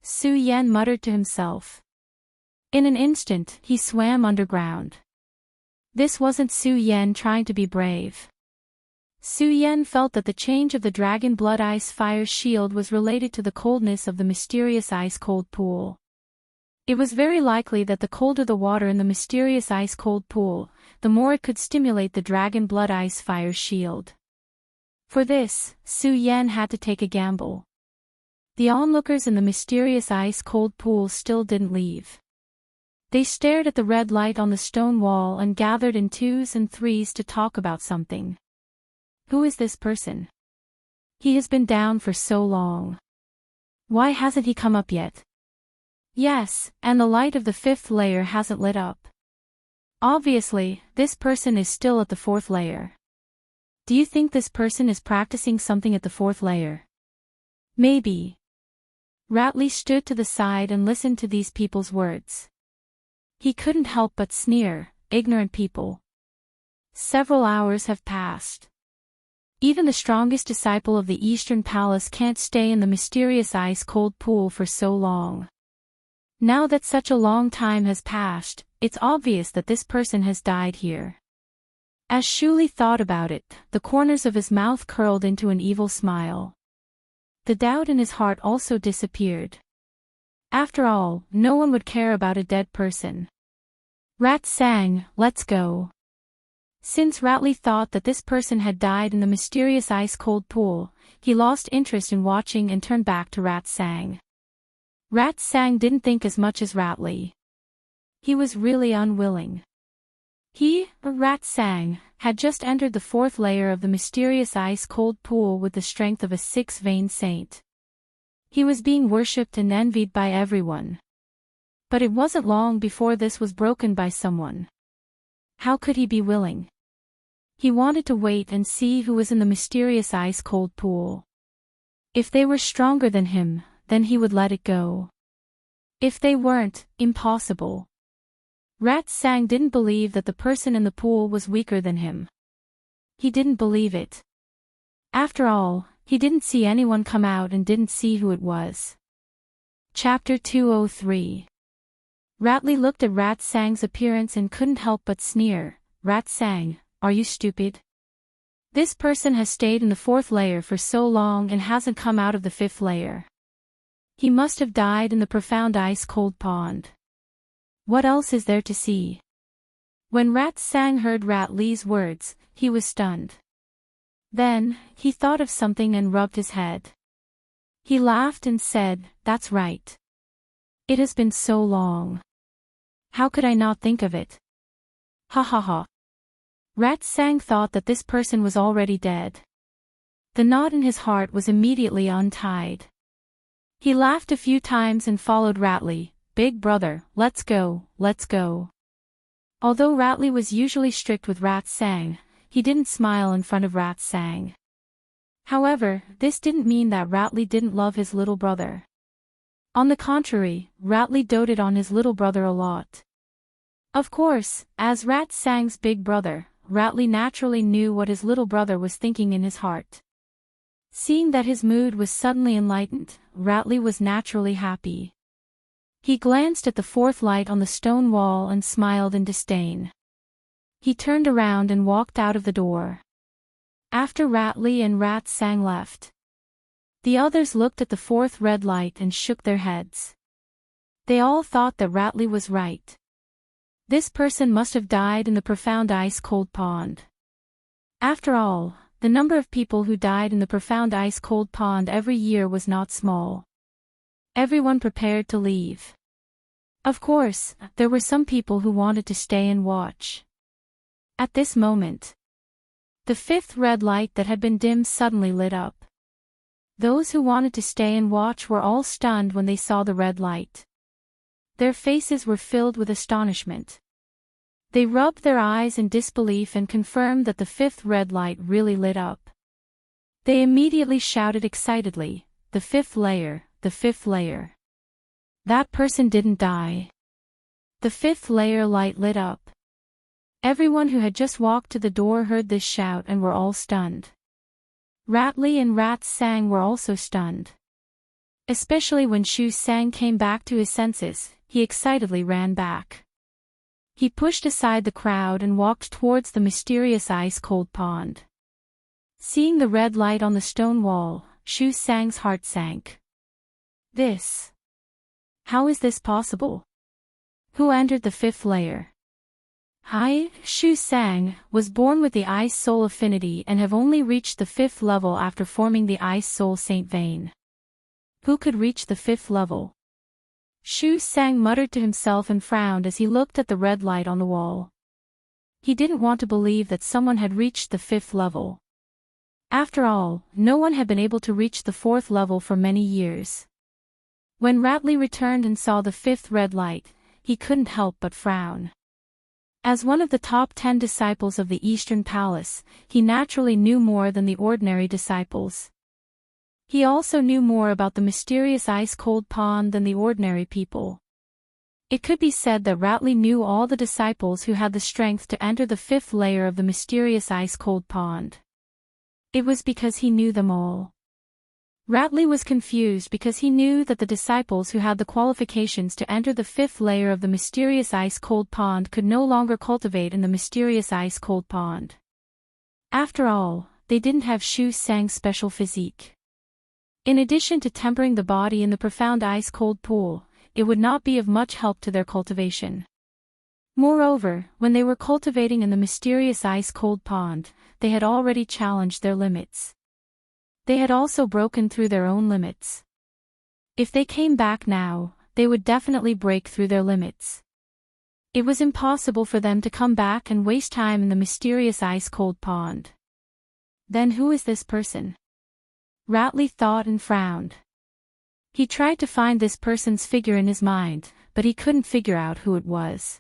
Su Yan muttered to himself. In an instant, he swam underground. This wasn't Su Yan trying to be brave. Su Yan felt that the change of the dragon blood ice fire shield was related to the coldness of the mysterious ice-cold pool. It was very likely that the colder the water in the mysterious ice-cold pool, the more it could stimulate the dragon blood ice fire shield. For this, Su Yan had to take a gamble. The onlookers in the mysterious ice-cold pool still didn't leave. They stared at the red light on the stone wall and gathered in twos and threes to talk about something. Who is this person? He has been down for so long. Why hasn't he come up yet? Yes, and the light of the fifth layer hasn't lit up. Obviously, this person is still at the fourth layer. Do you think this person is practicing something at the fourth layer? Maybe. Ratley stood to the side and listened to these people's words. He couldn't help but sneer, ignorant people. Several hours have passed. Even the strongest disciple of the Eastern Palace can't stay in the mysterious ice-cold pool for so long. Now that such a long time has passed, it's obvious that this person has died here. As Shuli thought about it, the corners of his mouth curled into an evil smile. The doubt in his heart also disappeared. After all, no one would care about a dead person. Rat sang, "Let's go." Since Ratley thought that this person had died in the mysterious ice-cold pool, he lost interest in watching and turned back to Rat Sang. Rat Sang didn't think as much as Ratley. He was really unwilling. He, Rat Sang, had just entered the fourth layer of the mysterious ice-cold pool with the strength of a six-veined saint. He was being worshipped and envied by everyone. But it wasn't long before this was broken by someone. How could he be willing? He wanted to wait and see who was in the mysterious ice-cold pool. If they were stronger than him, then he would let it go. If they weren't, impossible. Rat Sang didn't believe that the person in the pool was weaker than him. He didn't believe it. After all, he didn't see anyone come out and didn't see who it was. Chapter 203. Ratley looked at Rat Sang's appearance and couldn't help but sneer. Rat Sang, are you stupid? This person has stayed in the fourth layer for so long and hasn't come out of the fifth layer. He must have died in the profound ice-cold pond. What else is there to see? When Rat Sang heard Ratley's words, he was stunned. Then, he thought of something and rubbed his head. He laughed and said, "That's right. It has been so long. How could I not think of it? Ha ha ha." Rat Sang thought that this person was already dead. The knot in his heart was immediately untied. He laughed a few times and followed Ratley. "Big brother, let's go, let's go." Although Ratley was usually strict with Rat Sang, he didn't smile in front of Rat Sang. However, this didn't mean that Ratley didn't love his little brother. On the contrary, Ratley doted on his little brother a lot. Of course, as Rat Sang's big brother, Ratley naturally knew what his little brother was thinking in his heart. Seeing that his mood was suddenly enlightened, Ratley was naturally happy. He glanced at the fourth light on the stone wall and smiled in disdain. He turned around and walked out of the door. After Ratley and Rat Sang left, the others looked at the fourth red light and shook their heads. They all thought that Ratley was right. This person must have died in the profound ice-cold pond. After all, the number of people who died in the profound ice-cold pond every year was not small. Everyone prepared to leave. Of course, there were some people who wanted to stay and watch. At this moment, the fifth red light that had been dim suddenly lit up. Those who wanted to stay and watch were all stunned when they saw the red light. Their faces were filled with astonishment. They rubbed their eyes in disbelief and confirmed that the fifth red light really lit up. They immediately shouted excitedly, "The fifth layer, the fifth layer. That person didn't die." The fifth layer light lit up. Everyone who had just walked to the door heard this shout and were all stunned. Ratley and Rat Sang were also stunned. Especially when Shu Sang came back to his senses, he excitedly ran back. He pushed aside the crowd and walked towards the mysterious ice-cold pond. Seeing the red light on the stone wall, Shu Sang's heart sank. How is this possible? Who entered the fifth layer? Shu Sang was born with the Ice Soul affinity and have only reached the fifth level after forming the Ice Soul Saint Vein. Who could reach the fifth level? Shu Sang muttered to himself and frowned as he looked at the red light on the wall. He didn't want to believe that someone had reached the fifth level. After all, no one had been able to reach the fourth level for many years. When Ratley returned and saw the fifth red light, he couldn't help but frown. As one of the top 10 disciples of the Eastern Palace, he naturally knew more than the ordinary disciples. He also knew more about the mysterious ice-cold pond than the ordinary people. It could be said that Ratley knew all the disciples who had the strength to enter the fifth layer of the mysterious ice-cold pond. It was because he knew them all. Ratley was confused because he knew that the disciples who had the qualifications to enter the fifth layer of the mysterious ice-cold pond could no longer cultivate in the mysterious ice-cold pond. After all, they didn't have Shu Sang's special physique. In addition to tempering the body in the profound ice-cold pool, it would not be of much help to their cultivation. Moreover, when they were cultivating in the mysterious ice-cold pond, they had already challenged their limits. They had also broken through their own limits. If they came back now, they would definitely break through their limits. It was impossible for them to come back and waste time in the mysterious ice-cold pond. Then who is this person? Ratley thought and frowned. He tried to find this person's figure in his mind, but he couldn't figure out who it was.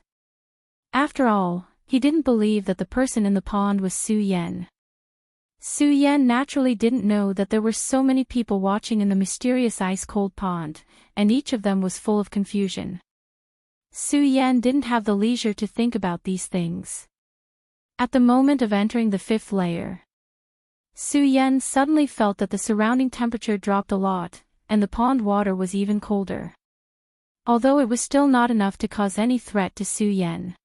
After all, he didn't believe that the person in the pond was Su Yen. Su Yen naturally didn't know that there were so many people watching in the mysterious ice-cold pond, and each of them was full of confusion. Su Yen didn't have the leisure to think about these things. At the moment of entering the fifth layer, Su Yen suddenly felt that the surrounding temperature dropped a lot, and the pond water was even colder. Although it was still not enough to cause any threat to Su Yen.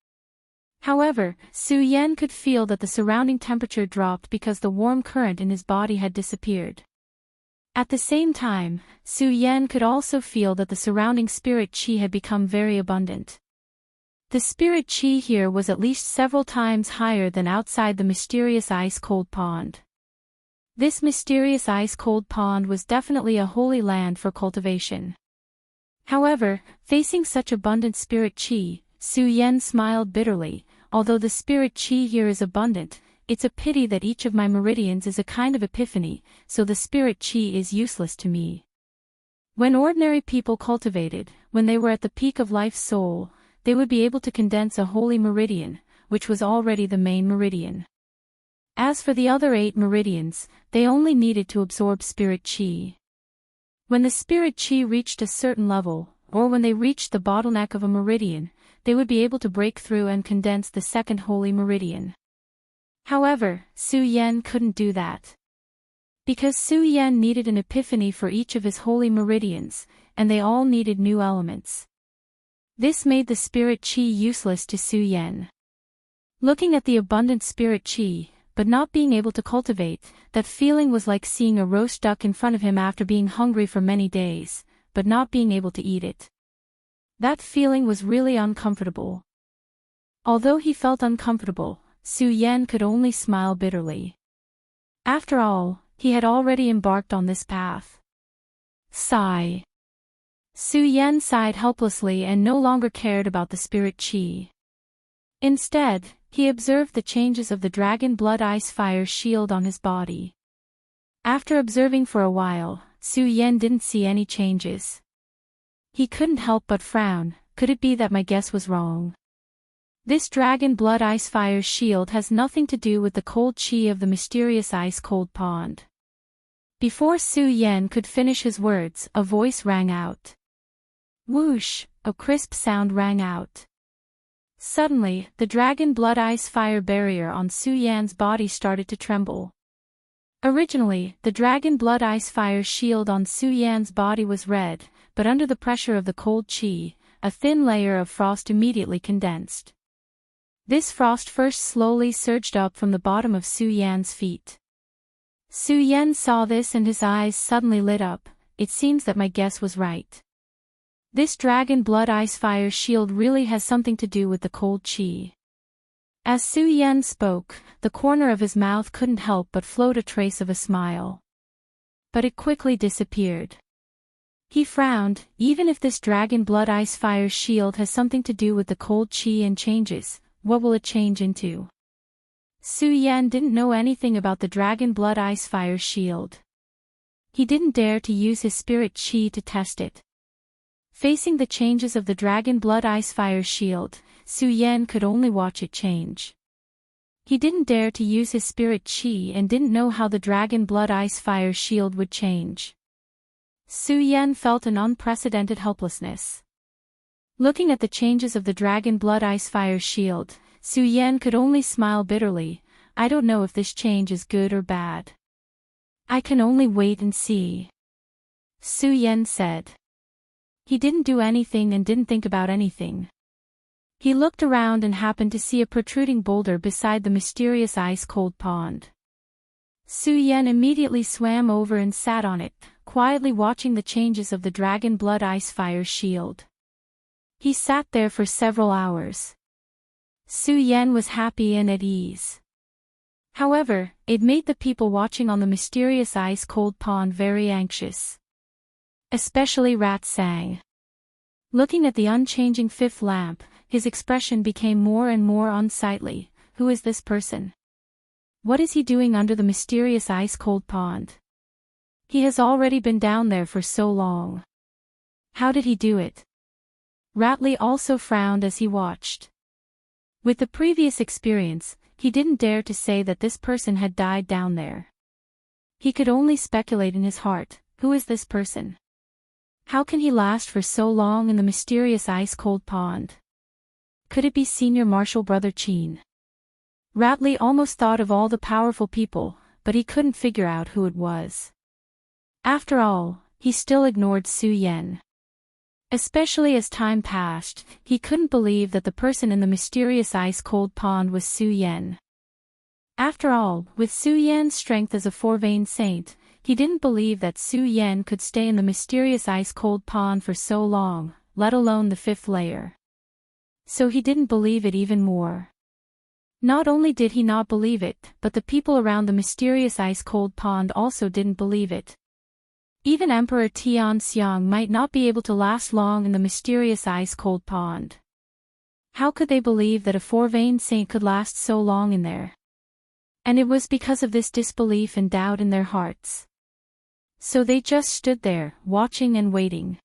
However, Su Yen could feel that the surrounding temperature dropped because the warm current in his body had disappeared. At the same time, Su Yen could also feel that the surrounding spirit qi had become very abundant. The spirit qi here was at least several times higher than outside the mysterious ice-cold pond. This mysterious ice-cold pond was definitely a holy land for cultivation. However, facing such abundant spirit qi, Su Yen smiled bitterly. Although the spirit qi here is abundant, it's a pity that each of my meridians is a kind of epiphany, so the spirit qi is useless to me. When ordinary people cultivated, when they were at the peak of life's soul, they would be able to condense a holy meridian, which was already the main meridian. As for the other 8 meridians, they only needed to absorb spirit qi. When the spirit qi reached a certain level, or when they reached the bottleneck of a meridian, they would be able to break through and condense the second holy meridian. However, Su Yen couldn't do that. Because Su Yan needed an epiphany for each of his holy meridians, and they all needed new elements. This made the spirit qi useless to Su Yan. Looking at the abundant spirit qi, but not being able to cultivate, that feeling was like seeing a roast duck in front of him after being hungry for many days, but not being able to eat it. That feeling was really uncomfortable. Although he felt uncomfortable, Su Yan could only smile bitterly. After all, he had already embarked on this path. Sigh. Su Yan sighed helplessly and no longer cared about the spirit qi. Instead, he observed the changes of the dragon blood ice fire shield on his body. After observing for a while, Su Yan didn't see any changes. He couldn't help but frown. Could it be that my guess was wrong? This dragon blood ice fire shield has nothing to do with the cold qi of the mysterious ice-cold pond. Before Su Yan could finish his words, a voice rang out. Whoosh! A crisp sound rang out. Suddenly, the dragon blood ice fire barrier on Su Yan's body started to tremble. Originally, the dragon blood ice fire shield on Su Yan's body was red, but under the pressure of the cold qi, a thin layer of frost immediately condensed. This frost first slowly surged up from the bottom of Su Yan's feet. Su Yan saw this and his eyes suddenly lit up. It seems that my guess was right. This dragon blood ice fire shield really has something to do with the cold qi. As Su Yan spoke, the corner of his mouth couldn't help but float a trace of a smile. But it quickly disappeared. He frowned. Even if this dragon blood ice fire shield has something to do with the cold qi and changes, what will it change into? Su Yan didn't know anything about the dragon blood ice fire shield. He didn't dare to use his spirit qi to test it. Facing the changes of the dragon blood ice fire shield, Su Yan could only watch it change. He didn't dare to use his spirit qi and didn't know how the dragon blood ice fire shield would change. Su Yan felt an unprecedented helplessness. Looking at the changes of the dragon blood ice fire shield, Su Yan could only smile bitterly. I don't know if this change is good or bad. I can only wait and see. Su Yan said. He didn't do anything and didn't think about anything. He looked around and happened to see a protruding boulder beside the mysterious ice-cold pond. Su Yan immediately swam over and sat on it, quietly watching the changes of the dragon blood ice fire shield. He sat there for several hours. Su Yan was happy and at ease. However, it made the people watching on the mysterious ice-cold pond very anxious. Especially Rat Sang. Looking at the unchanging fifth lamp, his expression became more and more unsightly. Who is this person? What is he doing under the mysterious ice-cold pond? He has already been down there for so long. How did he do it? Ratley also frowned as he watched. With the previous experience, he didn't dare to say that this person had died down there. He could only speculate in his heart, who is this person? How can he last for so long in the mysterious ice-cold pond? Could it be Senior Marshal Brother Chin? Ratley almost thought of all the powerful people, but he couldn't figure out who it was. After all, he still ignored Su Yan. Especially as time passed, he couldn't believe that the person in the mysterious ice-cold pond was Su Yan. After all, with Su Yan's strength as a four-vein saint, he didn't believe that Su Yan could stay in the mysterious ice-cold pond for so long, let alone the fifth layer. So he didn't believe it even more. Not only did he not believe it, but the people around the mysterious ice-cold pond also didn't believe it. Even Emperor Tian Xiang might not be able to last long in the mysterious ice-cold pond. How could they believe that a four-vein saint could last so long in there? And it was because of this disbelief and doubt in their hearts. So they just stood there, watching and waiting.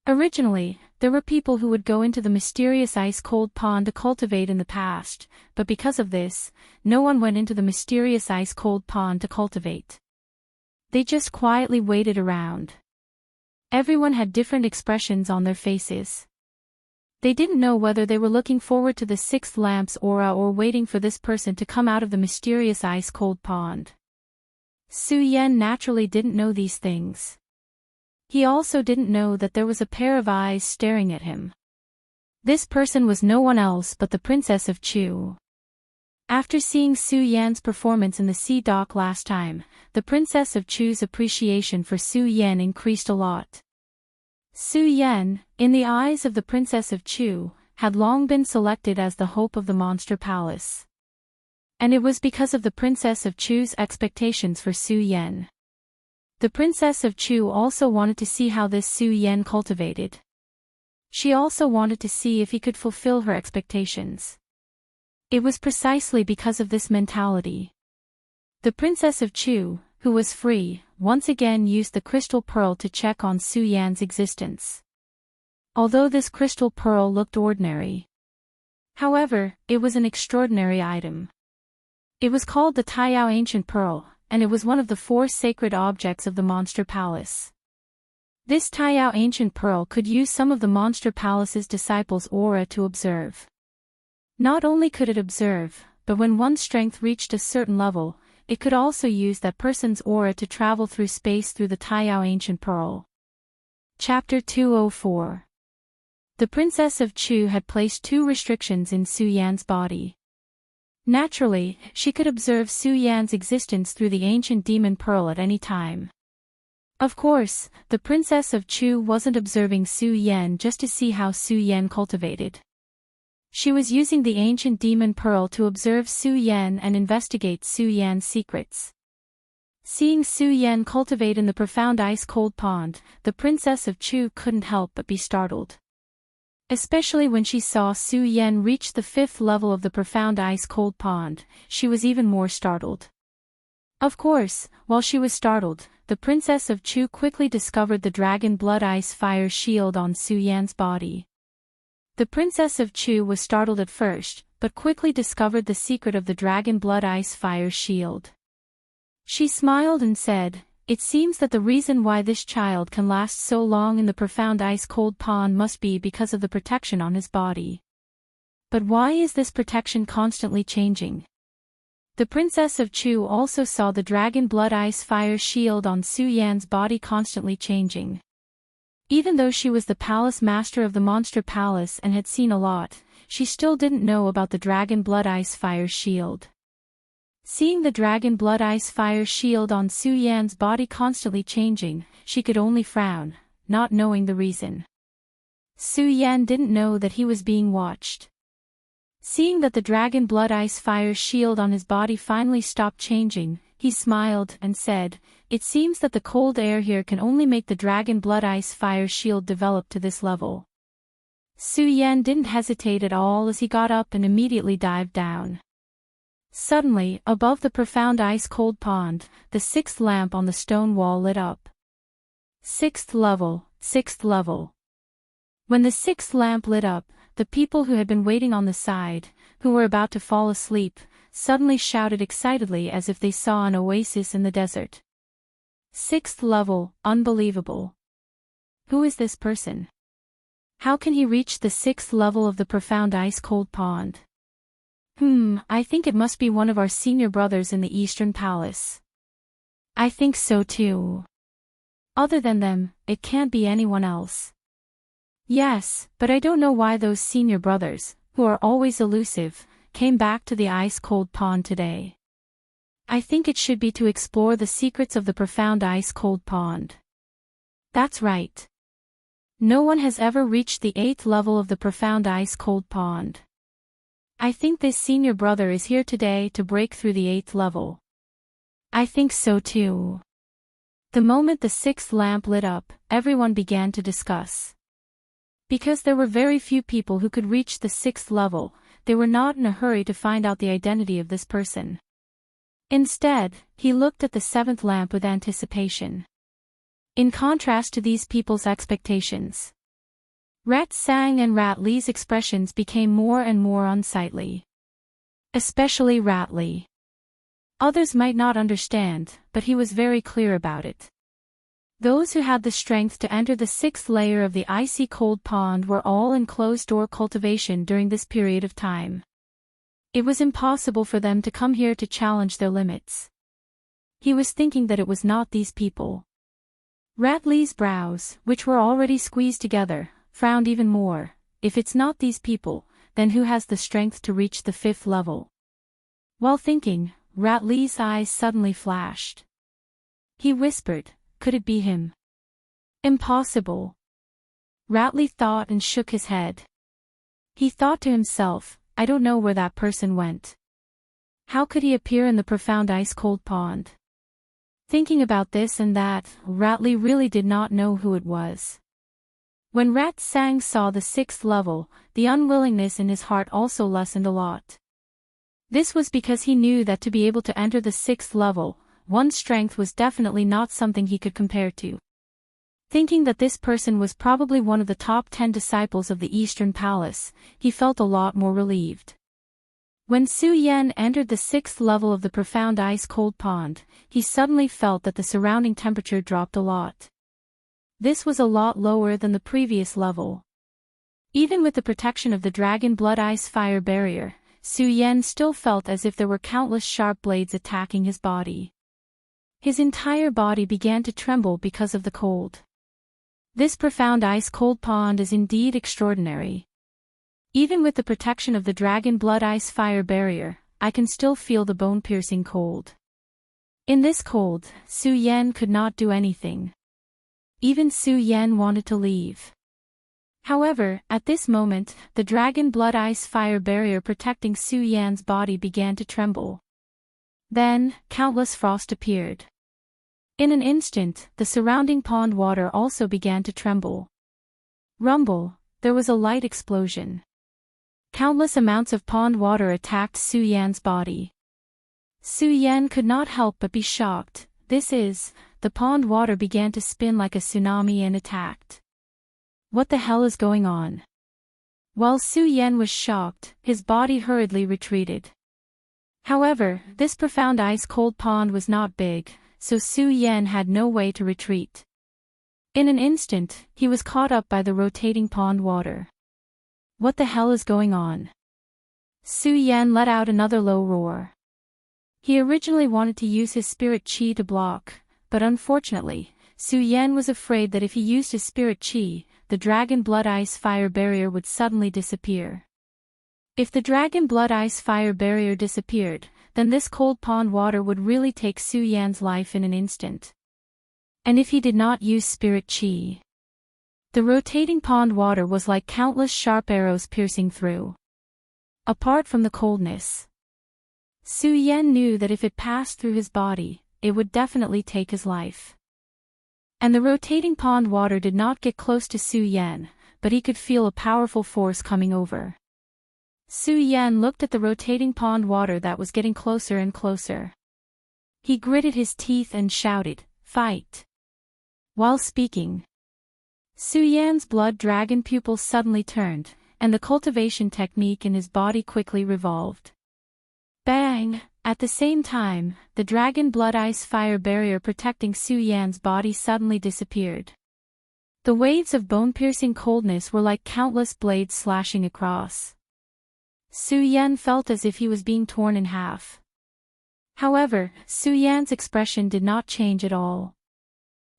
Originally, there were people who would go into the mysterious ice-cold pond to cultivate in the past, but because of this, no one went into the mysterious ice-cold pond to cultivate. They just quietly waited around. Everyone had different expressions on their faces. They didn't know whether they were looking forward to the sixth lamp's aura or waiting for this person to come out of the mysterious ice-cold pond. Su Yan naturally didn't know these things. He also didn't know that there was a pair of eyes staring at him. This person was no one else but the Princess of Chu. After seeing Su Yan's performance in the sea dock last time, the Princess of Chu's appreciation for Su Yan increased a lot. Su Yan, in the eyes of the Princess of Chu, had long been selected as the hope of the Monster Palace. And it was because of the Princess of Chu's expectations for Su Yan. The Princess of Chu also wanted to see how this Su Yan cultivated. She also wanted to see if he could fulfill her expectations. It was precisely because of this mentality. The Princess of Chu, who was free, once again used the crystal pearl to check on Su Yan's existence. Although this crystal pearl looked ordinary. However, it was an extraordinary item. It was called the Taiyao Ancient Pearl, and it was one of the 4 sacred objects of the Monster Palace. This Taiyao Ancient Pearl could use some of the Monster Palace's disciples' aura to observe. Not only could it observe, but when one's strength reached a certain level, it could also use that person's aura to travel through space through the Taiyao Ancient Pearl. Chapter 204. The Princess of Chu had placed 2 restrictions in Su Yan's body. Naturally, she could observe Su Yan's existence through the ancient demon pearl at any time. Of course, the Princess of Chu wasn't observing Su Yan just to see how Su Yan cultivated. She was using the ancient demon pearl to observe Su Yan and investigate Su Yan's secrets. Seeing Su Yan cultivate in the profound ice-cold pond, the Princess of Chu couldn't help but be startled. Especially when she saw Su Yan reach the 5th level of the profound ice-cold pond, she was even more startled. Of course, while she was startled, the Princess of Chu quickly discovered the dragon blood ice fire shield on Su Yan's body. The Princess of Chu was startled at first, but quickly discovered the secret of the dragon blood ice fire shield. She smiled and said, "It seems that the reason why this child can last so long in the profound ice-cold pond must be because of the protection on his body. But why is this protection constantly changing?" The Princess of Chu also saw the dragon blood ice fire shield on Su Yan's body constantly changing. Even though she was the palace master of the Monster Palace and had seen a lot, she still didn't know about the dragon blood ice fire shield. Seeing the dragon blood ice fire shield on Su Yan's body constantly changing, she could only frown, not knowing the reason. Su Yan didn't know that he was being watched. Seeing that the dragon blood ice fire shield on his body finally stopped changing, he smiled and said, "It seems that the cold air here can only make the dragon blood ice fire shield develop to this level." Su Yan didn't hesitate at all as he got up and immediately dived down. Suddenly, above the profound ice-cold pond, the 6th lamp on the stone wall lit up. 6th level, 6th level. When the 6th lamp lit up, the people who had been waiting on the side, who were about to fall asleep, suddenly shouted excitedly as if they saw an oasis in the desert. 6th level, unbelievable. Who is this person? How can he reach the 6th level of the profound ice-cold pond? I think it must be one of our senior brothers in the Eastern Palace. I think so too. Other than them, it can't be anyone else. Yes, but I don't know why those senior brothers, who are always elusive, came back to the ice-cold pond today. I think it should be to explore the secrets of the profound ice-cold pond. That's right. No one has ever reached the 8th level of the profound ice-cold pond. I think this senior brother is here today to break through the 8th level. I think so too. The moment the 6th lamp lit up, everyone began to discuss. Because there were very few people who could reach the 6th level, they were not in a hurry to find out the identity of this person. Instead, he looked at the 7th lamp with anticipation. In contrast to these people's expectations, Rat Sang and Rat Li's expressions became more and more unsightly. Especially Rat Li. Others might not understand, but he was very clear about it. Those who had the strength to enter the 6th layer of the icy cold pond were all in closed-door cultivation during this period of time. It was impossible for them to come here to challenge their limits. He was thinking that it was not these people. Rat Lee's brows, which were already squeezed together, frowned even more. If it's not these people, then who has the strength to reach the 5th level? While thinking, Rat Lee's eyes suddenly flashed. He whispered, could it be him? Impossible. Rat Lee thought and shook his head. He thought to himself, I don't know where that person went. How could he appear in the profound ice-cold pond? Thinking about this and that, Rat Lee really did not know who it was. When Rat Sang saw the 6th level, the unwillingness in his heart also lessened a lot. This was because he knew that to be able to enter the 6th level, one's strength was definitely not something he could compare to. Thinking that this person was probably one of the top 10 disciples of the Eastern Palace, he felt a lot more relieved. When Su Yan entered the 6th level of the profound ice-cold pond, he suddenly felt that the surrounding temperature dropped a lot. This was a lot lower than the previous level. Even with the protection of the dragon blood ice fire barrier, Su Yan still felt as if there were countless sharp blades attacking his body. His entire body began to tremble because of the cold. This profound ice-cold pond is indeed extraordinary. Even with the protection of the dragon blood ice fire barrier, I can still feel the bone-piercing cold. In this cold, Su Yan could not do anything. Even Su Yan wanted to leave. However, at this moment, the dragon blood ice fire barrier protecting Su Yan's body began to tremble. Then, countless frost appeared. In an instant, the surrounding pond water also began to tremble. Rumble, there was a light explosion. Countless amounts of pond water attacked Su Yan's body. Su Yan could not help but be shocked. The pond water began to spin like a tsunami and attacked. What the hell is going on? While Su Yan was shocked, his body hurriedly retreated. However, this profound ice-cold pond was not big, so Su Yan had no way to retreat. In an instant, he was caught up by the rotating pond water. What the hell is going on? Su Yan let out another low roar. He originally wanted to use his spirit chi to block, but unfortunately, Su Yan was afraid that if he used his spirit chi, the dragon blood ice fire barrier would suddenly disappear. If the dragon blood ice fire barrier disappeared, then this cold pond water would really take Su Yan's life in an instant. And if he did not use spirit chi, the rotating pond water was like countless sharp arrows piercing through. Apart from the coldness, Su Yan knew that if it passed through his body, it would definitely take his life. And the rotating pond water did not get close to Su Yan, but he could feel a powerful force coming over. Su Yan looked at the rotating pond water that was getting closer and closer. He gritted his teeth and shouted, "Fight!" While speaking, Su Yan's blood dragon pupils suddenly turned, and the cultivation technique in his body quickly revolved. Bang! At the same time, the dragon blood ice fire barrier protecting Su Yan's body suddenly disappeared. The waves of bone-piercing coldness were like countless blades slashing across. Su Yan felt as if he was being torn in half. However, Su Yan's expression did not change at all.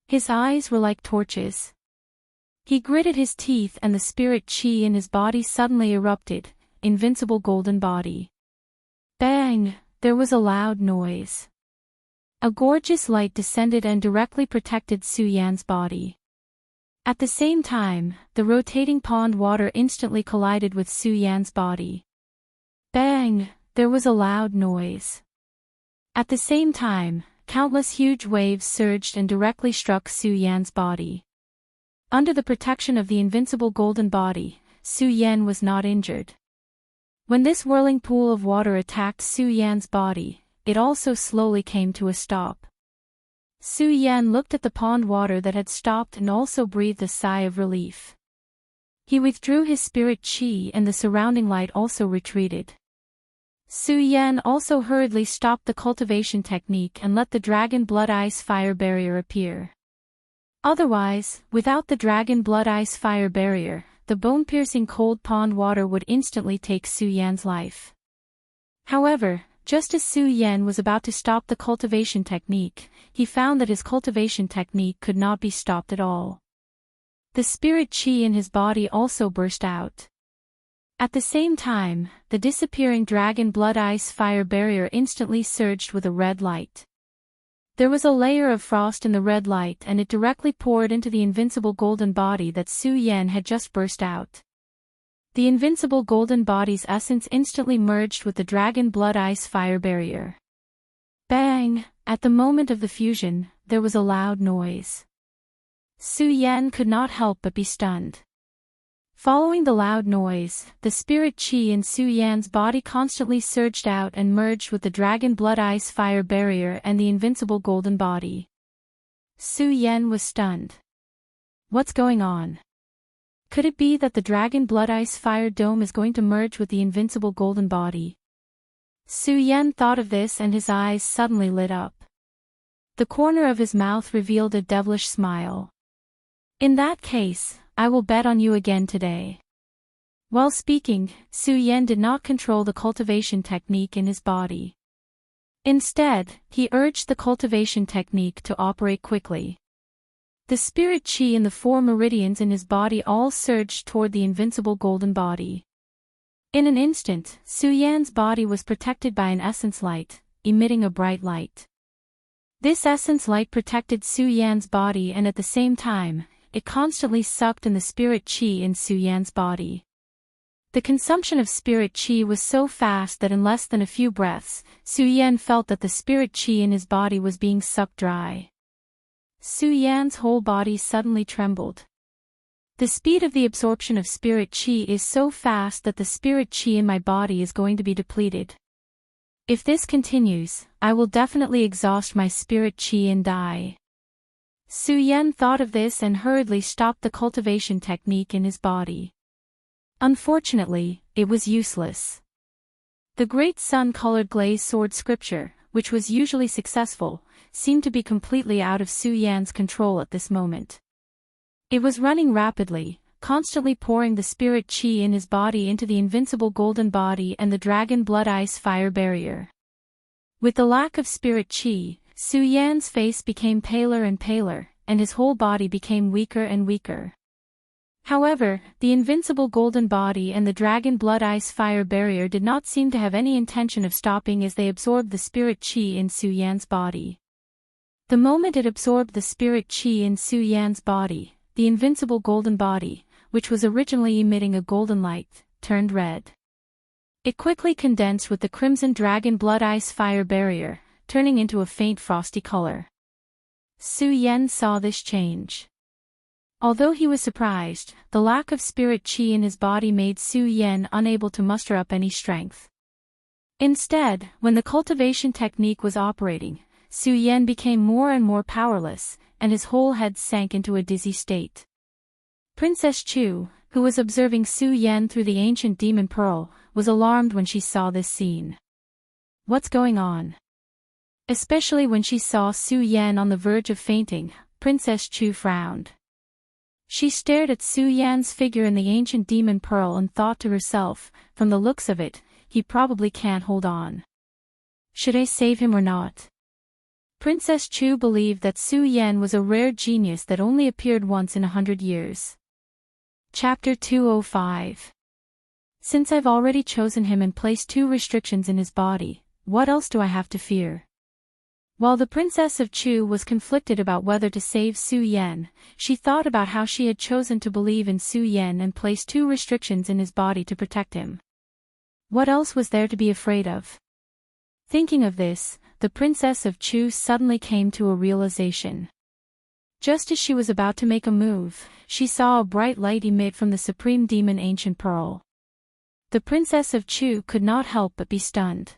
His eyes were like torches. He gritted his teeth and the spirit chi in his body suddenly erupted, invincible golden body. Bang! There was a loud noise. A gorgeous light descended and directly protected Su Yan's body. At the same time, the rotating pond water instantly collided with Su Yan's body. Bang! There was a loud noise. At the same time, countless huge waves surged and directly struck Su Yan's body. Under the protection of the invincible golden body, Su Yan was not injured. When this whirling pool of water attacked Su Yan's body, it also slowly came to a stop. Su Yan looked at the pond water that had stopped and also breathed a sigh of relief. He withdrew his spirit chi and the surrounding light also retreated. Su Yan also hurriedly stopped the cultivation technique and let the dragon blood ice fire barrier appear. Otherwise, without the dragon blood ice fire barrier, the bone-piercing cold pond water would instantly take Su Yan's life. However, just as Su Yan was about to stop the cultivation technique, he found that his cultivation technique could not be stopped at all. The spirit qi in his body also burst out. At the same time, the disappearing dragon blood ice fire barrier instantly surged with a red light. There was a layer of frost in the red light and it directly poured into the invincible golden body that Su Yan had just burst out. The invincible golden body's essence instantly merged with the dragon blood ice fire barrier. Bang! At the moment of the fusion, there was a loud noise. Su Yan could not help but be stunned. Following the loud noise, the spirit qi in Su Yan's body constantly surged out and merged with the dragon blood ice fire barrier and the invincible golden body. Su Yan was stunned. What's going on? Could it be that the dragon blood ice fire dome is going to merge with the invincible golden body? Su Yan thought of this and his eyes suddenly lit up. The corner of his mouth revealed a devilish smile. In that case, I will bet on you again today. While speaking, Su Yan did not control the cultivation technique in his body. Instead, he urged the cultivation technique to operate quickly. The spirit qi in the 4 meridians in his body all surged toward the invincible golden body. In an instant, Su Yan's body was protected by an essence light, emitting a bright light. This essence light protected Su Yan's body and at the same time, it constantly sucked in the spirit qi in Su Yan's body. The consumption of spirit qi was so fast that in less than a few breaths, Su Yan felt that the spirit qi in his body was being sucked dry. Su Yan's whole body suddenly trembled. The speed of the absorption of spirit qi is so fast that the spirit qi in my body is going to be depleted. If this continues, I will definitely exhaust my spirit qi and die. Su Yan thought of this and hurriedly stopped the cultivation technique in his body. Unfortunately, it was useless. The great sun-colored glazed sword scripture, which was usually successful, seemed to be completely out of Su Yan's control at this moment. It was running rapidly, constantly pouring the spirit qi in his body into the invincible golden body and the dragon blood ice fire barrier. With the lack of spirit qi, Su Yan's face became paler and paler, and his whole body became weaker and weaker. However, the invincible golden body and the dragon blood ice fire barrier did not seem to have any intention of stopping as they absorbed the spirit qi in Su Yan's body. The moment it absorbed the spirit qi in Su Yan's body, the invincible golden body, which was originally emitting a golden light, turned red. It quickly condensed with the crimson dragon blood ice fire barrier, turning into a faint frosty color. Su Yan saw this change. Although he was surprised, the lack of spirit qi in his body made Su Yan unable to muster up any strength. Instead, when the cultivation technique was operating, Su Yan became more and more powerless, and his whole head sank into a dizzy state. Princess Chu, who was observing Su Yan through the ancient demon pearl, was alarmed when she saw this scene. What's going on? Especially when she saw Su Yan on the verge of fainting, Princess Chu frowned. She stared at Su Yan's figure in the ancient demon pearl and thought to herself, from the looks of it, he probably can't hold on. Should I save him or not? Princess Chu believed that Su Yan was a rare genius that only appeared once in 100 years. Chapter 205. Since I've already chosen him and placed 2 restrictions in his body, what else do I have to fear? While the Princess of Chu was conflicted about whether to save Su Yan, she thought about how she had chosen to believe in Su Yan and placed 2 restrictions in his body to protect him. What else was there to be afraid of? Thinking of this, the Princess of Chu suddenly came to a realization. Just as she was about to make a move, she saw a bright light emit from the supreme demon ancient pearl. The Princess of Chu could not help but be stunned.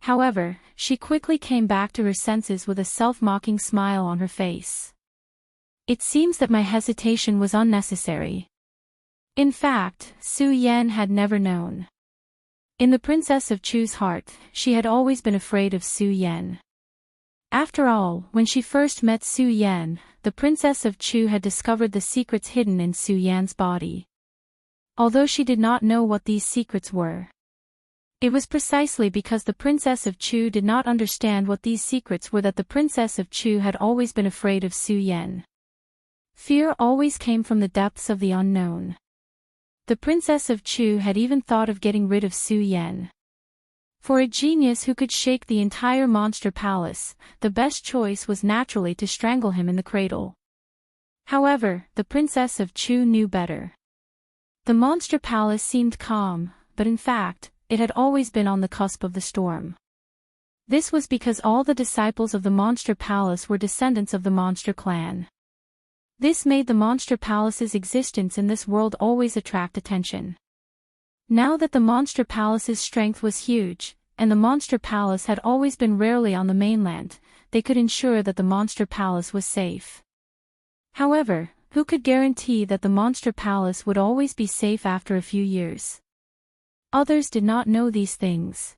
However, she quickly came back to her senses with a self-mocking smile on her face. It seems that my hesitation was unnecessary. In fact, Su Yan had never known. In the Princess of Chu's heart, she had always been afraid of Su Yan. After all, when she first met Su Yan, the Princess of Chu had discovered the secrets hidden in Su Yan's body. Although she did not know what these secrets were. It was precisely because the Princess of Chu did not understand what these secrets were that the Princess of Chu had always been afraid of Su Yan. Fear always came from the depths of the unknown. The Princess of Chu had even thought of getting rid of Su Yan. For a genius who could shake the entire monster palace, the best choice was naturally to strangle him in the cradle. However, the Princess of Chu knew better. The monster palace seemed calm, but in fact, it had always been on the cusp of the storm. This was because all the disciples of the monster palace were descendants of the monster clan. This made the monster palace's existence in this world always attract attention. Now that the monster palace's strength was huge, and the monster palace had always been rarely on the mainland, they could ensure that the monster palace was safe. However, who could guarantee that the monster palace would always be safe after a few years? Others did not know these things.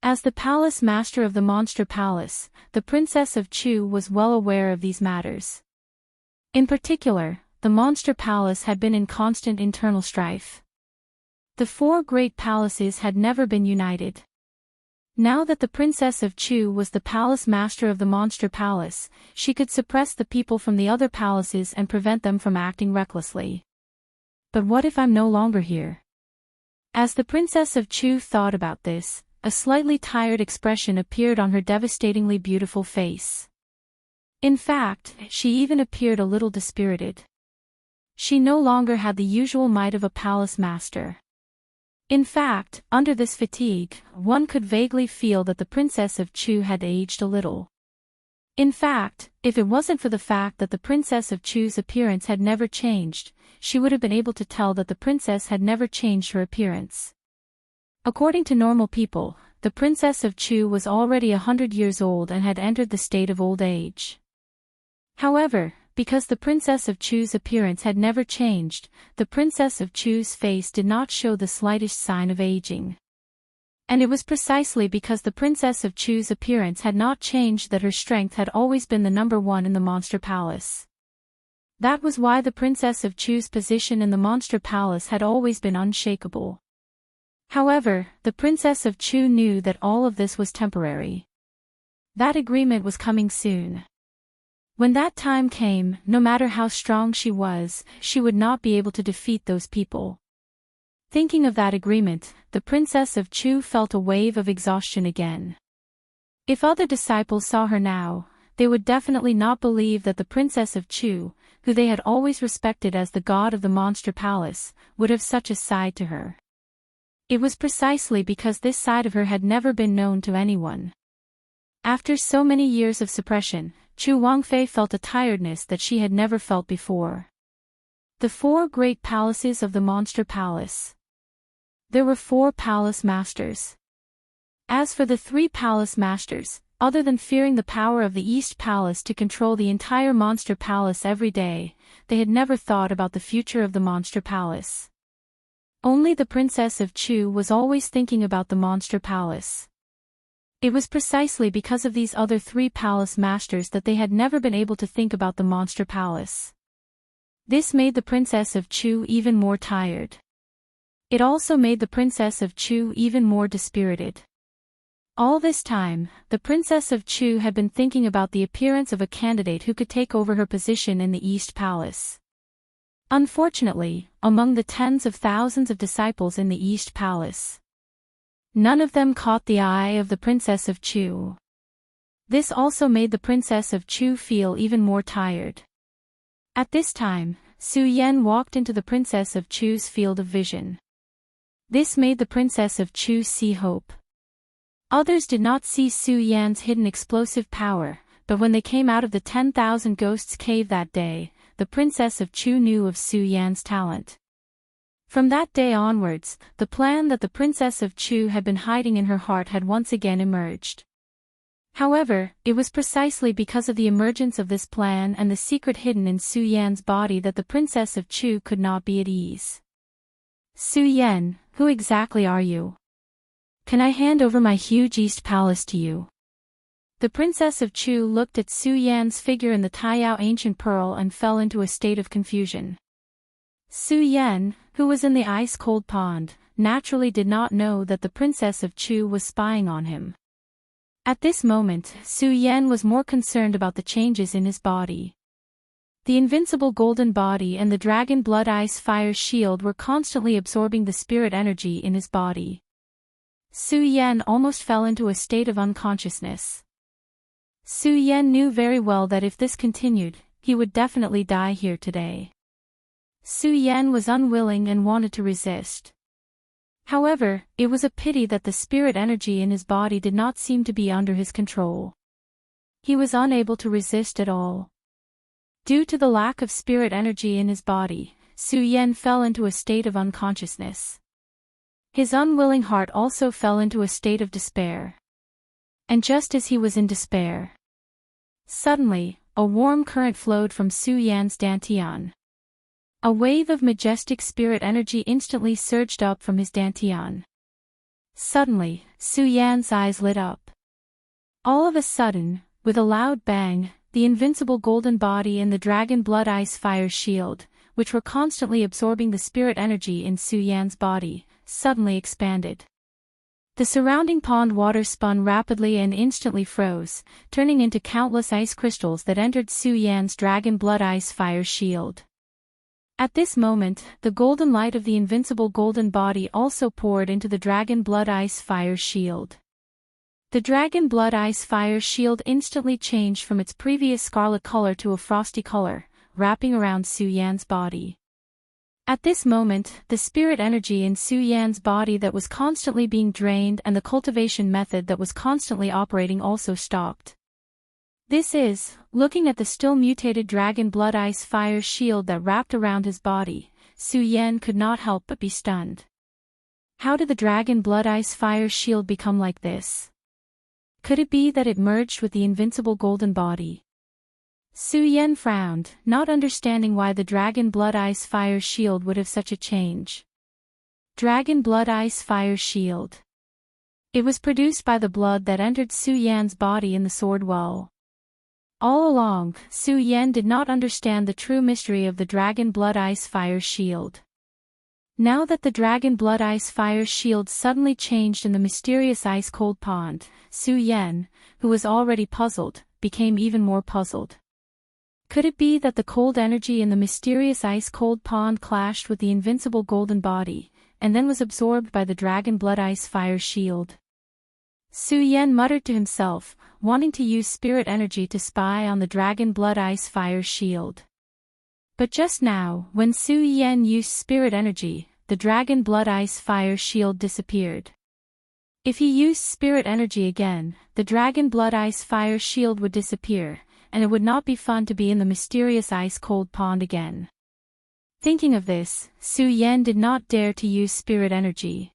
As the palace master of the monster palace, the Princess of Chu was well aware of these matters. In particular, the monster palace had been in constant internal strife. The four great palaces had never been united. Now that the Princess of Chu was the palace master of the monster palace, she could suppress the people from the other palaces and prevent them from acting recklessly. But what if I'm no longer here? As the Princess of Chu thought about this, a slightly tired expression appeared on her devastatingly beautiful face. In fact, she even appeared a little dispirited. She no longer had the usual might of a palace master. In fact, under this fatigue, one could vaguely feel that the Princess of Chu had aged a little. In fact, if it wasn't for the fact that the Princess of Chu's appearance had never changed, she would have been able to tell that the princess had never changed her appearance. According to normal people, the Princess of Chu was already 100 years old and had entered the state of old age. However, because the Princess of Chu's appearance had never changed, the Princess of Chu's face did not show the slightest sign of aging. And it was precisely because the Princess of Chu's appearance had not changed that her strength had always been the number one in the Monster Palace. That was why the Princess of Chu's position in the Monster Palace had always been unshakable. However, the Princess of Chu knew that all of this was temporary. That agreement was coming soon. When that time came, no matter how strong she was, she would not be able to defeat those people. Thinking of that agreement, the Princess of Chu felt a wave of exhaustion again. If other disciples saw her now, they would definitely not believe that the Princess of Chu, who they had always respected as the god of the Monster Palace, would have such a side to her. It was precisely because this side of her had never been known to anyone. After so many years of suppression, Chu Wangfei felt a tiredness that she had never felt before. The four great palaces of the Monster Palace. There were 4 palace masters. As for the 3 palace masters, other than fearing the power of the East Palace to control the entire Monster Palace every day, they had never thought about the future of the Monster Palace. Only the Princess of Chu was always thinking about the Monster Palace. It was precisely because of these other 3 palace masters that they had never been able to think about the Monster Palace. This made the Princess of Chu even more tired. It also made the Princess of Chu even more dispirited. All this time, the Princess of Chu had been thinking about the appearance of a candidate who could take over her position in the East Palace. Unfortunately, among the tens of thousands of disciples in the East Palace, none of them caught the eye of the Princess of Chu. This also made the Princess of Chu feel even more tired. At this time, Su Yan walked into the Princess of Chu's field of vision. This made the Princess of Chu see hope. Others did not see Su Yan's hidden explosive power, but when they came out of the 10,000 Ghosts cave that day, the Princess of Chu knew of Su Yan's talent. From that day onwards, the plan that the Princess of Chu had been hiding in her heart had once again emerged. However, it was precisely because of the emergence of this plan and the secret hidden in Su Yan's body that the Princess of Chu could not be at ease. Su Yan, who exactly are you? Can I hand over my huge East Palace to you? The Princess of Chu looked at Su Yan's figure in the Taiyao Ancient Pearl and fell into a state of confusion. Su Yan, who was in the ice-cold pond, naturally did not know that the Princess of Chu was spying on him. At this moment, Su Yan was more concerned about the changes in his body. The invincible golden body and the dragon blood ice fire shield were constantly absorbing the spirit energy in his body. Su Yan almost fell into a state of unconsciousness. Su Yan knew very well that if this continued, he would definitely die here today. Su Yan was unwilling and wanted to resist. However, it was a pity that the spirit energy in his body did not seem to be under his control. He was unable to resist at all. Due to the lack of spirit energy in his body, Su Yan fell into a state of unconsciousness. His unwilling heart also fell into a state of despair. And just as he was in despair, suddenly, a warm current flowed from Su Yan's dantian. A wave of majestic spirit energy instantly surged up from his dantian. Suddenly, Su Yan's eyes lit up. All of a sudden, with a loud bang, the invincible golden body and the dragon blood ice fire shield, which were constantly absorbing the spirit energy in Su Yan's body, suddenly expanded. The surrounding pond water spun rapidly and instantly froze, turning into countless ice crystals that entered Su Yan's dragon blood ice fire shield. At this moment, the golden light of the invincible golden body also poured into the dragon blood ice fire shield. The dragon blood ice fire shield instantly changed from its previous scarlet color to a frosty color, wrapping around Su Yan's body. At this moment, the spirit energy in Su Yan's body that was constantly being drained and the cultivation method that was constantly operating also stopped. This is, looking at the still mutated dragon blood ice fire shield that wrapped around his body, Su Yan could not help but be stunned. How did the dragon blood ice fire shield become like this? Could it be that it merged with the invincible golden body? Su Yan frowned, not understanding why the dragon blood ice fire shield would have such a change. Dragon blood ice fire shield. It was produced by the blood that entered Su Yan's body in the sword well. All along, Su Yan did not understand the true mystery of the dragon blood ice fire shield. Now that the dragon blood ice fire shield suddenly changed in the mysterious ice-cold pond, Su Yan, who was already puzzled, became even more puzzled. Could it be that the cold energy in the mysterious ice-cold pond clashed with the invincible golden body, and then was absorbed by the dragon blood ice fire shield? Su Yan muttered to himself, wanting to use spirit energy to spy on the dragon blood ice fire shield. But just now, when Su Yan used spirit energy, the dragon blood ice fire shield disappeared. If he used spirit energy again, the dragon blood ice fire shield would disappear, and it would not be fun to be in the mysterious ice-cold pond again. Thinking of this, Su Yan did not dare to use spirit energy.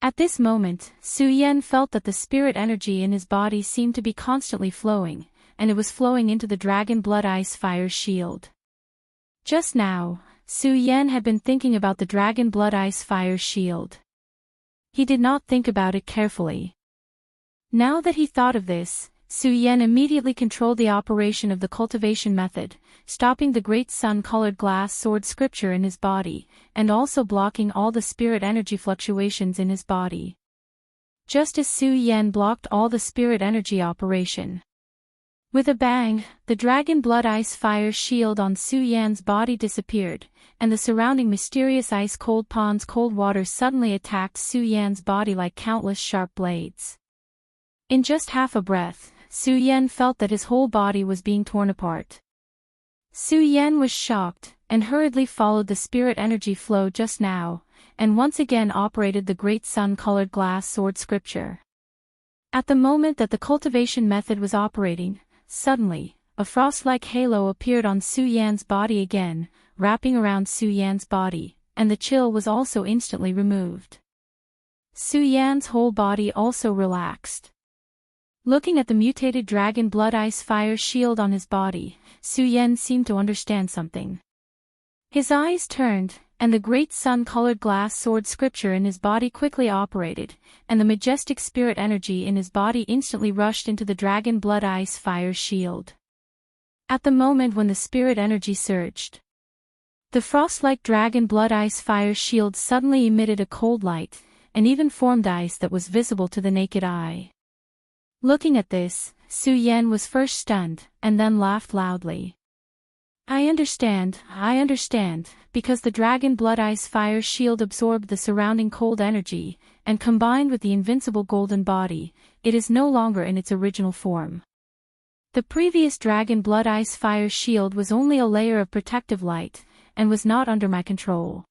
At this moment, Su Yan felt that the spirit energy in his body seemed to be constantly flowing, and it was flowing into the dragon blood ice fire shield. Just now, Su Yan had been thinking about the dragon blood ice fire shield. He did not think about it carefully. Now that he thought of this, Su Yan immediately controlled the operation of the cultivation method, stopping the great sun-colored glass sword scripture in his body, and also blocking all the spirit energy fluctuations in his body. Just as Su Yan blocked all the spirit energy operation. With a bang, the dragon blood ice fire shield on Su Yan's body disappeared, and the surrounding mysterious ice-cold pond's cold water suddenly attacked Su Yan's body like countless sharp blades. In just half a breath, Su Yan felt that his whole body was being torn apart. Su Yan was shocked, and hurriedly followed the spirit energy flow just now, and once again operated the great sun-colored glass sword scripture. At the moment that the cultivation method was operating, suddenly, a frost-like halo appeared on Su Yan's body again, wrapping around Su Yan's body, and the chill was also instantly removed. Su Yan's whole body also relaxed. Looking at the mutated dragon blood ice fire shield on his body, Su Yan seemed to understand something. His eyes turned, and the great sun-colored glass sword scripture in his body quickly operated, and the majestic spirit energy in his body instantly rushed into the dragon blood ice fire shield. At the moment when the spirit energy surged, The frost-like dragon blood ice fire shield suddenly emitted a cold light, and even formed ice that was visible to the naked eye. Looking at this, Su Yan was first stunned, and then laughed loudly. I understand, because the dragon blood ice fire shield absorbed the surrounding cold energy, and combined with the invincible golden body, it is no longer in its original form. The previous dragon blood ice fire shield was only a layer of protective light, and was not under my control.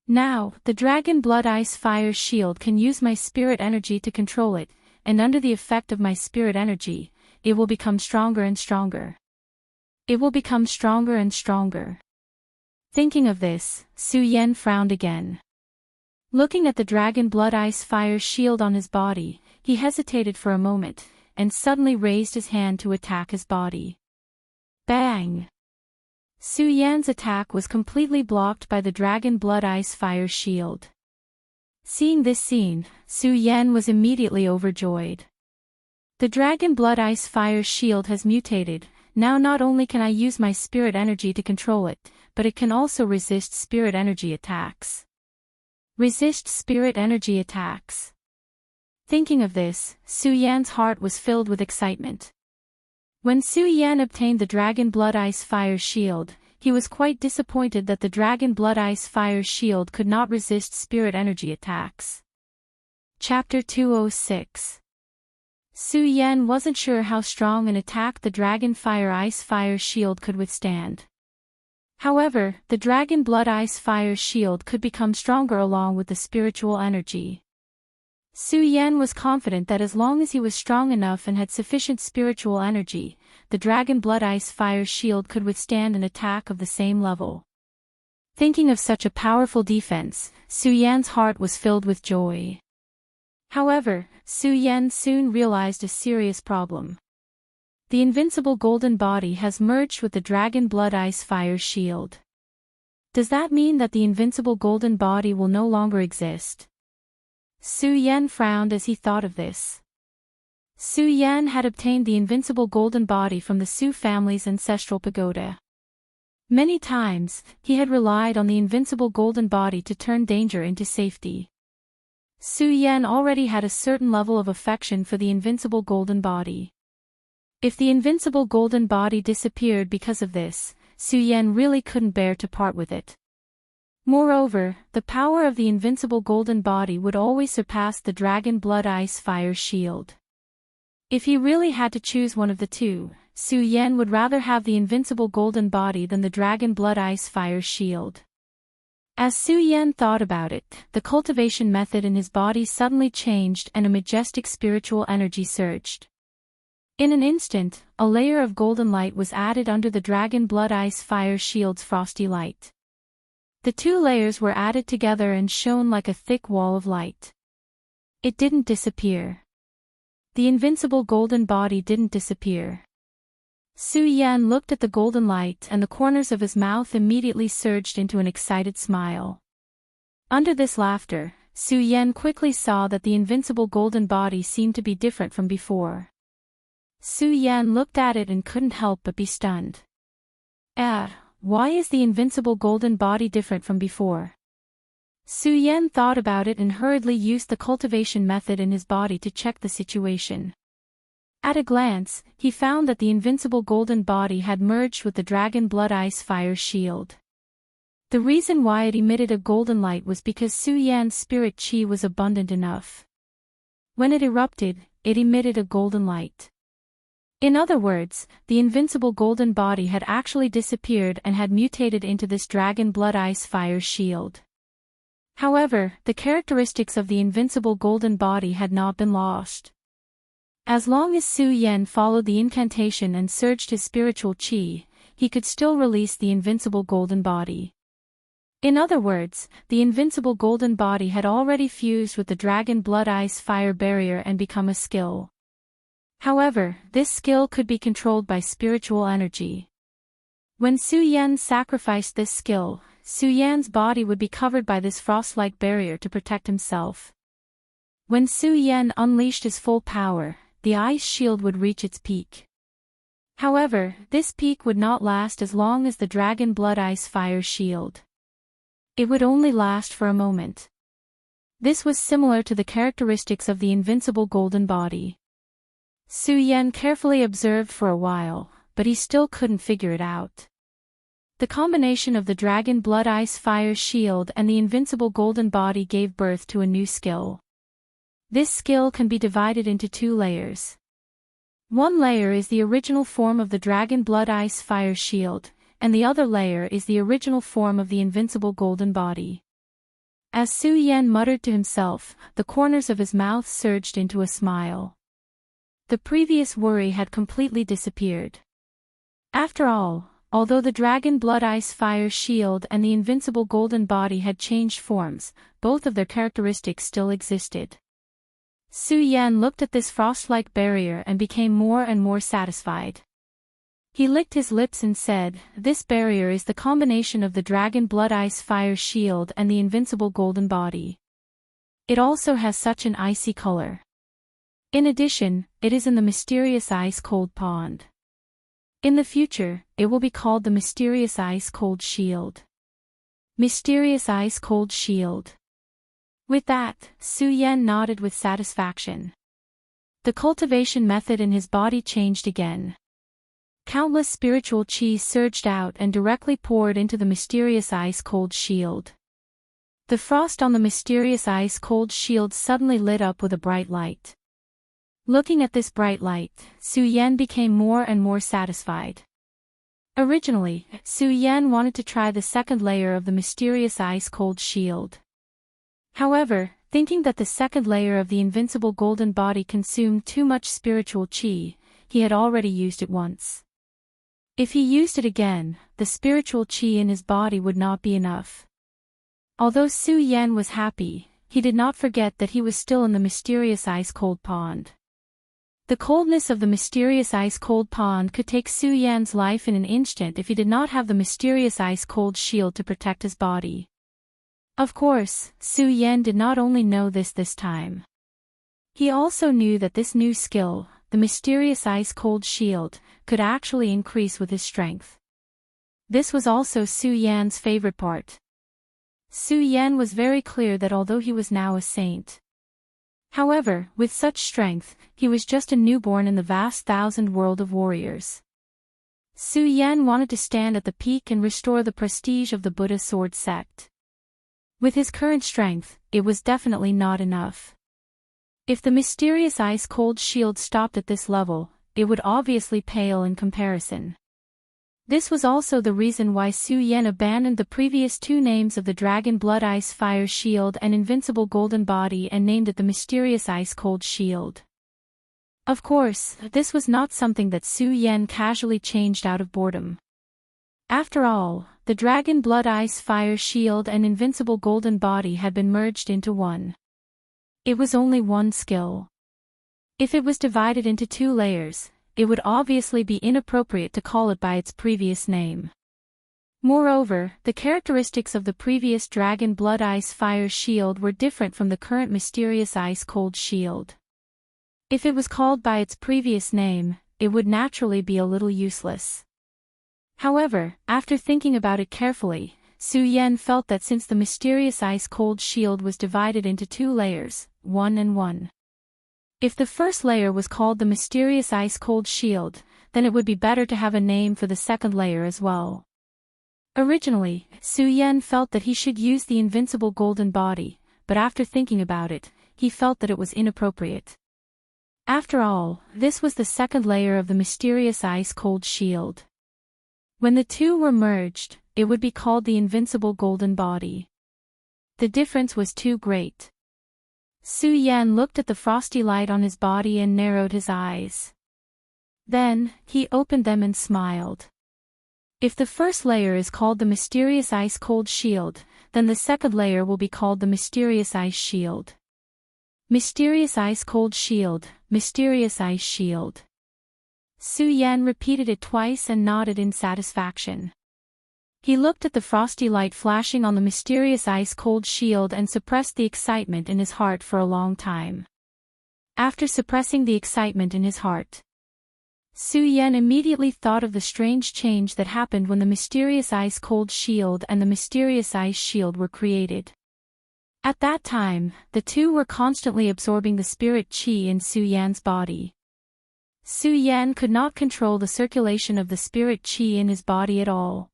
Now, the dragon blood ice fire shield can use my spirit energy to control it, and under the effect of my spirit energy, it will become stronger and stronger. It will become stronger and stronger. Thinking of this, Su Yan frowned again. Looking at the dragon blood ice fire shield on his body, he hesitated for a moment, and suddenly raised his hand to attack his body. Bang! Su Yan's attack was completely blocked by the dragon blood ice fire shield. Seeing this scene, Su Yan was immediately overjoyed. The dragon blood ice fire shield has mutated. Now not only can I use my spirit energy to control it, but it can also resist spirit energy attacks. Resist spirit energy attacks. Thinking of this, Su Yan's heart was filled with excitement. When Su Yan obtained the dragon blood ice fire shield, he was quite disappointed that the dragon blood ice fire shield could not resist spirit energy attacks. Chapter 206. Su Yan wasn't sure how strong an attack the dragon fire ice fire shield could withstand. However, the dragon blood ice fire shield could become stronger along with the spiritual energy. Su Yan was confident that as long as he was strong enough and had sufficient spiritual energy, the dragon blood ice fire shield could withstand an attack of the same level. Thinking of such a powerful defense, Su Yan's heart was filled with joy. However, Su Yan soon realized a serious problem. The invincible golden body has merged with the dragon blood ice fire shield. Does that mean that the invincible golden body will no longer exist? Su Yan frowned as he thought of this. Su Yan had obtained the invincible golden body from the Su family's ancestral pagoda. Many times, he had relied on the invincible golden body to turn danger into safety. Su Yan already had a certain level of affection for the invincible golden body. If the invincible golden body disappeared because of this, Su Yan really couldn't bear to part with it. Moreover, the power of the invincible golden body would always surpass the dragon blood ice fire shield. If he really had to choose one of the two, Su Yan would rather have the invincible golden body than the dragon blood ice fire shield. As Su Yan thought about it, the cultivation method in his body suddenly changed and a majestic spiritual energy surged. In an instant, a layer of golden light was added under the dragon blood ice fire shield's frosty light. The two layers were added together and shone like a thick wall of light. It didn't disappear. The invincible golden body didn't disappear. Su Yan looked at the golden light and the corners of his mouth immediately surged into an excited smile. Under this laughter, Su Yan quickly saw that the invincible golden body seemed to be different from before. Su Yan looked at it and couldn't help but be stunned. Why is the invincible golden body different from before? Su Yan thought about it and hurriedly used the cultivation method in his body to check the situation. At a glance, he found that the invincible golden body had merged with the dragon blood ice fire shield. The reason why it emitted a golden light was because Su Yan's spirit chi was abundant enough. When it erupted, it emitted a golden light. In other words, the invincible golden body had actually disappeared and had mutated into this dragon blood ice fire shield. However, the characteristics of the invincible golden body had not been lost. As long as Su Yan followed the incantation and surged his spiritual chi, he could still release the invincible golden body. In other words, the invincible golden body had already fused with the dragon blood ice fire barrier and become a skill. However, this skill could be controlled by spiritual energy. When Su Yan sacrificed this skill, Su Yan's body would be covered by this frost-like barrier to protect himself. When Su Yan unleashed his full power, the ice shield would reach its peak. However, this peak would not last as long as the Dragon Blood Ice Fire Shield. It would only last for a moment. This was similar to the characteristics of the invincible golden body. Su Yan carefully observed for a while, but he still couldn't figure it out. The combination of the Dragon Blood Ice Fire Shield and the invincible golden body gave birth to a new skill. This skill can be divided into two layers. One layer is the original form of the Dragon Blood Ice Fire Shield, and the other layer is the original form of the invincible golden body. As Su Yan muttered to himself, the corners of his mouth surged into a smile. The previous worry had completely disappeared. After all, although the Dragon Blood Ice Fire Shield and the invincible golden body had changed forms, both of their characteristics still existed. Su Yan looked at this frost-like barrier and became more and more satisfied. He licked his lips and said, "This barrier is the combination of the Dragon Blood Ice Fire Shield and the invincible golden body. It also has such an icy color. In addition, it is in the mysterious ice-cold pond. In the future, it will be called the Mysterious Ice-Cold Shield." Mysterious Ice-Cold Shield. With that, Su Yan nodded with satisfaction. The cultivation method in his body changed again. Countless spiritual chi surged out and directly poured into the mysterious ice-cold shield. The frost on the mysterious ice-cold shield suddenly lit up with a bright light. Looking at this bright light, Su Yan became more and more satisfied. Originally, Su Yan wanted to try the second layer of the mysterious ice-cold shield. However, thinking that the second layer of the invincible golden body consumed too much spiritual chi, he had already used it once. If he used it again, the spiritual chi in his body would not be enough. Although Su Yan was happy, he did not forget that he was still in the mysterious ice-cold pond. The coldness of the mysterious ice-cold pond could take Su Yan's life in an instant if he did not have the mysterious ice-cold shield to protect his body. Of course, Su Yan did not only know this time. He also knew that this new skill, the mysterious ice-cold shield, could actually increase with his strength. This was also Su Yan's favorite part. Su Yan was very clear that although he was now a saint, however, with such strength, he was just a newborn in the vast thousand world of warriors. Su Yan wanted to stand at the peak and restore the prestige of the Buddha sword sect. With his current strength, it was definitely not enough. If the mysterious ice-cold shield stopped at this level, it would obviously pale in comparison. This was also the reason why Su Yan abandoned the previous two names of the Dragon Blood Ice Fire Shield and Invincible Golden Body and named it the Mysterious Ice-Cold Shield. Of course, this was not something that Su Yan casually changed out of boredom. After all, the Dragon Blood Ice Fire Shield and Invincible Golden Body had been merged into one. It was only one skill. If it was divided into two layers, it would obviously be inappropriate to call it by its previous name. Moreover, the characteristics of the previous Dragon Blood Ice Fire Shield were different from the current Mysterious Ice Cold Shield. If it was called by its previous name, it would naturally be a little useless. However, after thinking about it carefully, Su Yan felt that since the Mysterious Ice Cold Shield was divided into two layers, 1 and 1. If the first layer was called the Mysterious Ice Cold Shield, then it would be better to have a name for the second layer as well. Originally, Su Yan felt that he should use the Invincible Golden Body, but after thinking about it, he felt that it was inappropriate. After all, this was the second layer of the Mysterious Ice Cold Shield. When the two were merged, it would be called the Invincible Golden Body. The difference was too great. Su Yan looked at the frosty light on his body and narrowed his eyes. Then, he opened them and smiled. If the first layer is called the Mysterious Ice Cold Shield, then the second layer will be called the Mysterious Ice Shield. Mysterious Ice Cold Shield, Mysterious Ice Shield. Su Yan repeated it twice and nodded in satisfaction. He looked at the frosty light flashing on the mysterious ice-cold shield and suppressed the excitement in his heart for a long time. After suppressing the excitement in his heart, Su Yan immediately thought of the strange change that happened when the mysterious ice-cold shield and the mysterious ice shield were created. At that time, the two were constantly absorbing the spirit qi in Su Yan's body. Su Yan could not control the circulation of the spirit qi in his body at all.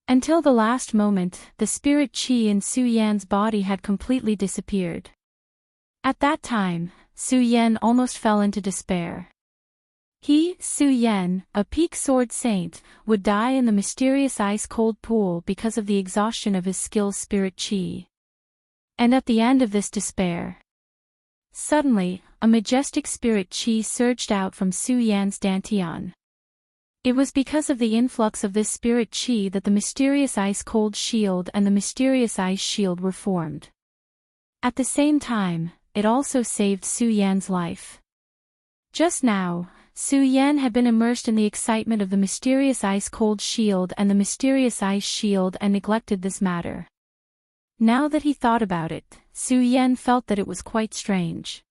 Until the last moment, the spirit qi in Su Yan's body had completely disappeared. At that time, Su Yan almost fell into despair. He, Su Yan, a peak sword saint, would die in the mysterious ice-cold pool because of the exhaustion of his skill's spirit qi. And at the end of this despair, suddenly, a majestic spirit qi surged out from Su Yan's dantian. It was because of the influx of this spirit qi that the mysterious ice-cold shield and the mysterious ice shield were formed. At the same time, it also saved Su Yan's life. Just now, Su Yan had been immersed in the excitement of the mysterious ice-cold shield and the mysterious ice shield and neglected this matter. Now that he thought about it, Su Yan felt that it was quite strange.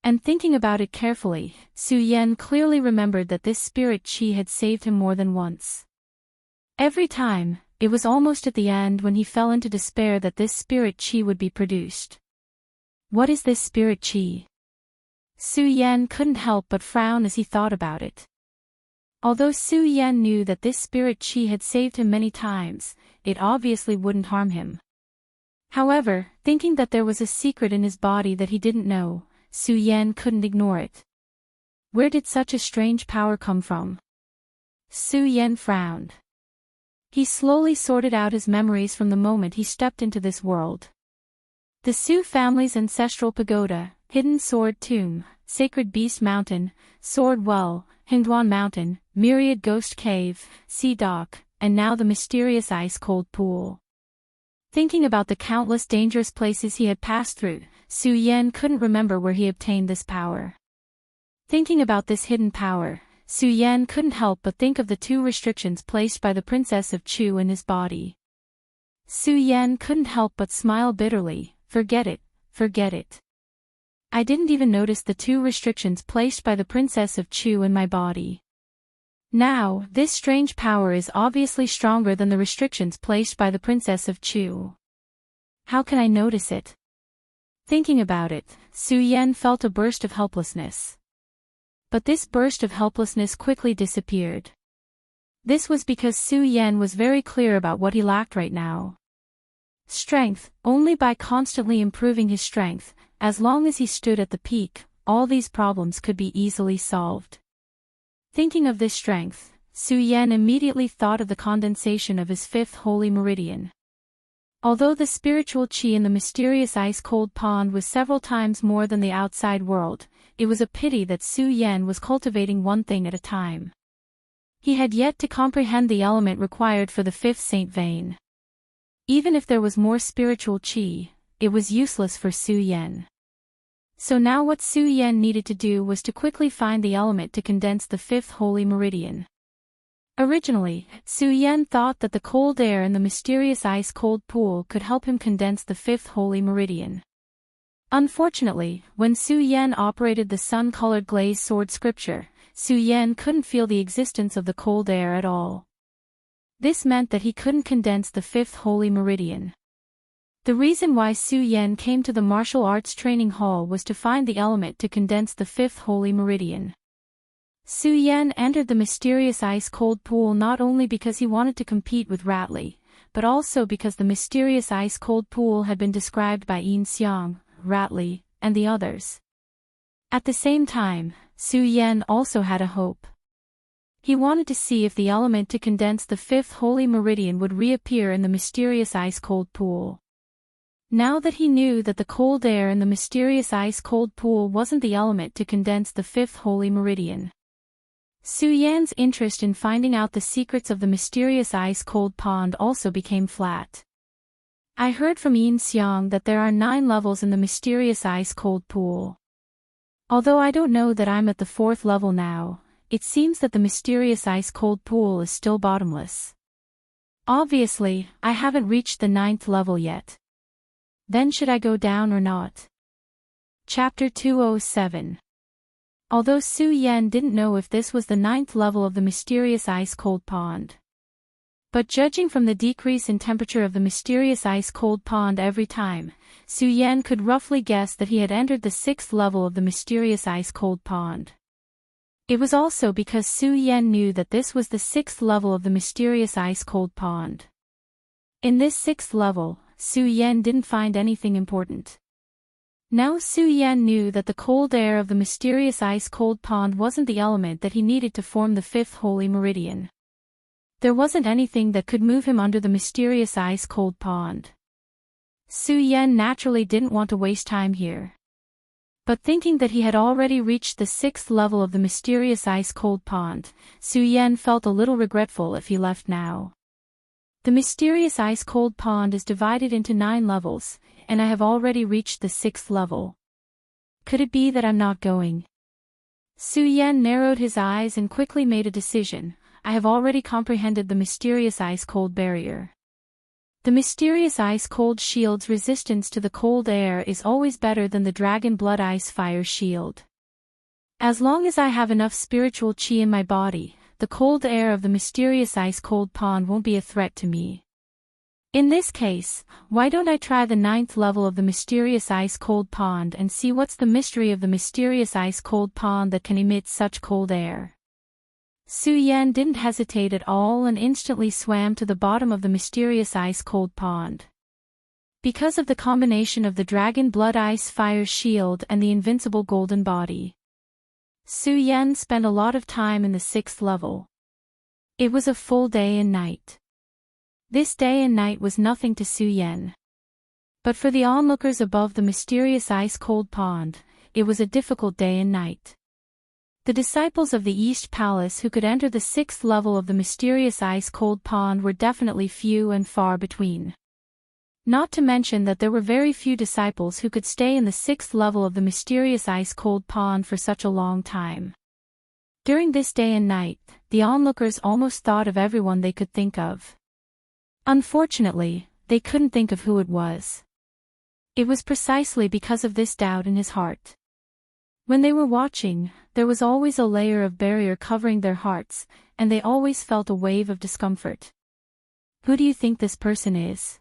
And thinking about it carefully, Su Yan clearly remembered that this spirit qi had saved him more than once. Every time, it was almost at the end when he fell into despair that this spirit qi would be produced. What is this spirit qi? Su Yan couldn't help but frown as he thought about it. Although Su Yan knew that this spirit qi had saved him many times, it obviously wouldn't harm him. However, thinking that there was a secret in his body that he didn't know, Su Yan couldn't ignore it. Where did such a strange power come from? Su Yan frowned. He slowly sorted out his memories from the moment he stepped into this world. The Su family's ancestral pagoda, hidden sword tomb, sacred beast mountain, sword well, Hingduan mountain, myriad ghost cave, sea dock, and now the mysterious ice-cold pool. Thinking about the countless dangerous places he had passed through, Su Yan couldn't remember where he obtained this power. Thinking about this hidden power, Su Yan couldn't help but think of the 2 restrictions placed by the Princess of Chu in his body. Su Yan couldn't help but smile bitterly. Forget it, forget it. I didn't even notice the 2 restrictions placed by the Princess of Chu in my body. Now, this strange power is obviously stronger than the restrictions placed by the Princess of Chu. How can I notice it? Thinking about it, Su Yan felt a burst of helplessness. But this burst of helplessness quickly disappeared. This was because Su Yan was very clear about what he lacked right now. Strength. Only by constantly improving his strength, as long as he stood at the peak, all these problems could be easily solved. Thinking of this strength, Su Yan immediately thought of the condensation of his 5th holy meridian. Although the spiritual qi in the mysterious ice-cold pond was several times more than the outside world, it was a pity that Su Yan was cultivating one thing at a time. He had yet to comprehend the element required for the 5th saint vein. Even if there was more spiritual qi, it was useless for Su Yan. So now what Su Yan needed to do was to quickly find the element to condense the 5th holy meridian. Originally, Su Yan thought that the cold air in the mysterious ice-cold pool could help him condense the 5th holy meridian. Unfortunately, when Su Yan operated the sun-colored glazed sword scripture, Su Yan couldn't feel the existence of the cold air at all. This meant that he couldn't condense the 5th holy meridian. The reason why Su Yan came to the martial arts training hall was to find the element to condense the 5th holy meridian. Su Yan entered the mysterious ice-cold pool not only because he wanted to compete with Ratley, but also because the mysterious ice-cold pool had been described by Yin Xiang, Ratley, and the others. At the same time, Su Yan also had a hope. He wanted to see if the element to condense the 5th holy meridian would reappear in the mysterious ice-cold pool. Now that he knew that the cold air in the mysterious ice-cold pool wasn't the element to condense the 5th holy meridian, Su Yan's interest in finding out the secrets of the mysterious ice-cold pond also became flat. I heard from Yin Xiang that there are 9 levels in the mysterious ice-cold pool. Although I don't know that I'm at the 4th level now, it seems that the mysterious ice-cold pool is still bottomless. Obviously, I haven't reached the 9th level yet. Then should I go down or not? Chapter 207. Although Su Yan didn't know if this was the 9th level of the mysterious ice-cold pond. But judging from the decrease in temperature of the mysterious ice-cold pond every time, Su Yan could roughly guess that he had entered the 6th level of the mysterious ice-cold pond. It was also because Su Yan knew that this was the 6th level of the mysterious ice-cold pond. In this 6th level, Su Yan didn't find anything important. Now Su Yan knew that the cold air of the mysterious ice-cold pond wasn't the element that he needed to form the 5th holy meridian. There wasn't anything that could move him under the mysterious ice-cold pond. Su Yan naturally didn't want to waste time here. But thinking that he had already reached the 6th level of the mysterious ice-cold pond, Su Yan felt a little regretful if he left now. The mysterious ice-cold pond is divided into 9 levels, and I have already reached the 6th level. Could it be that I'm not going? Su Yan narrowed his eyes and quickly made a decision. I have already comprehended the mysterious ice-cold barrier. The mysterious ice-cold shield's resistance to the cold air is always better than the dragon blood ice fire shield. As long as I have enough spiritual chi in my body, the cold air of the mysterious ice-cold pond won't be a threat to me. In this case, why don't I try the 9th level of the mysterious ice-cold pond and see what's the mystery of the mysterious ice-cold pond that can emit such cold air? Su Yan didn't hesitate at all and instantly swam to the bottom of the mysterious ice-cold pond. Because of the combination of the dragon blood ice fire shield and the invincible golden body, Su Yan spent a lot of time in the 6th level. It was a full day and night. This day and night was nothing to Su Yan. But for the onlookers above the mysterious ice-cold pond, it was a difficult day and night. The disciples of the East Palace who could enter the 6th level of the mysterious ice-cold pond were definitely few and far between. Not to mention that there were very few disciples who could stay in the 6th level of the mysterious ice-cold pond for such a long time. During this day and night, the onlookers almost thought of everyone they could think of. Unfortunately, they couldn't think of who it was. It was precisely because of this doubt in his heart. When they were watching, there was always a layer of barrier covering their hearts, and they always felt a wave of discomfort. Who do you think this person is?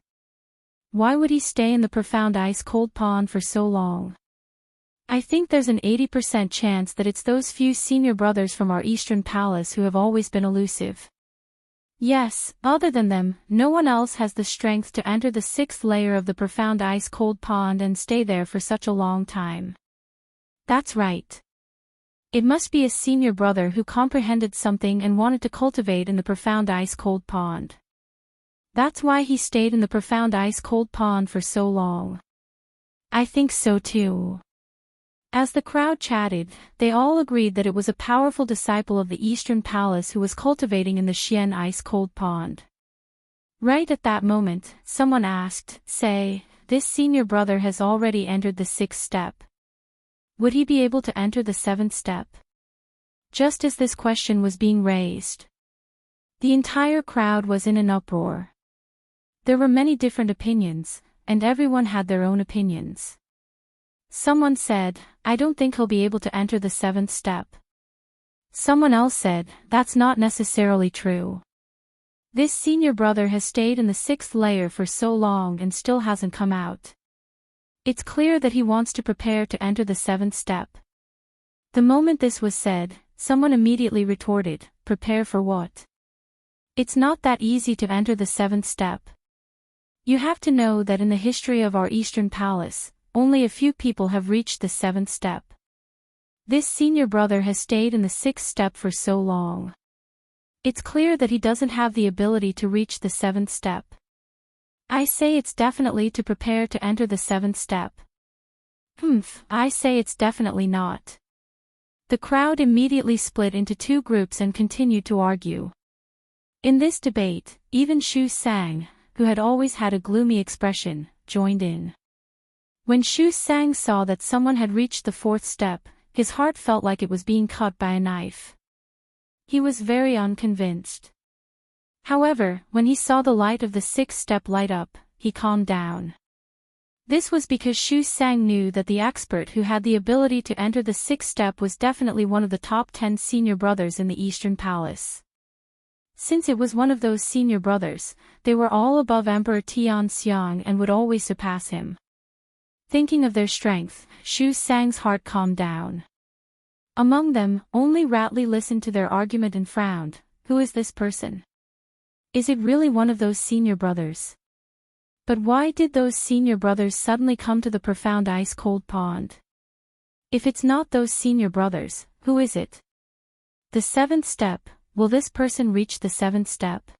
Why would he stay in the profound ice-cold pond for so long? I think there's an 80% chance that it's those few senior brothers from our Eastern Palace who have always been elusive. Yes, other than them, no one else has the strength to enter the 6th layer of the profound ice-cold pond and stay there for such a long time. That's right. It must be a senior brother who comprehended something and wanted to cultivate in the profound ice-cold pond. That's why he stayed in the profound ice-cold pond for so long. I think so too. As the crowd chatted, they all agreed that it was a powerful disciple of the Eastern Palace who was cultivating in the Xian ice-cold pond. Right at that moment, someone asked, "Say, this senior brother has already entered the 6th step. Would he be able to enter the 7th step?" Just as this question was being raised, the entire crowd was in an uproar. There were many different opinions, and everyone had their own opinions. Someone said, "I don't think he'll be able to enter the 7th step." Someone else said, "That's not necessarily true. This senior brother has stayed in the 6th layer for so long and still hasn't come out. It's clear that he wants to prepare to enter the 7th step." The moment this was said, someone immediately retorted, "Prepare for what? It's not that easy to enter the 7th step. You have to know that in the history of our Eastern Palace, only a few people have reached the 7th step. This senior brother has stayed in the 6th step for so long. It's clear that he doesn't have the ability to reach the 7th step. I say it's definitely to prepare to enter the 7th step." I say it's definitely not." The crowd immediately split into 2 groups and continued to argue. In this debate, even Shu Sang, who had always had a gloomy expression, joined in. When Shu Sang saw that someone had reached the 4th step, his heart felt like it was being cut by a knife. He was very unconvinced. However, when he saw the light of the 6th step light up, he calmed down. This was because Xu Sang knew that the expert who had the ability to enter the sixth step was definitely one of the top 10 senior brothers in the Eastern Palace. Since it was one of those senior brothers, they were all above Emperor Tianxiang and would always surpass him. Thinking of their strength, Xu Sang's heart calmed down. Among them, only Ratley listened to their argument and frowned. Who is this person? Is it really one of those senior brothers? But why did those senior brothers suddenly come to the profound ice-cold pond? If it's not those senior brothers, who is it? The seventh step. Will this person reach the seventh step?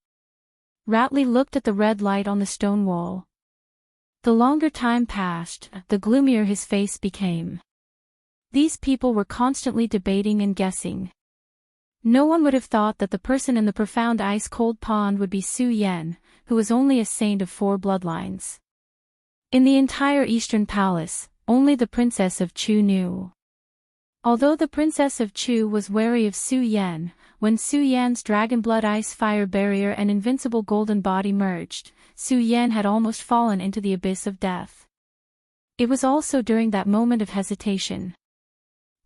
Ratley looked at the red light on the stone wall. The longer time passed, the gloomier his face became. These people were constantly debating and guessing. No one would have thought that the person in the profound ice-cold pond would be Su Yan, who was only a saint of 4 bloodlines. In the entire Eastern Palace, only the Princess of Chu knew. Although the Princess of Chu was wary of Su Yan, when Su Yan's dragon blood ice fire barrier and invincible golden body merged, Su Yan had almost fallen into the abyss of death. It was also during that moment of hesitation.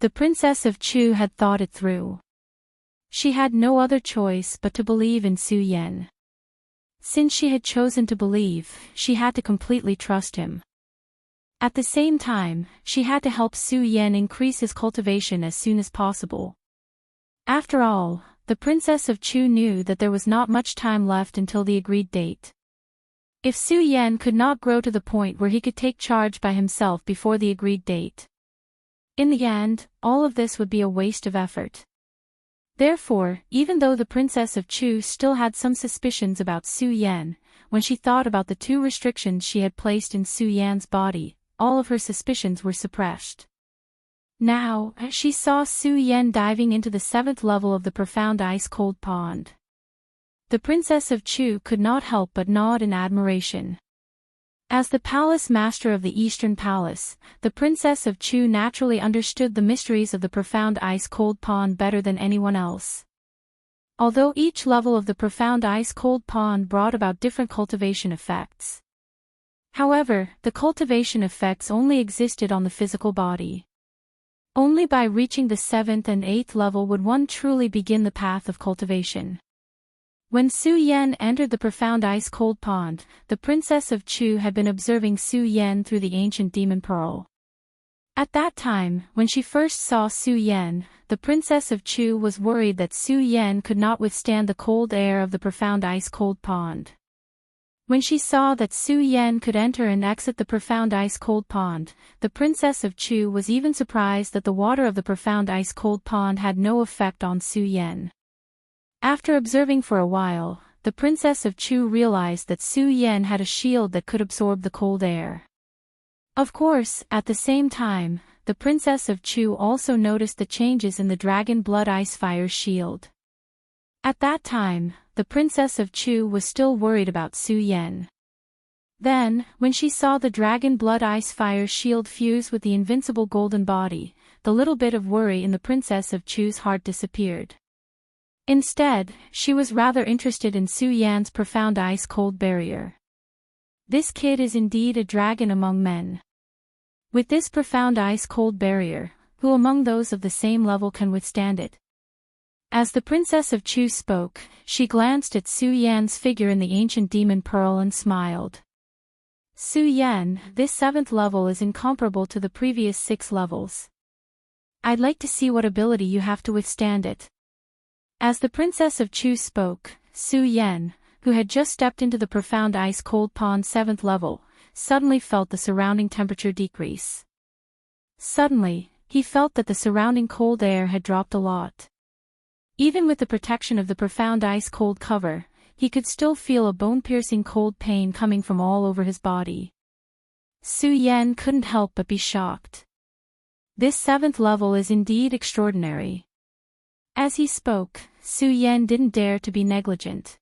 The Princess of Chu had thought it through. She had no other choice but to believe in Su Yan. Since she had chosen to believe, she had to completely trust him. At the same time, she had to help Su Yan increase his cultivation as soon as possible. After all, the Princess of Chu knew that there was not much time left until the agreed date. If Su Yan could not grow to the point where he could take charge by himself before the agreed date, in the end, all of this would be a waste of effort. Therefore, even though the Princess of Chu still had some suspicions about Su Yan, when she thought about the 2 restrictions she had placed in Su Yan's body, all of her suspicions were suppressed. Now, she saw Su Yan diving into the 7th level of the profound ice-cold pond. The Princess of Chu could not help but nod in admiration. As the palace master of the Eastern Palace, the Princess of Chu naturally understood the mysteries of the profound ice-cold pond better than anyone else. Although each level of the profound ice-cold pond brought about different cultivation effects. However, the cultivation effects only existed on the physical body. Only by reaching the 7th and 8th level would one truly begin the path of cultivation. When Su Yan entered the profound ice-cold pond, the Princess of Chu had been observing Su Yan through the ancient demon pearl. At that time, when she first saw Su Yan, the Princess of Chu was worried that Su Yan could not withstand the cold air of the profound ice-cold pond. When she saw that Su Yan could enter and exit the profound ice-cold pond, the Princess of Chu was even surprised that the water of the profound ice-cold pond had no effect on Su Yan. After observing for a while, the Princess of Chu realized that Su Yan had a shield that could absorb the cold air. Of course, at the same time, the Princess of Chu also noticed the changes in the dragon blood ice fire shield. At that time, the Princess of Chu was still worried about Su Yan. Then, when she saw the dragon blood ice fire shield fuse with the invincible golden body, the little bit of worry in the Princess of Chu's heart disappeared. Instead, she was rather interested in Su Yan's profound ice-cold barrier. This kid is indeed a dragon among men. With this profound ice-cold barrier, who among those of the same level can withstand it? As the Princess of Chu spoke, she glanced at Su Yan's figure in the ancient demon pearl and smiled. Su Yan, this 7th level is incomparable to the previous 6 levels. I'd like to see what ability you have to withstand it. As the Princess of Chu spoke, Su Yan, who had just stepped into the profound ice-cold pond 7th level, suddenly felt the surrounding temperature decrease. Suddenly, he felt that the surrounding cold air had dropped a lot. Even with the protection of the profound ice-cold cover, he could still feel a bone-piercing cold pain coming from all over his body. Su Yan couldn't help but be shocked. This 7th level is indeed extraordinary. As he spoke, Su Yan didn't dare to be negligent.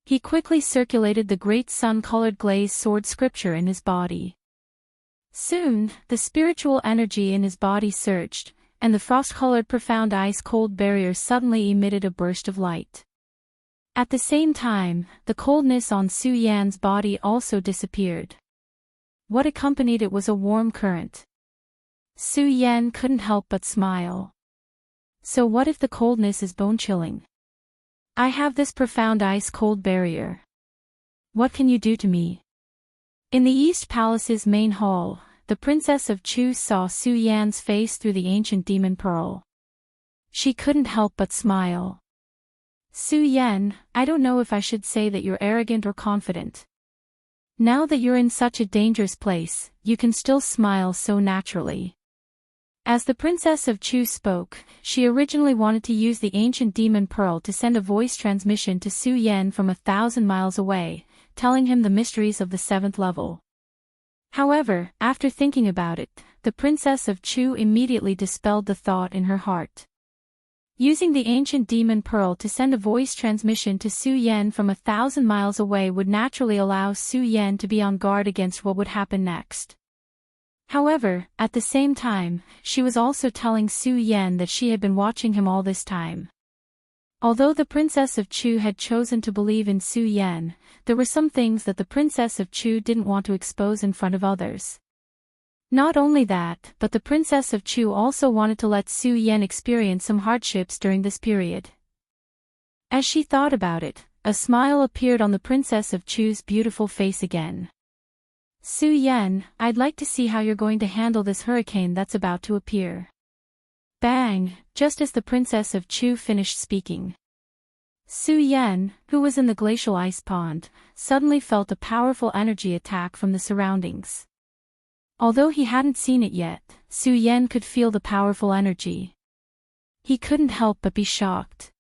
He quickly circulated the great sun-colored glazed sword scripture in his body. Soon, the spiritual energy in his body surged, and the frost-colored profound ice-cold barrier suddenly emitted a burst of light. At the same time, the coldness on Su Yan's body also disappeared. What accompanied it was a warm current. Su Yan couldn't help but smile. So what if the coldness is bone-chilling? I have this profound ice-cold barrier. What can you do to me? In the East Palace's main hall, the Princess of Chu saw Su Yan's face through the ancient demon pearl. She couldn't help but smile. Su Yan, I don't know if I should say that you're arrogant or confident. Now that you're in such a dangerous place, you can still smile so naturally. As the Princess of Chu spoke, she originally wanted to use the ancient demon pearl to send a voice transmission to Su Yan from 1,000 miles away, telling him the mysteries of the 7th level. However, after thinking about it, the Princess of Chu immediately dispelled the thought in her heart. Using the ancient demon pearl to send a voice transmission to Su Yan from 1,000 miles away would naturally allow Su Yan to be on guard against what would happen next. However, at the same time, she was also telling Su Yan that she had been watching him all this time. Although the Princess of Chu had chosen to believe in Su Yan, there were some things that the Princess of Chu didn't want to expose in front of others. Not only that, but the Princess of Chu also wanted to let Su Yan experience some hardships during this period. As she thought about it, a smile appeared on the Princess of Chu's beautiful face again. Su Yan, I'd like to see how you're going to handle this hurricane that's about to appear. Bang! Just as the Princess of Chu finished speaking, Su Yan, who was in the glacial ice pond, suddenly felt a powerful energy attack from the surroundings. Although he hadn't seen it yet, Su Yan could feel the powerful energy. He couldn't help but be shocked.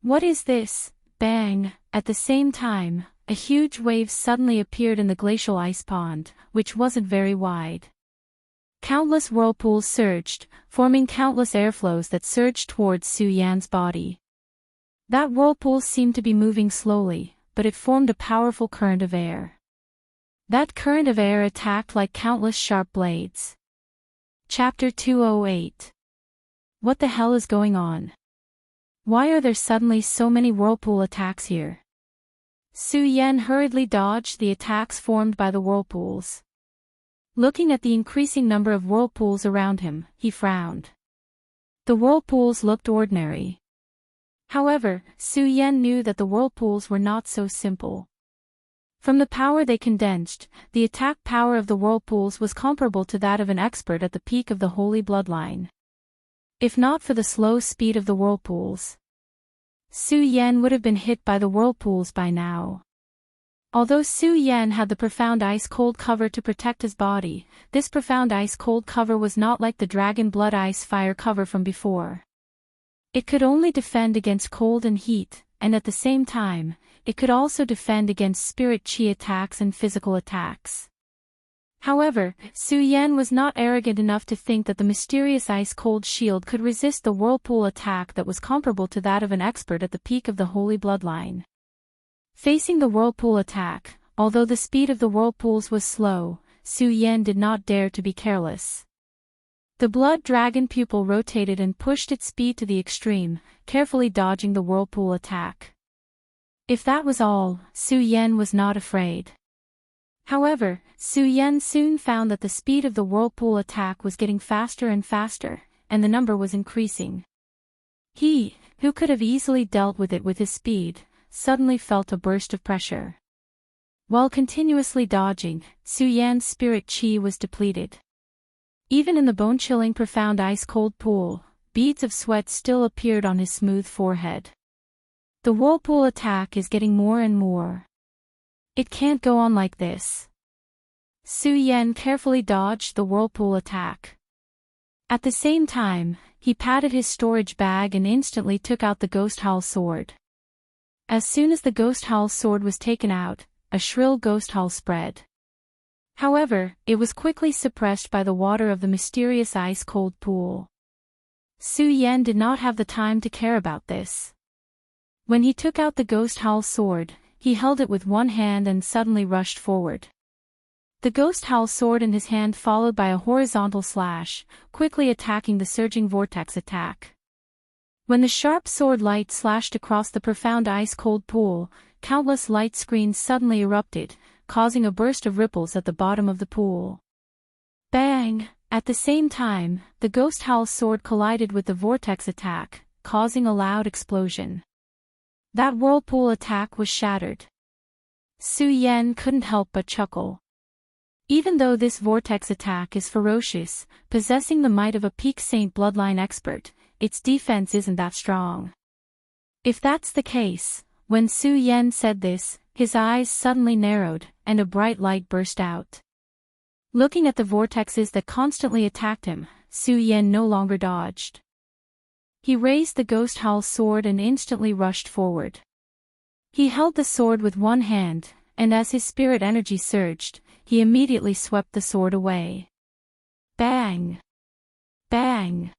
What is this? Bang! At the same time, a huge wave suddenly appeared in the glacial ice pond, which wasn't very wide. Countless whirlpools surged, forming countless airflows that surged towards Su Yan's body. That whirlpool seemed to be moving slowly, but it formed a powerful current of air. That current of air attacked like countless sharp blades. Chapter 208. What the hell is going on? Why are there suddenly so many whirlpool attacks here? Su Yan hurriedly dodged the attacks formed by the whirlpools. Looking at the increasing number of whirlpools around him, he frowned. The whirlpools looked ordinary. However, Su Yan knew that the whirlpools were not so simple. From the power they condensed, the attack power of the whirlpools was comparable to that of an expert at the peak of the holy bloodline. If not for the slow speed of the whirlpools, Su Yan would have been hit by the whirlpools by now. Although Su Yan had the profound ice-cold cover to protect his body, this profound ice-cold cover was not like the dragon blood ice-fire cover from before. It could only defend against cold and heat, and at the same time, it could also defend against spirit chi attacks and physical attacks. However, Su Yan was not arrogant enough to think that the mysterious ice-cold shield could resist the whirlpool attack that was comparable to that of an expert at the peak of the holy bloodline. Facing the whirlpool attack, although the speed of the whirlpools was slow, Su Yan did not dare to be careless. The blood dragon pupil rotated and pushed its speed to the extreme, carefully dodging the whirlpool attack. If that was all, Su Yan was not afraid. However, Su Yan soon found that the speed of the whirlpool attack was getting faster and faster, and the number was increasing. He, who could have easily dealt with it with his speed, suddenly felt a burst of pressure. While continuously dodging, Su Yan's spirit chi was depleted. Even in the bone-chilling profound ice-cold pool, beads of sweat still appeared on his smooth forehead. The whirlpool attack is getting more and more. It can't go on like this. Su Yan carefully dodged the whirlpool attack. At the same time, he patted his storage bag and instantly took out the ghost howl sword. As soon as the ghost howl sword was taken out, a shrill ghost howl spread. However, it was quickly suppressed by the water of the mysterious ice-cold pool. Su Yan did not have the time to care about this. When he took out the ghost howl sword, he held it with one hand and suddenly rushed forward. The ghost howl sword in his hand followed by a horizontal slash, quickly attacking the surging vortex attack. When the sharp sword light slashed across the profound ice-cold pool, countless light screens suddenly erupted, causing a burst of ripples at the bottom of the pool. Bang! At the same time, the Ghost Howl's sword collided with the vortex attack, causing a loud explosion. That whirlpool attack was shattered. Su Yan couldn't help but chuckle. Even though this vortex attack is ferocious, possessing the might of a peak Saint bloodline expert, its defense isn't that strong. If that's the case, when Su Yan said this, his eyes suddenly narrowed, and a bright light burst out. Looking at the vortexes that constantly attacked him, Su Yan no longer dodged. He raised the Ghost Howl's sword and instantly rushed forward. He held the sword with one hand, and as his spirit energy surged, he immediately swept the sword away. Bang! Bang!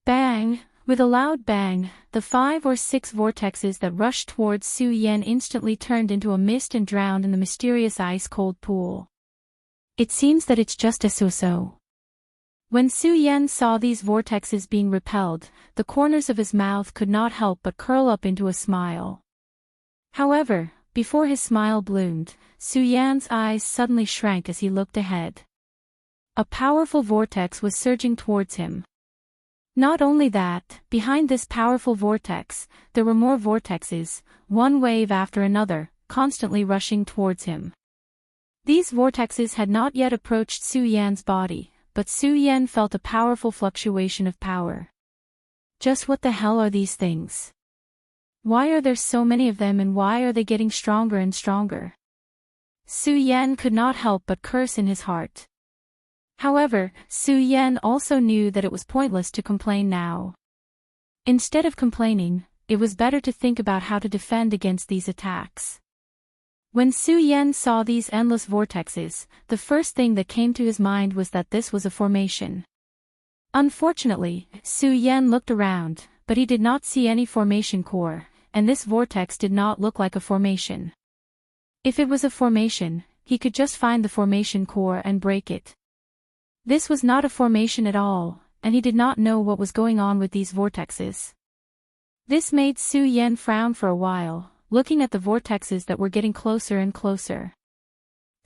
Bang! With a loud bang, the 5 or 6 vortexes that rushed towards Su Yan instantly turned into a mist and drowned in the mysterious ice-cold pool. It seems that it's just a so-so. When Su Yan saw these vortexes being repelled, the corners of his mouth could not help but curl up into a smile. However, before his smile bloomed, Su Yan's eyes suddenly shrank as he looked ahead. A powerful vortex was surging towards him. Not only that, behind this powerful vortex, there were more vortexes, one wave after another, constantly rushing towards him. These vortexes had not yet approached Su Yan's body, but Su Yan felt a powerful fluctuation of power. Just what the hell are these things? Why are there so many of them and why are they getting stronger and stronger? Su Yan could not help but curse in his heart. However, Su Yan also knew that it was pointless to complain now. Instead of complaining, it was better to think about how to defend against these attacks. When Su Yan saw these endless vortexes, the first thing that came to his mind was that this was a formation. Unfortunately, Su Yan looked around, but he did not see any formation core, and this vortex did not look like a formation. If it was a formation, he could just find the formation core and break it. This was not a formation at all, and he did not know what was going on with these vortexes. This made Su Yan frown for a while, looking at the vortexes that were getting closer and closer.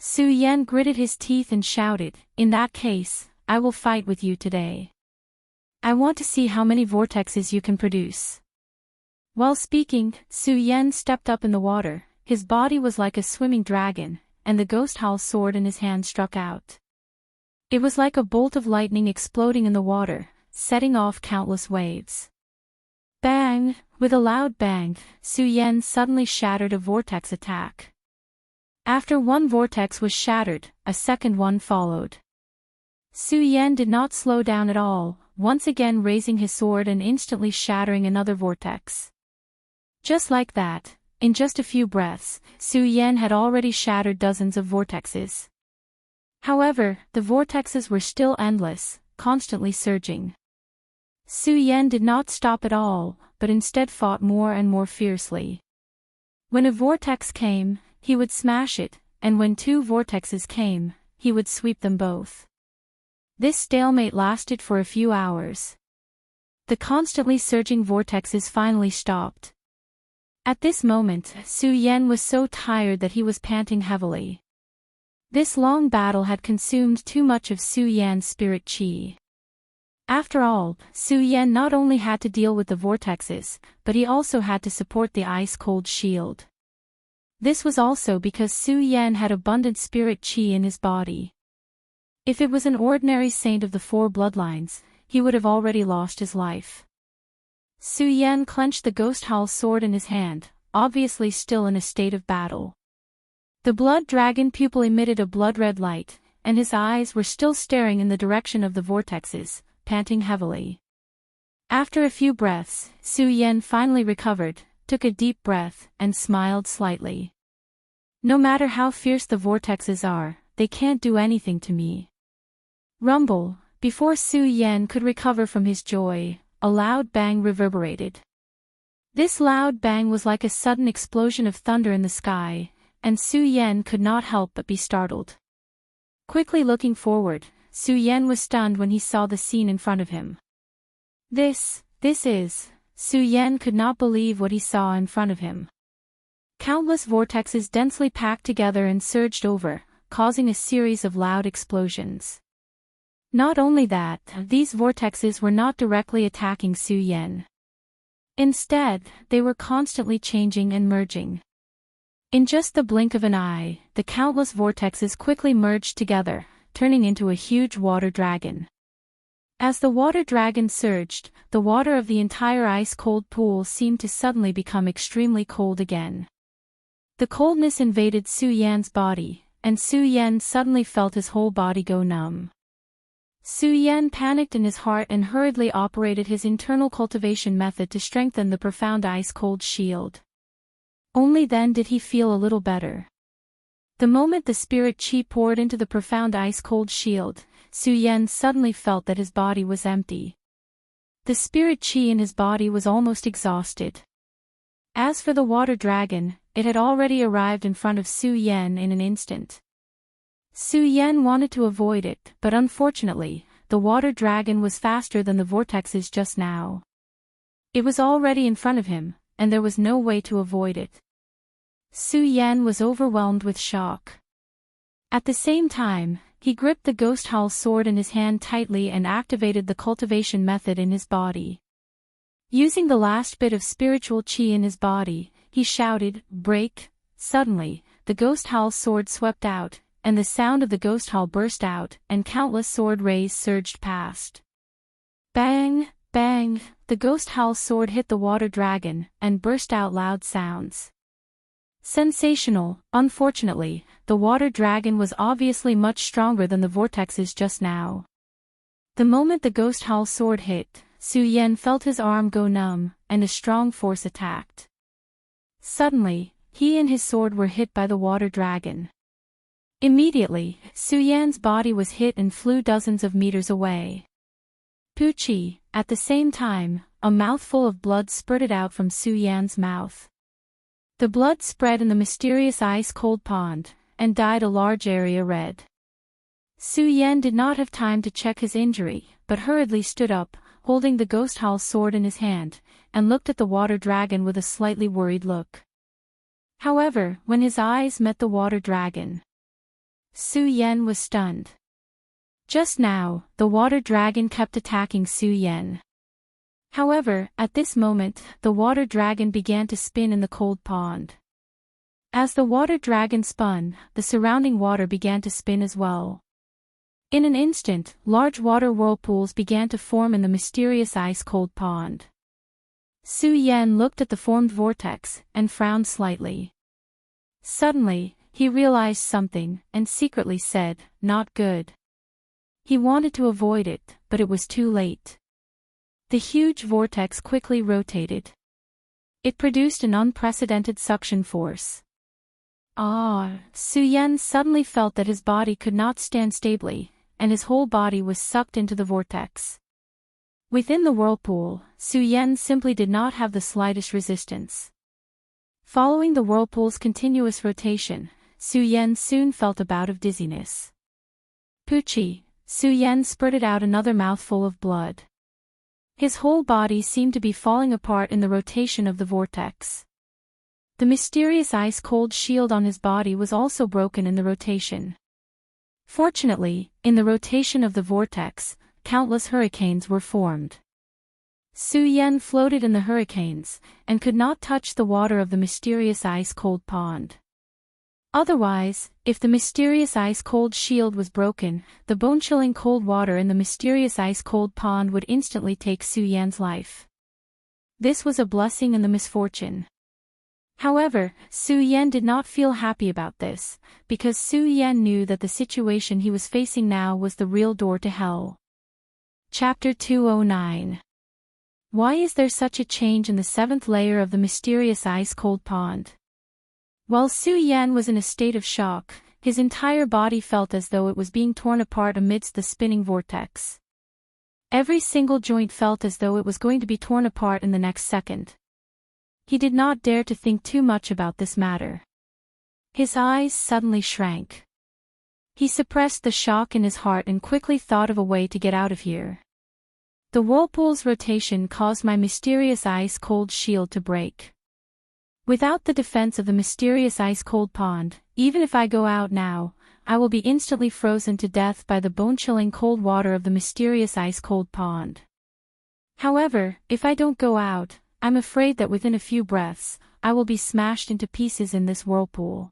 Su Yan gritted his teeth and shouted, "In that case, I will fight with you today. I want to see how many vortexes you can produce." While speaking, Su Yan stepped up in the water, his body was like a swimming dragon, and the Ghost Howl's sword in his hand struck out. It was like a bolt of lightning exploding in the water, setting off countless waves. Bang! With a loud bang, Su Yan suddenly shattered a vortex attack. After one vortex was shattered, a second one followed. Su Yan did not slow down at all, once again raising his sword and instantly shattering another vortex. Just like that, in just a few breaths, Su Yan had already shattered dozens of vortexes. However, the vortexes were still endless, constantly surging. Su Yan did not stop at all, but instead fought more and more fiercely. When a vortex came, he would smash it, and when 2 vortexes came, he would sweep them both. This stalemate lasted for a few hours. The constantly surging vortexes finally stopped. At this moment, Su Yan was so tired that he was panting heavily. This long battle had consumed too much of Su Yan's spirit chi. After all, Su Yan not only had to deal with the vortexes, but he also had to support the ice-cold shield. This was also because Su Yan had abundant spirit chi in his body. If it was an ordinary saint of the 4 bloodlines, he would have already lost his life. Su Yan clenched the Ghost Howl's sword in his hand, obviously still in a state of battle. The blood dragon pupil emitted a blood-red light, and his eyes were still staring in the direction of the vortexes, panting heavily. After a few breaths, Su Yan finally recovered, took a deep breath, and smiled slightly. "No matter how fierce the vortexes are, they can't do anything to me." Rumble! Before Su Yan could recover from his joy, a loud bang reverberated. This loud bang was like a sudden explosion of thunder in the sky, and Su Yan could not help but be startled. Quickly looking forward, Su Yan was stunned when he saw the scene in front of him. This is... Su Yan could not believe what he saw in front of him. Countless vortexes densely packed together and surged over, causing a series of loud explosions. Not only that, these vortexes were not directly attacking Su Yan. Instead, they were constantly changing and merging. In just the blink of an eye, the countless vortexes quickly merged together, turning into a huge water dragon. As the water dragon surged, the water of the entire ice-cold pool seemed to suddenly become extremely cold again. The coldness invaded Su Yan's body, and Su Yan suddenly felt his whole body go numb. Su Yan panicked in his heart and hurriedly operated his internal cultivation method to strengthen the profound ice-cold shield. Only then did he feel a little better. The moment the spirit chi poured into the profound ice-cold shield, Su Yan suddenly felt that his body was empty. The spirit chi in his body was almost exhausted. As for the water dragon, it had already arrived in front of Su Yan in an instant. Su Yan wanted to avoid it, but unfortunately, the water dragon was faster than the vortexes just now. It was already in front of him, and there was no way to avoid it. Su Yan was overwhelmed with shock. At the same time, he gripped the ghost howl sword in his hand tightly and activated the cultivation method in his body. Using the last bit of spiritual chi in his body, he shouted, "Break!" Suddenly, the ghost howl sword swept out, and the sound of the ghost howl burst out, and countless sword rays surged past. Bang! Bang! The ghost howl sword hit the water dragon, and burst out loud sounds. Sensational. Unfortunately, the water dragon was obviously much stronger than the vortexes just now. The moment the ghost howl sword hit, Su Yan felt his arm go numb, and a strong force attacked. Suddenly, he and his sword were hit by the water dragon. Immediately, Su Yan's body was hit and flew dozens of meters away. Poochie. At the same time, a mouthful of blood spurted out from Su Yan's mouth. The blood spread in the mysterious ice-cold pond, and dyed a large area red. Su Yan did not have time to check his injury, but hurriedly stood up, holding the ghost howl sword in his hand, and looked at the water dragon with a slightly worried look. However, when his eyes met the water dragon, Su Yan was stunned. Just now, the water dragon kept attacking Su Yan. However, at this moment, the water dragon began to spin in the cold pond. As the water dragon spun, the surrounding water began to spin as well. In an instant, large water whirlpools began to form in the mysterious ice-cold pond. Su Yan looked at the formed vortex, and frowned slightly. Suddenly, he realized something, and secretly said, "Not good." He wanted to avoid it, but it was too late. The huge vortex quickly rotated. It produced an unprecedented suction force. Su Yan suddenly felt that his body could not stand stably, and his whole body was sucked into the vortex. Within the whirlpool, Su Yan simply did not have the slightest resistance. Following the whirlpool's continuous rotation, Su Yan soon felt a bout of dizziness. Poochie. Su Yan spurted out another mouthful of blood. His whole body seemed to be falling apart in the rotation of the vortex. The mysterious ice-cold shield on his body was also broken in the rotation. Fortunately, in the rotation of the vortex, countless hurricanes were formed. Su Yan floated in the hurricanes, and could not touch the water of the mysterious ice-cold pond. Otherwise, if the mysterious ice-cold shield was broken, the bone-chilling cold water in the mysterious ice-cold pond would instantly take Su Yan's life. This was a blessing and the misfortune. However, Su Yan did not feel happy about this, because Su Yan knew that the situation he was facing now was the real door to hell. Chapter 209. Why is there such a change in the seventh layer of the mysterious ice-cold pond? While Su Yan was in a state of shock, his entire body felt as though it was being torn apart amidst the spinning vortex. Every single joint felt as though it was going to be torn apart in the next second. He did not dare to think too much about this matter. His eyes suddenly shrank. He suppressed the shock in his heart and quickly thought of a way to get out of here. The whirlpool's rotation caused my mysterious ice-cold shield to break. Without the defense of the mysterious ice-cold pond, even if I go out now, I will be instantly frozen to death by the bone-chilling cold water of the mysterious ice-cold pond. However, if I don't go out, I'm afraid that within a few breaths, I will be smashed into pieces in this whirlpool.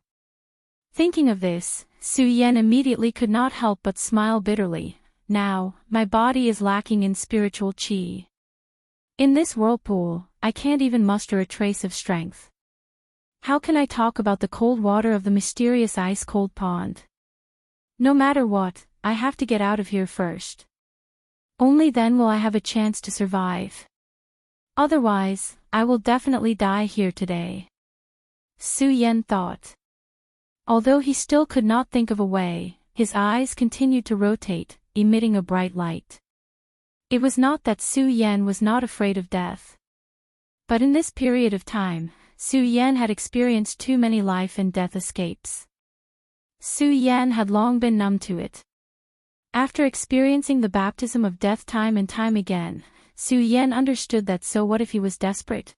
Thinking of this, Su Yan immediately could not help but smile bitterly. Now, my body is lacking in spiritual qi. In this whirlpool, I can't even muster a trace of strength. How can I talk about the cold water of the mysterious ice-cold pond? No matter what, I have to get out of here first. Only then will I have a chance to survive. Otherwise, I will definitely die here today. Su Yan thought. Although he still could not think of a way, his eyes continued to rotate, emitting a bright light. It was not that Su Yan was not afraid of death. But in this period of time, Su Yan had experienced too many life and death escapes. Su Yan had long been numb to it. After experiencing the baptism of death time and time again, Su Yan understood that so what if he was desperate?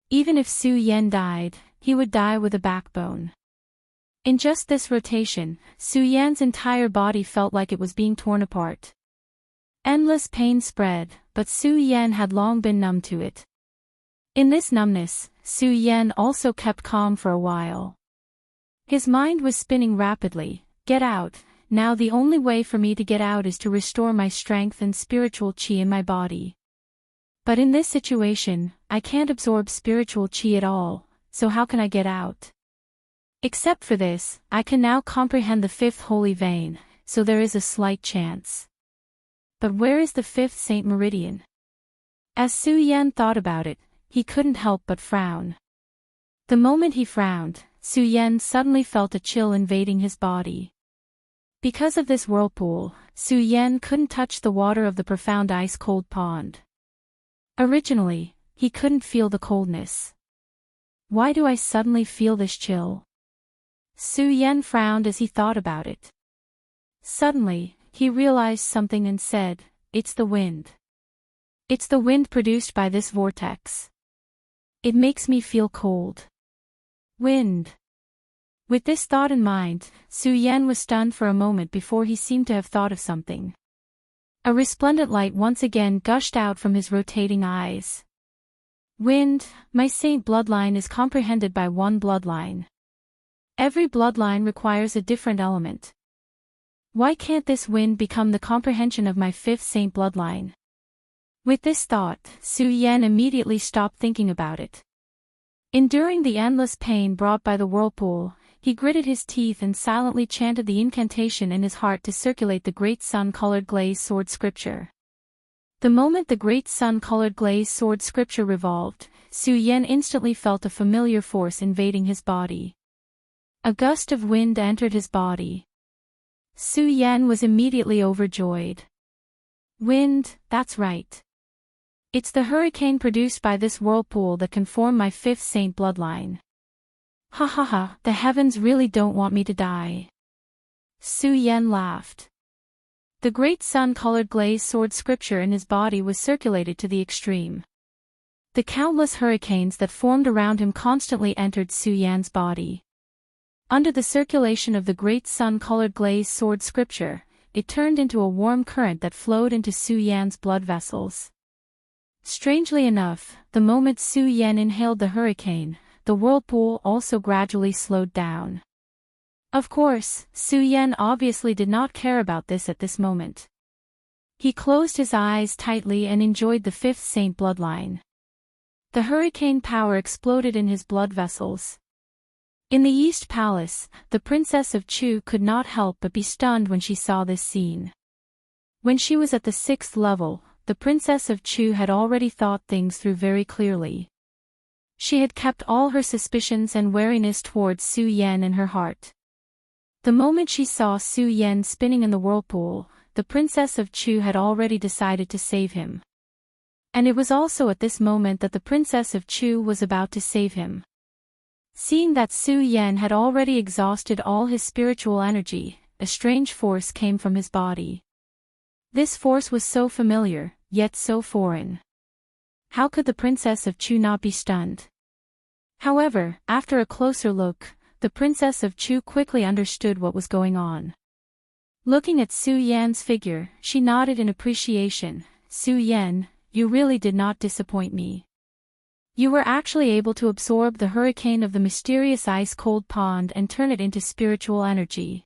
Even if Su Yan died, he would die with a backbone. In just this rotation, Su Yan's entire body felt like it was being torn apart. Endless pain spread, but Su Yan had long been numb to it. In this numbness, Su Yan also kept calm for a while. His mind was spinning rapidly. Get out, now the only way for me to get out is to restore my strength and spiritual qi in my body. But in this situation, I can't absorb spiritual qi at all, so how can I get out? Except for this, I can now comprehend the fifth holy vein, so there is a slight chance. But where is the fifth Saint Meridian? As Su Yan thought about it, he couldn't help but frown. The moment he frowned, Su Yan suddenly felt a chill invading his body. Because of this whirlpool, Su Yan couldn't touch the water of the profound ice-cold pond. Originally, he couldn't feel the coldness. Why do I suddenly feel this chill? Su Yan frowned as he thought about it. Suddenly, he realized something and said, "It's the wind. It's the wind produced by this vortex. It makes me feel cold." Wind. With this thought in mind, Su Yan was stunned for a moment before he seemed to have thought of something. A resplendent light once again gushed out from his rotating eyes. Wind, my saint bloodline is comprehended by one bloodline. Every bloodline requires a different element. Why can't this wind become the comprehension of my fifth saint bloodline? With this thought, Su Yan immediately stopped thinking about it. Enduring the endless pain brought by the whirlpool, he gritted his teeth and silently chanted the incantation in his heart to circulate the great sun-colored glazed sword scripture. The moment the great sun-colored glazed sword scripture revolved, Su Yan instantly felt a familiar force invading his body. A gust of wind entered his body. Su Yan was immediately overjoyed. Wind, that's right. It's the hurricane produced by this whirlpool that can form my fifth saint bloodline. Ha ha ha, the heavens really don't want me to die. Su Yan laughed. The great sun-colored glazed sword scripture in his body was circulated to the extreme. The countless hurricanes that formed around him constantly entered Su Yan's body. Under the circulation of the great sun-colored glazed sword scripture, it turned into a warm current that flowed into Su Yan's blood vessels. Strangely enough, the moment Su Yan inhaled the hurricane, the whirlpool also gradually slowed down. Of course, Su Yan obviously did not care about this at this moment. He closed his eyes tightly and enjoyed the fifth saint bloodline. The hurricane power exploded in his blood vessels. In the East Palace, the Princess of Chu could not help but be stunned when she saw this scene. When she was at the 6th level, the Princess of Chu had already thought things through very clearly. She had kept all her suspicions and wariness towards Su Yan in her heart. The moment she saw Su Yan spinning in the whirlpool, the Princess of Chu had already decided to save him. And it was also at this moment that the Princess of Chu was about to save him. Seeing that Su Yan had already exhausted all his spiritual energy, a strange force came from his body. This force was so familiar, yet so foreign. How could the Princess of Chu not be stunned? However, after a closer look, the Princess of Chu quickly understood what was going on. Looking at Su Yan's figure, she nodded in appreciation. Su Yan, you really did not disappoint me. You were actually able to absorb the hurricane of the mysterious ice-cold pond and turn it into spiritual energy.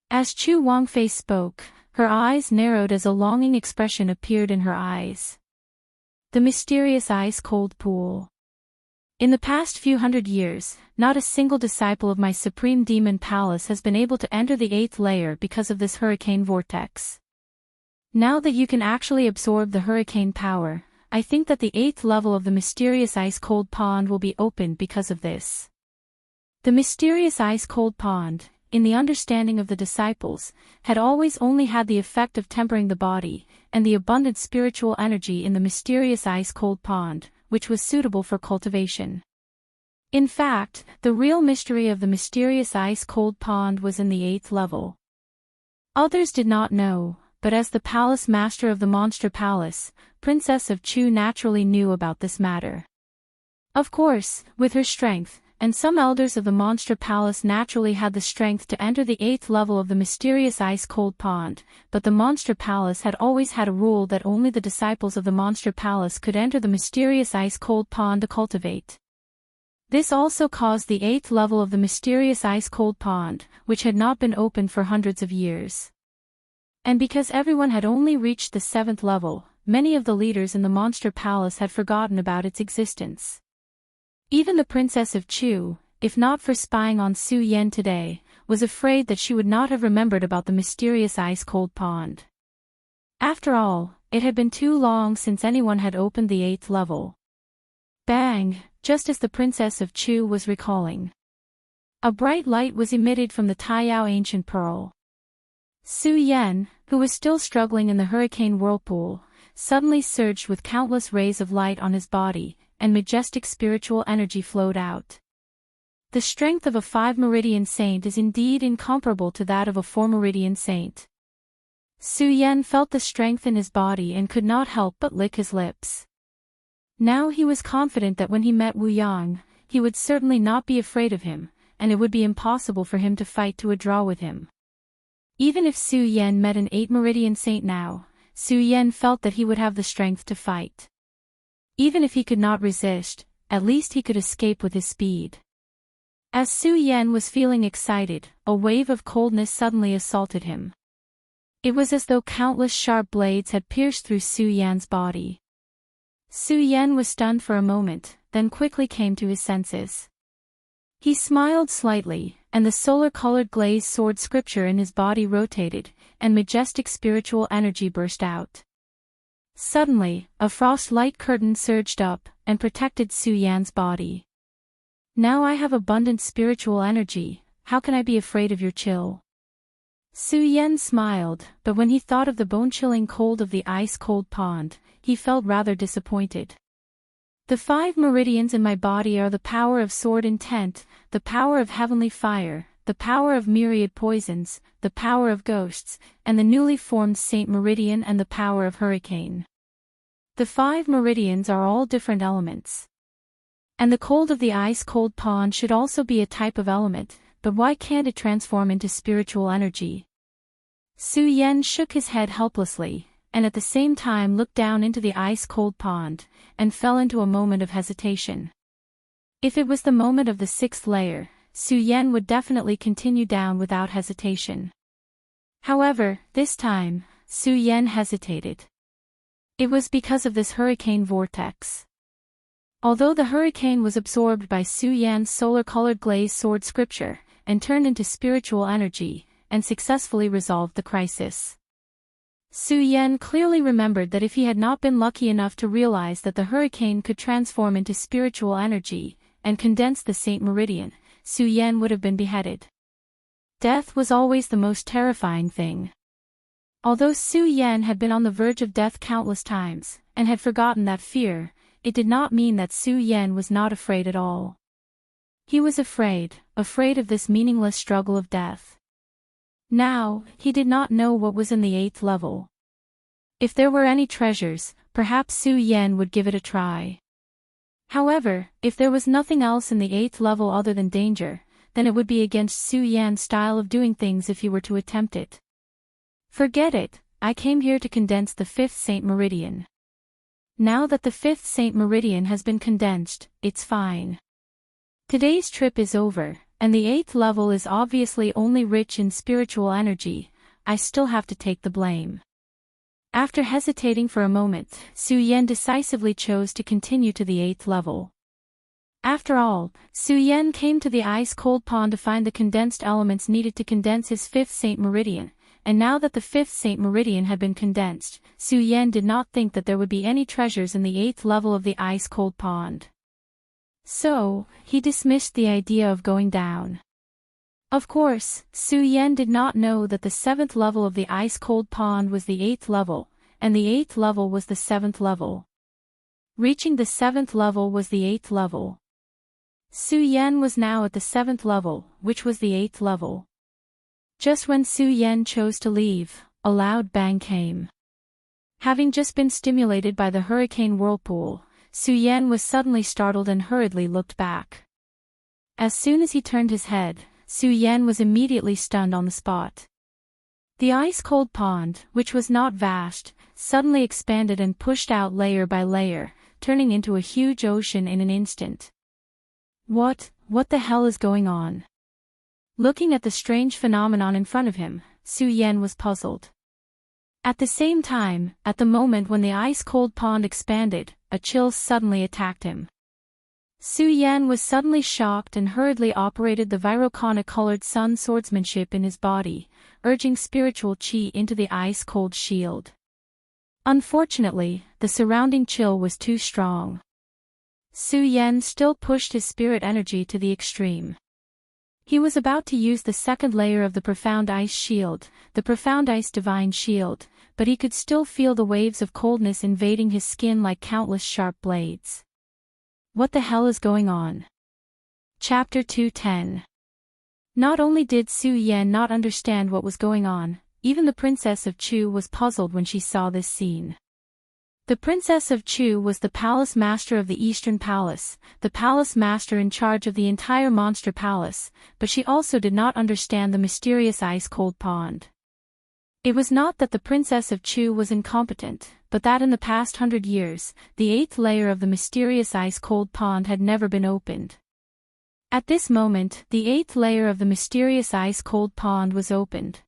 As Chu Wangfei spoke, her eyes narrowed as a longing expression appeared in her eyes. The mysterious ice-cold pool. In the past few hundred years, not a single disciple of my Supreme Demon Palace has been able to enter the 8th layer because of this hurricane vortex. Now that you can actually absorb the hurricane power, I think that the 8th level of the mysterious ice-cold pond will be opened because of this. The mysterious ice-cold pond, in the understanding of the disciples, had always only had the effect of tempering the body, and the abundant spiritual energy in the mysterious ice-cold pond, which was suitable for cultivation. In fact, the real mystery of the mysterious ice-cold pond was in the 8th level. Others did not know, but as the palace master of the Monster Palace, Princess of Chu naturally knew about this matter. Of course, with her strength, and some elders of the Monster Palace naturally had the strength to enter the 8th level of the mysterious ice-cold pond, but the Monster Palace had always had a rule that only the disciples of the Monster Palace could enter the mysterious ice-cold pond to cultivate. This also caused the 8th level of the mysterious ice-cold pond, which had not been opened for hundreds of years. And because everyone had only reached the 7th level, many of the leaders in the Monster Palace had forgotten about its existence. Even the Princess of Chu, if not for spying on Su Yan today, was afraid that she would not have remembered about the mysterious ice-cold pond. After all, it had been too long since anyone had opened the 8th level. Bang! Just as the Princess of Chu was recalling. A bright light was emitted from the Taiyao Ancient Pearl. Su Yan, who was still struggling in the hurricane whirlpool, suddenly surged with countless rays of light on his body, and majestic spiritual energy flowed out. The strength of a 5-meridian saint is indeed incomparable to that of a 4-meridian saint. Su Yan felt the strength in his body and could not help but lick his lips. Now he was confident that when he met Wu Yang, he would certainly not be afraid of him, and it would be impossible for him to fight to a draw with him. Even if Su Yan met an 8-meridian saint now, Su Yan felt that he would have the strength to fight. Even if he could not resist, at least he could escape with his speed. As Su Yan was feeling excited, a wave of coldness suddenly assaulted him. It was as though countless sharp blades had pierced through Su Yan's body. Su Yan was stunned for a moment, then quickly came to his senses. He smiled slightly, and the solar-colored glazed sword scripture in his body rotated, and majestic spiritual energy burst out. Suddenly, a frost-light curtain surged up, and protected Su Yan's body. Now I have abundant spiritual energy, how can I be afraid of your chill? Su Yan smiled, but when he thought of the bone-chilling cold of the ice-cold pond, he felt rather disappointed. The 5 meridians in my body are the power of sword intent, the power of heavenly fire, the power of myriad poisons, the power of ghosts, and the newly formed Saint Meridian and the power of hurricane. The 5 meridians are all different elements. And the cold of the ice-cold pond should also be a type of element, but why can't it transform into spiritual energy? Su Yan shook his head helplessly, and at the same time looked down into the ice-cold pond, and fell into a moment of hesitation. If it was the moment of the 6th layer, Su Yan would definitely continue down without hesitation. However, this time, Su Yan hesitated. It was because of this hurricane vortex. Although the hurricane was absorbed by Su Yan's solar-colored glazed sword scripture, and turned into spiritual energy, and successfully resolved the crisis. Su Yan clearly remembered that if he had not been lucky enough to realize that the hurricane could transform into spiritual energy, and condense the Saint Meridian, Su Yan would have been beheaded. Death was always the most terrifying thing. Although Su Yan had been on the verge of death countless times, and had forgotten that fear, it did not mean that Su Yan was not afraid at all. He was afraid of this meaningless struggle of death. Now, he did not know what was in the 8th level. If there were any treasures, perhaps Su Yan would give it a try. However, if there was nothing else in the 8th level other than danger, then it would be against Su Yan's style of doing things if he were to attempt it. Forget it, I came here to condense the 5th Saint Meridian. Now that the 5th Saint Meridian has been condensed, it's fine. Today's trip is over, and the 8th level is obviously only rich in spiritual energy. I still have to take the blame. After hesitating for a moment, Su Yan decisively chose to continue to the 8th level. After all, Su Yan came to the ice-cold pond to find the condensed elements needed to condense his 5th Saint Meridian, and now that the 5th Saint Meridian had been condensed, Su Yan did not think that there would be any treasures in the 8th level of the ice-cold pond. So, he dismissed the idea of going down. Of course, Su Yan did not know that the 7th level of the ice-cold pond was the 8th level, and the 8th level was the 7th level. Reaching the 7th level was the 8th level. Su Yan was now at the 7th level, which was the 8th level. Just when Su Yan chose to leave, a loud bang came. Having just been stimulated by the hurricane whirlpool, Su Yan was suddenly startled and hurriedly looked back. As soon as he turned his head, Su Yan was immediately stunned on the spot. The ice-cold pond, which was not vast, suddenly expanded and pushed out layer by layer, turning into a huge ocean in an instant. What the hell is going on? Looking at the strange phenomenon in front of him, Su Yan was puzzled. At the same time, at the moment when the ice-cold pond expanded, a chill suddenly attacked him. Su Yan was suddenly shocked and hurriedly operated the Virokana-colored sun swordsmanship in his body, urging spiritual chi into the ice-cold shield. Unfortunately, the surrounding chill was too strong. Su Yan still pushed his spirit energy to the extreme. He was about to use the second layer of the Profound Ice Shield, the Profound Ice Divine Shield, but he could still feel the waves of coldness invading his skin like countless sharp blades. What the hell is going on? Chapter 210. Not only did Su Yan not understand what was going on, even the Princess of Chu was puzzled when she saw this scene. The Princess of Chu was the Palace Master of the Eastern Palace, the Palace Master in charge of the entire Monster Palace, but she also did not understand the mysterious ice-cold pond. It was not that the Princess of Chu was incompetent, but that in the past 100 years, the 8th layer of the mysterious ice-cold pond had never been opened. At this moment, the 8th layer of the mysterious ice-cold pond was opened.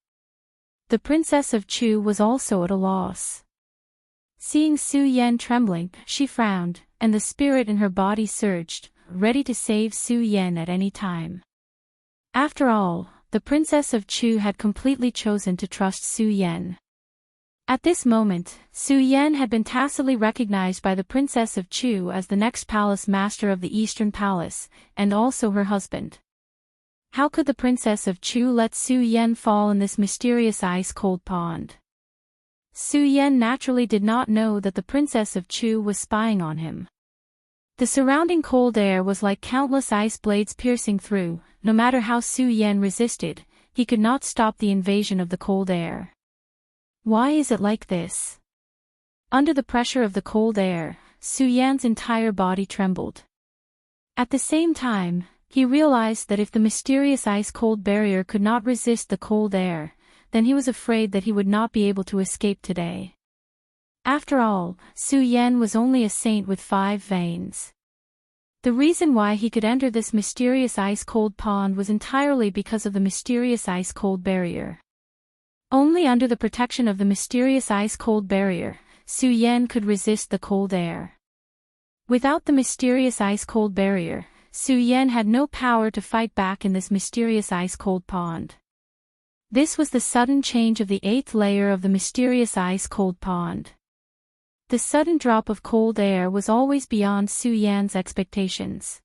The Princess of Chu was also at a loss. Seeing Su Yan trembling, she frowned, and the spirit in her body surged, ready to save Su Yan at any time. After all, the Princess of Chu had completely chosen to trust Su Yan. At this moment, Su Yan had been tacitly recognized by the Princess of Chu as the next Palace Master of the Eastern Palace, and also her husband. How could the Princess of Chu let Su Yan fall in this mysterious ice-cold pond? Su Yan naturally did not know that the Princess of Chu was spying on him. The surrounding cold air was like countless ice blades piercing through. No matter how Su Yan resisted, he could not stop the invasion of the cold air. Why is it like this? Under the pressure of the cold air, Su Yan's entire body trembled. At the same time, he realized that if the mysterious ice-cold barrier could not resist the cold air, then he was afraid that he would not be able to escape today. After all, Su Yan was only a saint with 5 veins. The reason why he could enter this mysterious ice-cold pond was entirely because of the mysterious ice-cold barrier. Only under the protection of the mysterious ice-cold barrier, Su Yan could resist the cold air. Without the mysterious ice-cold barrier, Su Yan had no power to fight back in this mysterious ice-cold pond. This was the sudden change of the 8th layer of the mysterious ice-cold pond. The sudden drop of cold air was always beyond Su Yan's expectations.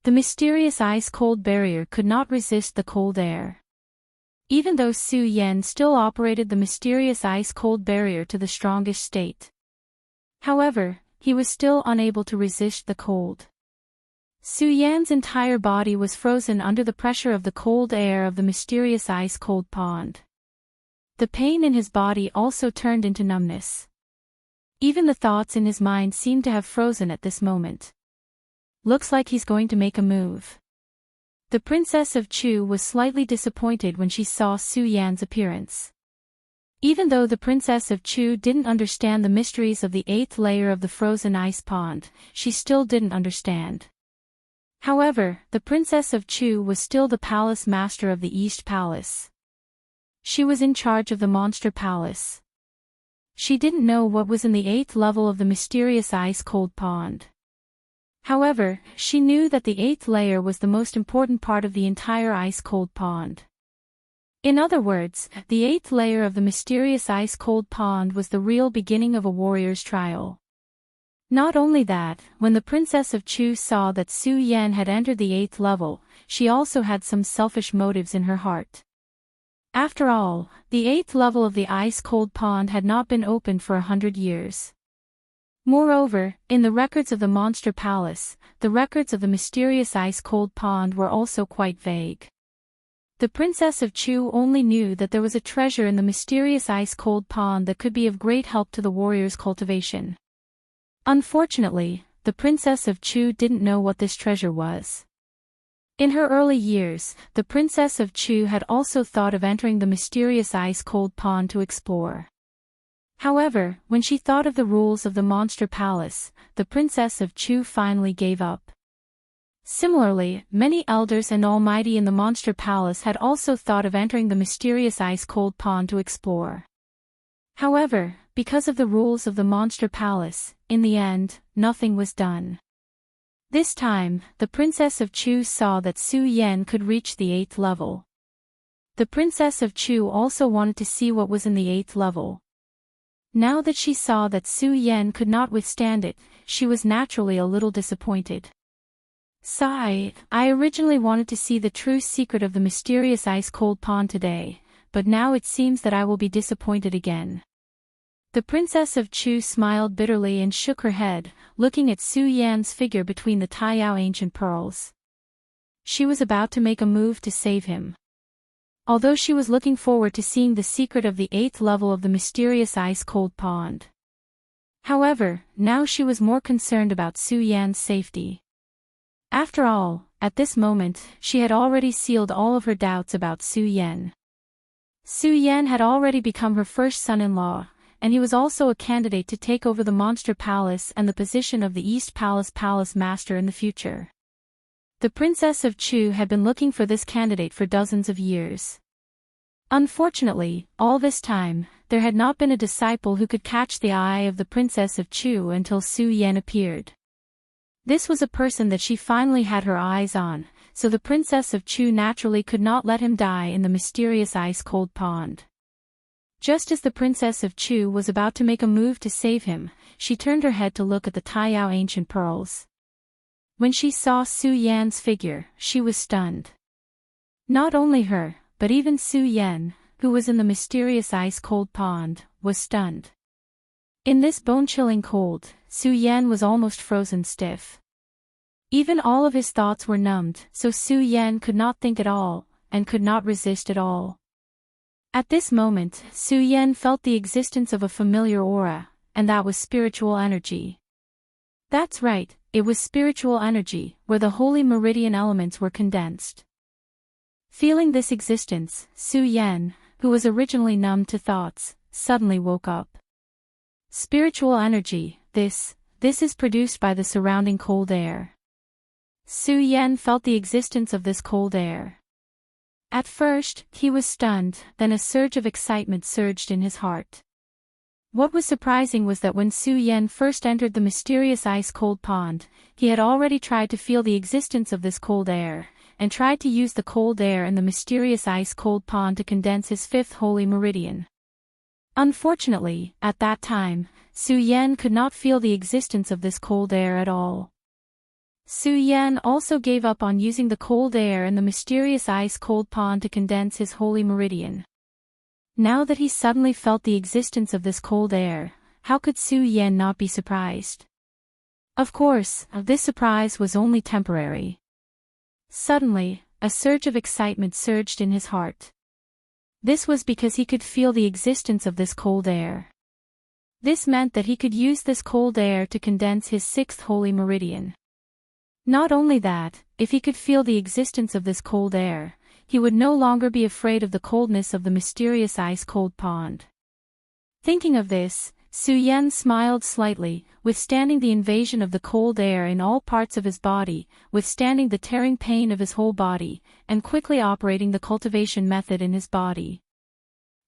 The mysterious ice-cold barrier could not resist the cold air. Even though Su Yan still operated the mysterious ice-cold barrier to the strongest state. However, he was still unable to resist the cold. Su Yan's entire body was frozen under the pressure of the cold air of the mysterious ice-cold pond. The pain in his body also turned into numbness. Even the thoughts in his mind seemed to have frozen at this moment. Looks like he's going to make a move. The Princess of Chu was slightly disappointed when she saw Su Yan's appearance. Even though the Princess of Chu didn't understand the mysteries of the 8th layer of the frozen ice pond, she still didn't understand. However, the Princess of Chu was still the palace master of the East Palace. She was in charge of the Monster Palace. She didn't know what was in the 8th level of the mysterious ice-cold pond. However, she knew that the 8th layer was the most important part of the entire ice-cold pond. In other words, the 8th layer of the mysterious ice-cold pond was the real beginning of a warrior's trial. Not only that, when the Princess of Chu saw that Su Yan had entered the 8th level, she also had some selfish motives in her heart. After all, the 8th level of the ice-cold pond had not been opened for 100 years. Moreover, in the records of the Monster Palace, the records of the mysterious ice-cold pond were also quite vague. The Princess of Chu only knew that there was a treasure in the mysterious ice-cold pond that could be of great help to the warrior's cultivation. Unfortunately, the Princess of Chu didn't know what this treasure was. In her early years, the Princess of Chu had also thought of entering the mysterious ice-cold pond to explore. However, when she thought of the rules of the Monster Palace, the Princess of Chu finally gave up. Similarly, many elders and almighty in the Monster Palace had also thought of entering the mysterious ice-cold pond to explore. However, because of the rules of the Monster Palace, in the end, nothing was done. This time, the Princess of Chu saw that Su Yan could reach the 8th level. The Princess of Chu also wanted to see what was in the 8th level. Now that she saw that Su Yan could not withstand it, she was naturally a little disappointed. Sigh, I originally wanted to see the true secret of the mysterious ice-cold pond today, but now it seems that I will be disappointed again. The Princess of Chu smiled bitterly and shook her head, looking at Su Yan's figure between the Taiyao ancient pearls. She was about to make a move to save him. Although she was looking forward to seeing the secret of the 8th level of the mysterious ice-cold pond. However, now she was more concerned about Su Yan's safety. After all, at this moment, she had already sealed all of her doubts about Su Yan. Su Yan had already become her first son-in-law, and he was also a candidate to take over the Monster Palace and the position of the East Palace Palace Master in the future. The Princess of Chu had been looking for this candidate for dozens of years. Unfortunately, all this time, there had not been a disciple who could catch the eye of the Princess of Chu until Su Yan appeared. This was a person that she finally had her eyes on, so the Princess of Chu naturally could not let him die in the mysterious ice-cold pond. Just as the Princess of Chu was about to make a move to save him, she turned her head to look at the Taiyao ancient pearls. When she saw Su Yan's figure, she was stunned. Not only her, but even Su Yan, who was in the mysterious ice-cold pond, was stunned. In this bone-chilling cold, Su Yan was almost frozen stiff. Even all of his thoughts were numbed, so Su Yan could not think at all, and could not resist at all. At this moment, Su Yan felt the existence of a familiar aura, and that was spiritual energy. That's right, it was spiritual energy, where the holy meridian elements were condensed. Feeling this existence, Su Yan, who was originally numb to thoughts, suddenly woke up. Spiritual energy, this is produced by the surrounding cold air. Su Yan felt the existence of this cold air. At first, he was stunned, then a surge of excitement surged in his heart. What was surprising was that when Su Yan first entered the mysterious ice-cold pond, he had already tried to feel the existence of this cold air, and tried to use the cold air in the mysterious ice-cold pond to condense his 5th holy meridian. Unfortunately, at that time, Su Yan could not feel the existence of this cold air at all. Su Yan also gave up on using the cold air in the mysterious ice-cold pond to condense his holy meridian. Now that he suddenly felt the existence of this cold air, how could Su Yan not be surprised? Of course, this surprise was only temporary. Suddenly, a surge of excitement surged in his heart. This was because he could feel the existence of this cold air. This meant that he could use this cold air to condense his 6th holy meridian. Not only that, if he could feel the existence of this cold air, he would no longer be afraid of the coldness of the mysterious ice-cold pond. Thinking of this, Su Yan smiled slightly, withstanding the invasion of the cold air in all parts of his body, withstanding the tearing pain of his whole body, and quickly operating the cultivation method in his body.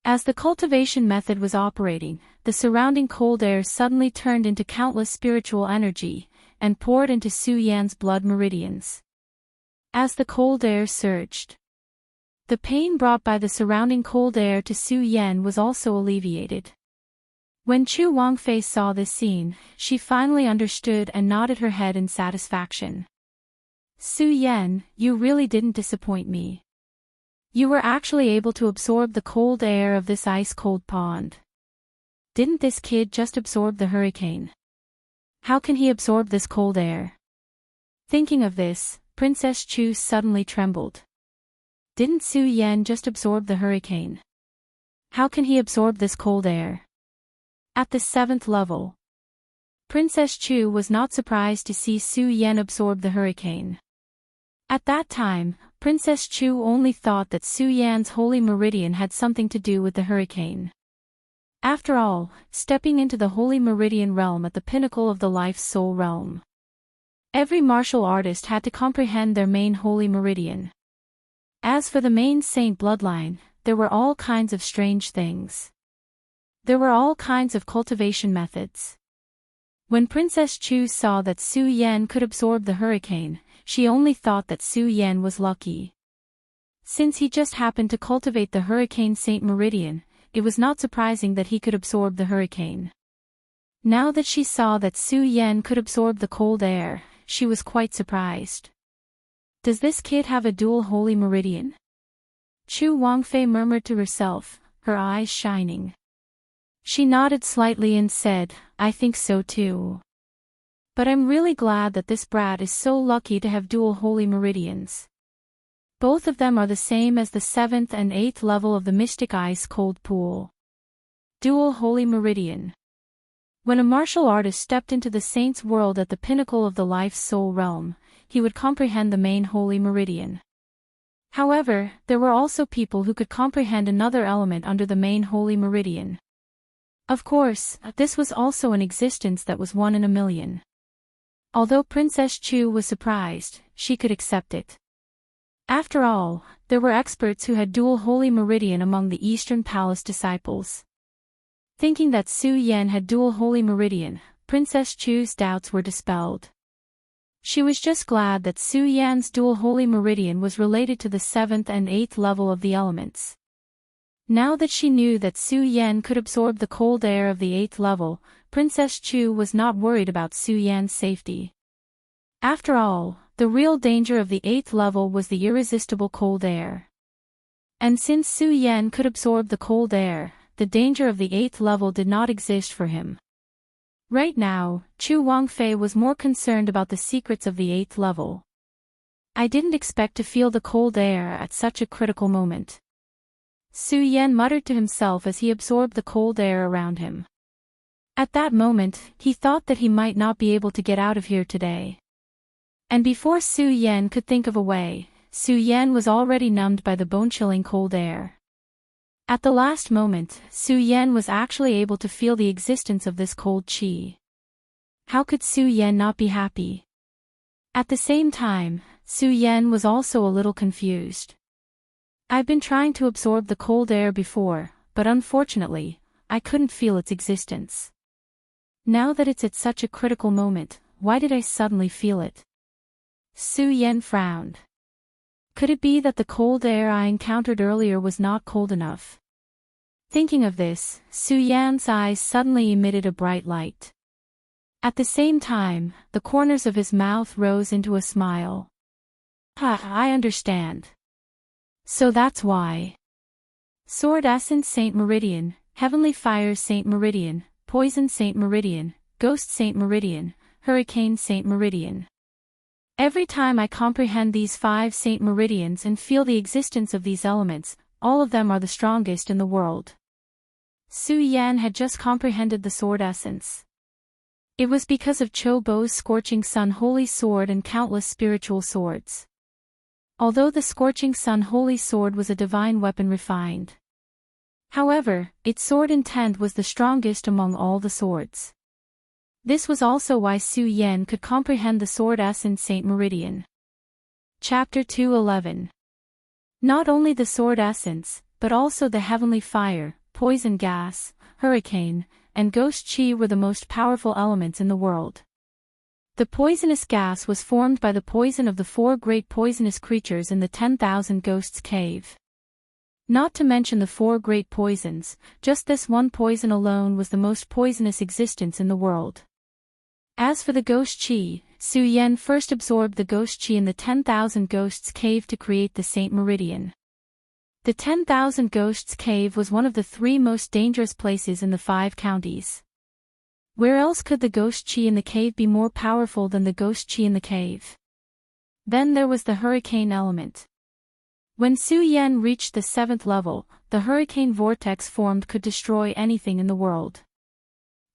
As the cultivation method was operating, the surrounding cold air suddenly turned into countless spiritual energy, and poured into Su Yan's blood meridians. As the cold air surged, the pain brought by the surrounding cold air to Su Yan was also alleviated. When Chu Wangfei saw this scene, she finally understood and nodded her head in satisfaction. Su Yan, you really didn't disappoint me. You were actually able to absorb the cold air of this ice-cold pond. Didn't this kid just absorb the hurricane? How can he absorb this cold air? Thinking of this, Princess Chu suddenly trembled. Didn't Su Yan just absorb the hurricane? How can he absorb this cold air? At the 7th level, Princess Chu was not surprised to see Su Yan absorb the hurricane. At that time, Princess Chu only thought that Su Yan's holy meridian had something to do with the hurricane. After all, stepping into the holy meridian realm at the pinnacle of the life's soul realm, every martial artist had to comprehend their main holy meridian. As for the main saint bloodline, there were all kinds of strange things. There were all kinds of cultivation methods. When Princess Chu saw that Su Yan could absorb the hurricane, she only thought that Su Yan was lucky. Since he just happened to cultivate the Hurricane Saint Meridian, it was not surprising that he could absorb the hurricane. Now that she saw that Su Yan could absorb the cold air, she was quite surprised. Does this kid have a dual holy meridian? Chu Wangfei murmured to herself, her eyes shining. She nodded slightly and said, I think so too. But I'm really glad that this brat is so lucky to have dual holy meridians. Both of them are the same as the 7th and 8th level of the mystic ice-cold pool. Dual holy meridian. When a martial artist stepped into the saint's world at the pinnacle of the life's soul realm, he would comprehend the main holy meridian. However, there were also people who could comprehend another element under the main holy meridian. Of course, this was also an existence that was 1 in a million. Although Princess Chu was surprised, she could accept it. After all, there were experts who had dual holy meridian among the Eastern Palace disciples. Thinking that Su Yan had dual holy meridian, Princess Chu's doubts were dispelled. She was just glad that Su Yan's dual holy meridian was related to the 7th and 8th level of the elements. Now that she knew that Su Yan could absorb the cold air of the 8th level, Princess Chu was not worried about Su Yan's safety. After all, the real danger of the 8th level was the irresistible cold air. And since Su Yan could absorb the cold air, the danger of the 8th level did not exist for him. Right now, Chu Wangfei was more concerned about the secrets of the 8th level. I didn't expect to feel the cold air at such a critical moment. Su Yan muttered to himself as he absorbed the cold air around him. At that moment, he thought that he might not be able to get out of here today. And before Su Yan could think of a way, Su Yan was already numbed by the bone-chilling cold air. At the last moment, Su Yan was actually able to feel the existence of this cold qi. How could Su Yan not be happy? At the same time, Su Yan was also a little confused. I've been trying to absorb the cold air before, but unfortunately, I couldn't feel its existence. Now that it's at such a critical moment, why did I suddenly feel it? Su Yan frowned. Could it be that the cold air I encountered earlier was not cold enough? Thinking of this, Su Yan's eyes suddenly emitted a bright light. At the same time, the corners of his mouth rose into a smile. I understand. So that's why. Sword Essence Saint Meridian, Heavenly Fire Saint Meridian, Poison Saint Meridian, Ghost Saint Meridian, Hurricane Saint Meridian. Every time I comprehend these 5 Saint Meridians and feel the existence of these elements, all of them are the strongest in the world. Su Yan had just comprehended the Sword Essence. It was because of Cho Bo's scorching sun holy sword and countless spiritual swords. Although the scorching sun holy sword was a divine weapon refined. However, its sword intent was the strongest among all the swords. This was also why Su Yan could comprehend the sword essence Saint Meridian. Chapter 2:11. Not only the sword essence, but also the heavenly fire, poison gas, hurricane, and ghost chi were the most powerful elements in the world. The poisonous gas was formed by the poison of the 4 great poisonous creatures in the 10,000 Ghosts Cave. Not to mention the 4 great poisons, just this one poison alone was the most poisonous existence in the world. As for the ghost chi, Su Yan first absorbed the ghost chi in the 10,000 Ghosts Cave to create the Saint Meridian. The 10,000 Ghosts Cave was one of the 3 most dangerous places in the 5 counties. Where else could the ghost chi in the cave be more powerful than the ghost chi in the cave? Then there was the hurricane element. When Su Yan reached the 7th level, the hurricane vortex formed could destroy anything in the world.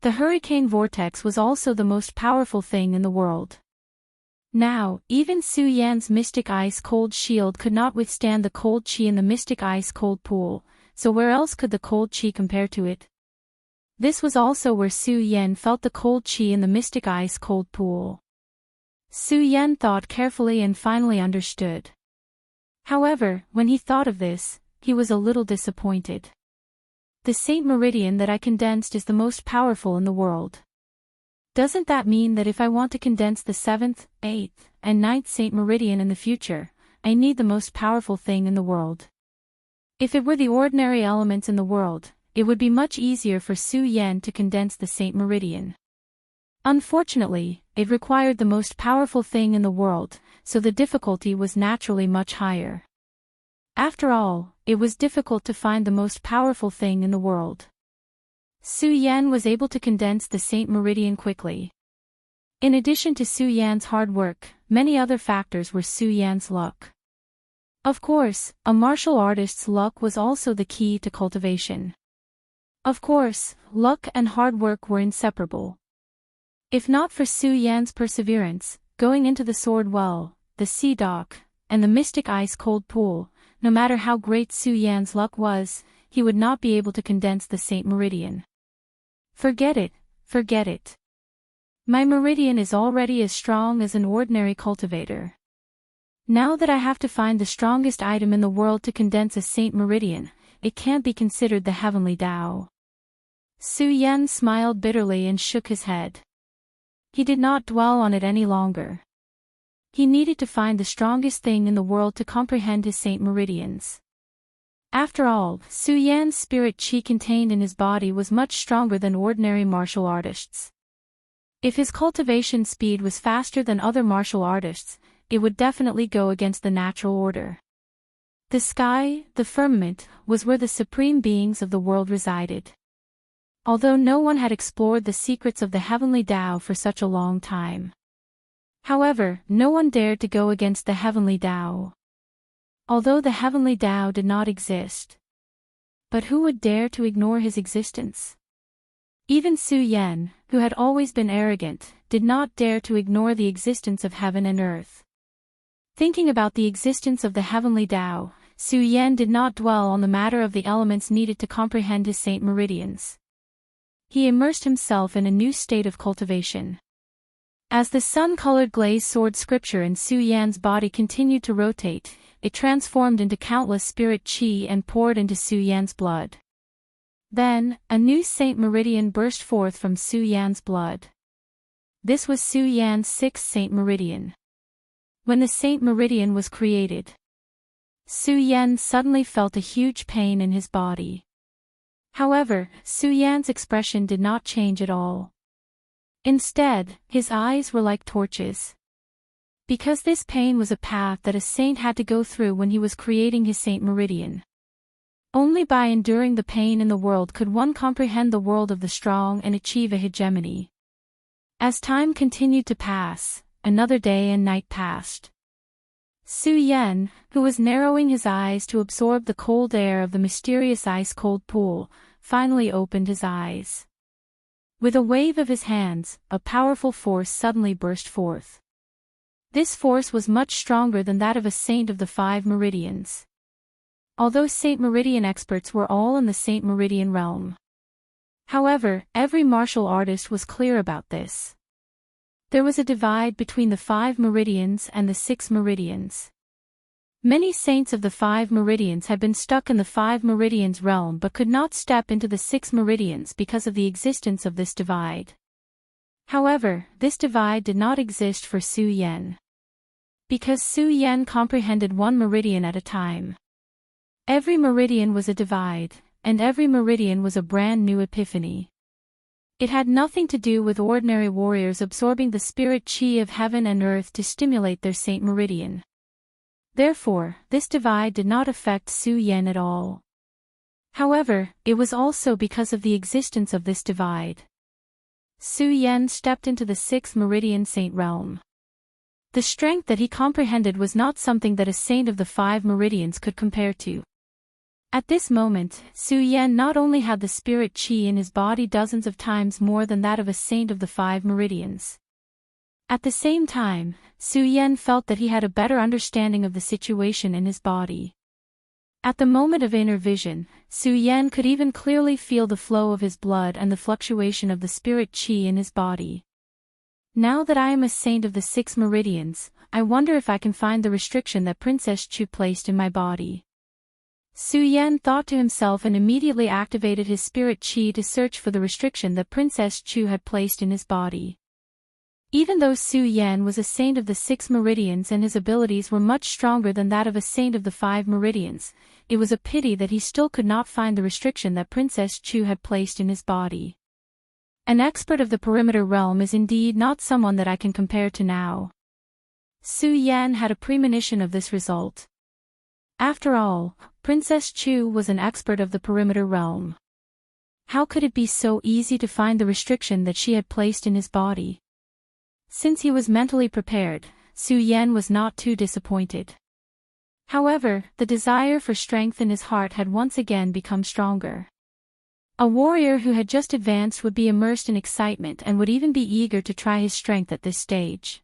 The hurricane vortex was also the most powerful thing in the world. Now, even Su Yan's mystic ice-cold shield could not withstand the cold chi in the mystic ice-cold pool, so where else could the cold chi compare to it? This was also where Su Yan felt the cold chi in the mystic ice-cold pool. Su Yan thought carefully and finally understood. However, when he thought of this, he was a little disappointed. The Saint Meridian that I condensed is the most powerful in the world. Doesn't that mean that if I want to condense the 7th, 8th, and 9th Saint Meridian in the future, I need the most powerful thing in the world? If it were the ordinary elements in the world, it would be much easier for Su Yan to condense the Saint Meridian. Unfortunately, it required the most powerful thing in the world, so the difficulty was naturally much higher. After all, it was difficult to find the most powerful thing in the world. Su Yan was able to condense the Saint Meridian quickly. In addition to Su Yan's hard work, many other factors were Su Yan's luck. Of course, a martial artist's luck was also the key to cultivation. Of course, luck and hard work were inseparable. If not for Su Yan's perseverance, going into the sword well, the sea dock, and the mystic ice-cold pool, no matter how great Su Yan's luck was, he would not be able to condense the Saint Meridian. Forget it, forget it. My meridian is already as strong as an ordinary cultivator. Now that I have to find the strongest item in the world to condense a Saint Meridian, it can't be considered the heavenly Tao. Su Yan smiled bitterly and shook his head. He did not dwell on it any longer. He needed to find the strongest thing in the world to comprehend his Saint Meridians. After all, Su Yan's spirit chi contained in his body was much stronger than ordinary martial artists. If his cultivation speed was faster than other martial artists, it would definitely go against the natural order. The sky, the firmament, was where the supreme beings of the world resided. Although no one had explored the secrets of the heavenly Tao for such a long time. However, no one dared to go against the heavenly Tao. Although the heavenly Tao did not exist. But who would dare to ignore his existence? Even Su Yan, who had always been arrogant, did not dare to ignore the existence of heaven and earth. Thinking about the existence of the heavenly Tao, Su Yan did not dwell on the matter of the elements needed to comprehend his Saint Meridians. He immersed himself in a new state of cultivation. As the sun-colored glazed sword scripture in Su Yan's body continued to rotate, it transformed into countless spirit chi and poured into Su Yan's blood. Then, a new Saint Meridian burst forth from Su Yan's blood. This was Su Yan's 6th Saint Meridian. When the Saint Meridian was created, Su Yan suddenly felt a huge pain in his body. However, Su Yan's expression did not change at all. Instead, his eyes were like torches. Because this pain was a path that a saint had to go through when he was creating his Saint Meridian. Only by enduring the pain in the world could one comprehend the world of the strong and achieve a hegemony. As time continued to pass, another day and night passed. Su Yan, who was narrowing his eyes to absorb the cold air of the mysterious ice-cold pool, finally opened his eyes. With a wave of his hands, a powerful force suddenly burst forth. This force was much stronger than that of a saint of the 5 meridians. Although Saint Meridian experts were all in the Saint Meridian realm. However, every martial artist was clear about this. There was a divide between the 5 meridians and the 6 meridians. Many saints of the 5 meridians had been stuck in the 5 meridians realm but could not step into the 6 meridians because of the existence of this divide. However, this divide did not exist for Su Yan. Because Su Yan comprehended one meridian at a time. Every meridian was a divide, and every meridian was a brand new epiphany. It had nothing to do with ordinary warriors absorbing the spirit chi of heaven and earth to stimulate their Saint Meridian. Therefore, this divide did not affect Su Yan at all. However, it was also because of the existence of this divide. Su Yan stepped into the 6th meridian saint realm. The strength that he comprehended was not something that a saint of the 5 meridians could compare to. At this moment, Su Yan not only had the spirit chi in his body dozens of times more than that of a saint of the 5 meridians. At the same time, Su Yan felt that he had a better understanding of the situation in his body. At the moment of inner vision, Su Yan could even clearly feel the flow of his blood and the fluctuation of the spirit chi in his body. Now that I am a saint of the 6 meridians, I wonder if I can find the restriction that Princess Chu placed in my body. Su Yan thought to himself and immediately activated his spirit chi to search for the restriction that Princess Chu had placed in his body. Even though Su Yan was a saint of the 6 meridians and his abilities were much stronger than that of a saint of the 5 meridians, it was a pity that he still could not find the restriction that Princess Chu had placed in his body. An expert of the perimeter realm is indeed not someone that I can compare to now. Su Yan had a premonition of this result. After all, Princess Chu was an expert of the perimeter realm. How could it be so easy to find the restriction that she had placed in his body? Since he was mentally prepared, Su Yan was not too disappointed. However, the desire for strength in his heart had once again become stronger. A warrior who had just advanced would be immersed in excitement and would even be eager to try his strength at this stage.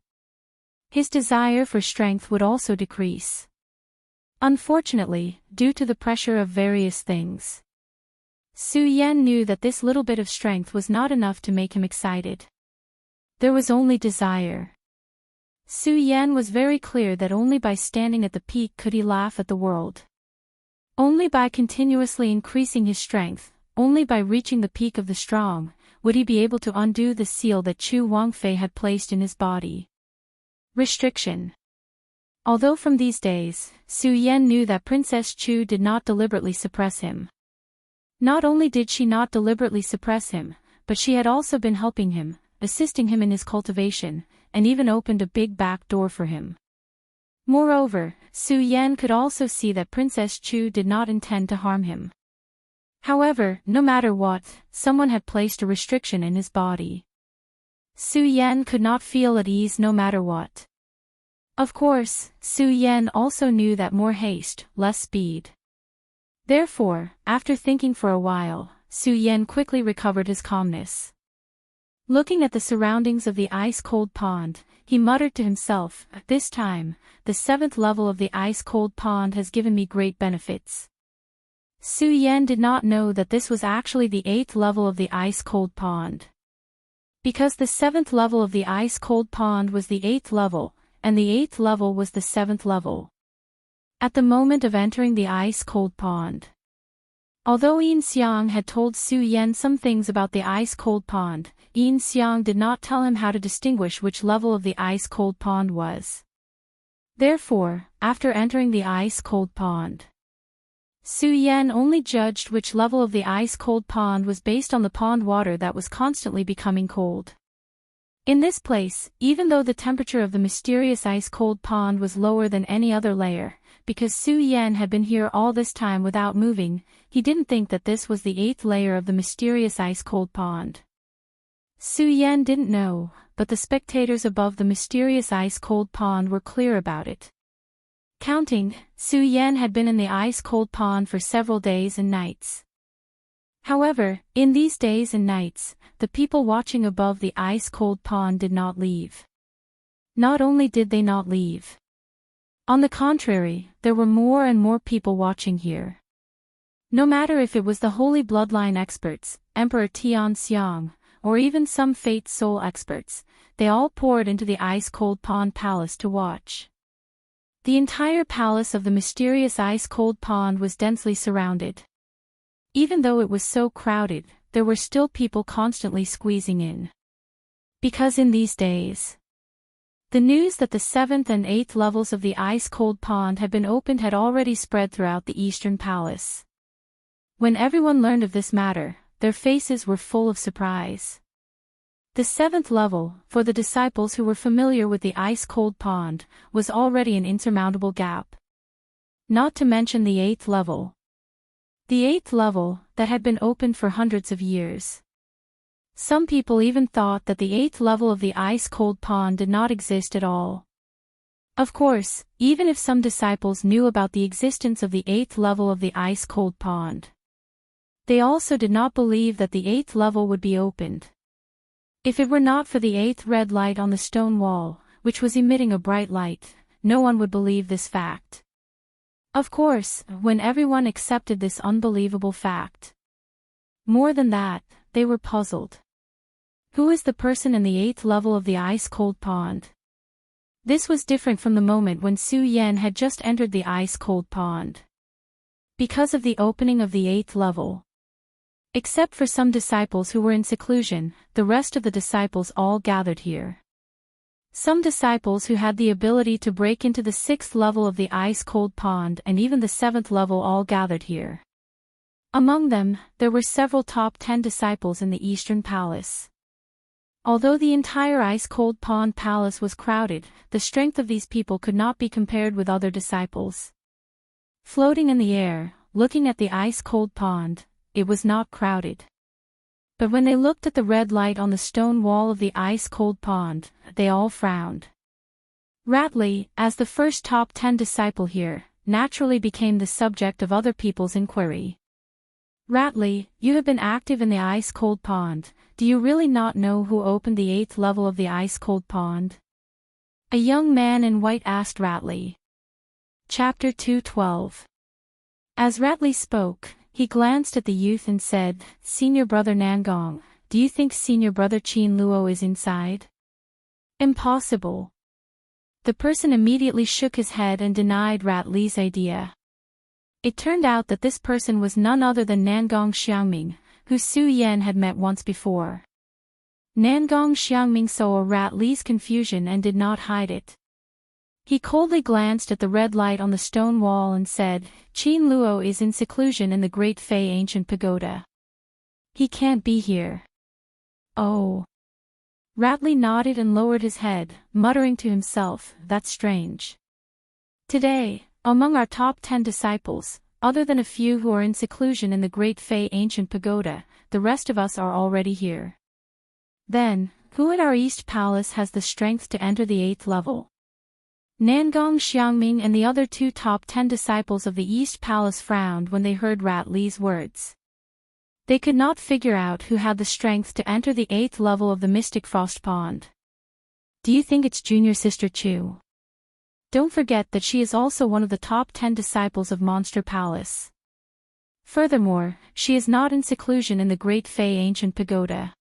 His desire for strength would also decrease. Unfortunately, due to the pressure of various things. Su Yan knew that this little bit of strength was not enough to make him excited. There was only desire. Su Yan was very clear that only by standing at the peak could he laugh at the world. Only by continuously increasing his strength, only by reaching the peak of the strong, would he be able to undo the seal that Chu Wangfei had placed in his body. Restriction. Although from these days, Su Yan knew that Princess Chu did not deliberately suppress him. Not only did she not deliberately suppress him, but she had also been helping him, assisting him in his cultivation, and even opened a big back door for him. Moreover, Su Yan could also see that Princess Chu did not intend to harm him. However, no matter what, someone had placed a restriction in his body. Su Yan could not feel at ease no matter what. Of course, Su Yan also knew that more haste, less speed. Therefore, after thinking for a while, Su Yan quickly recovered his calmness. Looking at the surroundings of the ice-cold pond, he muttered to himself, "This time, the 7th level of the ice-cold pond has given me great benefits." Su Yan did not know that this was actually the 8th level of the ice-cold pond. Because the 7th level of the ice-cold pond was the 8th level, and the 8th level was the 7th level. At the moment of entering the ice-cold pond. Although Yin Xiang had told Su Yan some things about the ice-cold pond, Yin Xiang did not tell him how to distinguish which level of the ice-cold pond was. Therefore, after entering the ice-cold pond, Su Yan only judged which level of the ice-cold pond was based on the pond water that was constantly becoming cold. In this place, even though the temperature of the mysterious ice-cold pond was lower than any other layer, because Su Yan had been here all this time without moving, he didn't think that this was the 8th layer of the mysterious ice-cold pond. Su Yan didn't know, but the spectators above the mysterious ice-cold pond were clear about it. Counting, Su Yan had been in the ice-cold pond for several days and nights. However, in these days and nights, the people watching above the ice-cold pond did not leave. Not only did they not leave. On the contrary, there were more and more people watching here. No matter if it was the holy bloodline experts, Emperor Tianxiang, or even some fate soul experts, they all poured into the ice-cold pond palace to watch. The entire palace of the mysterious ice-cold pond was densely surrounded. Even though it was so crowded, there were still people constantly squeezing in. Because in these days, the news that the 7th and 8th levels of the ice-cold pond had been opened had already spread throughout the Eastern Palace. When everyone learned of this matter, their faces were full of surprise. The 7th level, for the disciples who were familiar with the ice-cold pond, was already an insurmountable gap. Not to mention the 8th level. The 8th level, that had been opened for hundreds of years. Some people even thought that the 8th level of the ice-cold pond did not exist at all. Of course, even if some disciples knew about the existence of the 8th level of the ice-cold pond, they also did not believe that the 8th level would be opened. If it were not for the 8th red light on the stone wall, which was emitting a bright light, no one would believe this fact. Of course, when everyone accepted this unbelievable fact. More than that, they were puzzled. Who is the person in the 8th level of the ice-cold pond? This was different from the moment when Su Yan had just entered the ice-cold pond. Because of the opening of the 8th level. Except for some disciples who were in seclusion, the rest of the disciples all gathered here. Some disciples who had the ability to break into the 6th level of the ice-cold pond and even the 7th level all gathered here. Among them, there were several top 10 disciples in the Eastern Palace. Although the entire ice-cold pond palace was crowded, the strength of these people could not be compared with other disciples. Floating in the air, looking at the ice-cold pond, it was not crowded. But when they looked at the red light on the stone wall of the ice-cold pond, they all frowned. Ratley, as the first top 10 disciple here, naturally became the subject of other people's inquiry. Ratley, you have been active in the ice-cold pond, do you really not know who opened the 8th level of the ice-cold pond? A young man in white asked Ratley. Chapter 2:12. As Ratley spoke, he glanced at the youth and said, Senior Brother Nangong, do you think Senior Brother Qin Luo is inside? Impossible. The person immediately shook his head and denied Ratley's idea. It turned out that this person was none other than Nangong Xiangming, who Su Yan had met once before. Nangong Xiangming saw Ratley's confusion and did not hide it. He coldly glanced at the red light on the stone wall and said, Qin Luo is in seclusion in the Great Fei Ancient Pagoda. He can't be here. Oh. Ratley nodded and lowered his head, muttering to himself, that's strange. Today, among our top 10 disciples, other than a few who are in seclusion in the Great Fei Ancient Pagoda, the rest of us are already here. Then, who in our East Palace has the strength to enter the 8th level? Nangong Xiangming and the other two top 10 disciples of the East Palace frowned when they heard Ratley's words. They could not figure out who had the strength to enter the 8th level of the Mystic Frost Pond. Do you think it's junior sister Chu? Don't forget that she is also one of the top 10 disciples of Monster Palace. Furthermore, she is not in seclusion in the Great Fei Ancient Pagoda.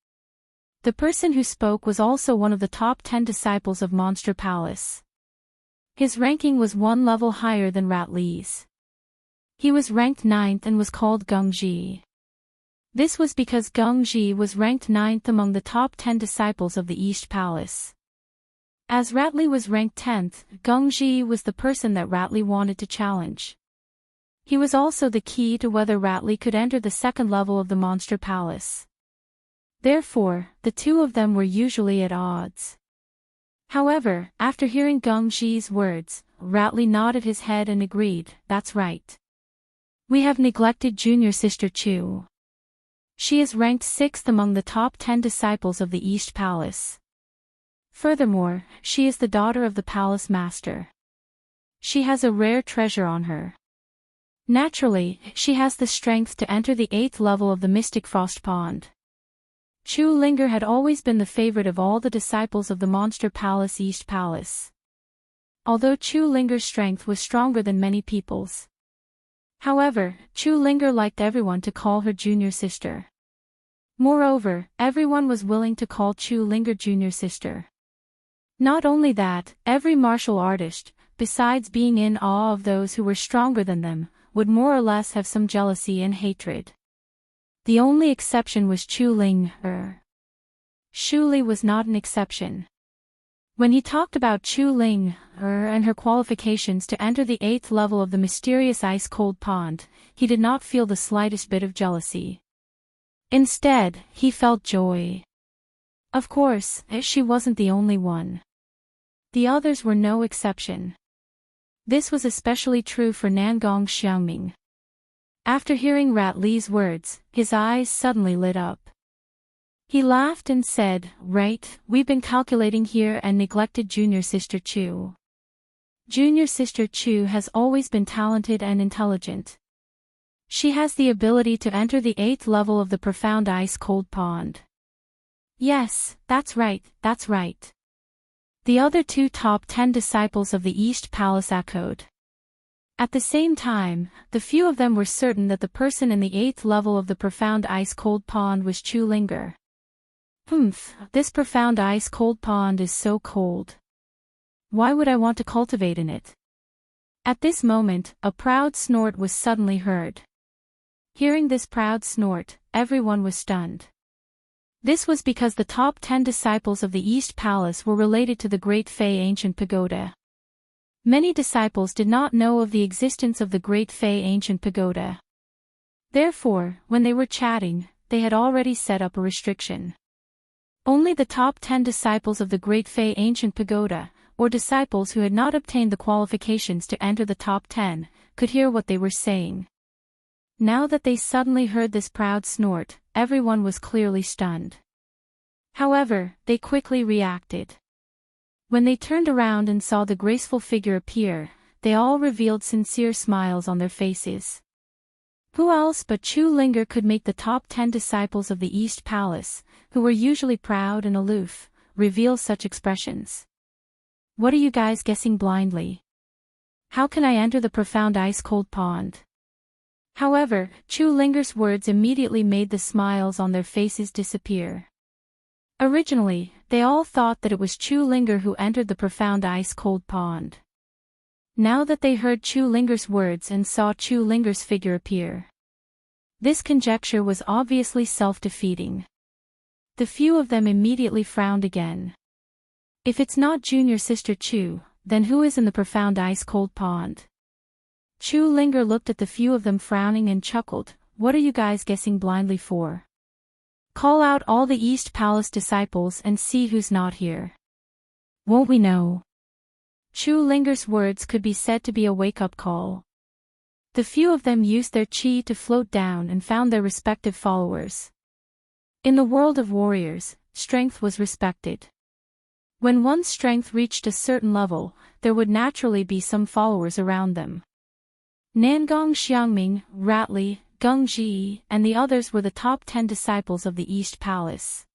The person who spoke was also one of the top 10 disciples of Monster Palace. His ranking was one level higher than Ratley's. He was ranked 9th and was called Gengji. This was because Gengji was ranked 9th among the top 10 disciples of the East Palace. As Ratley was ranked 10th, Gengji was the person that Ratley wanted to challenge. He was also the key to whether Ratley could enter the 2nd level of the Monster Palace. Therefore, the two of them were usually at odds. However, after hearing Gengji's words, Ratley nodded his head and agreed, that's right. We have neglected junior sister Chu. She is ranked 6th among the top 10 disciples of the East Palace. Furthermore, she is the daughter of the palace master. She has a rare treasure on her. Naturally, she has the strength to enter the 8th level of the Mystic Frost Pond. Chu Linger had always been the favorite of all the disciples of the Monster Palace East Palace. Although Chu Linger's strength was stronger than many people's. However, Chu Linger liked everyone to call her junior sister. Moreover, everyone was willing to call Chu Linger junior sister. Not only that, every martial artist, besides being in awe of those who were stronger than them, would more or less have some jealousy and hatred. The only exception was Chu Linger. Xu Li was not an exception. When he talked about Chu Linger and her qualifications to enter the 8th level of the mysterious ice-cold pond, he did not feel the slightest bit of jealousy. Instead, he felt joy. Of course, she wasn't the only one. The others were no exception. This was especially true for Nangong Xiangming. After hearing Rat Li's words, his eyes suddenly lit up. He laughed and said, "Right, we've been calculating here and neglected junior sister Chu. Junior sister Chu has always been talented and intelligent. She has the ability to enter the 8th level of the profound ice-cold pond." "Yes, that's right, that's right." The other 2 top 10 disciples of the East Palace echoed. At the same time, the few of them were certain that the person in the 8th level of the profound ice-cold pond was Chu Linger. This profound ice-cold pond is so cold. Why would I want to cultivate in it? At this moment, a proud snort was suddenly heard. Hearing this proud snort, everyone was stunned. This was because the top 10 disciples of the East Palace were related to the Great Fei Ancient Pagoda. Many disciples did not know of the existence of the Great Fei Ancient Pagoda. Therefore, when they were chatting, they had already set up a restriction. Only the top 10 disciples of the Great Fei Ancient Pagoda, or disciples who had not obtained the qualifications to enter the top 10, could hear what they were saying. Now that they suddenly heard this proud snort, everyone was clearly stunned. However, they quickly reacted. When they turned around and saw the graceful figure appear, they all revealed sincere smiles on their faces. Who else but Chu Linger could make the top 10 disciples of the East Palace, who were usually proud and aloof, reveal such expressions? What are you guys guessing blindly? How can I enter the profound ice-cold pond? However, Chu Linger's words immediately made the smiles on their faces disappear. Originally, they all thought that it was Chu Linger who entered the profound ice-cold pond. Now that they heard Chu Linger's words and saw Chu Linger's figure appear, this conjecture was obviously self-defeating. The few of them immediately frowned again. If it's not junior sister Chu, then who is in the profound ice-cold pond? Chu Linger looked at the few of them frowning and chuckled, "What are you guys guessing blindly for? Call out all the East Palace disciples and see who's not here. Won't we know?" Chu Linger's words could be said to be a wake-up call. The few of them used their chi to float down and found their respective followers. In the world of warriors, strength was respected. When one's strength reached a certain level, there would naturally be some followers around them. Nangong Xiangming, Rat Li, Geng Ji, and the others were the top 10 disciples of the East Palace.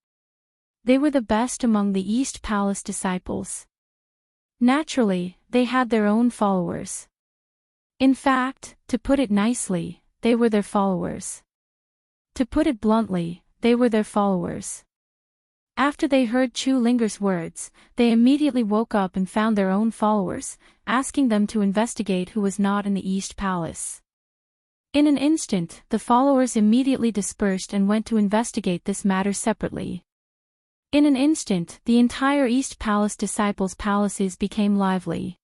They were the best among the East Palace disciples. Naturally, they had their own followers. In fact, to put it nicely, they were their followers. To put it bluntly, they were their followers. After they heard Chu Linger's words, they immediately woke up and found their own followers, asking them to investigate who was not in the East Palace. In an instant, the followers immediately dispersed and went to investigate this matter separately. In an instant, the entire East Palace disciples' palaces became lively.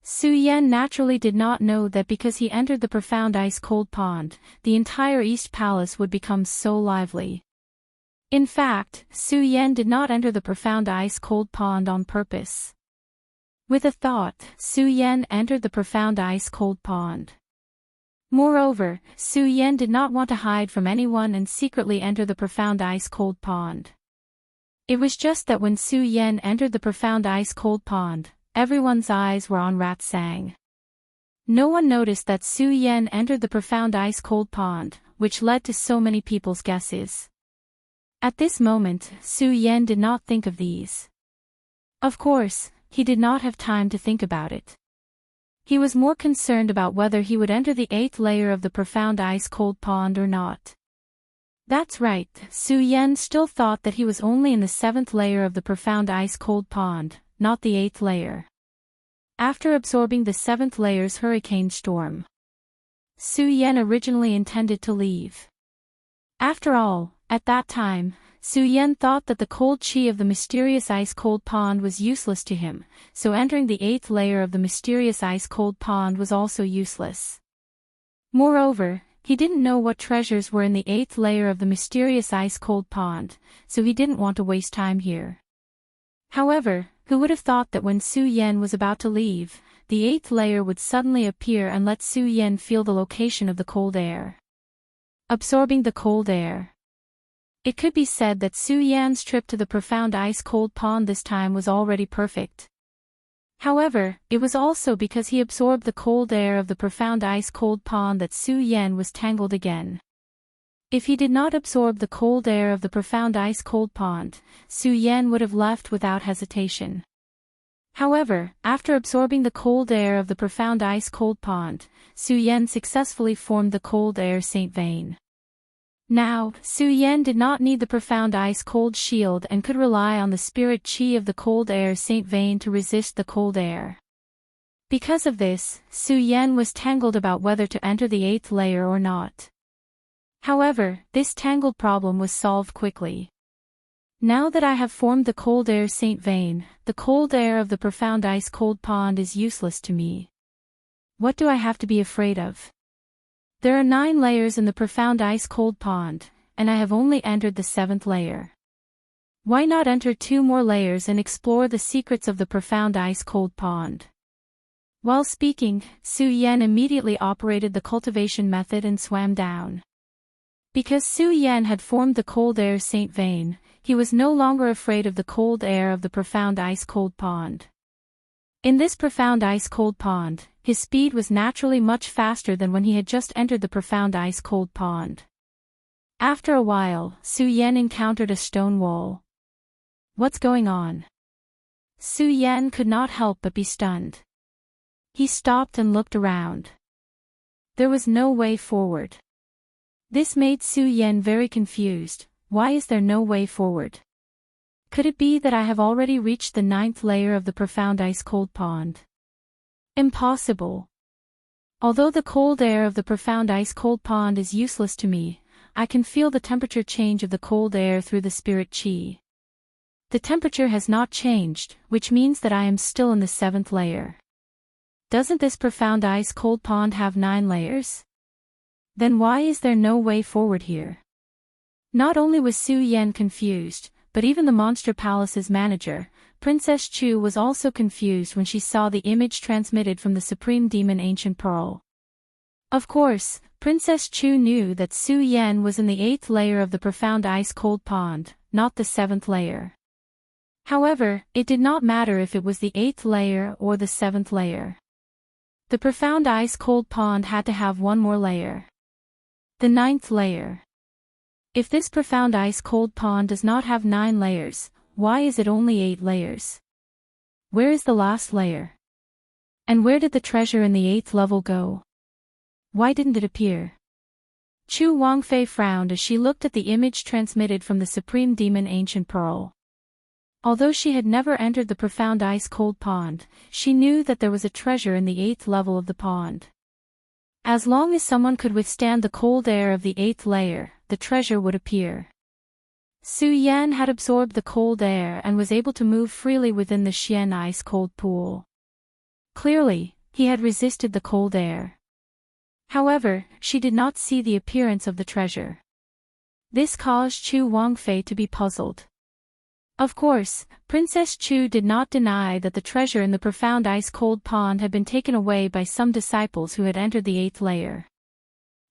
Su Yan naturally did not know that because he entered the profound ice-cold pond, the entire East Palace would become so lively. In fact, Su Yan did not enter the profound ice-cold pond on purpose. With a thought, Su Yan entered the profound ice-cold pond. Moreover, Su Yan did not want to hide from anyone and secretly enter the profound ice-cold pond. It was just that when Su Yan entered the profound ice-cold pond, everyone's eyes were on Rat Sang. No one noticed that Su Yan entered the profound ice-cold pond, which led to so many people's guesses. At this moment, Su Yan did not think of these. Of course, he did not have time to think about it. He was more concerned about whether he would enter the 8th layer of the profound ice-cold pond or not. That's right, Su Yan still thought that he was only in the 7th layer of the profound ice-cold pond, not the 8th layer. After absorbing the 7th layer's hurricane storm, Su Yan originally intended to leave. After all, at that time, Su Yan thought that the cold chi of the mysterious ice-cold pond was useless to him, so entering the 8th layer of the mysterious ice-cold pond was also useless. Moreover, he didn't know what treasures were in the 8th layer of the mysterious ice-cold pond, so he didn't want to waste time here. However, who would have thought that when Su Yan was about to leave, the 8th layer would suddenly appear and let Su Yan feel the location of the cold air. Absorbing the cold air. It could be said that Su Yan's trip to the profound ice-cold pond this time was already perfect. However, it was also because he absorbed the cold air of the profound ice-cold pond that Su Yan was tangled again. If he did not absorb the cold air of the profound ice-cold pond, Su Yan would have left without hesitation. However, after absorbing the cold air of the profound ice-cold pond, Su Yan successfully formed the cold air Saint Vein. Now, Su Yan did not need the profound ice-cold shield and could rely on the spirit chi of the cold air Saint Vein to resist the cold air. Because of this, Su Yan was tangled about whether to enter the 8th layer or not. However, this tangled problem was solved quickly. Now that I have formed the cold air Saint Vein, the cold air of the profound ice-cold pond is useless to me. What do I have to be afraid of? There are 9 layers in the profound ice-cold pond, and I have only entered the 7th layer. Why not enter 2 more layers and explore the secrets of the profound ice-cold pond? While speaking, Su Yan immediately operated the cultivation method and swam down. Because Su Yan had formed the cold air Saint Vein, he was no longer afraid of the cold air of the profound ice-cold pond. In this profound ice-cold pond, his speed was naturally much faster than when he had just entered the profound ice-cold pond. After a while, Su Yan encountered a stone wall. What's going on? Su Yan could not help but be stunned. He stopped and looked around. There was no way forward. This made Su Yan very confused. Why is there no way forward? Could it be that I have already reached the 9th layer of the profound ice-cold pond? Impossible. Although the cold air of the profound ice-cold pond is useless to me, I can feel the temperature change of the cold air through the spirit chi. The temperature has not changed, which means that I am still in the 7th layer. Doesn't this profound ice-cold pond have 9 layers? Then why is there no way forward here? Not only was Su Yan confused, but even the Monster Palace's manager, Princess Chu, was also confused when she saw the image transmitted from the Supreme Demon Ancient Pearl. Of course, Princess Chu knew that Su Yan was in the 8th layer of the profound ice-cold pond, not the 7th layer. However, it did not matter if it was the 8th layer or the 7th layer. The profound ice-cold pond had to have 1 more layer. The 9th layer. If this profound ice-cold pond does not have 9 layers, why is it only 8 layers? Where is the last layer? And where did the treasure in the 8th level go? Why didn't it appear? Chu Wangfei frowned as she looked at the image transmitted from the Supreme Demon Ancient Pearl. Although she had never entered the profound ice-cold pond, she knew that there was a treasure in the 8th level of the pond. As long as someone could withstand the cold air of the 8th layer, the treasure would appear. Su Yan had absorbed the cold air and was able to move freely within the Xian ice-cold pool. Clearly, he had resisted the cold air. However, she did not see the appearance of the treasure. This caused Chu Wangfei to be puzzled. Of course, Princess Chu did not deny that the treasure in the profound ice-cold pond had been taken away by some disciples who had entered the 8th layer.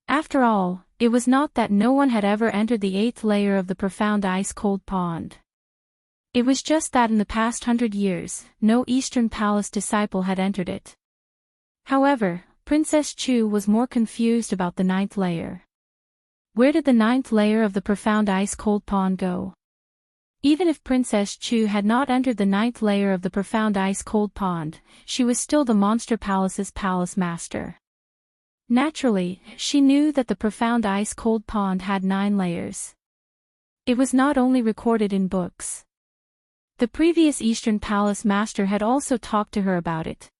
After all, it was not that no one had ever entered the 8th layer of the profound ice-cold pond. It was just that in the past 100 years, no Eastern Palace disciple had entered it. However, Princess Chu was more confused about the ninth layer. Where did the ninth layer of the profound ice-cold pond go? Even if Princess Chu had not entered the ninth layer of the profound ice-cold pond, she was still the Monster Palace's palace master. Naturally, she knew that the profound ice-cold pond had 9 layers. It was not only recorded in books. The previous Eastern Palace master had also talked to her about it.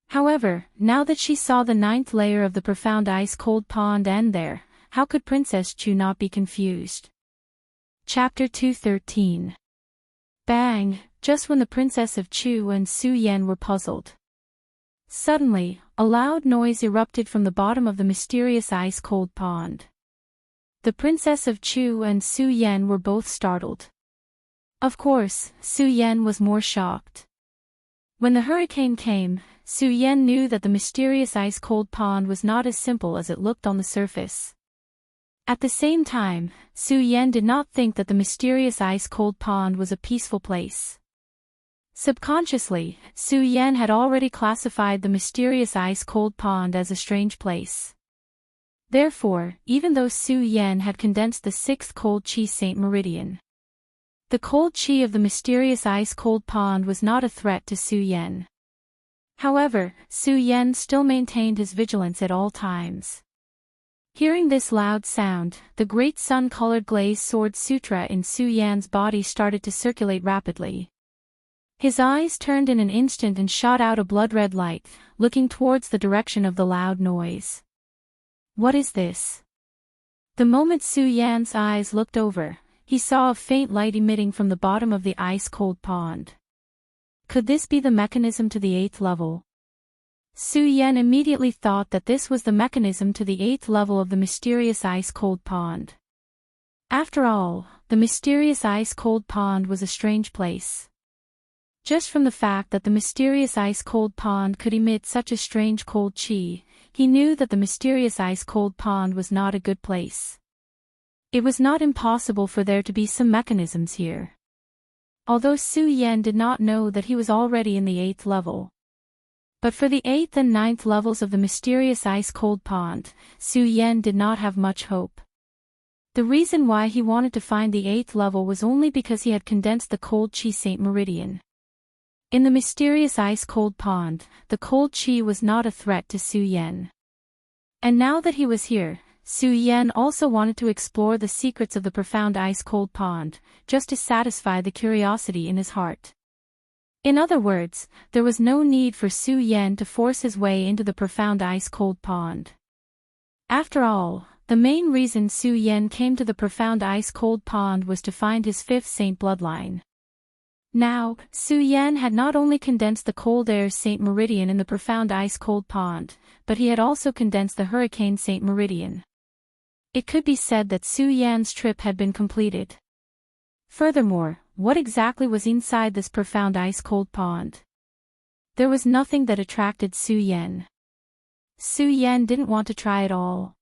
However, now that she saw the 9th layer of the profound ice-cold pond end there, how could Princess Chu not be confused? Chapter 213. Bang! Just when the Princess of Chu and Su Yan were puzzled. Suddenly, a loud noise erupted from the bottom of the mysterious ice-cold pond. The Princess of Chu and Su Yan were both startled. Of course, Su Yan was more shocked. When the hurricane came, Su Yan knew that the mysterious ice-cold pond was not as simple as it looked on the surface. At the same time, Su Yan did not think that the mysterious ice-cold pond was a peaceful place. Subconsciously, Su Yan had already classified the mysterious ice-cold pond as a strange place. Therefore, even though Su Yan had condensed the 6th cold chi Saint Meridian, the cold chi of the mysterious ice-cold pond was not a threat to Su Yan. However, Su Yan still maintained his vigilance at all times. Hearing this loud sound, the great sun-colored glazed sword sutra in Su Yan's body started to circulate rapidly. His eyes turned in an instant and shot out a blood-red light, looking towards the direction of the loud noise. What is this? The moment Su Yan's eyes looked over, he saw a faint light emitting from the bottom of the ice-cold pond. Could this be the mechanism to the 8th level? Su Yan immediately thought that this was the mechanism to the 8th level of the mysterious ice-cold pond. After all, the mysterious ice-cold pond was a strange place. Just from the fact that the mysterious ice-cold pond could emit such a strange cold chi, he knew that the mysterious ice-cold pond was not a good place. It was not impossible for there to be some mechanisms here. Although Su Yan did not know that he was already in the 8th level. But for the 8th and 9th levels of the mysterious ice-cold pond, Su Yan did not have much hope. The reason why he wanted to find the 8th level was only because he had condensed the cold chi Saint Meridian. In the mysterious ice-cold pond, the cold chi was not a threat to Su Yan. And now that he was here, Su Yan also wanted to explore the secrets of the profound ice-cold pond, just to satisfy the curiosity in his heart. In other words, there was no need for Su Yan to force his way into the profound ice-cold pond. After all, the main reason Su Yan came to the profound ice-cold pond was to find his 5th saint bloodline. Now, Su Yan had not only condensed the cold air Saint Meridian in the profound ice-cold pond, but he had also condensed the hurricane Saint Meridian. It could be said that Su Yan's trip had been completed. Furthermore, what exactly was inside this profound ice-cold pond? There was nothing that attracted Su Yan. Su Yan didn't want to try at all.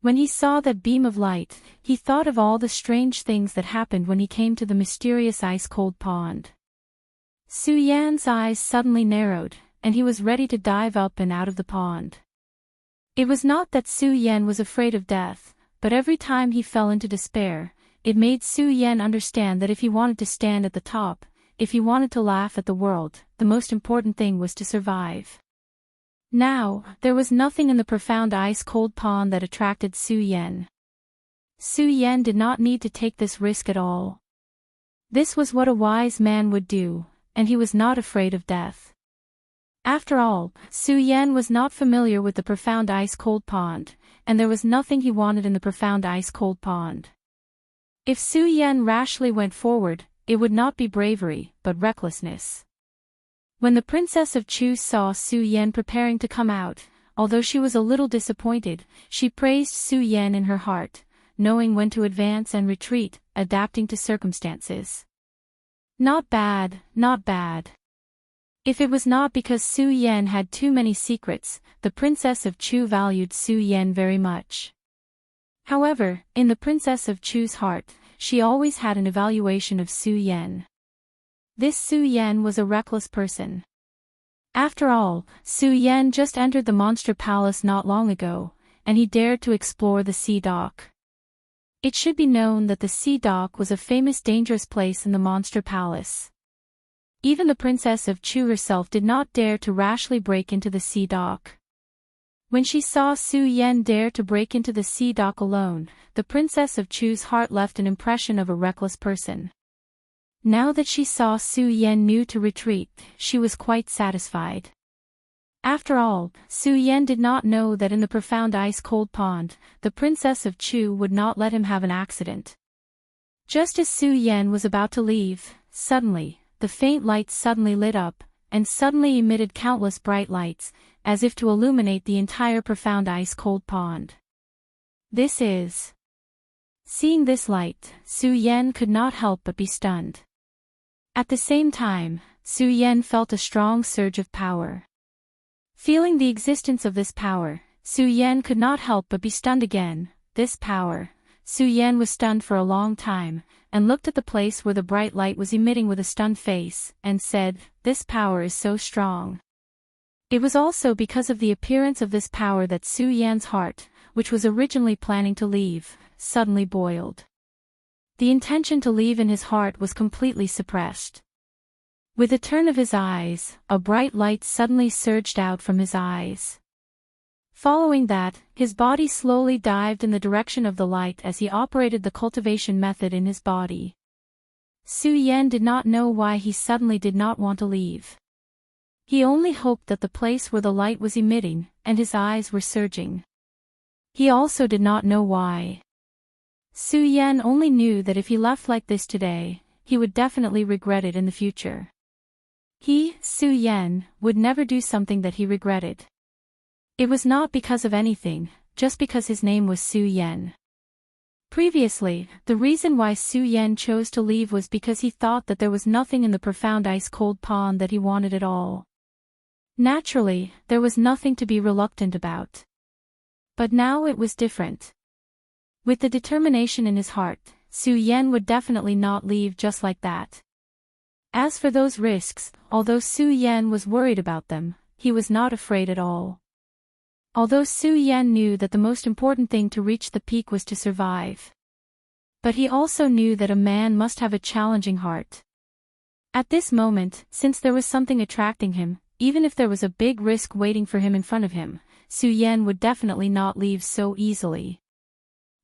When he saw that beam of light, he thought of all the strange things that happened when he came to the mysterious ice-cold pond. Su Yan's eyes suddenly narrowed, and he was ready to dive up and out of the pond. It was not that Su Yan was afraid of death, but every time he fell into despair, it made Su Yan understand that if he wanted to stand at the top, if he wanted to laugh at the world, the most important thing was to survive. Now, there was nothing in the profound ice-cold pond that attracted Su Yan. Su Yan did not need to take this risk at all. This was what a wise man would do, and he was not afraid of death. After all, Su Yan was not familiar with the profound ice-cold pond, and there was nothing he wanted in the profound ice-cold pond. If Su Yan rashly went forward, it would not be bravery, but recklessness. When the Princess of Chu saw Su Yan preparing to come out, although she was a little disappointed, she praised Su Yan in her heart, knowing when to advance and retreat, adapting to circumstances. Not bad, not bad. If it was not because Su Yan had too many secrets, the Princess of Chu valued Su Yan very much. However, in the Princess of Chu's heart, she always had an evaluation of Su Yan. This Su Yan was a reckless person. After all, Su Yan just entered the monster palace not long ago, and he dared to explore the sea dock. It should be known that the sea dock was a famous dangerous place in the monster palace. Even the princess of Chu herself did not dare to rashly break into the sea dock. When she saw Su Yan dare to break into the sea dock alone, the princess of Chu's heart left an impression of a reckless person. Now that she saw Su Yan knew to retreat, she was quite satisfied. After all, Su Yan did not know that in the profound ice-cold pond, the princess of Chu would not let him have an accident. Just as Su Yan was about to leave, suddenly, the faint light suddenly lit up, and suddenly emitted countless bright lights, as if to illuminate the entire profound ice-cold pond. This is... Seeing this light, Su Yan could not help but be stunned. At the same time, Su Yan felt a strong surge of power. Feeling the existence of this power, Su Yan could not help but be stunned again. This power... Su Yan was stunned for a long time, and looked at the place where the bright light was emitting with a stunned face, and said, "This power is so strong." It was also because of the appearance of this power that Su Yan's heart, which was originally planning to leave, suddenly boiled. The intention to leave in his heart was completely suppressed. With a turn of his eyes, a bright light suddenly surged out from his eyes. Following that, his body slowly dived in the direction of the light as he operated the cultivation method in his body. Su Yan did not know why he suddenly did not want to leave. He only hoped that the place where the light was emitting, and his eyes were surging. He also did not know why. Su Yan only knew that if he left like this today, he would definitely regret it in the future. He, Su Yan, would never do something that he regretted. It was not because of anything, just because his name was Su Yan. Previously, the reason why Su Yan chose to leave was because he thought that there was nothing in the profound ice-cold pond that he wanted at all. Naturally, there was nothing to be reluctant about. But now it was different. With the determination in his heart, Su Yan would definitely not leave just like that. As for those risks, although Su Yan was worried about them, he was not afraid at all. Although Su Yan knew that the most important thing to reach the peak was to survive. But he also knew that a man must have a challenging heart. At this moment, since there was something attracting him, even if there was a big risk waiting for him in front of him, Su Yan would definitely not leave so easily.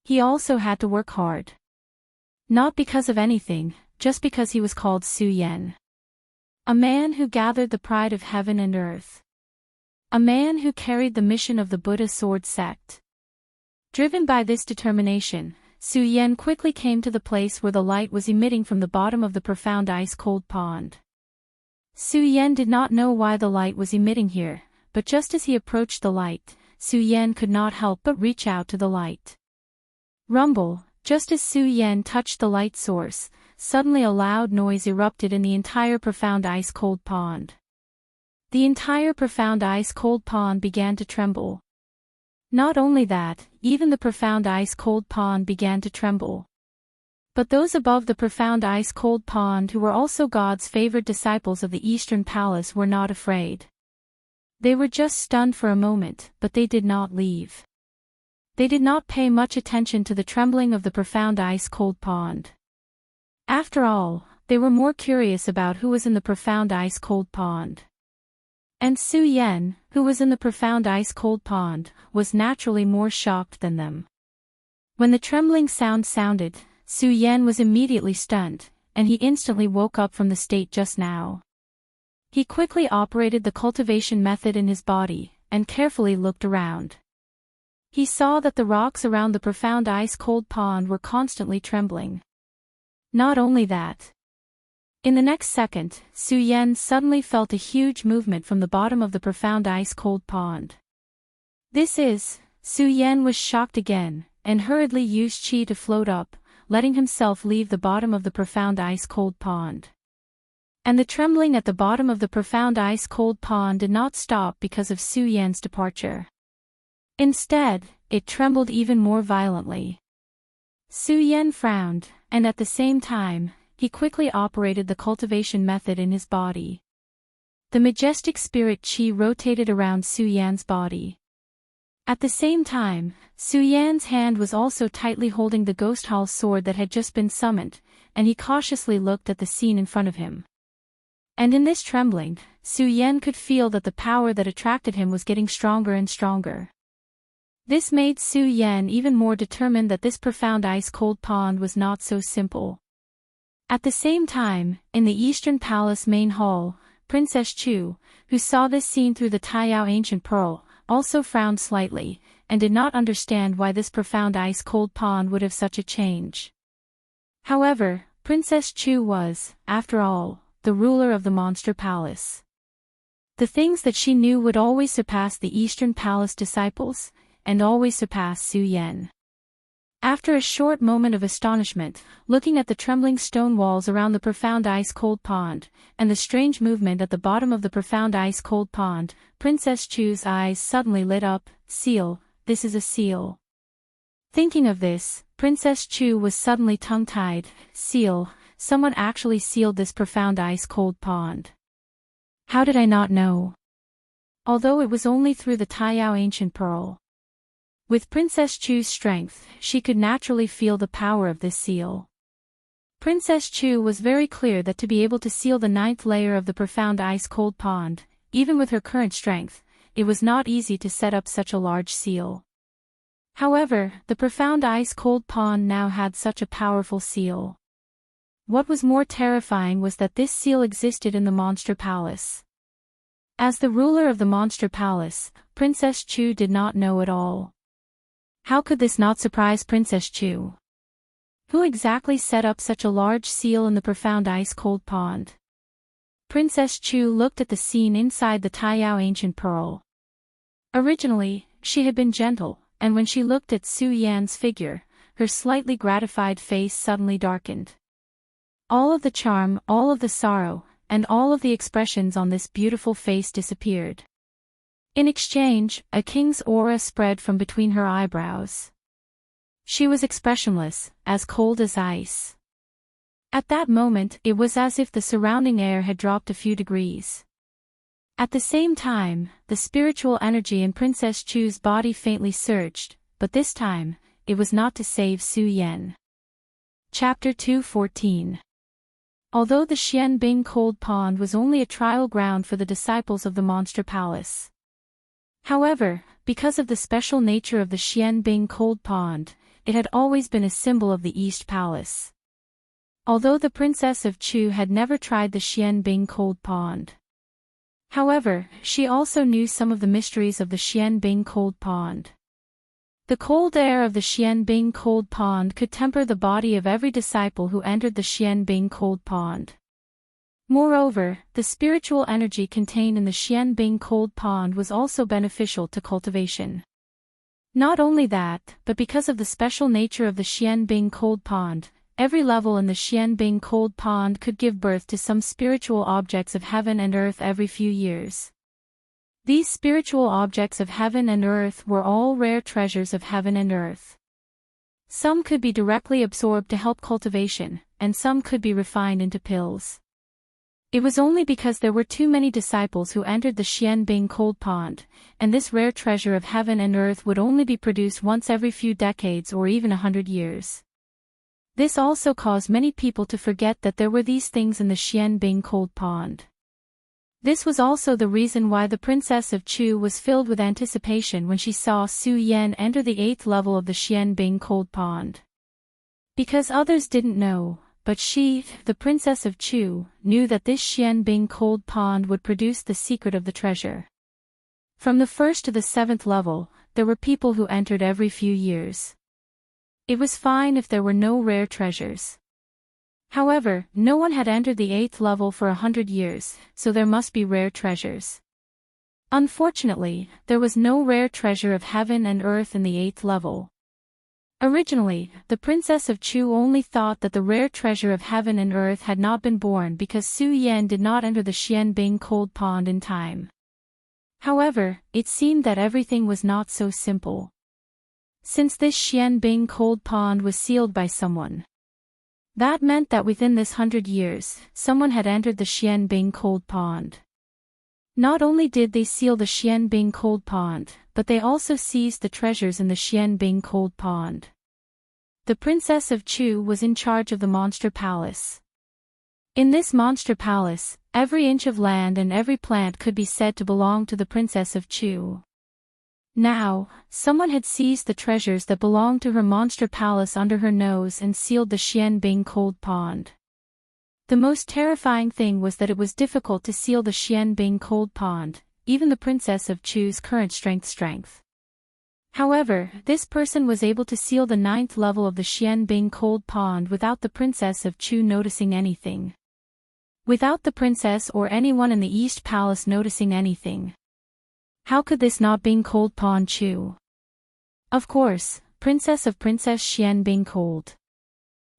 He also had to work hard. Not because of anything, just because he was called Su Yan. A man who gathered the pride of heaven and earth. A man who carried the mission of the Buddha sword sect. Driven by this determination, Su Yan quickly came to the place where the light was emitting from the bottom of the profound ice-cold pond. Su Yan did not know why the light was emitting here, but just as he approached the light, Su Yan could not help but reach out to the light. Rumble, just as Su Yan touched the light source, suddenly a loud noise erupted in the entire profound ice-cold pond. The entire profound ice-cold pond began to tremble. Not only that, even the profound ice-cold pond began to tremble. But those above the profound ice-cold pond who were also God's favored disciples of the Eastern Palace were not afraid. They were just stunned for a moment, but they did not leave. They did not pay much attention to the trembling of the profound ice-cold pond. After all, they were more curious about who was in the profound ice-cold pond. And Su Yan, who was in the profound ice-cold pond, was naturally more shocked than them. When the trembling sound sounded, Su Yan was immediately stunned, and he instantly woke up from the state just now. He quickly operated the cultivation method in his body, and carefully looked around. He saw that the rocks around the profound ice-cold pond were constantly trembling. Not only that. In the next second, Su Yan suddenly felt a huge movement from the bottom of the profound ice-cold pond. Su Yan was shocked again, and hurriedly used qi to float up, letting himself leave the bottom of the profound ice-cold pond. And the trembling at the bottom of the profound ice-cold pond did not stop because of Su Yan's departure. Instead, it trembled even more violently. Su Yan frowned, and at the same time, he quickly operated the cultivation method in his body. The majestic spirit Qi rotated around Su Yan's body. At the same time, Su Yan's hand was also tightly holding the Ghost Hall sword that had just been summoned, and he cautiously looked at the scene in front of him. And in this trembling, Su Yan could feel that the power that attracted him was getting stronger and stronger. This made Su Yan even more determined that this profound ice-cold pond was not so simple. At the same time, in the Eastern Palace main hall, Princess Chu, who saw this scene through the Taiyao Ancient Pearl, also frowned slightly, and did not understand why this profound ice-cold pond would have such a change. However, Princess Chu was, after all, the ruler of the Monster Palace. The things that she knew would always surpass the Eastern Palace disciples, and always surpass Su Yan. After a short moment of astonishment, looking at the trembling stone walls around the profound ice-cold pond, and the strange movement at the bottom of the profound ice-cold pond, Princess Chu's eyes suddenly lit up. Seal, this is a seal. Thinking of this, Princess Chu was suddenly tongue-tied. Seal, someone actually sealed this profound ice-cold pond. How did I not know? Although it was only through the Taiyao Ancient Pearl. With Princess Chu's strength, she could naturally feel the power of this seal. Princess Chu was very clear that to be able to seal the 9th layer of the profound ice-cold pond, even with her current strength, it was not easy to set up such a large seal. However, the profound ice-cold pond now had such a powerful seal. What was more terrifying was that this seal existed in the Monster Palace. As the ruler of the Monster Palace, Princess Chu did not know at all. How could this not surprise Princess Chu? Who exactly set up such a large seal in the profound ice-cold pond? Princess Chu looked at the scene inside the Taiyao Ancient Pearl. Originally, she had been gentle, and when she looked at Su Yan's figure, her slightly gratified face suddenly darkened. All of the charm, all of the sorrow, and all of the expressions on this beautiful face disappeared. In exchange, a king's aura spread from between her eyebrows. She was expressionless, as cold as ice. At that moment, it was as if the surrounding air had dropped a few degrees. At the same time, the spiritual energy in Princess Chu's body faintly surged, but this time, it was not to save Su Yan. Chapter 2:14. Although the Xianbing Cold Pond was only a trial ground for the disciples of the Monster Palace. However, because of the special nature of the Xianbing Cold Pond, it had always been a symbol of the East Palace. Although the Princess of Chu had never tried the Xianbing Cold Pond. However, she also knew some of the mysteries of the Xianbing Cold Pond. The cold air of the Xianbing Cold Pond could temper the body of every disciple who entered the Xianbing Cold Pond. Moreover, the spiritual energy contained in the Xianbing Cold Pond was also beneficial to cultivation. Not only that, but because of the special nature of the Xianbing Cold Pond, every level in the Xianbing Cold Pond could give birth to some spiritual objects of heaven and earth every few years. These spiritual objects of heaven and earth were all rare treasures of heaven and earth. Some could be directly absorbed to help cultivation, and some could be refined into pills. It was only because there were too many disciples who entered the Xianbing Cold Pond, and this rare treasure of heaven and earth would only be produced once every few decades or even 100 years. This also caused many people to forget that there were these things in the Xianbing Cold Pond. This was also the reason why the Princess of Chu was filled with anticipation when she saw Su Yan enter the 8th level of the Xianbing Cold Pond. Because others didn't know, but she, the Princess of Chu, knew that this Xianbing Cold Pond would produce the secret of the treasure. From the 1st to the 7th level, there were people who entered every few years. It was fine if there were no rare treasures. However, no one had entered the 8th level for 100 years, so there must be rare treasures. Unfortunately, there was no rare treasure of heaven and earth in the 8th level. Originally, the Princess of Chu only thought that the rare treasure of heaven and earth had not been born because Su Yan did not enter the Xianbing Cold Pond in time. However, it seemed that everything was not so simple. Since this Xianbing Cold Pond was sealed by someone. That meant that within this 100 years, someone had entered the Xianbing Cold Pond. Not only did they seal the Xianbing Cold Pond, but they also seized the treasures in the Xianbing Cold Pond. The Princess of Chu was in charge of the Monster Palace. In this Monster Palace, every inch of land and every plant could be said to belong to the Princess of Chu. Now, someone had seized the treasures that belonged to her Monster Palace under her nose and sealed the Xianbing Cold Pond. The most terrifying thing was that it was difficult to seal the Xianbing Cold Pond, even the Princess of Chu's current strength. However, this person was able to seal the 9th level of the Xianbing Cold Pond without the Princess of Chu noticing anything. Without the princess or anyone in the East Palace noticing anything. How could this not be Cold Pond Chu? Of course, Princess Xianbing Cold.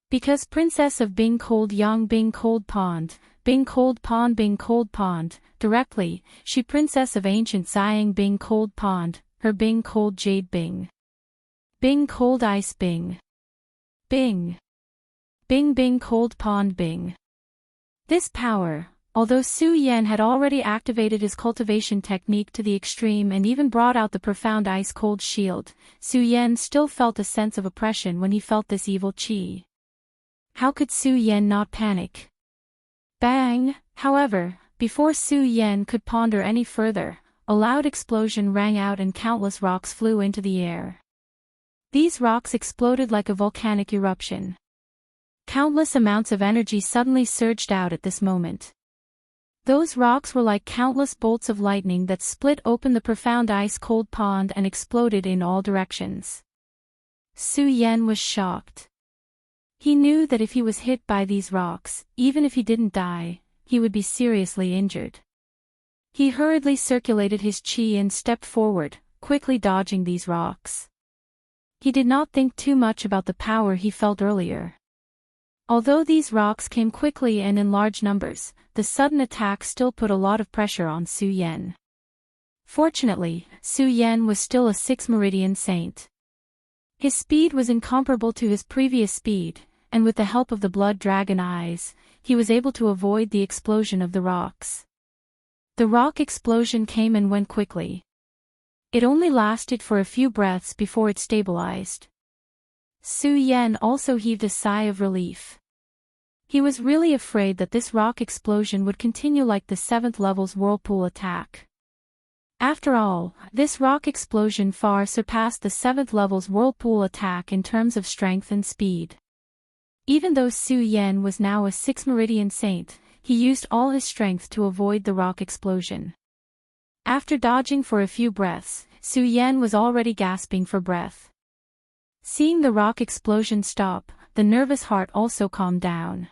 Because Princess of Bing Cold Yang Bing Cold Pond, Bing Cold Pond, directly, she Princess of Ancient Xiang Bing Cold Pond, her Bing Cold Jade Bing. Bing Cold Ice Bing. Bing. Bing Cold Pond Bing. This power, although Su Yan had already activated his cultivation technique to the extreme and even brought out the profound ice-cold shield, Su Yan still felt a sense of oppression when he felt this evil qi. How could Su Yan not panic? Bang! However, before Su Yan could ponder any further, a loud explosion rang out and countless rocks flew into the air. These rocks exploded like a volcanic eruption. Countless amounts of energy suddenly surged out at this moment. Those rocks were like countless bolts of lightning that split open the profound ice-cold pond and exploded in all directions. Su Yan was shocked. He knew that if he was hit by these rocks, even if he didn't die, he would be seriously injured. He hurriedly circulated his qi and stepped forward, quickly dodging these rocks. He did not think too much about the power he felt earlier. Although these rocks came quickly and in large numbers, the sudden attack still put a lot of pressure on Su Yan. Fortunately, Su Yan was still a 6th meridian saint. His speed was incomparable to his previous speed, and with the help of the blood dragon eyes, he was able to avoid the explosion of the rocks. The rock explosion came and went quickly. It only lasted for a few breaths before it stabilized. Su Yan also heaved a sigh of relief. He was really afraid that this rock explosion would continue like the 7th level's whirlpool attack. After all, this rock explosion far surpassed the 7th level's whirlpool attack in terms of strength and speed. Even though Su Yan was now a 6th meridian saint, he used all his strength to avoid the rock explosion. After dodging for a few breaths, Su Yan was already gasping for breath. Seeing the rock explosion stop, the nervous heart also calmed down.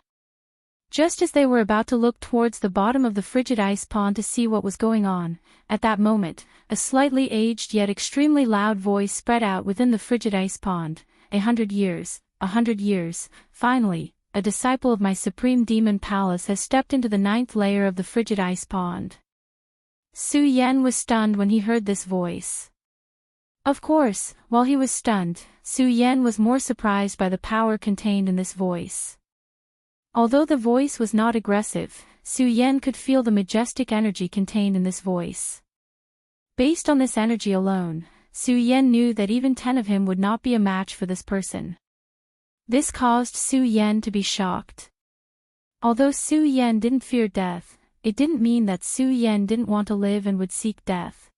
Just as they were about to look towards the bottom of the frigid ice pond to see what was going on, at that moment, a slightly aged yet extremely loud voice spread out within the frigid ice pond. 100 years, 100 years, finally, a disciple of my supreme demon palace has stepped into the 9th layer of the frigid ice pond. Su Yan was stunned when he heard this voice. Of course, while he was stunned, Su Yan was more surprised by the power contained in this voice. Although the voice was not aggressive, Su Yan could feel the majestic energy contained in this voice. Based on this energy alone, Su Yan knew that even 10 of him would not be a match for this person. This caused Su Yan to be shocked. Although Su Yan didn't fear death, it didn't mean that Su Yan didn't want to live and would seek death.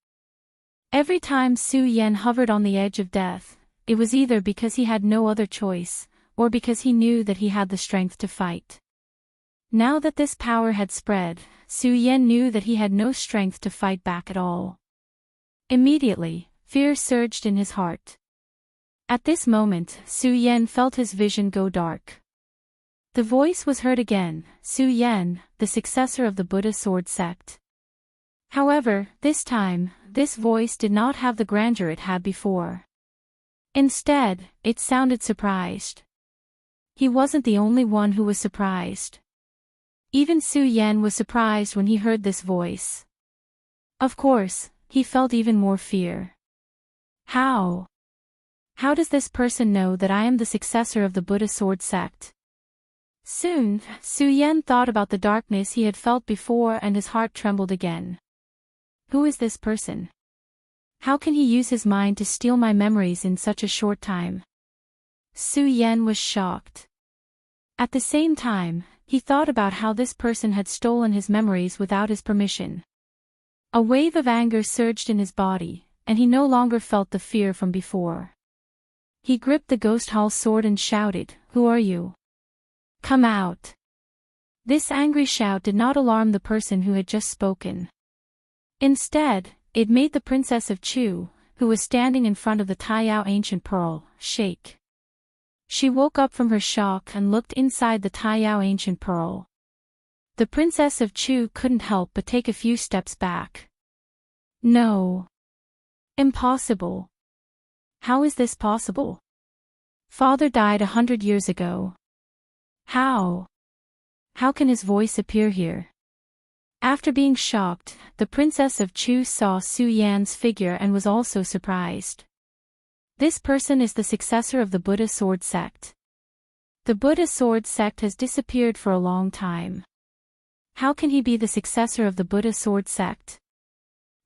Every time Su Yan hovered on the edge of death, it was either because he had no other choice, or because he knew that he had the strength to fight. Now that this power had spread, Su Yan knew that he had no strength to fight back at all. Immediately, fear surged in his heart. At this moment, Su Yan felt his vision go dark. The voice was heard again, Su Yan, the successor of the Buddha sword sect. However, this time, this voice did not have the grandeur it had before. Instead, it sounded surprised. He wasn't the only one who was surprised. Even Su Yan was surprised when he heard this voice. Of course, he felt even more fear. How? How does this person know that I am the successor of the Buddha sword sect? Soon, Su Yan thought about the darkness he had felt before and his heart trembled again. Who is this person? How can he use his mind to steal my memories in such a short time? Su Yan was shocked. At the same time, he thought about how this person had stolen his memories without his permission. A wave of anger surged in his body, and he no longer felt the fear from before. He gripped the ghost hall sword and shouted, "Who are you? Come out!" This angry shout did not alarm the person who had just spoken. Instead, it made the Princess of Chu, who was standing in front of the Taiyao Ancient Pearl, shake. She woke up from her shock and looked inside the Taiyao Ancient Pearl. The Princess of Chu couldn't help but take a few steps back. No. Impossible. How is this possible? Father died 100 years ago. How? How can his voice appear here? After being shocked, the Princess of Chu saw Su Yan's figure and was also surprised. This person is the successor of the Buddha Sword Sect. The Buddha Sword Sect has disappeared for a long time. How can he be the successor of the Buddha Sword Sect?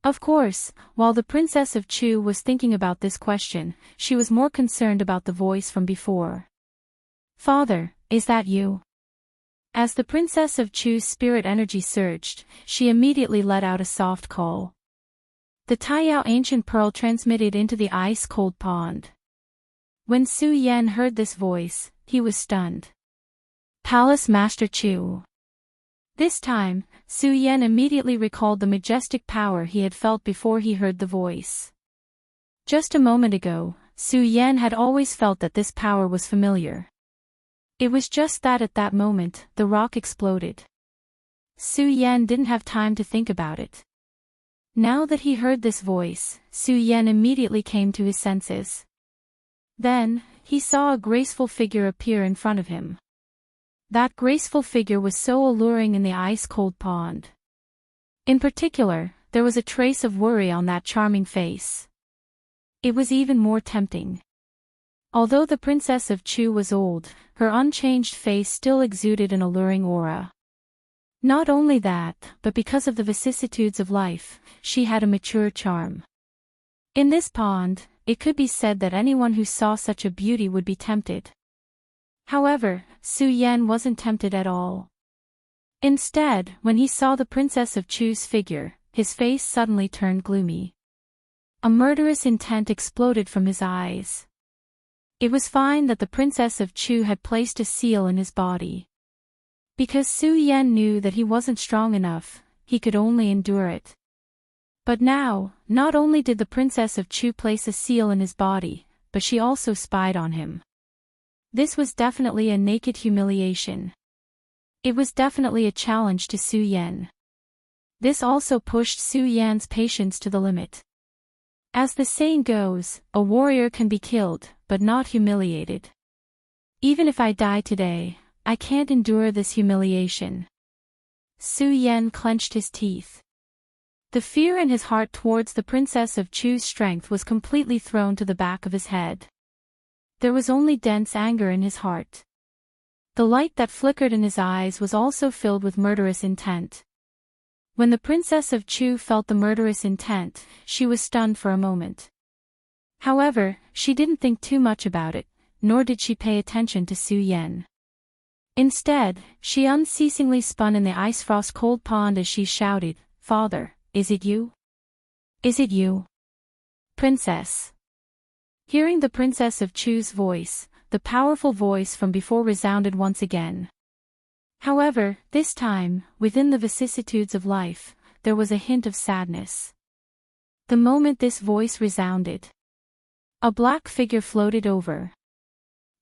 Of course, while the Princess of Chu was thinking about this question, she was more concerned about the voice from before. "Father, is that you?" As the Princess of Chu's spirit energy surged, she immediately let out a soft call. The Taiyao Ancient Pearl transmitted into the ice-cold pond. When Su Yan heard this voice, he was stunned. Palace Master Chu. This time, Su Yan immediately recalled the majestic power he had felt before he heard the voice. Just a moment ago, Su Yan had always felt that this power was familiar. It was just that at that moment, the rock exploded. Su Yan didn't have time to think about it. Now that he heard this voice, Su Yan immediately came to his senses. Then, he saw a graceful figure appear in front of him. That graceful figure was so alluring in the ice-cold pond. In particular, there was a trace of worry on that charming face. It was even more tempting. Although the Princess of Chu was old, her unchanged face still exuded an alluring aura. Not only that, but because of the vicissitudes of life, she had a mature charm. In this pond, it could be said that anyone who saw such a beauty would be tempted. However, Su Yan wasn't tempted at all. Instead, when he saw the Princess of Chu's figure, his face suddenly turned gloomy. A murderous intent exploded from his eyes. It was fine that the Princess of Chu had placed a seal in his body. Because Su Yan knew that he wasn't strong enough, he could only endure it. But now, not only did the Princess of Chu place a seal in his body, but she also spied on him. This was definitely a naked humiliation. It was definitely a challenge to Su Yan. This also pushed Su Yan's patience to the limit. As the saying goes, a warrior can be killed, but not humiliated. Even if I die today, I can't endure this humiliation. Su Yan clenched his teeth. The fear in his heart towards the Princess of Chu's strength was completely thrown to the back of his head. There was only dense anger in his heart. The light that flickered in his eyes was also filled with murderous intent. When the Princess of Chu felt the murderous intent, she was stunned for a moment. However, she didn't think too much about it, nor did she pay attention to Su Yan. Instead, she unceasingly spun in the ice-frost-cold pond as she shouted, "Father, is it you? Is it you? Princess." Hearing the Princess of Chu's voice, the powerful voice from before resounded once again. However, this time, within the vicissitudes of life, there was a hint of sadness. The moment this voice resounded, a black figure floated over.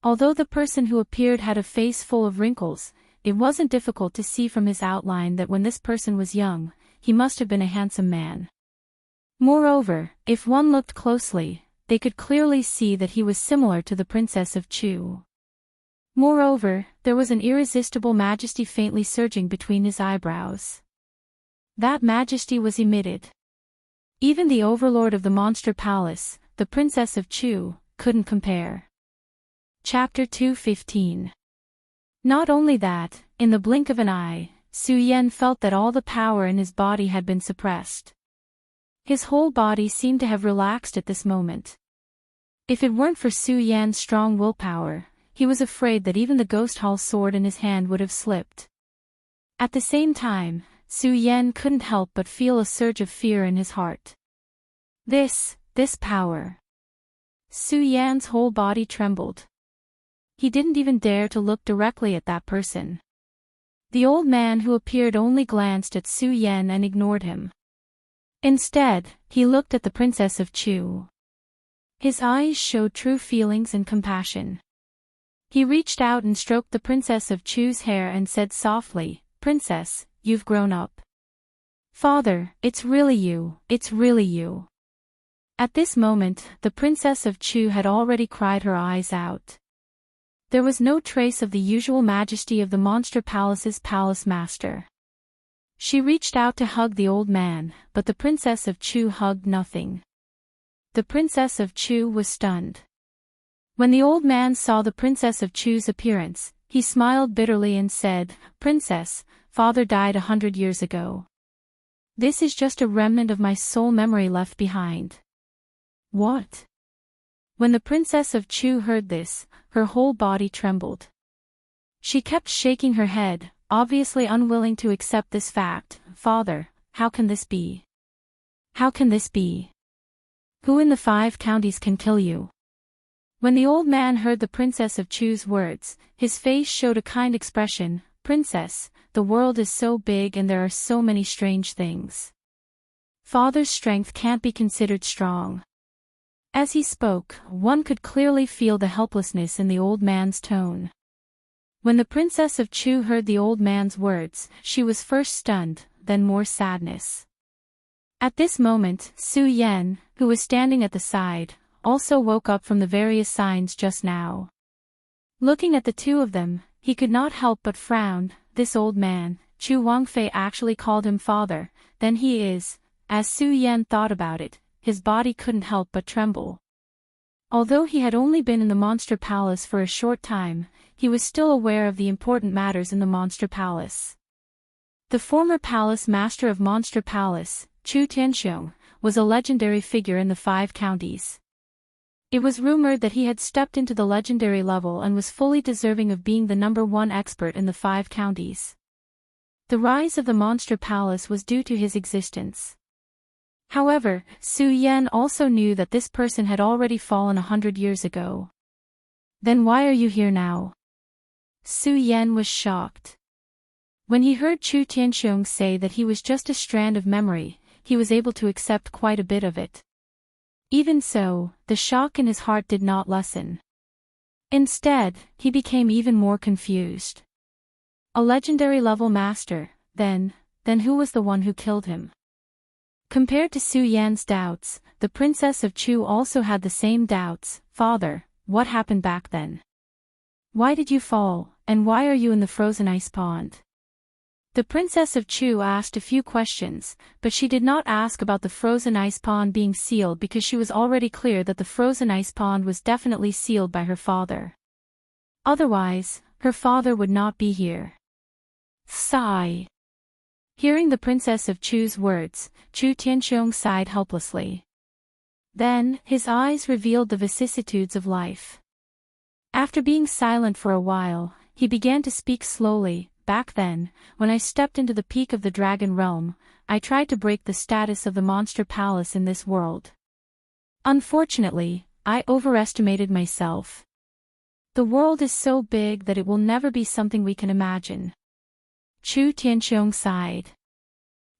Although the person who appeared had a face full of wrinkles, it wasn't difficult to see from his outline that when this person was young, he must have been a handsome man. Moreover, if one looked closely, they could clearly see that he was similar to the Princess of Chu. Moreover, there was an irresistible majesty faintly surging between his eyebrows. That majesty was emitted. Even the overlord of the monster palace, the Princess of Chu, couldn't compare. Chapter 215. Not only that, in the blink of an eye, Su Yan felt that all the power in his body had been suppressed. His whole body seemed to have relaxed at this moment. If it weren't for Su Yan's strong willpower, he was afraid that even the ghost hall sword in his hand would have slipped. At the same time, Su Yan couldn't help but feel a surge of fear in his heart. This power. Su Yan's whole body trembled. He didn't even dare to look directly at that person. The old man who appeared only glanced at Su Yan and ignored him. Instead, he looked at the Princess of Chu. His eyes showed true feelings and compassion. He reached out and stroked the Princess of Chu's hair and said softly, "Princess, you've grown up." "Father, it's really you, it's really you." At this moment, the Princess of Chu had already cried her eyes out. There was no trace of the usual majesty of the Monster Palace's palace master. She reached out to hug the old man, but the Princess of Chu hugged nothing. The Princess of Chu was stunned. When the old man saw the Princess of Chu's appearance, he smiled bitterly and said, "Princess, father died 100 years ago. This is just a remnant of my soul memory left behind." "What?" When the Princess of Chu heard this, her whole body trembled. She kept shaking her head, obviously unwilling to accept this fact. "Father, how can this be? How can this be? Who in the 5 counties can kill you?" When the old man heard the Princess of Chu's words, his face showed a kind expression. "Princess, the world is so big and there are so many strange things. Father's strength can't be considered strong." As he spoke, one could clearly feel the helplessness in the old man's tone. When the Princess of Chu heard the old man's words, she was first stunned, then more sadness. At this moment, Su Yan, who was standing at the side, also woke up from the various signs just now. Looking at the two of them, he could not help but frown. This old man, Chu Wangfei, actually called him father, then he is. As Su Yan thought about it, his body couldn't help but tremble. Although he had only been in the Monster Palace for a short time, he was still aware of the important matters in the Monster Palace. The former palace master of Monster Palace, Chu Tianxiong, was a legendary figure in the 5 counties. It was rumored that he had stepped into the legendary level and was fully deserving of being the #1 expert in the 5 counties. The rise of the Monster Palace was due to his existence. However, Su Yan also knew that this person had already fallen 100 years ago. "Then why are you here now?" Su Yan was shocked. When he heard Chu Tianxiong say that he was just a strand of memory, he was able to accept quite a bit of it. Even so, the shock in his heart did not lessen. Instead, he became even more confused. A legendary level master, then who was the one who killed him? Compared to Su Yan's doubts, the Princess of Chu also had the same doubts. "Father, what happened back then? Why did you fall, and why are you in the frozen ice pond?" The Princess of Chu asked a few questions, but she did not ask about the frozen ice pond being sealed because she was already clear that the frozen ice pond was definitely sealed by her father. Otherwise, her father would not be here. Sigh. Hearing the Princess of Chu's words, Chu Tianxiong sighed helplessly. Then, his eyes revealed the vicissitudes of life. After being silent for a while, he began to speak slowly. "Back then, when I stepped into the peak of the Dragon Realm, I tried to break the status of the Monster Palace in this world. Unfortunately, I overestimated myself. The world is so big that it will never be something we can imagine." Chu Tianxiong sighed.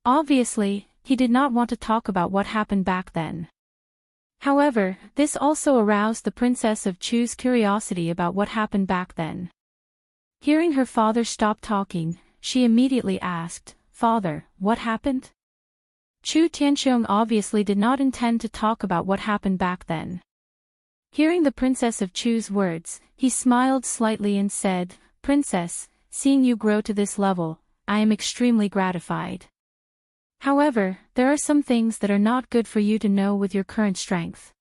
Obviously, he did not want to talk about what happened back then. However, this also aroused the Princess of Chu's curiosity about what happened back then. Hearing her father stop talking, she immediately asked, "Father, what happened?" Chu Tianxiong obviously did not intend to talk about what happened back then. Hearing the Princess of Chu's words, he smiled slightly and said, "Princess, seeing you grow to this level, I am extremely gratified. However, there are some things that are not good for you to know with your current strength."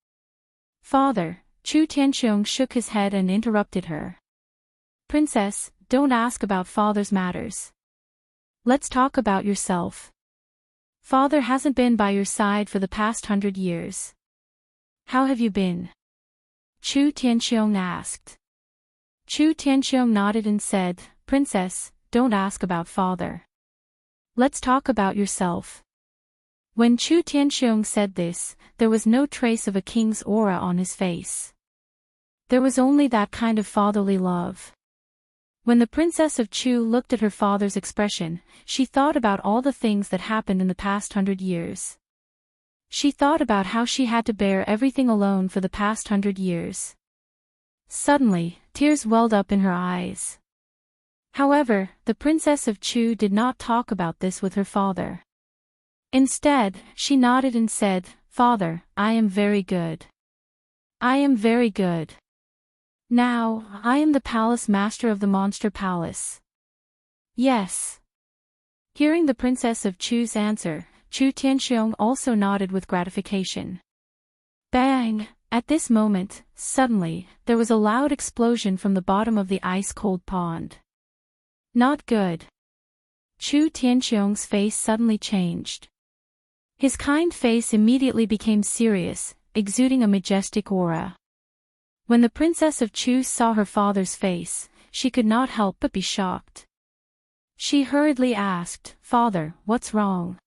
"Father," Chu Tianxiong shook his head and interrupted her. "Princess, don't ask about father's matters. Let's talk about yourself. Father hasn't been by your side for the past 100 years. How have you been? Chu Tianqiong asked. Chu Tianqiong nodded and said, Princess, don't ask about father. Let's talk about yourself. When Chu Tianqiong said this, there was no trace of a king's aura on his face. There was only that kind of fatherly love. When the Princess of Chu looked at her father's expression, she thought about all the things that happened in the past 100 years. She thought about how she had to bear everything alone for the past 100 years. Suddenly, tears welled up in her eyes. However, the Princess of Chu did not talk about this with her father. Instead, she nodded and said, Father, I am very good. I am very good. Now, I am the palace master of the monster palace. Yes. Hearing the Princess of Chu's answer, Chu Tianqiong also nodded with gratification. Bang! At this moment, suddenly, there was a loud explosion from the bottom of the ice-cold pond. Not good. Chu Tianqiong's face suddenly changed. His kind face immediately became serious, exuding a majestic aura. When the Princess of Chu saw her father's face, she could not help but be shocked. She hurriedly asked, Father, what's wrong?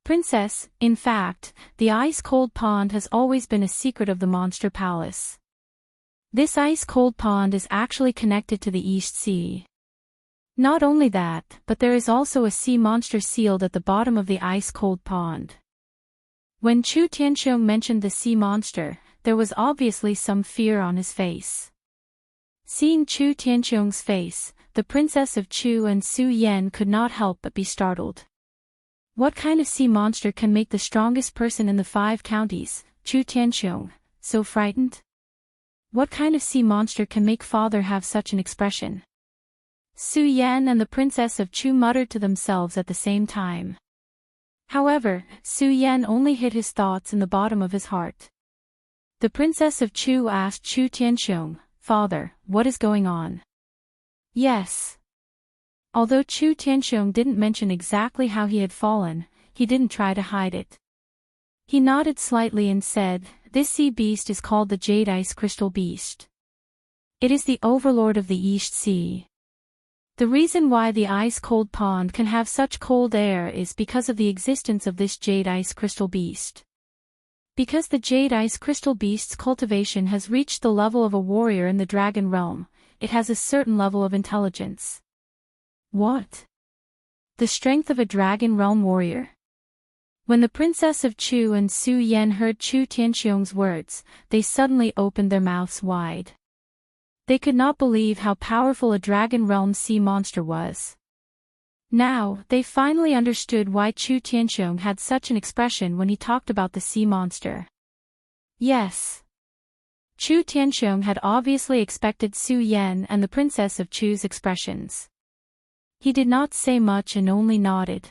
Princess, in fact, the ice-cold pond has always been a secret of the monster palace. This ice-cold pond is actually connected to the East Sea. Not only that, but there is also a sea monster sealed at the bottom of the ice-cold pond. When Chu Tianqiong mentioned the sea monster, there was obviously some fear on his face. Seeing Chu Tianqiong's face, the Princess of Chu and Su Yan could not help but be startled. What kind of sea monster can make the strongest person in the 5 counties, Chu Tianqiong, so frightened? What kind of sea monster can make father have such an expression? Su Yan and the Princess of Chu muttered to themselves at the same time. However, Su Yan only hid his thoughts in the bottom of his heart. The Princess of Chu asked Chu Tianqiong, Father, what is going on? Yes. Although Chu Tianqiong didn't mention exactly how he had fallen, he didn't try to hide it. He nodded slightly and said, This sea beast is called the Jade Ice Crystal Beast. It is the overlord of the East Sea. The reason why the ice-cold pond can have such cold air is because of the existence of this Jade Ice Crystal Beast. Because the Jade Ice Crystal Beast's cultivation has reached the level of a warrior in the dragon realm, it has a certain level of intelligence. What? The strength of a dragon realm warrior? When the Princess of Chu and Su Yan heard Chu Tianqiong's words, they suddenly opened their mouths wide. They could not believe how powerful a dragon realm sea monster was. Now, they finally understood why Chu Tianqiong had such an expression when he talked about the sea monster. Yes. Chu Tianqiong had obviously expected Su Yan and the Princess of Chu's expressions. He did not say much and only nodded.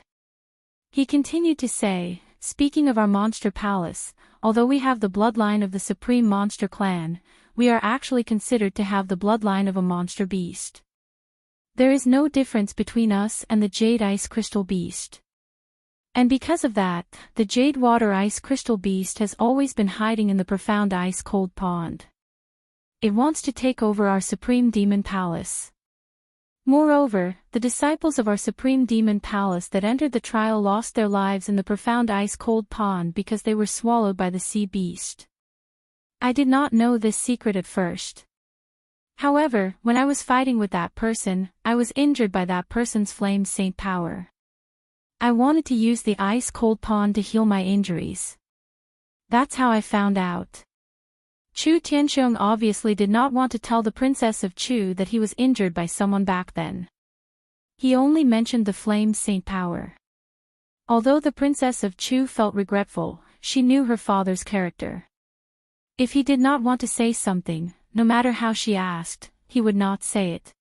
He continued to say, Speaking of our monster palace, although we have the bloodline of the supreme monster clan, we are actually considered to have the bloodline of a monster beast. There is no difference between us and the Jade Ice Crystal Beast. And because of that, the Jade Water Ice Crystal Beast has always been hiding in the profound ice-cold pond. It wants to take over our Supreme Demon Palace. Moreover, the disciples of our Supreme Demon Palace that entered the trial lost their lives in the profound ice-cold pond because they were swallowed by the sea beast. I did not know this secret at first. However, when I was fighting with that person, I was injured by that person's flame saint power. I wanted to use the ice-cold pond to heal my injuries. That's how I found out. Chu Tianqiong obviously did not want to tell the Princess of Chu that he was injured by someone back then. He only mentioned the flame saint power. Although the Princess of Chu felt regretful, she knew her father's character. If he did not want to say something, no matter how she asked, he would not say it.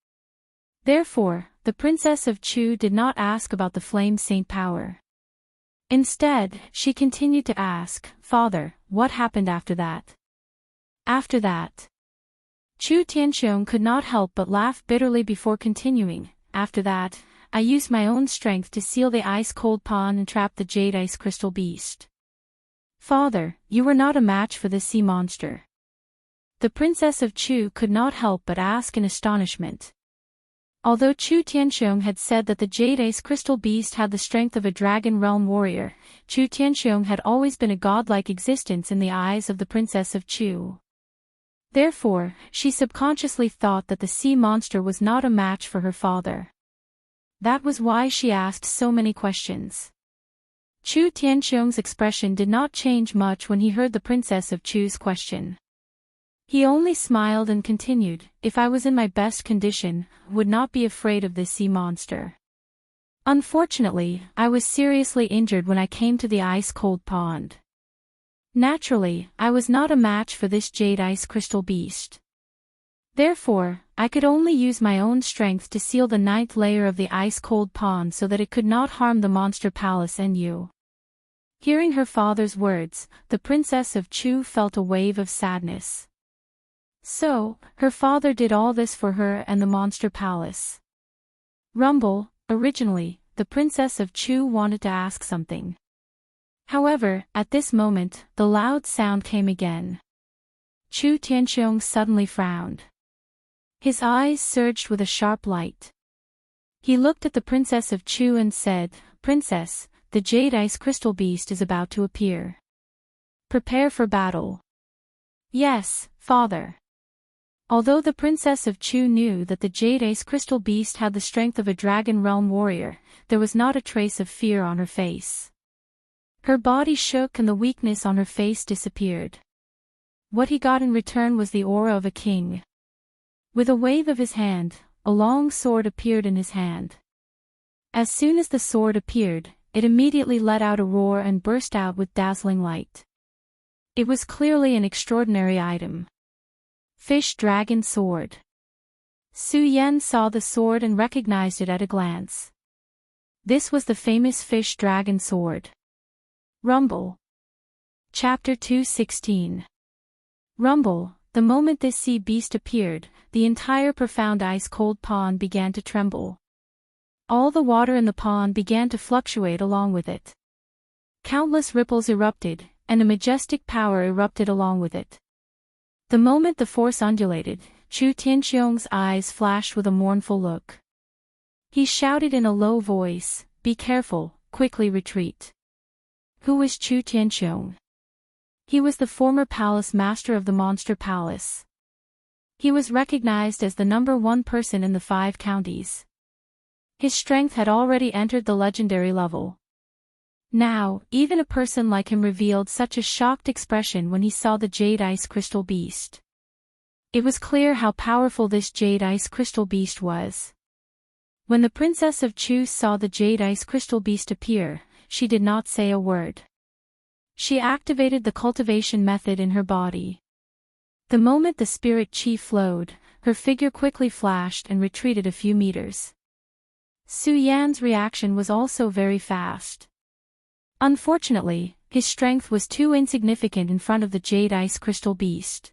Therefore, the Princess of Chu did not ask about the flame saint power. Instead, she continued to ask, Father, what happened after that? After that. Chu Tianqiong could not help but laugh bitterly before continuing, after that, I used my own strength to seal the ice-cold pond and trap the jade ice crystal beast. Father, you were not a match for this sea monster. The Princess of Chu could not help but ask in astonishment. Although Chu Tianxiong had said that the jade ice crystal beast had the strength of a dragon realm warrior, Chu Tianxiong had always been a godlike existence in the eyes of the Princess of Chu. Therefore, she subconsciously thought that the sea monster was not a match for her father. That was why she asked so many questions. Chu Tianxiong's expression did not change much when he heard the Princess of Chu's question. He only smiled and continued, "If I was in my best condition, I would not be afraid of this sea monster. Unfortunately, I was seriously injured when I came to the ice-cold pond. Naturally, I was not a match for this jade ice crystal beast. Therefore, I could only use my own strength to seal the 9th layer of the ice-cold pond so that it could not harm the monster palace and you." Hearing her father's words, the Princess of Chu felt a wave of sadness. So, her father did all this for her and the monster palace. Rumble, originally, the Princess of Chu wanted to ask something. However, at this moment, the loud sound came again. Chu Tianxiong suddenly frowned. His eyes surged with a sharp light. He looked at the Princess of Chu and said, "Princess, the jade ice crystal beast is about to appear. Prepare for battle." "Yes, father." Although the Princess of Chu knew that the jade ice crystal beast had the strength of a dragon realm warrior, there was not a trace of fear on her face. Her body shook and the weakness on her face disappeared. What he got in return was the aura of a king. With a wave of his hand, a long sword appeared in his hand. As soon as the sword appeared, it immediately let out a roar and burst out with dazzling light. It was clearly an extraordinary item. Fish Dragon Sword. Su Yan saw the sword and recognized it at a glance. This was the famous Fish Dragon Sword. Rumble. Chapter 216. Rumble. The moment this sea beast appeared, the entire profound ice-cold pond began to tremble. All the water in the pond began to fluctuate along with it. Countless ripples erupted, and a majestic power erupted along with it. The moment the force undulated, Chu Tianxiong's eyes flashed with a mournful look. He shouted in a low voice, "Be careful, quickly retreat." Who was Chu Tianxiong? He was the former palace master of the Monster Palace. He was recognized as the #1 person in the 5 counties. His strength had already entered the legendary level. Now, even a person like him revealed such a shocked expression when he saw the jade ice crystal beast. It was clear how powerful this jade ice crystal beast was. When the Princess of Chu saw the jade ice crystal beast appear, she did not say a word. She activated the cultivation method in her body. The moment the spirit chi flowed, her figure quickly flashed and retreated a few meters. Su Yan's reaction was also very fast. Unfortunately, his strength was too insignificant in front of the jade ice crystal beast.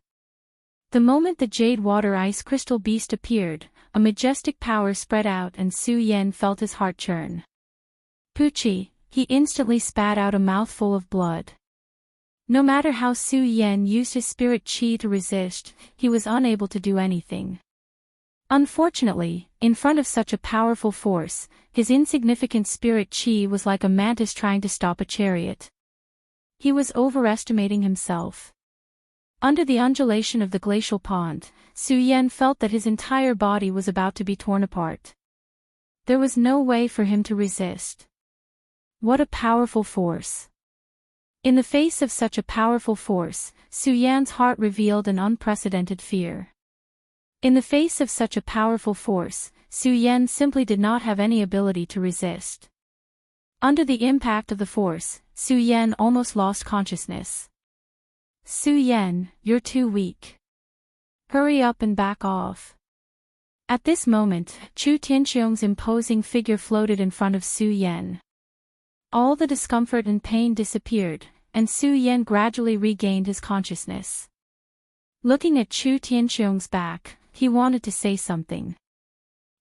The moment the jade water ice crystal beast appeared, a majestic power spread out and Su Yan felt his heart churn. Pucci, he instantly spat out a mouthful of blood. No matter how Su Yan used his spirit chi to resist, he was unable to do anything. Unfortunately, in front of such a powerful force, his insignificant spirit chi was like a mantis trying to stop a chariot. He was overestimating himself. Under the undulation of the glacial pond, Su Yan felt that his entire body was about to be torn apart. There was no way for him to resist. What a powerful force. In the face of such a powerful force, Su Yan's heart revealed an unprecedented fear. In the face of such a powerful force, Su Yan simply did not have any ability to resist. Under the impact of the force, Su Yan almost lost consciousness. "Su Yan, you're too weak. Hurry up and back off." At this moment, Chu Tianxiong's imposing figure floated in front of Su Yan. All the discomfort and pain disappeared, and Su Yan gradually regained his consciousness. Looking at Chu Tianxiong's back, he wanted to say something.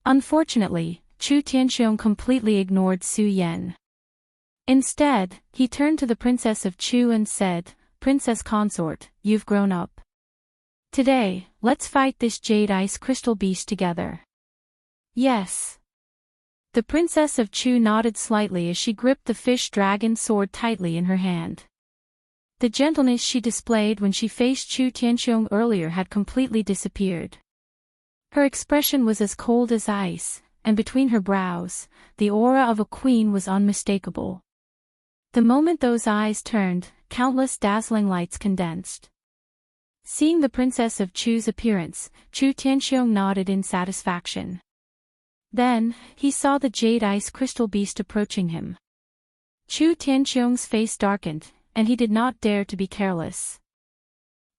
Unfortunately, Chu Tianxiong completely ignored Su Yan. Instead, he turned to the Princess of Chu and said, "Princess Consort, you've grown up. Today, let's fight this Jade Ice Crystal Beast together." "Yes." The Princess of Chu nodded slightly as she gripped the fish dragon sword tightly in her hand. The gentleness she displayed when she faced Chu Tianxiong earlier had completely disappeared. Her expression was as cold as ice, and between her brows, the aura of a queen was unmistakable. The moment those eyes turned, countless dazzling lights condensed. Seeing the Princess of Chu's appearance, Chu Tianxiong nodded in satisfaction. Then, he saw the Jade Ice Crystal Beast approaching him. Chu Tianxiong's face darkened, and he did not dare to be careless.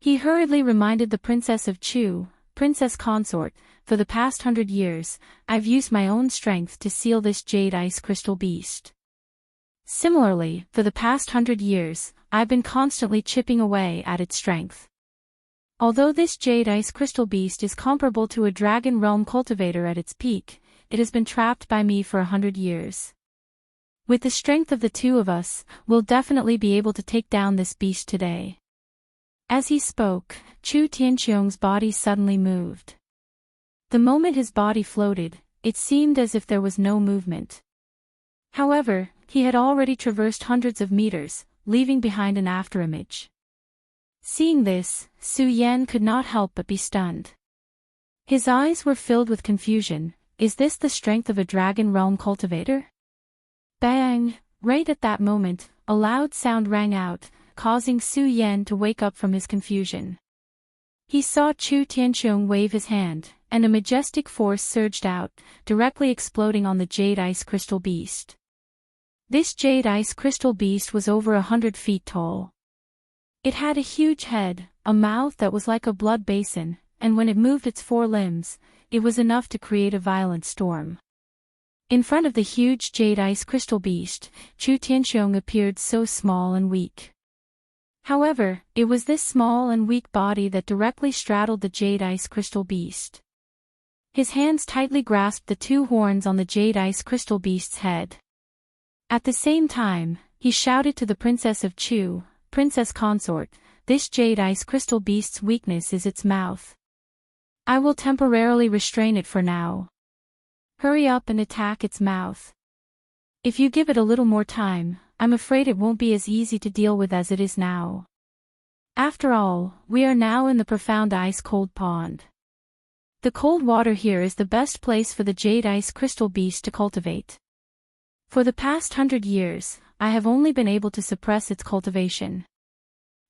He hurriedly reminded the Princess of Chu, "Princess Consort, for the past 100 years, I've used my own strength to seal this Jade Ice Crystal Beast. Similarly, for the past 100 years, I've been constantly chipping away at its strength. Although this Jade Ice Crystal Beast is comparable to a Dragon Realm cultivator at its peak, it has been trapped by me for 100 years. With the strength of the two of us, we'll definitely be able to take down this beast today." As he spoke, Chu Tianxiong's body suddenly moved. The moment his body floated, it seemed as if there was no movement. However, he had already traversed hundreds of meters, leaving behind an afterimage. Seeing this, Su Yan could not help but be stunned. His eyes were filled with confusion. Is this the strength of a Dragon Realm cultivator? Bang! Right at that moment, a loud sound rang out, causing Su Yan to wake up from his confusion. He saw Chu Tianxiong wave his hand, and a majestic force surged out, directly exploding on the Jade Ice Crystal Beast. This Jade Ice Crystal Beast was over 100 feet tall. It had a huge head, a mouth that was like a blood basin, and when it moved its four limbs, it was enough to create a violent storm. In front of the huge Jade Ice Crystal Beast, Chu Tianxiong appeared so small and weak. However, it was this small and weak body that directly straddled the Jade Ice Crystal Beast. His hands tightly grasped the two horns on the Jade Ice Crystal Beast's head. At the same time, he shouted to the Princess of Chu, "Princess Consort, this Jade Ice Crystal Beast's weakness is its mouth. I will temporarily restrain it for now. Hurry up and attack its mouth. If you give it a little more time, I'm afraid it won't be as easy to deal with as it is now. After all, we are now in the profound ice-cold pond. The cold water here is the best place for the Jade Ice Crystal Beast to cultivate. For the past 100 years, I have only been able to suppress its cultivation.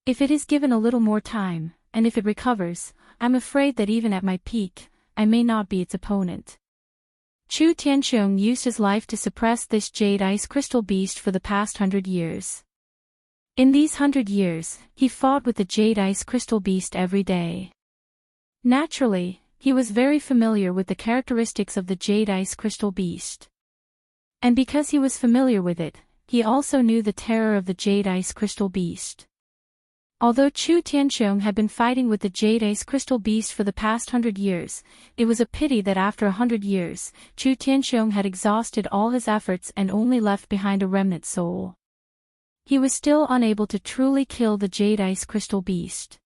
If it is given a little more time, and if it recovers, I'm afraid that even at my peak, I may not be its opponent." Chu Tianxiong used his life to suppress this Jade Ice Crystal Beast for the past 100 years. In these 100 years, he fought with the Jade Ice Crystal Beast every day. Naturally, he was very familiar with the characteristics of the Jade Ice Crystal Beast. And because he was familiar with it, he also knew the terror of the Jade Ice Crystal Beast. Although Chu Tianxiong had been fighting with the Jade Ice Crystal Beast for the past 100 years, it was a pity that after 100 years, Chu Tianxiong had exhausted all his efforts and only left behind a remnant soul. He was still unable to truly kill the Jade Ice Crystal Beast.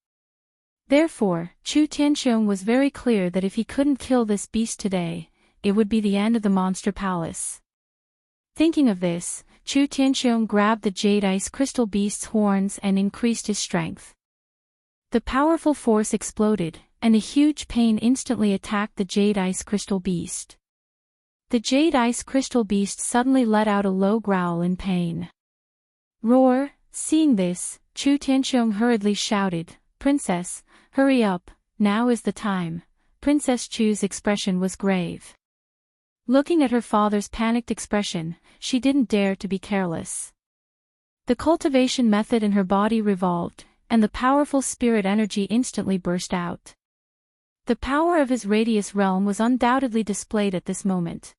Therefore, Chu Tianxiong was very clear that if he couldn't kill this beast today, it would be the end of the Monster Palace. Thinking of this, Chu Tianxiong grabbed the Jade Ice Crystal Beast's horns and increased his strength. The powerful force exploded, and a huge pain instantly attacked the Jade Ice Crystal Beast. The Jade Ice Crystal Beast suddenly let out a low growl in pain. Roar! Seeing this, Chu Tianxiong hurriedly shouted, "Princess, hurry up, now is the time." Princess Chu's expression was grave. Looking at her father's panicked expression, she didn't dare to be careless. The cultivation method in her body revolved, and the powerful spirit energy instantly burst out. The power of his radius realm was undoubtedly displayed at this moment.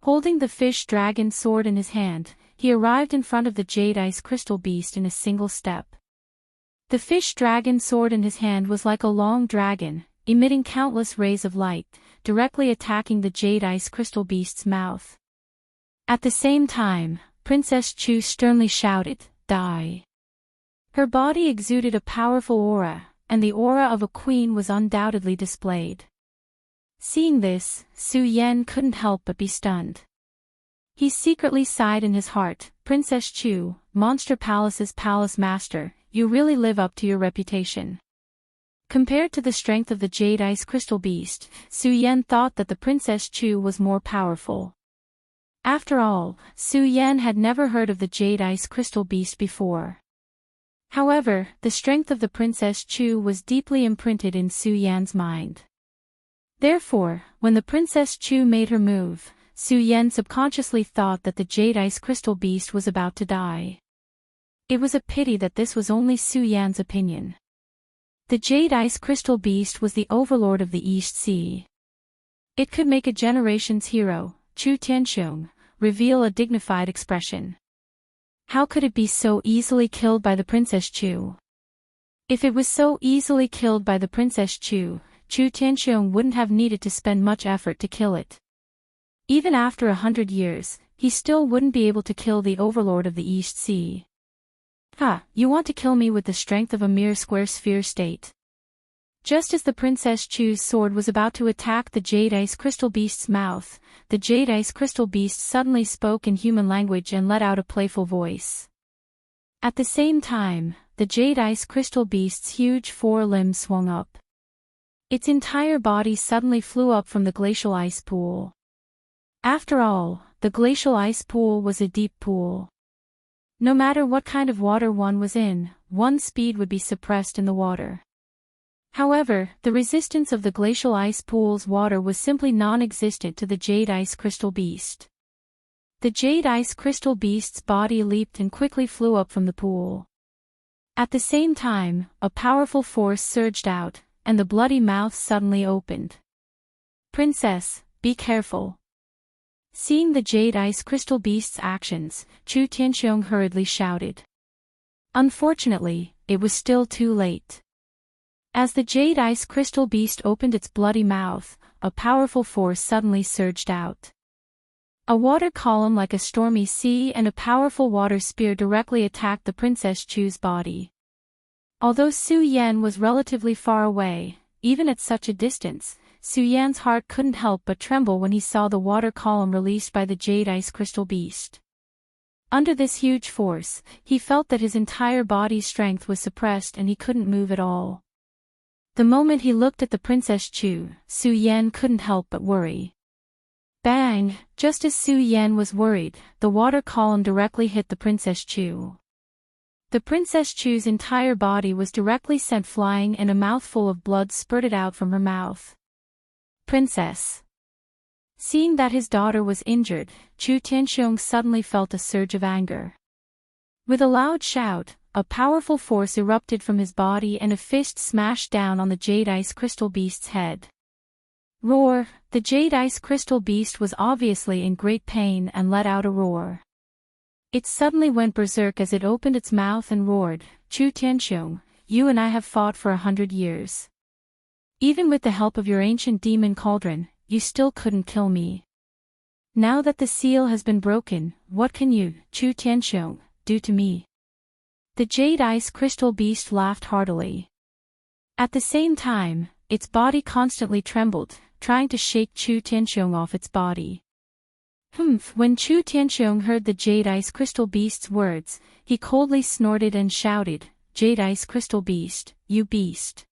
Holding the fish dragon sword in his hand, he arrived in front of the Jade Ice Crystal Beast in a single step. The fish dragon sword in his hand was like a long dragon, emitting countless rays of light, directly attacking the jade ice crystal beast's mouth. At the same time, Princess Chu sternly shouted, "Die!" Her body exuded a powerful aura, and the aura of a queen was undoubtedly displayed. Seeing this, Su Yan couldn't help but be stunned. He secretly sighed in his heart, "Princess Chu, Monster Palace's palace master, you really live up to your reputation." Compared to the strength of the jade ice crystal beast, Su Yan thought that the Princess Chu was more powerful. After all, Su Yan had never heard of the jade ice crystal beast before. However, the strength of the Princess Chu was deeply imprinted in Su Yan's mind. Therefore, when the Princess Chu made her move, Su Yan subconsciously thought that the jade ice crystal beast was about to die. It was a pity that this was only Su Yan's opinion. The jade ice crystal beast was the overlord of the East Sea. It could make a generation's hero, Chu Tianxiong, reveal a dignified expression. How could it be so easily killed by the Princess Chu? If it was so easily killed by the Princess Chu, Chu Tianxiong wouldn't have needed to spend much effort to kill it. Even after 100 years, he still wouldn't be able to kill the overlord of the East Sea. "Ha, you want to kill me with the strength of a mere square sphere state?" Just as the Princess Chu's sword was about to attack the jade ice crystal beast's mouth, the jade ice crystal beast suddenly spoke in human language and let out a playful voice. At the same time, the jade ice crystal beast's huge four limbs swung up. Its entire body suddenly flew up from the glacial ice pool. After all, the glacial ice pool was a deep pool. No matter what kind of water one was in, one's speed would be suppressed in the water. However, the resistance of the glacial ice pool's water was simply non-existent to the jade ice crystal beast. The jade ice crystal beast's body leaped and quickly flew up from the pool. At the same time, a powerful force surged out, and the bloody mouth suddenly opened. "Princess, be careful." Seeing the jade ice crystal beast's actions, Chu Tianxiong hurriedly shouted. Unfortunately, it was still too late. As the jade ice crystal beast opened its bloody mouth, a powerful force suddenly surged out. A water column like a stormy sea and a powerful water spear directly attacked the Princess Chu's body. Although Su Yan was relatively far away, even at such a distance, Su Yan's heart couldn't help but tremble when he saw the water column released by the jade ice crystal beast. Under this huge force, he felt that his entire body's strength was suppressed and he couldn't move at all. The moment he looked at the Princess Chu, Su Yan couldn't help but worry. Bang! Just as Su Yan was worried, the water column directly hit the Princess Chu. The Princess Chu's entire body was directly sent flying and a mouthful of blood spurted out from her mouth. "Princess." Seeing that his daughter was injured, Chu Tianxiong suddenly felt a surge of anger. With a loud shout, a powerful force erupted from his body and a fist smashed down on the jade ice crystal beast's head. Roar! The jade ice crystal beast was obviously in great pain and let out a roar. It suddenly went berserk as it opened its mouth and roared, "Chu Tianxiong, you and I have fought for 100 years. Even with the help of your ancient demon cauldron, you still couldn't kill me. Now that the seal has been broken, what can you, Chu Tianxiong, do to me?" The jade ice crystal beast laughed heartily. At the same time, its body constantly trembled, trying to shake Chu Tianxiong off its body. When Chu Tianxiong heard the jade ice crystal beast's words, he coldly snorted and shouted, "Jade ice crystal beast, you beast.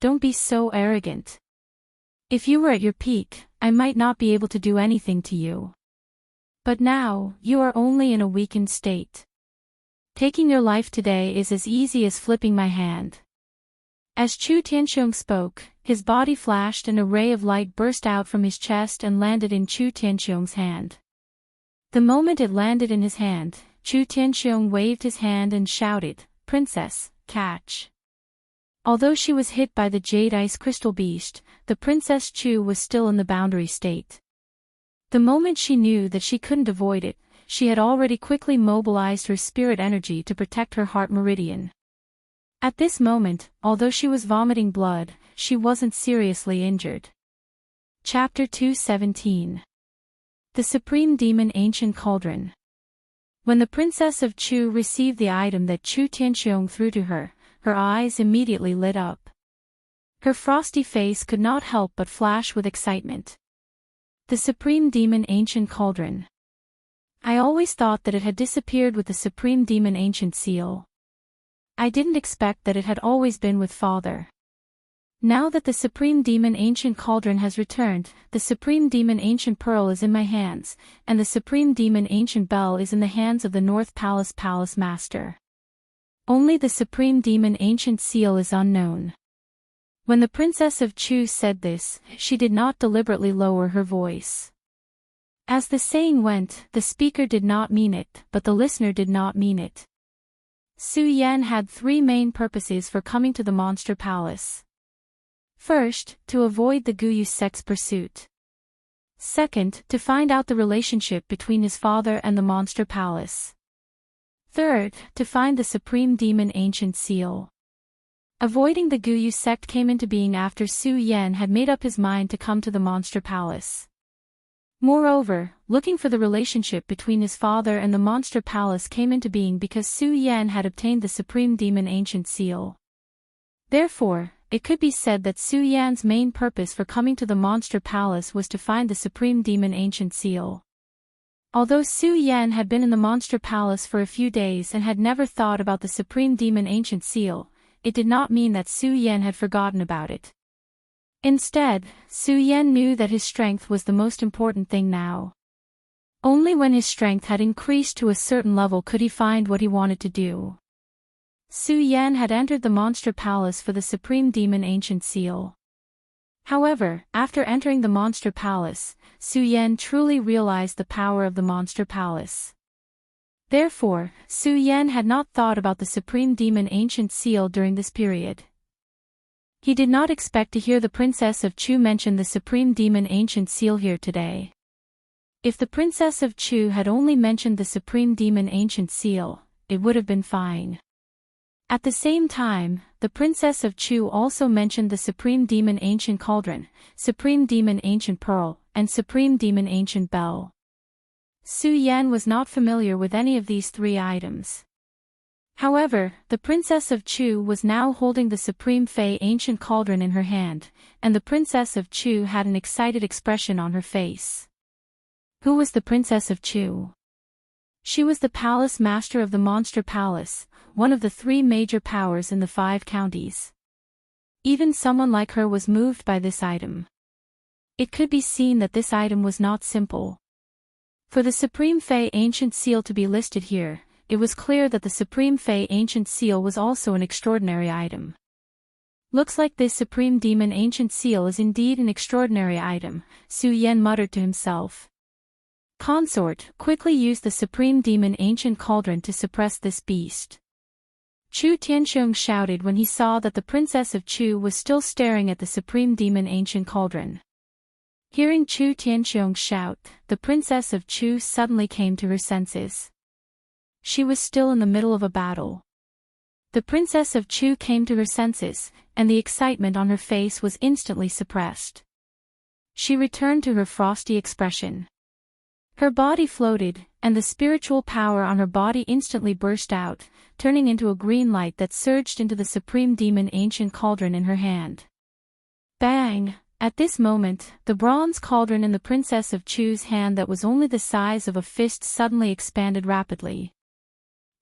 Don't be so arrogant. If you were at your peak, I might not be able to do anything to you. But now, you are only in a weakened state. Taking your life today is as easy as flipping my hand." As Chu Tianxiong spoke, his body flashed and a ray of light burst out from his chest and landed in Chu Tianxiong's hand. The moment it landed in his hand, Chu Tianxiong waved his hand and shouted, "Princess, catch." Although she was hit by the jade ice crystal beast, the Princess Chu was still in the boundary state. The moment she knew that she couldn't avoid it, she had already quickly mobilized her spirit energy to protect her heart meridian. At this moment, although she was vomiting blood, she wasn't seriously injured. Chapter 217. The Supreme Demon Ancient Cauldron. When the Princess of Chu received the item that Chu Tianxiong threw to her, her eyes immediately lit up. Her frosty face could not help but flash with excitement. The Supreme Demon Ancient Cauldron. I always thought that it had disappeared with the Supreme Demon Ancient Seal. I didn't expect that it had always been with Father. Now that the Supreme Demon Ancient Cauldron has returned, the Supreme Demon Ancient Pearl is in my hands, and the Supreme Demon Ancient Bell is in the hands of the North Palace Palace Master. Only the Supreme Demon Ancient Seal is unknown. When the Princess of Chu said this, she did not deliberately lower her voice. As the saying went, the speaker did not mean it, but the listener did not mean it. Su Yan had three main purposes for coming to the Monster Palace. First, to avoid the Guyu sect's pursuit. Second, to find out the relationship between his father and the Monster Palace. Third, to find the Supreme Demon Ancient Seal. Avoiding the Guyu sect came into being after Su Yan had made up his mind to come to the Monster Palace. Moreover, looking for the relationship between his father and the Monster Palace came into being because Su Yan had obtained the Supreme Demon Ancient Seal. Therefore, it could be said that Su Yan's main purpose for coming to the Monster Palace was to find the Supreme Demon Ancient Seal. Although Su Yan had been in the Monster Palace for a few days and had never thought about the Supreme Demon Ancient Seal, it did not mean that Su Yan had forgotten about it. Instead, Su Yan knew that his strength was the most important thing now. Only when his strength had increased to a certain level could he find what he wanted to do. Su Yan had entered the Monster Palace for the Supreme Demon Ancient Seal. However, after entering the Monster Palace, Su Yan truly realized the power of the Monster Palace. Therefore, Su Yan had not thought about the Supreme Demon Ancient Seal during this period. He did not expect to hear the Princess of Chu mention the Supreme Demon Ancient Seal here today. If the Princess of Chu had only mentioned the Supreme Demon Ancient Seal, it would have been fine. At the same time, the Princess of Chu also mentioned the Supreme Demon Ancient Cauldron, Supreme Demon Ancient Pearl, and Supreme Demon Ancient Bell. Su Yan was not familiar with any of these three items. However, the Princess of Chu was now holding the Supreme Fey Ancient Cauldron in her hand, and the Princess of Chu had an excited expression on her face. Who was the Princess of Chu? She was the Palace Master of the Monster Palace, one of the three major powers in the 5 counties. Even someone like her was moved by this item. It could be seen that this item was not simple. For the Supreme Fey Ancient Seal to be listed here, it was clear that the Supreme Fey Ancient Seal was also an extraordinary item. Looks like this Supreme Demon Ancient Seal is indeed an extraordinary item, Su Yan muttered to himself. Consort, quickly use the Supreme Demon Ancient Cauldron to suppress this beast. Chu Tianxiong shouted when he saw that the Princess of Chu was still staring at the Supreme Demon Ancient Cauldron. Hearing Chu Tianxiong shout, the Princess of Chu suddenly came to her senses. She was still in the middle of a battle. The Princess of Chu came to her senses, and the excitement on her face was instantly suppressed. She returned to her frosty expression. Her body floated, and the spiritual power on her body instantly burst out, turning into a green light that surged into the Supreme Demon Ancient Cauldron in her hand. Bang! At this moment, the bronze cauldron in the Princess of Chu's hand that was only the size of a fist suddenly expanded rapidly.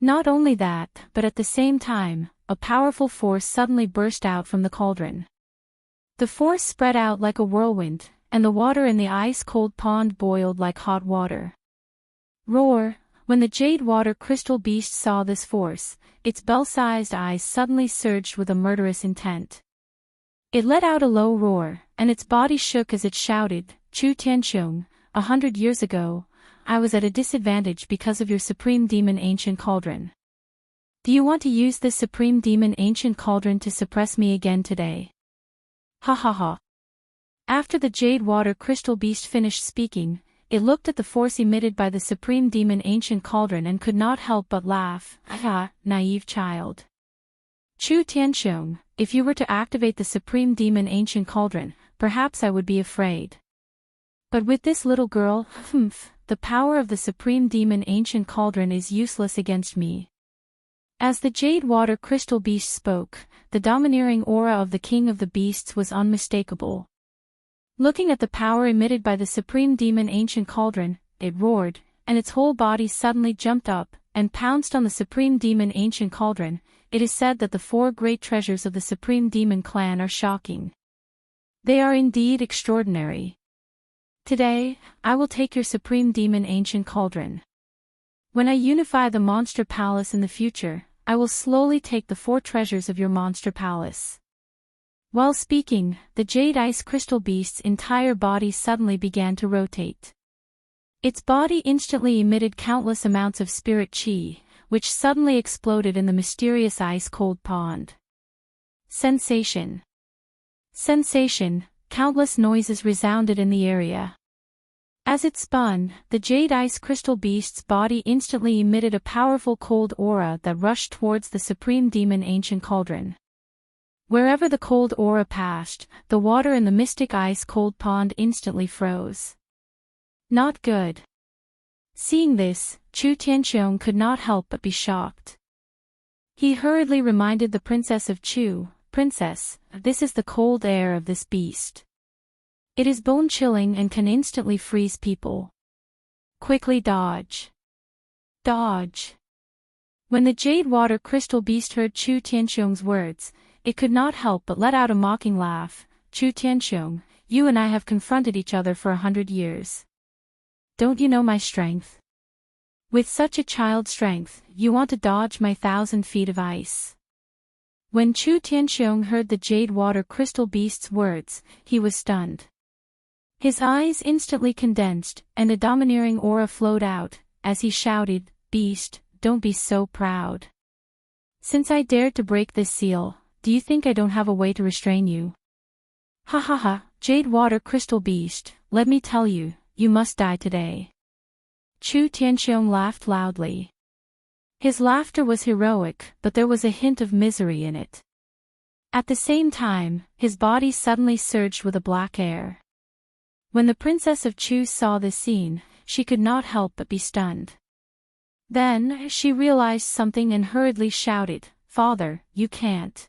Not only that, but at the same time, a powerful force suddenly burst out from the cauldron. The force spread out like a whirlwind, and the water in the ice-cold pond boiled like hot water. Roar! When the jade water crystal beast saw this force, its bell-sized eyes suddenly surged with a murderous intent. It let out a low roar, and its body shook as it shouted, Chu Tianxiong, 100 years ago, I was at a disadvantage because of your Supreme Demon Ancient Cauldron. Do you want to use this Supreme Demon Ancient Cauldron to suppress me again today? Ha ha ha. After the jade water crystal beast finished speaking, it looked at the force emitted by the Supreme Demon Ancient Cauldron and could not help but laugh. Ha, naive child. Chu Tianxiong, if you were to activate the Supreme Demon Ancient Cauldron, perhaps I would be afraid. But with this little girl, the power of the Supreme Demon Ancient Cauldron is useless against me. As the Jade Water Crystal Beast spoke, the domineering aura of the King of the Beasts was unmistakable. Looking at the power emitted by the Supreme Demon Ancient Cauldron, it roared, and its whole body suddenly jumped up and pounced on the Supreme Demon Ancient Cauldron. It is said that the 4 great treasures of the Supreme Demon clan are shocking. They are indeed extraordinary. Today, I will take your Supreme Demon Ancient Cauldron. When I unify the Monster Palace in the future, I will slowly take the 4 treasures of your Monster Palace. While speaking, the Jade Ice Crystal Beast's entire body suddenly began to rotate. Its body instantly emitted countless amounts of spirit chi, which suddenly exploded in the mysterious ice-cold pond. Sensation. Sensation, countless noises resounded in the area. As it spun, the Jade Ice Crystal Beast's body instantly emitted a powerful cold aura that rushed towards the Supreme Demon Ancient Cauldron. Wherever the cold aura passed, the water in the mystic ice-cold pond instantly froze. Not good. Seeing this, Chu Tianxiong could not help but be shocked. He hurriedly reminded the Princess of Chu, "Princess, this is the cold air of this beast. It is bone-chilling and can instantly freeze people. Quickly dodge. Dodge." When the Jade Water Crystal Beast heard Chu Tianxiong's words, it could not help but let out a mocking laugh. "Chu Tianxiong, you and I have confronted each other for 100 years. Don't you know my strength? With such a child's strength, you want to dodge my 1,000 feet of ice." When Chu Tianxiong heard the Jade Water Crystal Beast's words, he was stunned. His eyes instantly condensed, and a domineering aura flowed out, as he shouted, "Beast, don't be so proud. Since I dared to break this seal, do you think I don't have a way to restrain you? Ha ha ha, Jade Water Crystal Beast, let me tell you, you must die today." Chu Tianxiong laughed loudly. His laughter was heroic, but there was a hint of misery in it. At the same time, his body suddenly surged with a black air. When the Princess of Chu saw this scene, she could not help but be stunned. Then, she realized something and hurriedly shouted, "Father, you can't.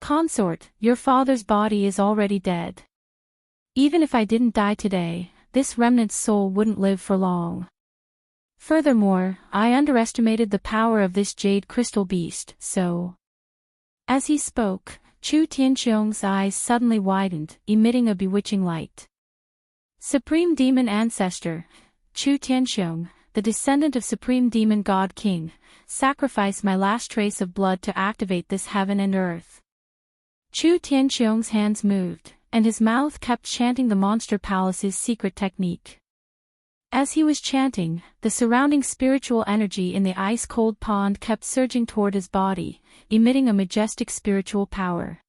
Consort, your father's body is already dead. Even if I didn't die today, this remnant's soul wouldn't live for long. Furthermore, I underestimated the power of this Jade Crystal Beast, so..." As he spoke, Chu Tianxiong's eyes suddenly widened, emitting a bewitching light. "Supreme Demon Ancestor, Chu Tianxiong, the descendant of Supreme Demon God King, sacrifice my last trace of blood to activate this heaven and earth." Chu Tianxiong's hands moved, and his mouth kept chanting the Monster Palace's secret technique. As he was chanting, the surrounding spiritual energy in the ice-cold pond kept surging toward his body, emitting a majestic spiritual power.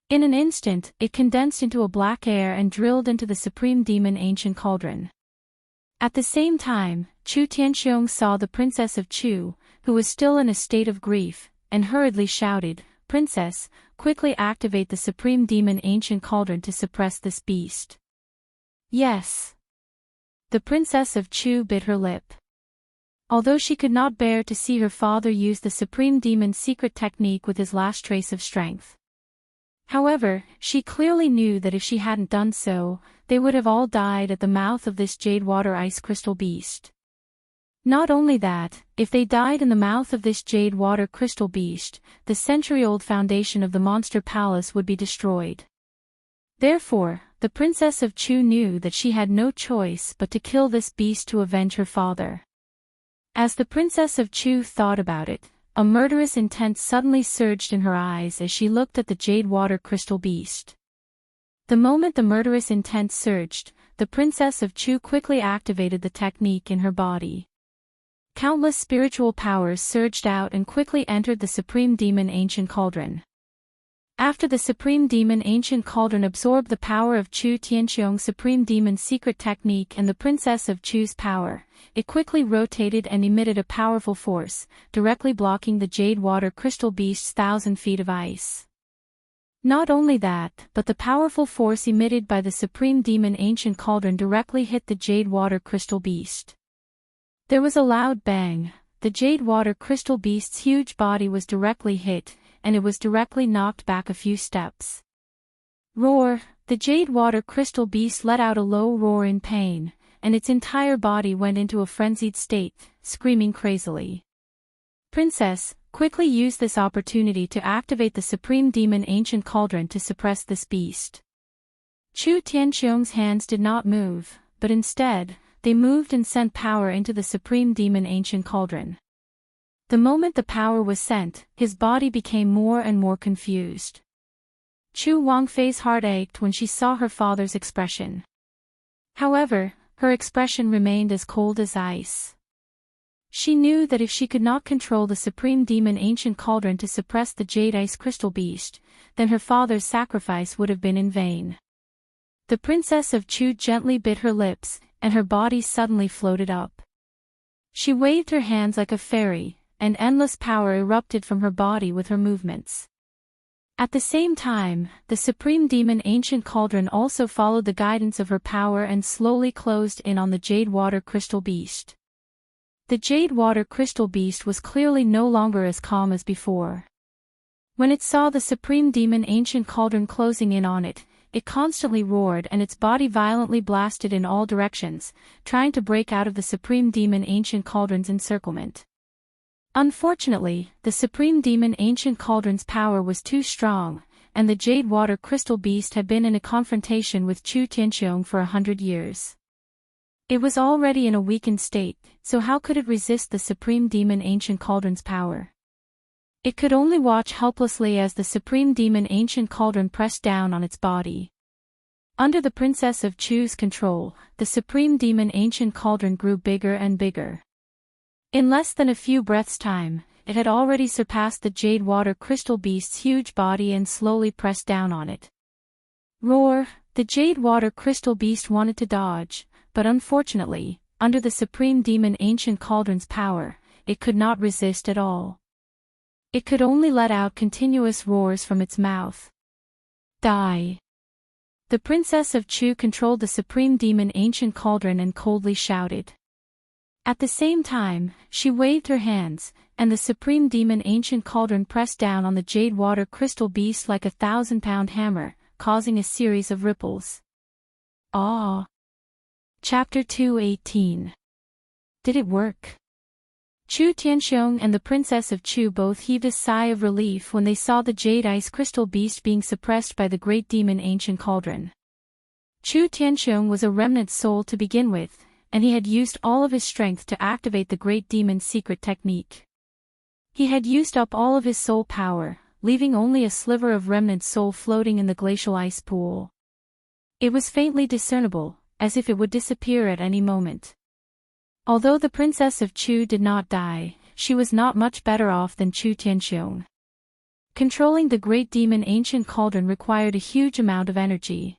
In an instant, it condensed into a black air and drilled into the Supreme Demon Ancient Cauldron. At the same time, Chu Tianxiong saw the Princess of Chu, who was still in a state of grief, and hurriedly shouted, "Princess, quickly activate the Supreme Demon Ancient Cauldron to suppress this beast." "Yes." The Princess of Chu bit her lip. Although she could not bear to see her father use the Supreme Demon's secret technique with his last trace of strength. However, she clearly knew that if she hadn't done so, they would have all died at the mouth of this Jade Water Ice Crystal Beast. Not only that, if they died in the mouth of this Jade Water Crystal Beast, the century-old foundation of the Monster Palace would be destroyed. Therefore, the Princess of Chu knew that she had no choice but to kill this beast to avenge her father. As the Princess of Chu thought about it, a murderous intent suddenly surged in her eyes as she looked at the Jade Water Crystal Beast. The moment the murderous intent surged, the Princess of Chu quickly activated the technique in her body. Countless spiritual powers surged out and quickly entered the Supreme Demon Ancient Cauldron. After the Supreme Demon Ancient Cauldron absorbed the power of Chu Tianqiong's Supreme Demon's secret technique and the Princess of Chu's power, it quickly rotated and emitted a powerful force, directly blocking the Jade Water Crystal Beast's 1,000 feet of ice. Not only that, but the powerful force emitted by the Supreme Demon Ancient Cauldron directly hit the Jade Water Crystal Beast. There was a loud bang. The Jade Water Crystal Beast's huge body was directly hit, and it was directly knocked back a few steps. Roar! The Jade Water Crystal Beast let out a low roar in pain, and its entire body went into a frenzied state, screaming crazily. Princess, quickly use this opportunity to activate the Supreme Demon Ancient Cauldron to suppress this beast. Chu Tianqiong's hands did not move, but instead, they moved and sent power into the Supreme Demon Ancient Cauldron. The moment the power was sent, his body became more and more confused. Chu Wangfei's heart ached when she saw her father's expression. However, her expression remained as cold as ice. She knew that if she could not control the Supreme Demon Ancient Cauldron to suppress the Jade Ice Crystal Beast, then her father's sacrifice would have been in vain. The Princess of Chu gently bit her lips, and her body suddenly floated up. She waved her hands like a fairy, and endless power erupted from her body with her movements. At the same time, the Supreme Demon Ancient Cauldron also followed the guidance of her power and slowly closed in on the Jade Water Crystal Beast. The Jade Water Crystal Beast was clearly no longer as calm as before. When it saw the Supreme Demon Ancient Cauldron closing in on it, it constantly roared and its body violently blasted in all directions, trying to break out of the Supreme Demon Ancient Cauldron's encirclement. Unfortunately, the Supreme Demon Ancient Cauldron's power was too strong, and the Jade Water Crystal Beast had been in a confrontation with Chu Tianqiong for 100 years. It was already in a weakened state, so how could it resist the Supreme Demon Ancient Cauldron's power? It could only watch helplessly as the Supreme Demon Ancient Cauldron pressed down on its body. Under the Princess of Chu's control, the Supreme Demon Ancient Cauldron grew bigger and bigger. In less than a few breaths' time, it had already surpassed the Jade Water Crystal Beast's huge body and slowly pressed down on it. Roar! The Jade Water Crystal Beast wanted to dodge, but unfortunately, under the Supreme Demon Ancient Cauldron's power, it could not resist at all. It could only let out continuous roars from its mouth. Die! The Princess of Chu controlled the Supreme Demon Ancient Cauldron and coldly shouted. At the same time, she waved her hands, and the Supreme Demon Ancient Cauldron pressed down on the Jade Water Crystal Beast like a 1,000-pound hammer, causing a series of ripples. Ah! Chapter 218. Did it work? Chu Tianqiong and the Princess of Chu both heaved a sigh of relief when they saw the Jade Ice Crystal Beast being suppressed by the Great Demon Ancient Cauldron. Chu Tianqiong was a remnant soul to begin with, and he had used all of his strength to activate the Great Demon's secret technique. He had used up all of his soul power, leaving only a sliver of remnant soul floating in the glacial ice pool. It was faintly discernible, as if it would disappear at any moment. Although the Princess of Chu did not die, she was not much better off than Chu Tianqiong. Controlling the Great Demon Ancient Cauldron required a huge amount of energy.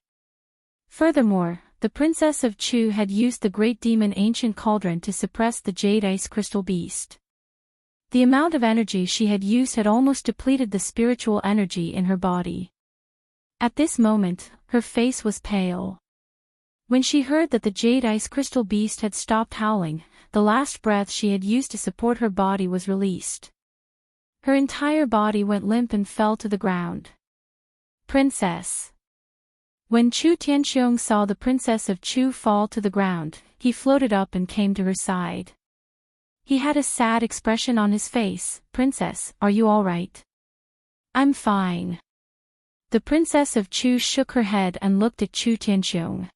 Furthermore, the Princess of Chu had used the Great Demon Ancient Cauldron to suppress the Jade Ice Crystal Beast. The amount of energy she had used had almost depleted the spiritual energy in her body. At this moment, her face was pale. When she heard that the Jade Ice Crystal Beast had stopped howling, the last breath she had used to support her body was released. Her entire body went limp and fell to the ground. Princess! When Chu Tianqiong saw the Princess of Chu fall to the ground, he floated up and came to her side. He had a sad expression on his face. Princess, are you all right? I'm fine. The Princess of Chu shook her head and looked at Chu Tianqiong.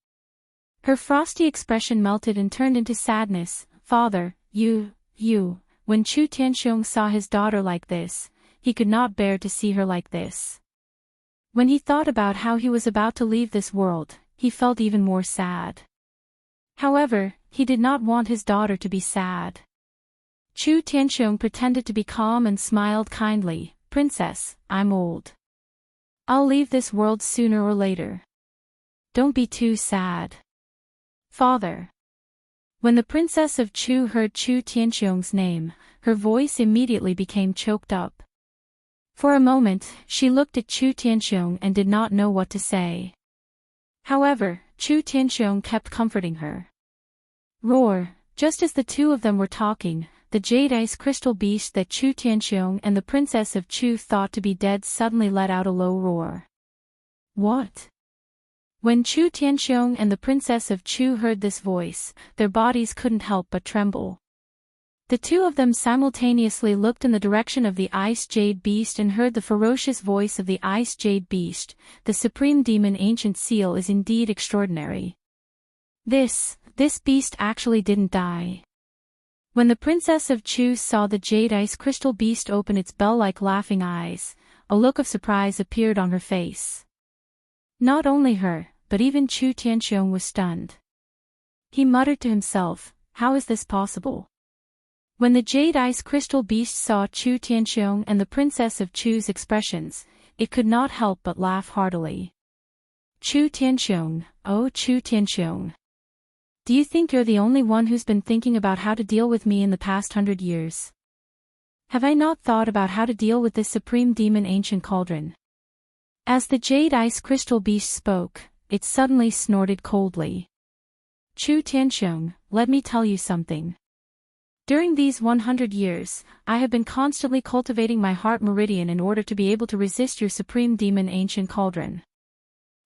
Her frosty expression melted and turned into sadness. Father, you. When Chu Tianqiong saw his daughter like this, he could not bear to see her like this. When he thought about how he was about to leave this world, he felt even more sad. However, he did not want his daughter to be sad. Chu Tianqiong pretended to be calm and smiled kindly. Princess, I'm old. I'll leave this world sooner or later. Don't be too sad. Father. When the Princess of Chu heard Chu Tianxiong's name, her voice immediately became choked up. For a moment, she looked at Chu Tianxiong and did not know what to say. However, Chu Tianxiong kept comforting her. Roar! Just as the two of them were talking, the jade ice crystal beast that Chu Tianxiong and the Princess of Chu thought to be dead suddenly let out a low roar. What? When Chu Tianxiong and the Princess of Chu heard this voice, their bodies couldn't help but tremble. The two of them simultaneously looked in the direction of the ice jade beast and heard the ferocious voice of the ice jade beast. The supreme demon ancient seal is indeed extraordinary. This beast actually didn't die. When the Princess of Chu saw the jade ice crystal beast open its bell-like laughing eyes, a look of surprise appeared on her face. Not only her, but even Chu Tianxiong was stunned. He muttered to himself, how is this possible? When the jade ice crystal beast saw Chu Tianxiong and the Princess of Chu's expressions, it could not help but laugh heartily. Chu Tianxiong, oh Chu Tianxiong. Do you think you're the only one who's been thinking about how to deal with me in the past 100 years? Have I not thought about how to deal with this supreme demon ancient cauldron? As the jade ice crystal beast spoke, it suddenly snorted coldly. Chu Tianxiong, let me tell you something. During these 100 years, I have been constantly cultivating my heart meridian in order to be able to resist your supreme demon ancient cauldron.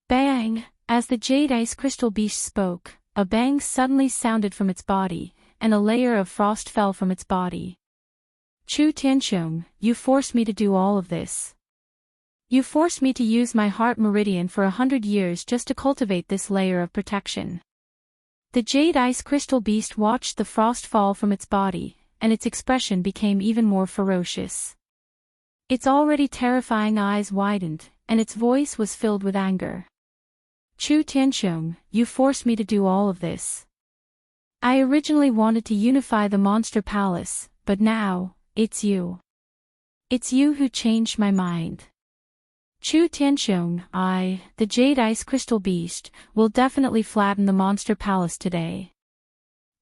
Bang! As the jade ice crystal beast spoke, a bang suddenly sounded from its body, and a layer of frost fell from its body. Chu Tianxiong, you forced me to do all of this. You forced me to use my heart meridian for 100 years just to cultivate this layer of protection. The jade ice crystal beast watched the frost fall from its body, and its expression became even more ferocious. Its already terrifying eyes widened, and its voice was filled with anger. Chu Tianxiong, you forced me to do all of this. I originally wanted to unify the monster palace, but now, it's you. It's you who changed my mind. Chu Tianxiong, the jade ice crystal beast, will definitely flatten the monster palace today.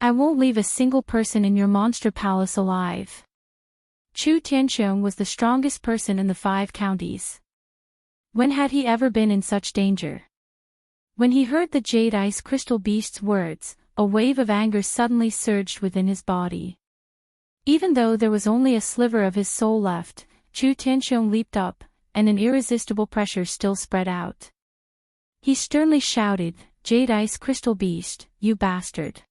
I won't leave a single person in your monster palace alive. Chu Tianxiong was the strongest person in the 5 counties. When had he ever been in such danger? When he heard the jade ice crystal beast's words, a wave of anger suddenly surged within his body. Even though there was only a sliver of his soul left, Chu Tianxiong leaped up, and an irresistible pressure still spread out. He sternly shouted, Jade Ice Crystal Beast, you bastard.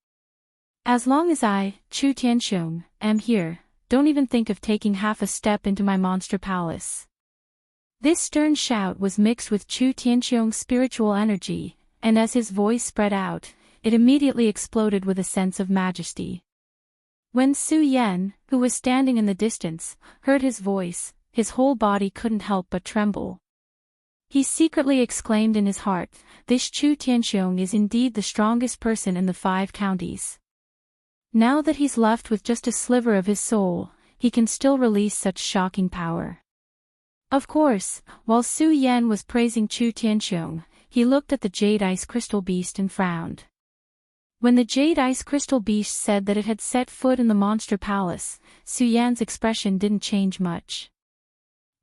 As long as I, Chu Tianxiong, am here, don't even think of taking half a step into my monster palace. This stern shout was mixed with Chu Tianxiong's spiritual energy, and as his voice spread out, it immediately exploded with a sense of majesty. When Su Yan, who was standing in the distance, heard his voice, his whole body couldn't help but tremble. He secretly exclaimed in his heart, this Chu Tianxiong is indeed the strongest person in the 5 counties. Now that he's left with just a sliver of his soul, he can still release such shocking power. Of course, while Su Yan was praising Chu Tianxiong, he looked at the Jade Ice Crystal Beast and frowned. When the Jade Ice Crystal Beast said that it had set foot in the Monster Palace, Su Yan's expression didn't change much.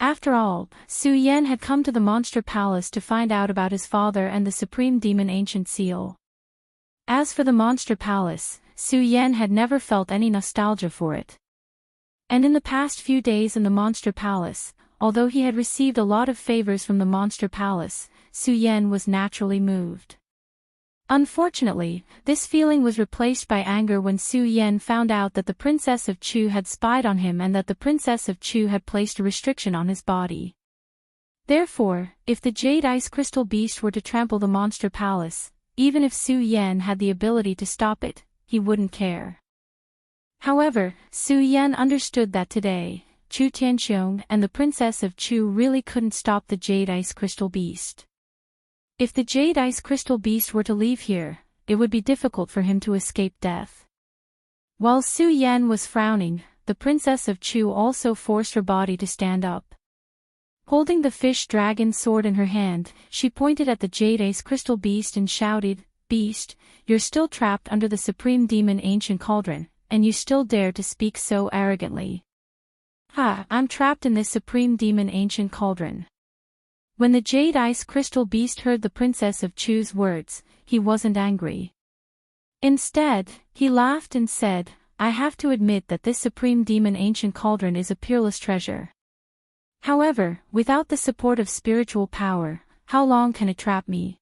After all, Su Yan had come to the Monster Palace to find out about his father and the Supreme Demon Ancient Seal. As for the Monster Palace, Su Yan had never felt any nostalgia for it. And in the past few days in the Monster Palace, although he had received a lot of favors from the Monster Palace, Su Yan was naturally moved. Unfortunately, this feeling was replaced by anger when Su Yan found out that the Princess of Chu had spied on him and that the Princess of Chu had placed a restriction on his body. Therefore, if the Jade Ice Crystal Beast were to trample the Monster Palace, even if Su Yan had the ability to stop it, he wouldn't care. However, Su Yan understood that today, Chu Tianxiong and the Princess of Chu really couldn't stop the Jade Ice Crystal Beast. If the Jade Ice Crystal Beast were to leave here, it would be difficult for him to escape death. While Su Yan was frowning, the Princess of Chu also forced her body to stand up. Holding the fish dragon sword in her hand, she pointed at the jade ice crystal beast and shouted, "Beast, you're still trapped under the supreme demon ancient cauldron, and you still dare to speak so arrogantly. Ha, I'm trapped in this supreme demon ancient cauldron." When the jade ice crystal beast heard the Princess of Chu's words, he wasn't angry. Instead, he laughed and said, "I have to admit that this supreme demon ancient cauldron is a peerless treasure. However, without the support of spiritual power, how long can it trap me?"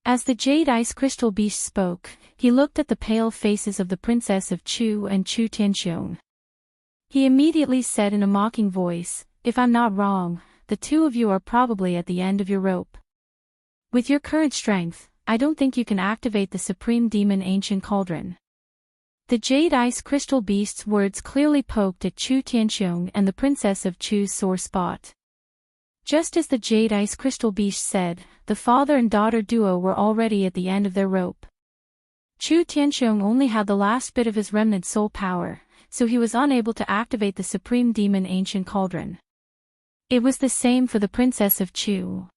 As the jade ice crystal beast spoke, he looked at the pale faces of the Princess of Chu and Chu Tianxiong. He immediately said in a mocking voice, "If I'm not wrong, the two of you are probably at the end of your rope. With your current strength, I don't think you can activate the supreme demon ancient cauldron." The jade ice crystal beast's words clearly poked at Chu Tianxiong and the Princess of Chu's sore spot. Just as the jade ice crystal beast said, the father and daughter duo were already at the end of their rope. Chu Tianxiong only had the last bit of his remnant soul power, so he was unable to activate the supreme demon ancient cauldron. It was the same for the Princess of Chu.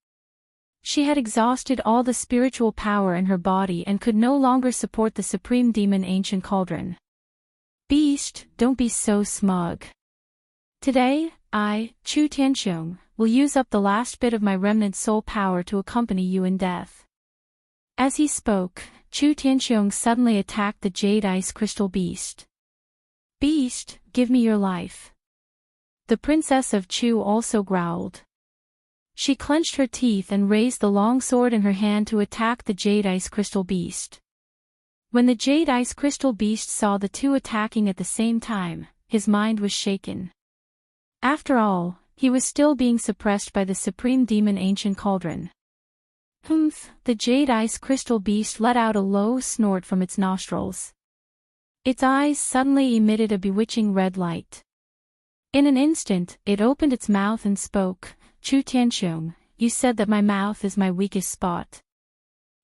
She had exhausted all the spiritual power in her body and could no longer support the supreme demon ancient cauldron. "Beast, don't be so smug. Today, I, Chu Tianxiong, will use up the last bit of my remnant soul power to accompany you in death." As he spoke, Chu Tianxiong suddenly attacked the jade ice crystal beast. "Beast, give me your life." The Princess of Chu also growled. She clenched her teeth and raised the long sword in her hand to attack the jade ice crystal beast. When the jade ice crystal beast saw the two attacking at the same time, his mind was shaken. After all, he was still being suppressed by the supreme demon ancient cauldron. Humph! The jade ice crystal beast let out a low snort from its nostrils. Its eyes suddenly emitted a bewitching red light. In an instant, it opened its mouth and spoke, "Chu Tianxiong, you said that my mouth is my weakest spot.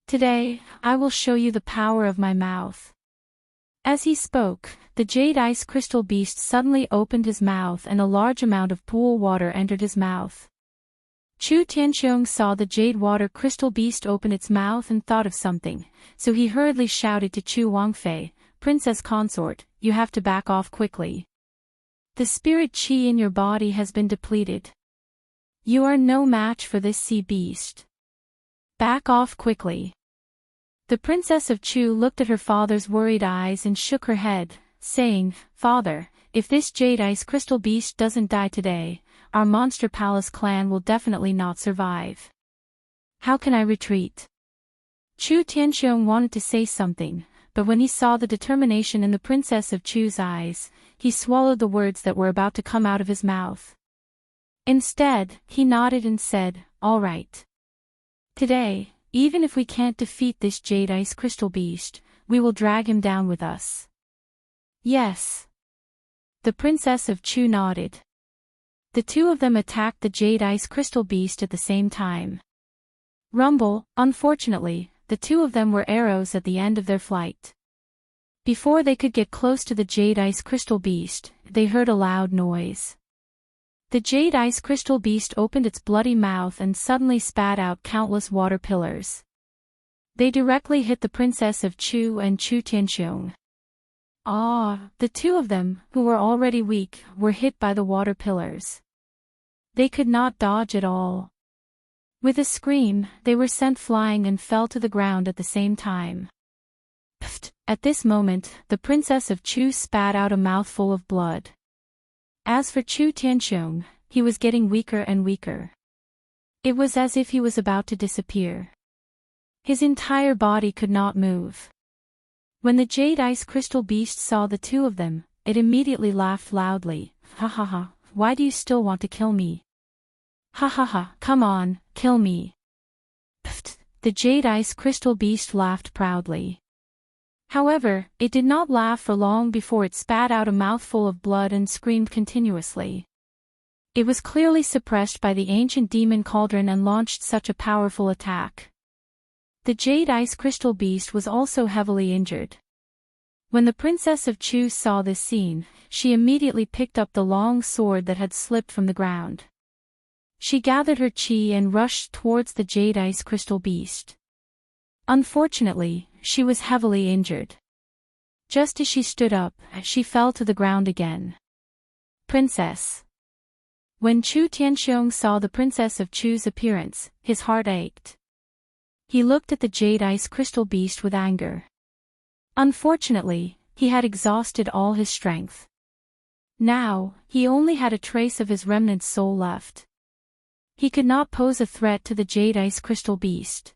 Today, I will show you the power of my mouth." As he spoke, the jade ice crystal beast suddenly opened his mouth and a large amount of pool water entered his mouth. Chu Tianxiong saw the jade water crystal beast open its mouth and thought of something, so he hurriedly shouted to Chu Wangfei, "Princess consort, you have to back off quickly. The spirit qi in your body has been depleted. You are no match for this sea beast. Back off quickly." The Princess of Chu looked at her father's worried eyes and shook her head, saying, "Father, if this jade ice crystal beast doesn't die today, our Monster Palace clan will definitely not survive. How can I retreat?" Chu Tianxiong wanted to say something, but when he saw the determination in the Princess of Chu's eyes, he swallowed the words that were about to come out of his mouth. Instead, he nodded and said, "All right. Today, even if we can't defeat this jade ice crystal beast, we will drag him down with us." "Yes." The Princess of Chu nodded. The two of them attacked the jade ice crystal beast at the same time. Rumble, unfortunately, the two of them were arrows at the end of their flight. Before they could get close to the jade ice crystal beast, they heard a loud noise. The jade ice crystal beast opened its bloody mouth and suddenly spat out countless water pillars. They directly hit the Princess of Chu and Chu Tianxiong. The two of them, who were already weak, were hit by the water pillars. They could not dodge at all. With a scream, they were sent flying and fell to the ground at the same time. Pfft! At this moment, the Princess of Chu spat out a mouthful of blood. As for Chu Tianxiong, he was getting weaker and weaker. It was as if he was about to disappear. His entire body could not move. When the jade ice crystal beast saw the two of them, it immediately laughed loudly. "Ha ha ha, why do you still want to kill me? Ha ha ha, come on, kill me." Pfft! The jade ice crystal beast laughed proudly. However, it did not laugh for long before it spat out a mouthful of blood and screamed continuously. It was clearly suppressed by the ancient demon cauldron and launched such a powerful attack. The jade ice crystal beast was also heavily injured. When the Princess of Chu saw this scene, she immediately picked up the long sword that had slipped from the ground. She gathered her chi and rushed towards the jade ice crystal beast. Unfortunately, she was heavily injured. Just as she stood up, she fell to the ground again. Princess. When Chu Tianxiong saw the Princess of Chu's appearance, his heart ached. He looked at the jade ice crystal beast with anger. Unfortunately, he had exhausted all his strength. Now, he only had a trace of his remnant soul left. He could not pose a threat to the jade ice crystal beast.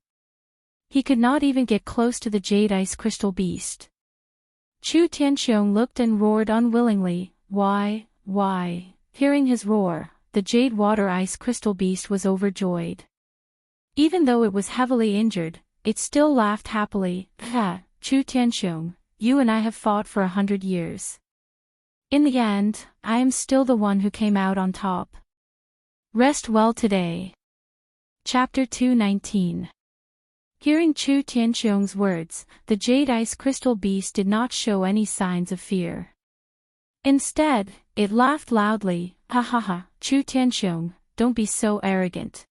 He could not even get close to the jade ice crystal beast. Chu Tianxiong looked and roared unwillingly, why? Hearing his roar, the jade water ice crystal beast was overjoyed. Even though it was heavily injured, it still laughed happily. Ha, Chu Tianxiong, you and I have fought for 100 years. In the end, I am still the one who came out on top. Rest well today. Chapter 219. Hearing Chu Tianxiong's words, the jade ice crystal beast did not show any signs of fear. Instead, it laughed loudly, ha ha ha, Chu Tianxiong, don't be so arrogant.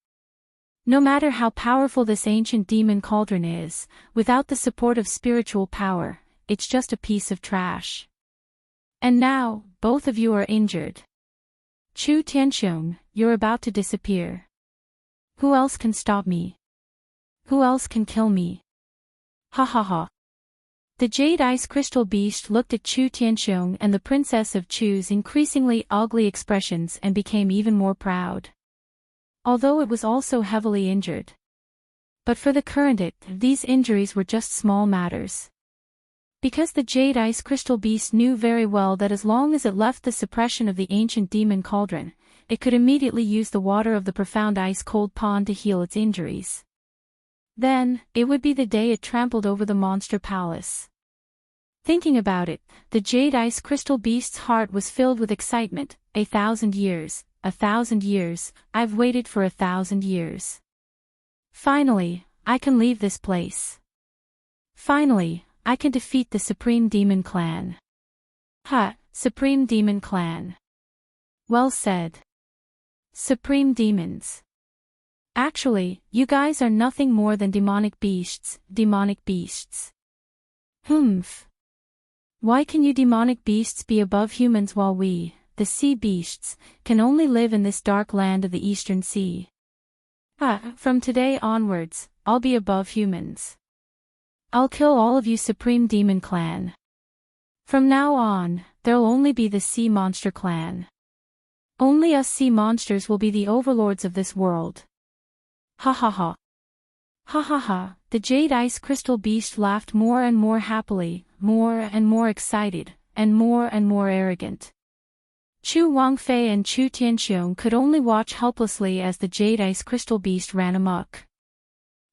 No matter how powerful this ancient demon cauldron is, without the support of spiritual power, it's just a piece of trash. And now, both of you are injured. Chu Tianxiong, you're about to disappear. Who else can stop me? Who else can kill me? Ha ha ha. The jade ice crystal beast looked at Chu Tianxiong and the Princess of Chu's increasingly ugly expressions and became even more proud. Although it was also heavily injured. But for the current these injuries were just small matters. Because the jade ice crystal beast knew very well that as long as it left the suppression of the ancient demon cauldron, it could immediately use the water of the profound ice-cold pond to heal its injuries. Then, it would be the day it trampled over the monster palace. Thinking about it, the jade ice crystal beast's heart was filled with excitement. 1,000 years, 1,000 years, I've waited for 1,000 years. Finally, I can leave this place. Finally, I can defeat the Supreme Demon Clan. Ha, Supreme Demon Clan. Well said. Supreme Demons. Actually, you guys are nothing more than demonic beasts, Humph. Why can you demonic beasts be above humans while we, the sea beasts, can only live in this dark land of the Eastern Sea? From today onwards, I'll be above humans. I'll kill all of you Supreme Demon Clan. From now on, there'll only be the Sea Monster Clan. Only us sea monsters will be the overlords of this world. Ha ha ha. Ha ha ha, the jade ice crystal beast laughed more and more happily, more and more excited, and more arrogant. Chu Wangfei and Chu Tianxiong could only watch helplessly as the jade ice crystal beast ran amok.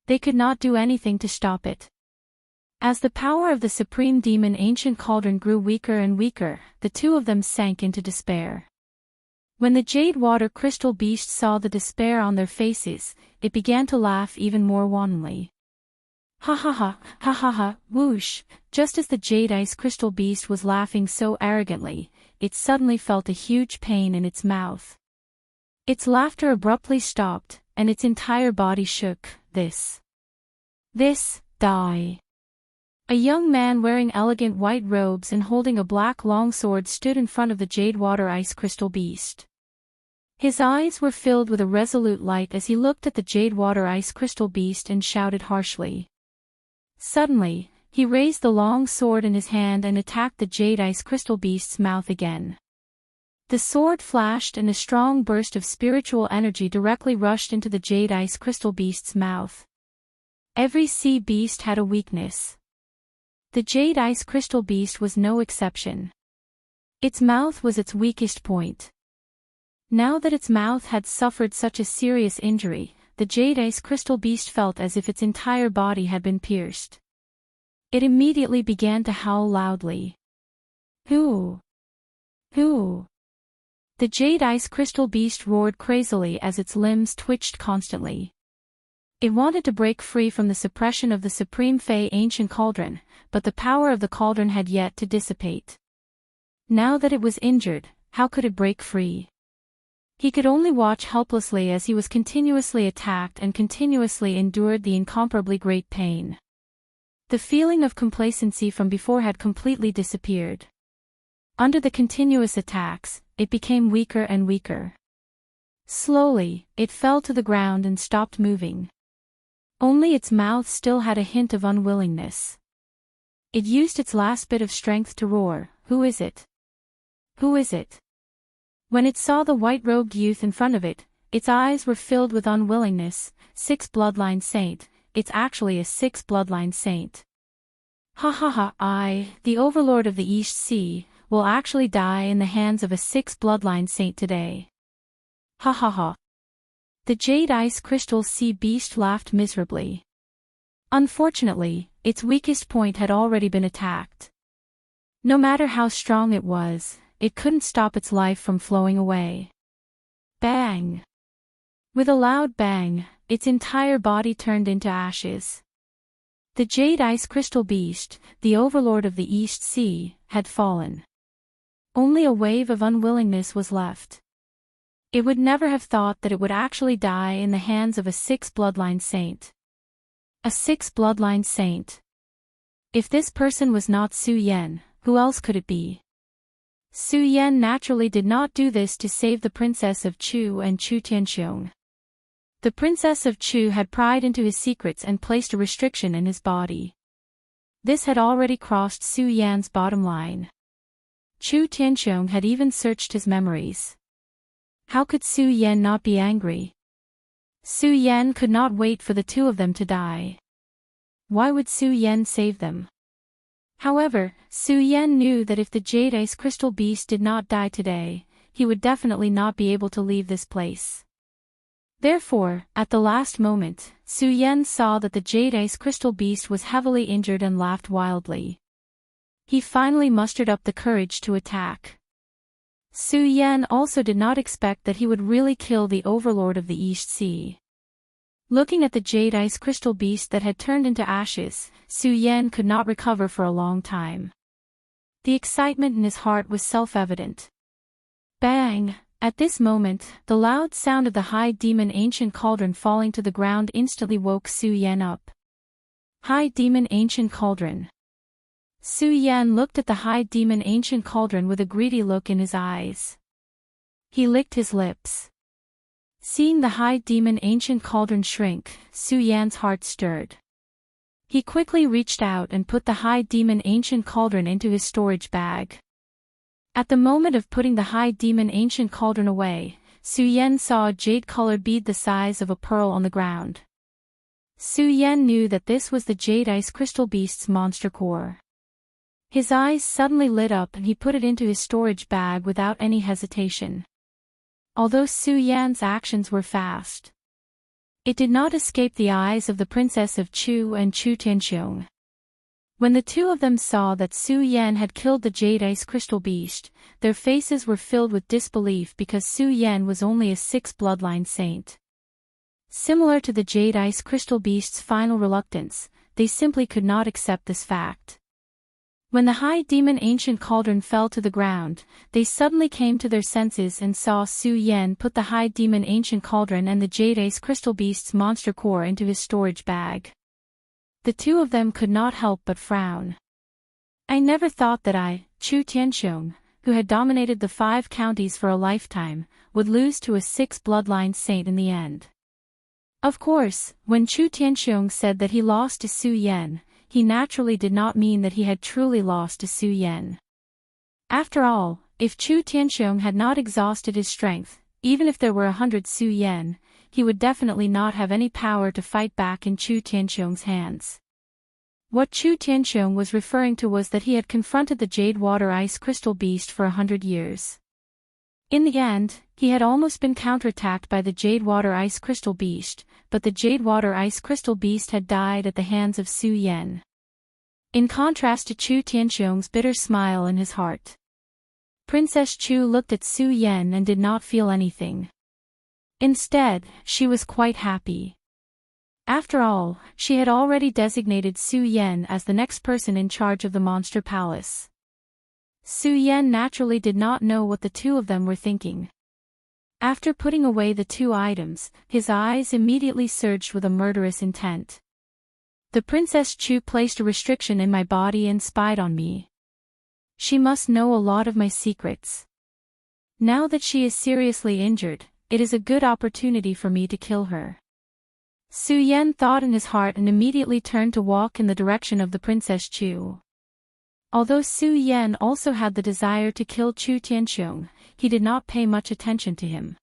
They could not do anything to stop it. As the power of the supreme demon ancient cauldron grew weaker and weaker, the two of them sank into despair. When the jade water crystal beast saw the despair on their faces, it began to laugh even more wantonly. Ha ha ha, whoosh, just as the jade ice crystal beast was laughing so arrogantly, it suddenly felt a huge pain in its mouth. Its laughter abruptly stopped, and its entire body shook. Die. A young man wearing elegant white robes and holding a black long sword stood in front of the jade water ice crystal beast. His eyes were filled with a resolute light as he looked at the jade water ice crystal beast and shouted harshly. Suddenly, he raised the long sword in his hand and attacked the jade ice crystal beast's mouth again. The sword flashed and a strong burst of spiritual energy directly rushed into the jade ice crystal beast's mouth. Every sea beast had a weakness. The jade ice crystal beast was no exception. Its mouth was its weakest point. Now that its mouth had suffered such a serious injury, the jade ice crystal beast felt as if its entire body had been pierced. It immediately began to howl loudly. Who? The jade ice crystal beast roared crazily as its limbs twitched constantly. It wanted to break free from the suppression of the Supreme Fey ancient cauldron, but the power of the cauldron had yet to dissipate. Now that it was injured, how could it break free? He could only watch helplessly as he was continuously attacked and continuously endured the incomparably great pain. The feeling of complacency from before had completely disappeared. Under the continuous attacks, it became weaker and weaker. Slowly, it fell to the ground and stopped moving. Only its mouth still had a hint of unwillingness. It used its last bit of strength to roar, "Who is it? Who is it?" When it saw the white-robed youth in front of it, its eyes were filled with unwillingness. "Sixth bloodline saint, it's actually a sixth bloodline saint. Ha ha ha, I, the overlord of the East Sea, will actually die in the hands of a sixth bloodline saint today. Ha ha ha." The jade ice crystal sea beast laughed miserably. Unfortunately, its weakest point had already been attacked. No matter how strong it was, it couldn't stop its life from flowing away. Bang! With a loud bang, its entire body turned into ashes. The jade ice crystal beast, the overlord of the East Sea, had fallen. Only a wave of unwillingness was left. It would never have thought that it would actually die in the hands of a sixth bloodline saint. A sixth bloodline saint. If this person was not Su Yan, who else could it be? Su Yan naturally did not do this to save the princess of Chu and Chu Tianxiong. The princess of Chu had pried into his secrets and placed a restriction in his body. This had already crossed Su Yan's bottom line. Chu Tianxiong had even searched his memories. How could Su Yan not be angry? Su Yan could not wait for the two of them to die. Why would Su Yan save them? However, Su Yan knew that if the Jade Ice Crystal Beast did not die today, he would definitely not be able to leave this place. Therefore, at the last moment, Su Yan saw that the Jade Ice Crystal Beast was heavily injured and laughed wildly. He finally mustered up the courage to attack. Su Yan also did not expect that he would really kill the overlord of the East Sea. Looking at the Jade Ice Crystal Beast that had turned into ashes, Su Yan could not recover for a long time. The excitement in his heart was self-evident. Bang! At this moment, the loud sound of the High Demon Ancient Cauldron falling to the ground instantly woke Su Yan up. High Demon Ancient Cauldron. Su Yan looked at the High Demon Ancient Cauldron with a greedy look in his eyes. He licked his lips. Seeing the High Demon Ancient Cauldron shrink, Su Yan's heart stirred. He quickly reached out and put the High Demon Ancient Cauldron into his storage bag. At the moment of putting the High Demon Ancient Cauldron away, Su Yan saw a jade-colored bead the size of a pearl on the ground. Su Yan knew that this was the Jade Ice Crystal Beast's monster core. His eyes suddenly lit up and he put it into his storage bag without any hesitation. Although Su Yan's actions were fast, it did not escape the eyes of the princess of Chu and Chu Tianxiong. When the two of them saw that Su Yan had killed the Jade Ice Crystal Beast, their faces were filled with disbelief because Su Yan was only a sixth bloodline saint. Similar to the Jade Ice Crystal Beast's final reluctance, they simply could not accept this fact. When the High Demon Ancient Cauldron fell to the ground, they suddenly came to their senses and saw Su Yan put the High Demon Ancient Cauldron and the Jade Ice Crystal Beast's monster core into his storage bag. The two of them could not help but frown. I never thought that I, Chu Tianxiong, who had dominated the 5 counties for a lifetime, would lose to a 6th bloodline saint in the end. Of course, when Chu Tianxiong said that he lost to Su Yan, he naturally did not mean that he had truly lost to Su Yan. After all, if Chu Tianxiong had not exhausted his strength, even if there were 100 Su Yan, he would definitely not have any power to fight back in Chu Tianxiong's hands. What Chu Tianxiong was referring to was that he had confronted the Jade Water Ice Crystal Beast for 100 years. In the end, he had almost been counterattacked by the Jade Water Ice Crystal Beast, but the Jade Water Ice Crystal Beast had died at the hands of Su Yan. In contrast to Chu Tianxiong's bitter smile in his heart, Princess Chu looked at Su Yan and did not feel anything. Instead, she was quite happy. After all, she had already designated Su Yan as the next person in charge of the Monster Palace. Su Yan naturally did not know what the two of them were thinking. After putting away the two items, his eyes immediately surged with a murderous intent. The Princess Chu placed a restriction in my body and spied on me. She must know a lot of my secrets. Now that she is seriously injured, it is a good opportunity for me to kill her. Su Yan thought in his heart and immediately turned to walk in the direction of the Princess Chu. Although Su Yan also had the desire to kill Chu Tianxiong, he did not pay much attention to him.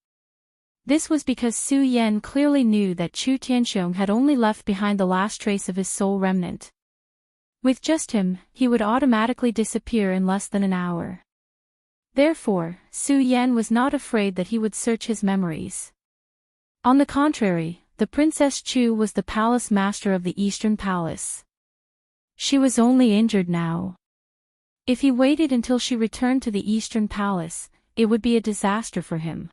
This was because Su Yan clearly knew that Chu Tianxiong had only left behind the last trace of his soul remnant. With just him, he would automatically disappear in less than an hour. Therefore, Su Yan was not afraid that he would search his memories. On the contrary, the Princess Chu was the palace master of the Eastern Palace. She was only injured now. If he waited until she returned to the Eastern Palace, it would be a disaster for him.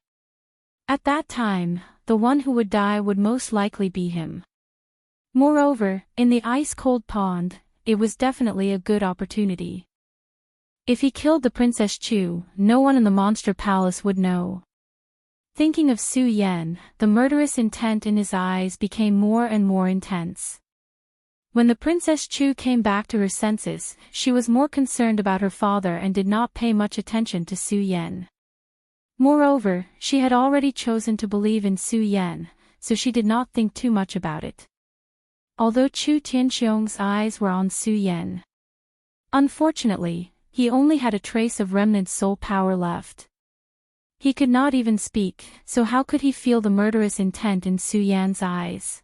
At that time, the one who would die would most likely be him. Moreover, in the ice-cold pond, it was definitely a good opportunity. If he killed the Princess Chu, no one in the Monster Palace would know. Thinking of Su Yan, the murderous intent in his eyes became more and more intense. When the Princess Chu came back to her senses, she was more concerned about her father and did not pay much attention to Su Yan. Moreover, she had already chosen to believe in Su Yan, so she did not think too much about it. Although Chu Tianxiong's eyes were on Su Yan. Unfortunately, he only had a trace of remnant soul power left. He could not even speak, so how could he feel the murderous intent in Su Yan's eyes?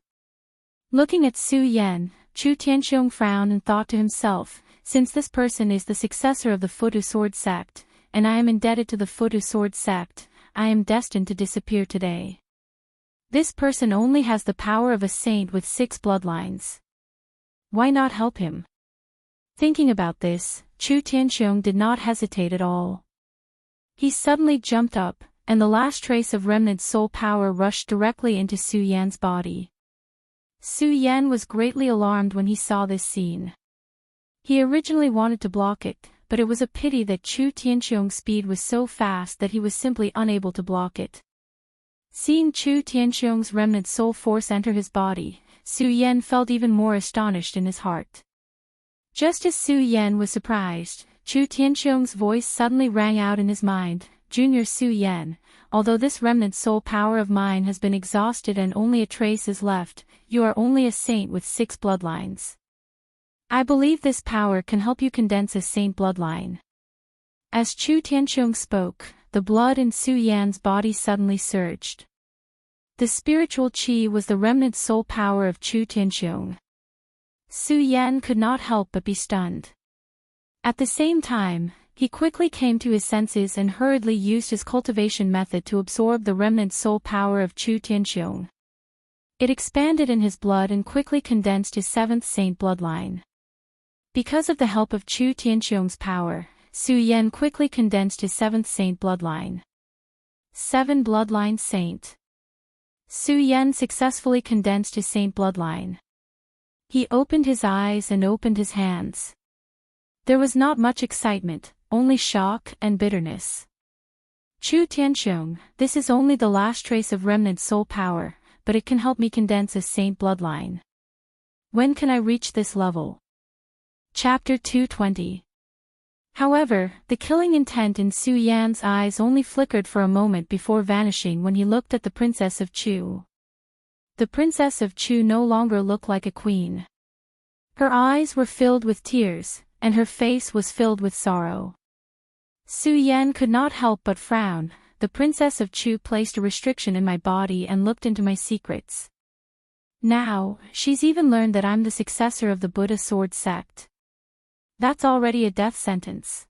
Looking at Su Yan, Chu Tianxiong frowned and thought to himself, since this person is the successor of the Futu Sword sect, and I am indebted to the Futu Sword sect, I am destined to disappear today. This person only has the power of a saint with 6 bloodlines. Why not help him? Thinking about this, Chu Tianxiong did not hesitate at all. He suddenly jumped up, and the last trace of remnant soul power rushed directly into Su Yan's body. Su Yan was greatly alarmed when he saw this scene. He originally wanted to block it, but it was a pity that Chu Tianxiong's speed was so fast that he was simply unable to block it. Seeing Chu Tianxiong's remnant soul force enter his body, Su Yan felt even more astonished in his heart. Just as Su Yan was surprised, Chu Tianxiong's voice suddenly rang out in his mind, "Junior Su Yan, although this remnant soul power of mine has been exhausted and only a trace is left, you are only a saint with 6 bloodlines. I believe this power can help you condense a saint bloodline." As Chu Tianxiong spoke, the blood in Su Yan's body suddenly surged. The spiritual qi was the remnant soul power of Chu Tianxiong. Su Yan could not help but be stunned. At the same time, he quickly came to his senses and hurriedly used his cultivation method to absorb the remnant soul power of Chu Tianxiong. It expanded in his blood and quickly condensed his 7th saint bloodline. Because of the help of Chu Tianxiong's power, Su Yan quickly condensed his 7th saint bloodline. 7 bloodline saint. Su Yan successfully condensed his saint bloodline. He opened his eyes and opened his hands. There was not much excitement, only shock and bitterness. Chu Tianxiong, this is only the last trace of remnant soul power, but it can help me condense a saint bloodline. When can I reach this level? Chapter 220. However, the killing intent in Su Yan's eyes only flickered for a moment before vanishing when he looked at the Princess of Chu. The Princess of Chu no longer looked like a queen. Her eyes were filled with tears, and her face was filled with sorrow. Su Yan could not help but frown. The Princess of Chu placed a restriction in my body and looked into my secrets. Now, she's even learned that I'm the successor of the Buddha Sword sect. That's already a death sentence.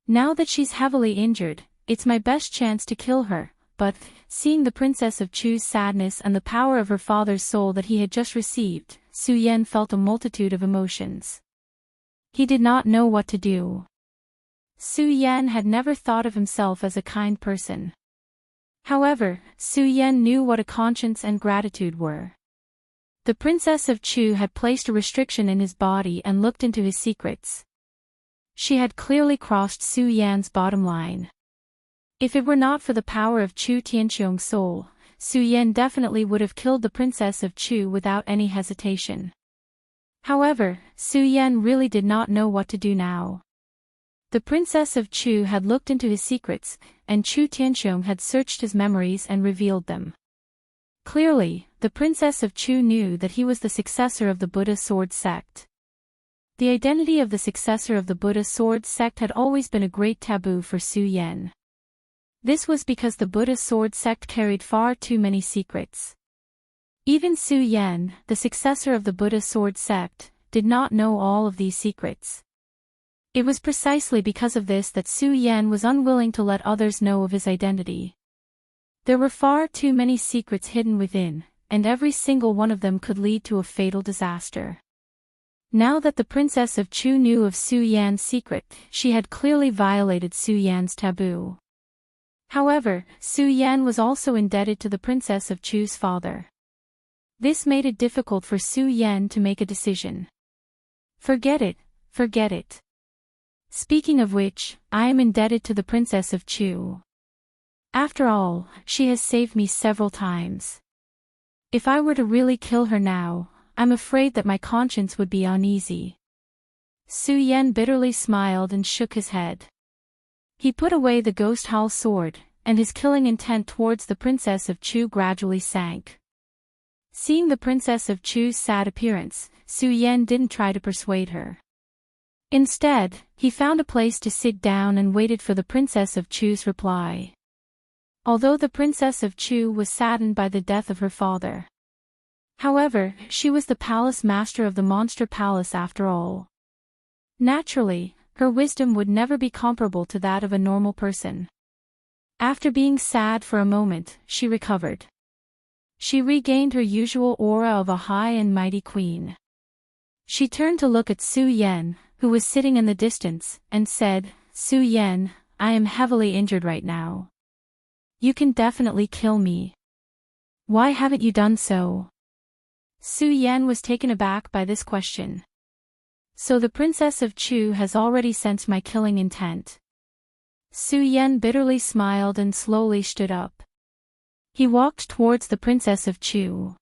Now that she's heavily injured, it's my best chance to kill her, but, seeing the Princess of Chu's sadness and the power of her father's soul that he had just received, Su Yan felt a multitude of emotions. He did not know what to do. Su Yan had never thought of himself as a kind person. However, Su Yan knew what a conscience and gratitude were. The Princess of Chu had placed a restriction in his body and looked into his secrets. She had clearly crossed Su Yan's bottom line. If it were not for the power of Chu Tianxiong's soul, Su Yan definitely would have killed the princess of Chu without any hesitation. However, Su Yan really did not know what to do now. The princess of Chu had looked into his secrets, and Chu Tianxiong had searched his memories and revealed them. Clearly, the princess of Chu knew that he was the successor of the Buddha sword sect. The identity of the successor of the Buddha sword sect had always been a great taboo for Su Yan. This was because the Buddha sword sect carried far too many secrets. Even Su Yan, the successor of the Buddha sword sect, did not know all of these secrets. It was precisely because of this that Su Yan was unwilling to let others know of his identity. There were far too many secrets hidden within, and every single one of them could lead to a fatal disaster. Now that the princess of Chu knew of Su Yan's secret, she had clearly violated Su Yan's taboo. However, Su Yan was also indebted to the princess of Chu's father. This made it difficult for Su Yan to make a decision. Forget it, forget it. Speaking of which, I am indebted to the princess of Chu. After all, she has saved me several times. If I were to really kill her now, I'm afraid that my conscience would be uneasy. Su Yan bitterly smiled and shook his head. He put away the ghost howl sword, and his killing intent towards the princess of Chu gradually sank. Seeing the princess of Chu's sad appearance, Su Yan didn't try to persuade her. Instead, he found a place to sit down and waited for the princess of Chu's reply. Although the princess of Chu was saddened by the death of her father. However, she was the palace master of the monster palace after all. Naturally, her wisdom would never be comparable to that of a normal person. After being sad for a moment, she recovered. She regained her usual aura of a high and mighty queen. She turned to look at Su Yan, who was sitting in the distance, and said, "Su Yan, I am heavily injured right now. You can definitely kill me. Why haven't you done so?" Su Yan was taken aback by this question. So the princess of Chu has already sensed my killing intent. Su Yan bitterly smiled and slowly stood up. He walked towards the princess of Chu.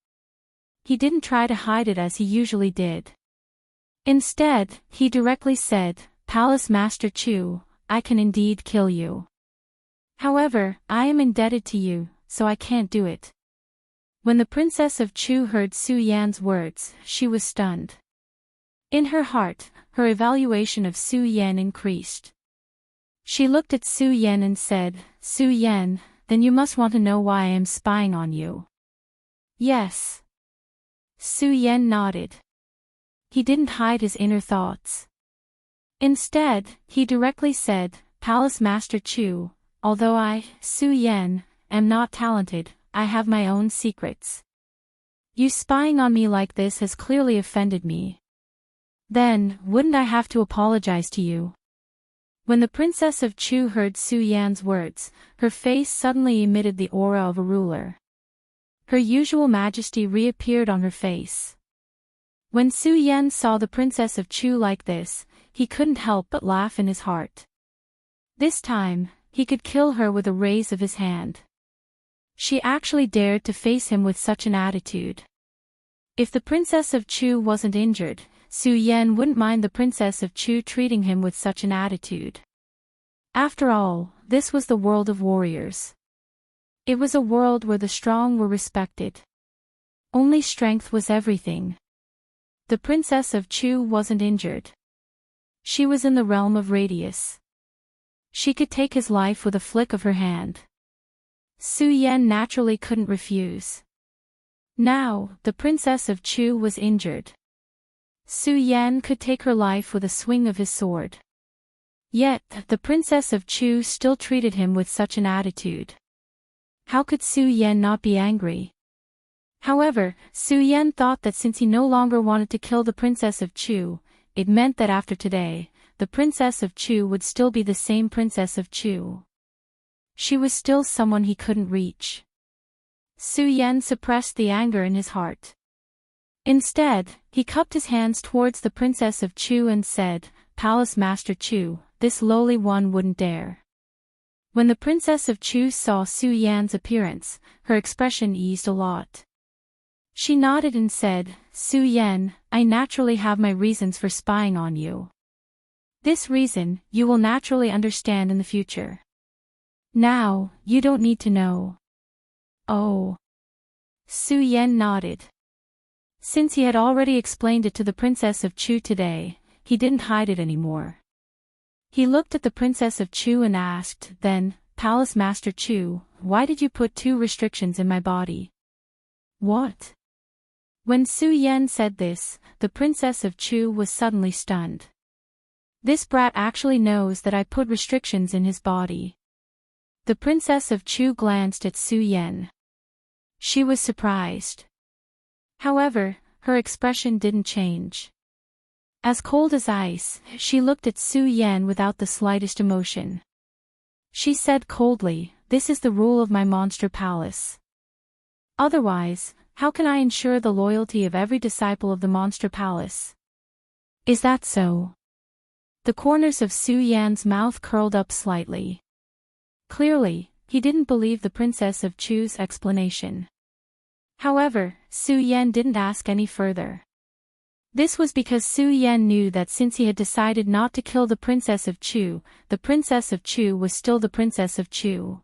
He didn't try to hide it as he usually did. Instead, he directly said, "Palace Master Chu, I can indeed kill you. However, I am indebted to you, so I can't do it." When the princess of Chu heard Su Yan's words, she was stunned. In her heart, her evaluation of Su Yan increased. She looked at Su Yan and said, "Su Yan, then you must want to know why I am spying on you." "Yes." Su Yan nodded. He didn't hide his inner thoughts. Instead, he directly said, "Palace Master Chu, although I, Su Yan, am not talented, I have my own secrets. You spying on me like this has clearly offended me. Then, wouldn't I have to apologize to you?" When the princess of Chu heard Su Yan's words, her face suddenly emitted the aura of a ruler. Her usual majesty reappeared on her face. When Su Yan saw the princess of Chu like this, he couldn't help but laugh in his heart. This time, he could kill her with a raise of his hand. She actually dared to face him with such an attitude. If the princess of Chu wasn't injured, Su Yan wouldn't mind the princess of Chu treating him with such an attitude. After all, this was the world of warriors. It was a world where the strong were respected. Only strength was everything. The princess of Chu wasn't injured. She was in the realm of radius. She could take his life with a flick of her hand. Su Yan naturally couldn't refuse. Now, the princess of Chu was injured. Su Yan could take her life with a swing of his sword. Yet, the princess of Chu still treated him with such an attitude. How could Su Yan not be angry? However, Su Yan thought that since he no longer wanted to kill the princess of Chu, it meant that after today, the princess of Chu would still be the same princess of Chu. She was still someone he couldn't reach. Su Yan suppressed the anger in his heart. Instead, he cupped his hands towards the princess of Chu and said, "Palace Master Chu, this lowly one wouldn't dare." When the Princess of Chu saw Su Yan's appearance, her expression eased a lot. She nodded and said, "Su Yan, I naturally have my reasons for spying on you. This reason, you will naturally understand in the future. Now, you don't need to know." "Oh." Su Yan nodded. Since he had already explained it to the Princess of Chu today, he didn't hide it anymore. He looked at the Princess of Chu and asked, "Then, Palace Master Chu, why did you put 2 restrictions in my body?" "What?" When Su Yan said this, the Princess of Chu was suddenly stunned. "This brat actually knows that I put restrictions in his body." The Princess of Chu glanced at Su Yan. She was surprised. However, her expression didn't change. As cold as ice, she looked at Su Yan without the slightest emotion. She said coldly, "This is the rule of my monster palace. Otherwise, how can I ensure the loyalty of every disciple of the monster palace?" "Is that so?" The corners of Su Yan's mouth curled up slightly. Clearly, he didn't believe the Princess of Chu's explanation. However, Su Yan didn't ask any further. This was because Su Yan knew that since he had decided not to kill the Princess of Chu, the Princess of Chu was still the Princess of Chu.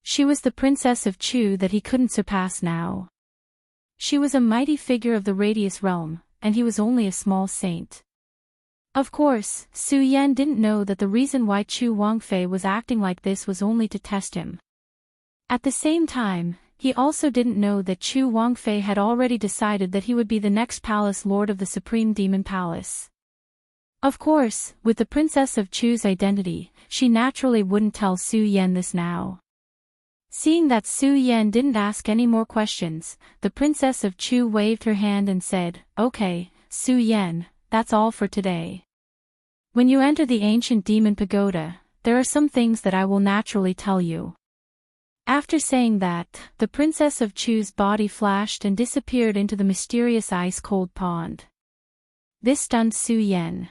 She was the Princess of Chu that he couldn't surpass now. She was a mighty figure of the Radius realm, and he was only a small saint. Of course, Su Yan didn't know that the reason why Chu Wangfei was acting like this was only to test him. At the same time, he also didn't know that Chu Wangfei had already decided that he would be the next palace lord of the Supreme Demon Palace. Of course, with the Princess of Chu's identity, she naturally wouldn't tell Su Yan this now. Seeing that Su Yan didn't ask any more questions, the Princess of Chu waved her hand and said, "Okay, Su Yan, that's all for today. When you enter the ancient demon pagoda, there are some things that I will naturally tell you." After saying that, the Princess of Chu's body flashed and disappeared into the mysterious ice-cold pond. This stunned Su Yan.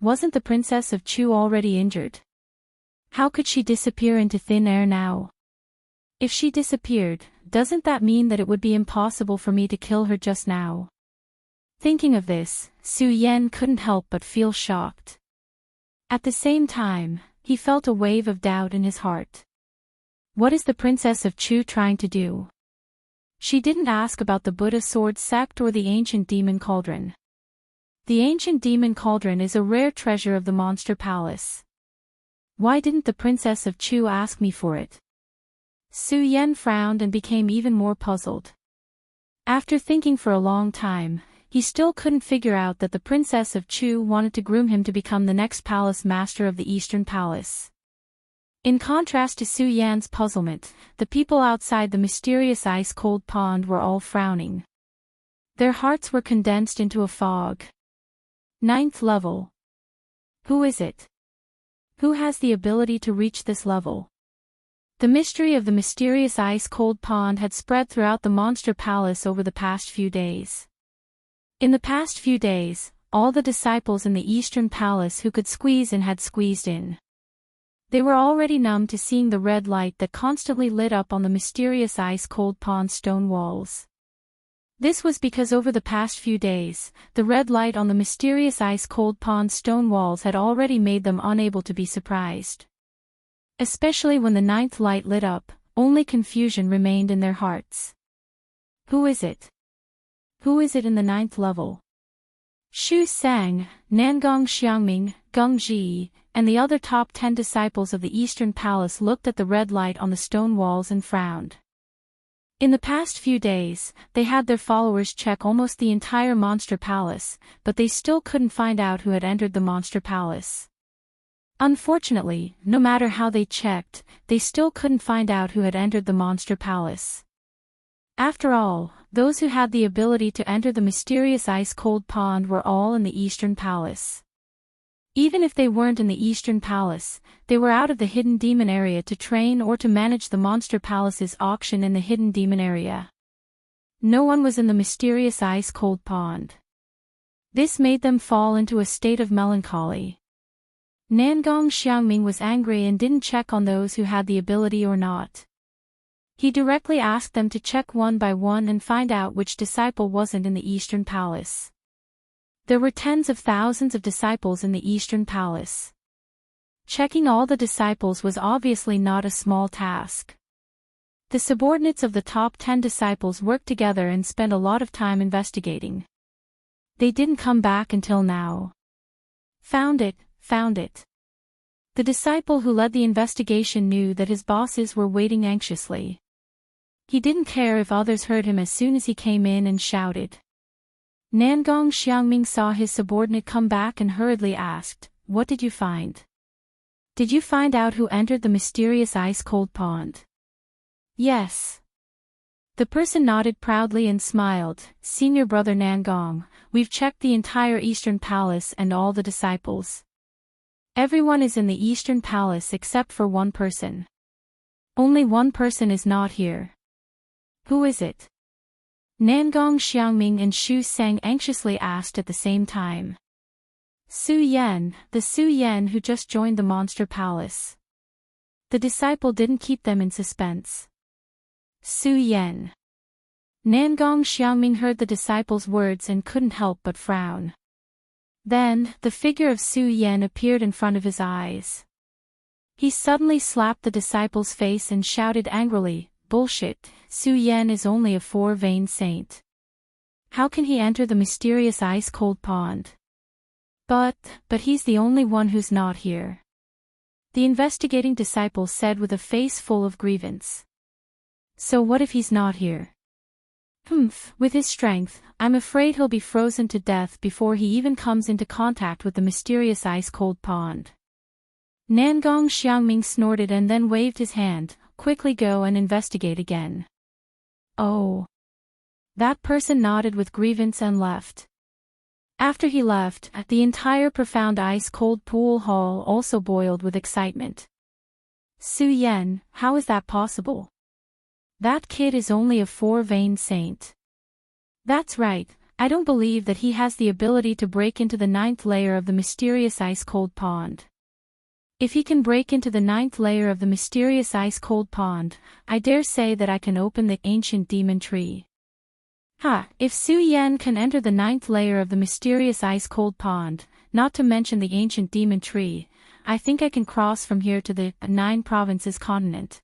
Wasn't the Princess of Chu already injured? How could she disappear into thin air now? If she disappeared, doesn't that mean that it would be impossible for me to kill her just now? Thinking of this, Su Yan couldn't help but feel shocked. At the same time, he felt a wave of doubt in his heart. What is the Princess of Chu trying to do? She didn't ask about the Buddha sword sect or the ancient demon cauldron. The ancient demon cauldron is a rare treasure of the monster palace. Why didn't the Princess of Chu ask me for it? Su Yan frowned and became even more puzzled. After thinking for a long time, he still couldn't figure out that the Princess of Chu wanted to groom him to become the next palace master of the Eastern Palace. In contrast to Su Yan's puzzlement, the people outside the mysterious ice-cold pond were all frowning. Their hearts were condensed into a fog. 9th level. Who is it? Who has the ability to reach this level? The mystery of the mysterious ice-cold pond had spread throughout the monster palace over the past few days. In the past few days, all the disciples in the Eastern Palace who could squeeze in had squeezed in. They were already numb to seeing the red light that constantly lit up on the mysterious ice-cold pond stone walls. This was because over the past few days, the red light on the mysterious ice-cold pond stone walls had already made them unable to be surprised. Especially when the 9th light lit up, only confusion remained in their hearts. Who is it? Who is it in the 9th level? Xu Sang, Nangong Xiangming, Geng Ji, and the other top 10 disciples of the Eastern Palace looked at the red light on the stone walls and frowned. In the past few days, they had their followers check almost the entire Monster Palace, but they still couldn't find out who had entered the Monster Palace. Unfortunately, no matter how they checked, they still couldn't find out who had entered the Monster Palace. After all, those who had the ability to enter the mysterious ice-cold pond were all in the Eastern Palace. Even if they weren't in the Eastern Palace, they were out of the Hidden Demon area to train or to manage the Monster Palace's auction in the Hidden Demon area. No one was in the mysterious ice-cold pond. This made them fall into a state of melancholy. Nangong Xiangming was angry and didn't check on those who had the ability or not. He directly asked them to check one by one and find out which disciple wasn't in the Eastern Palace. There were tens of thousands of disciples in the Eastern Palace. Checking all the disciples was obviously not a small task. The subordinates of the top 10 disciples worked together and spent a lot of time investigating. They didn't come back until now. Found it. The disciple who led the investigation knew that his bosses were waiting anxiously. He didn't care if others heard him as soon as he came in and shouted. Nangong Xiangming saw his subordinate come back and hurriedly asked, "What did you find? Did you find out who entered the mysterious ice-cold pond?" "Yes." The person nodded proudly and smiled. "Senior brother Nangong, we've checked the entire Eastern Palace and all the disciples. Everyone is in the Eastern Palace except for one person. Only one person is not here." "Who is it?" Nangong Xiangming and Xu Sang anxiously asked at the same time. "Su Yan, the Su Yan who just joined the Monster Palace." The disciple didn't keep them in suspense. Su Yan. Nangong Xiangming heard the disciple's words and couldn't help but frown. Then, the figure of Su Yan appeared in front of his eyes. He suddenly slapped the disciple's face and shouted angrily, "Bullshit, Su Yan is only a four-vein saint. How can he enter the mysterious ice-cold pond? But he's the only one who's not here," the investigating disciple said with a face full of grievance. "So what if he's not here?" With his strength, I'm afraid he'll be frozen to death before he even comes into contact with the mysterious ice-cold pond." Nangong Xiangming snorted and then waved his hand, "Quickly go and investigate again." "Oh." That person nodded with grievance and left. After he left, the entire profound ice-cold pool hall also boiled with excitement. "Su Yan, how is that possible? That kid is only a four-vein saint." "That's right, I don't believe that he has the ability to break into the 9th layer of the mysterious ice-cold pond. If he can break into the 9th layer of the mysterious ice-cold pond, I dare say that I can open the ancient demon tree." If Su Yan can enter the 9th layer of the mysterious ice-cold pond, not to mention the ancient demon tree, I think I can cross from here to the 9 provinces continent.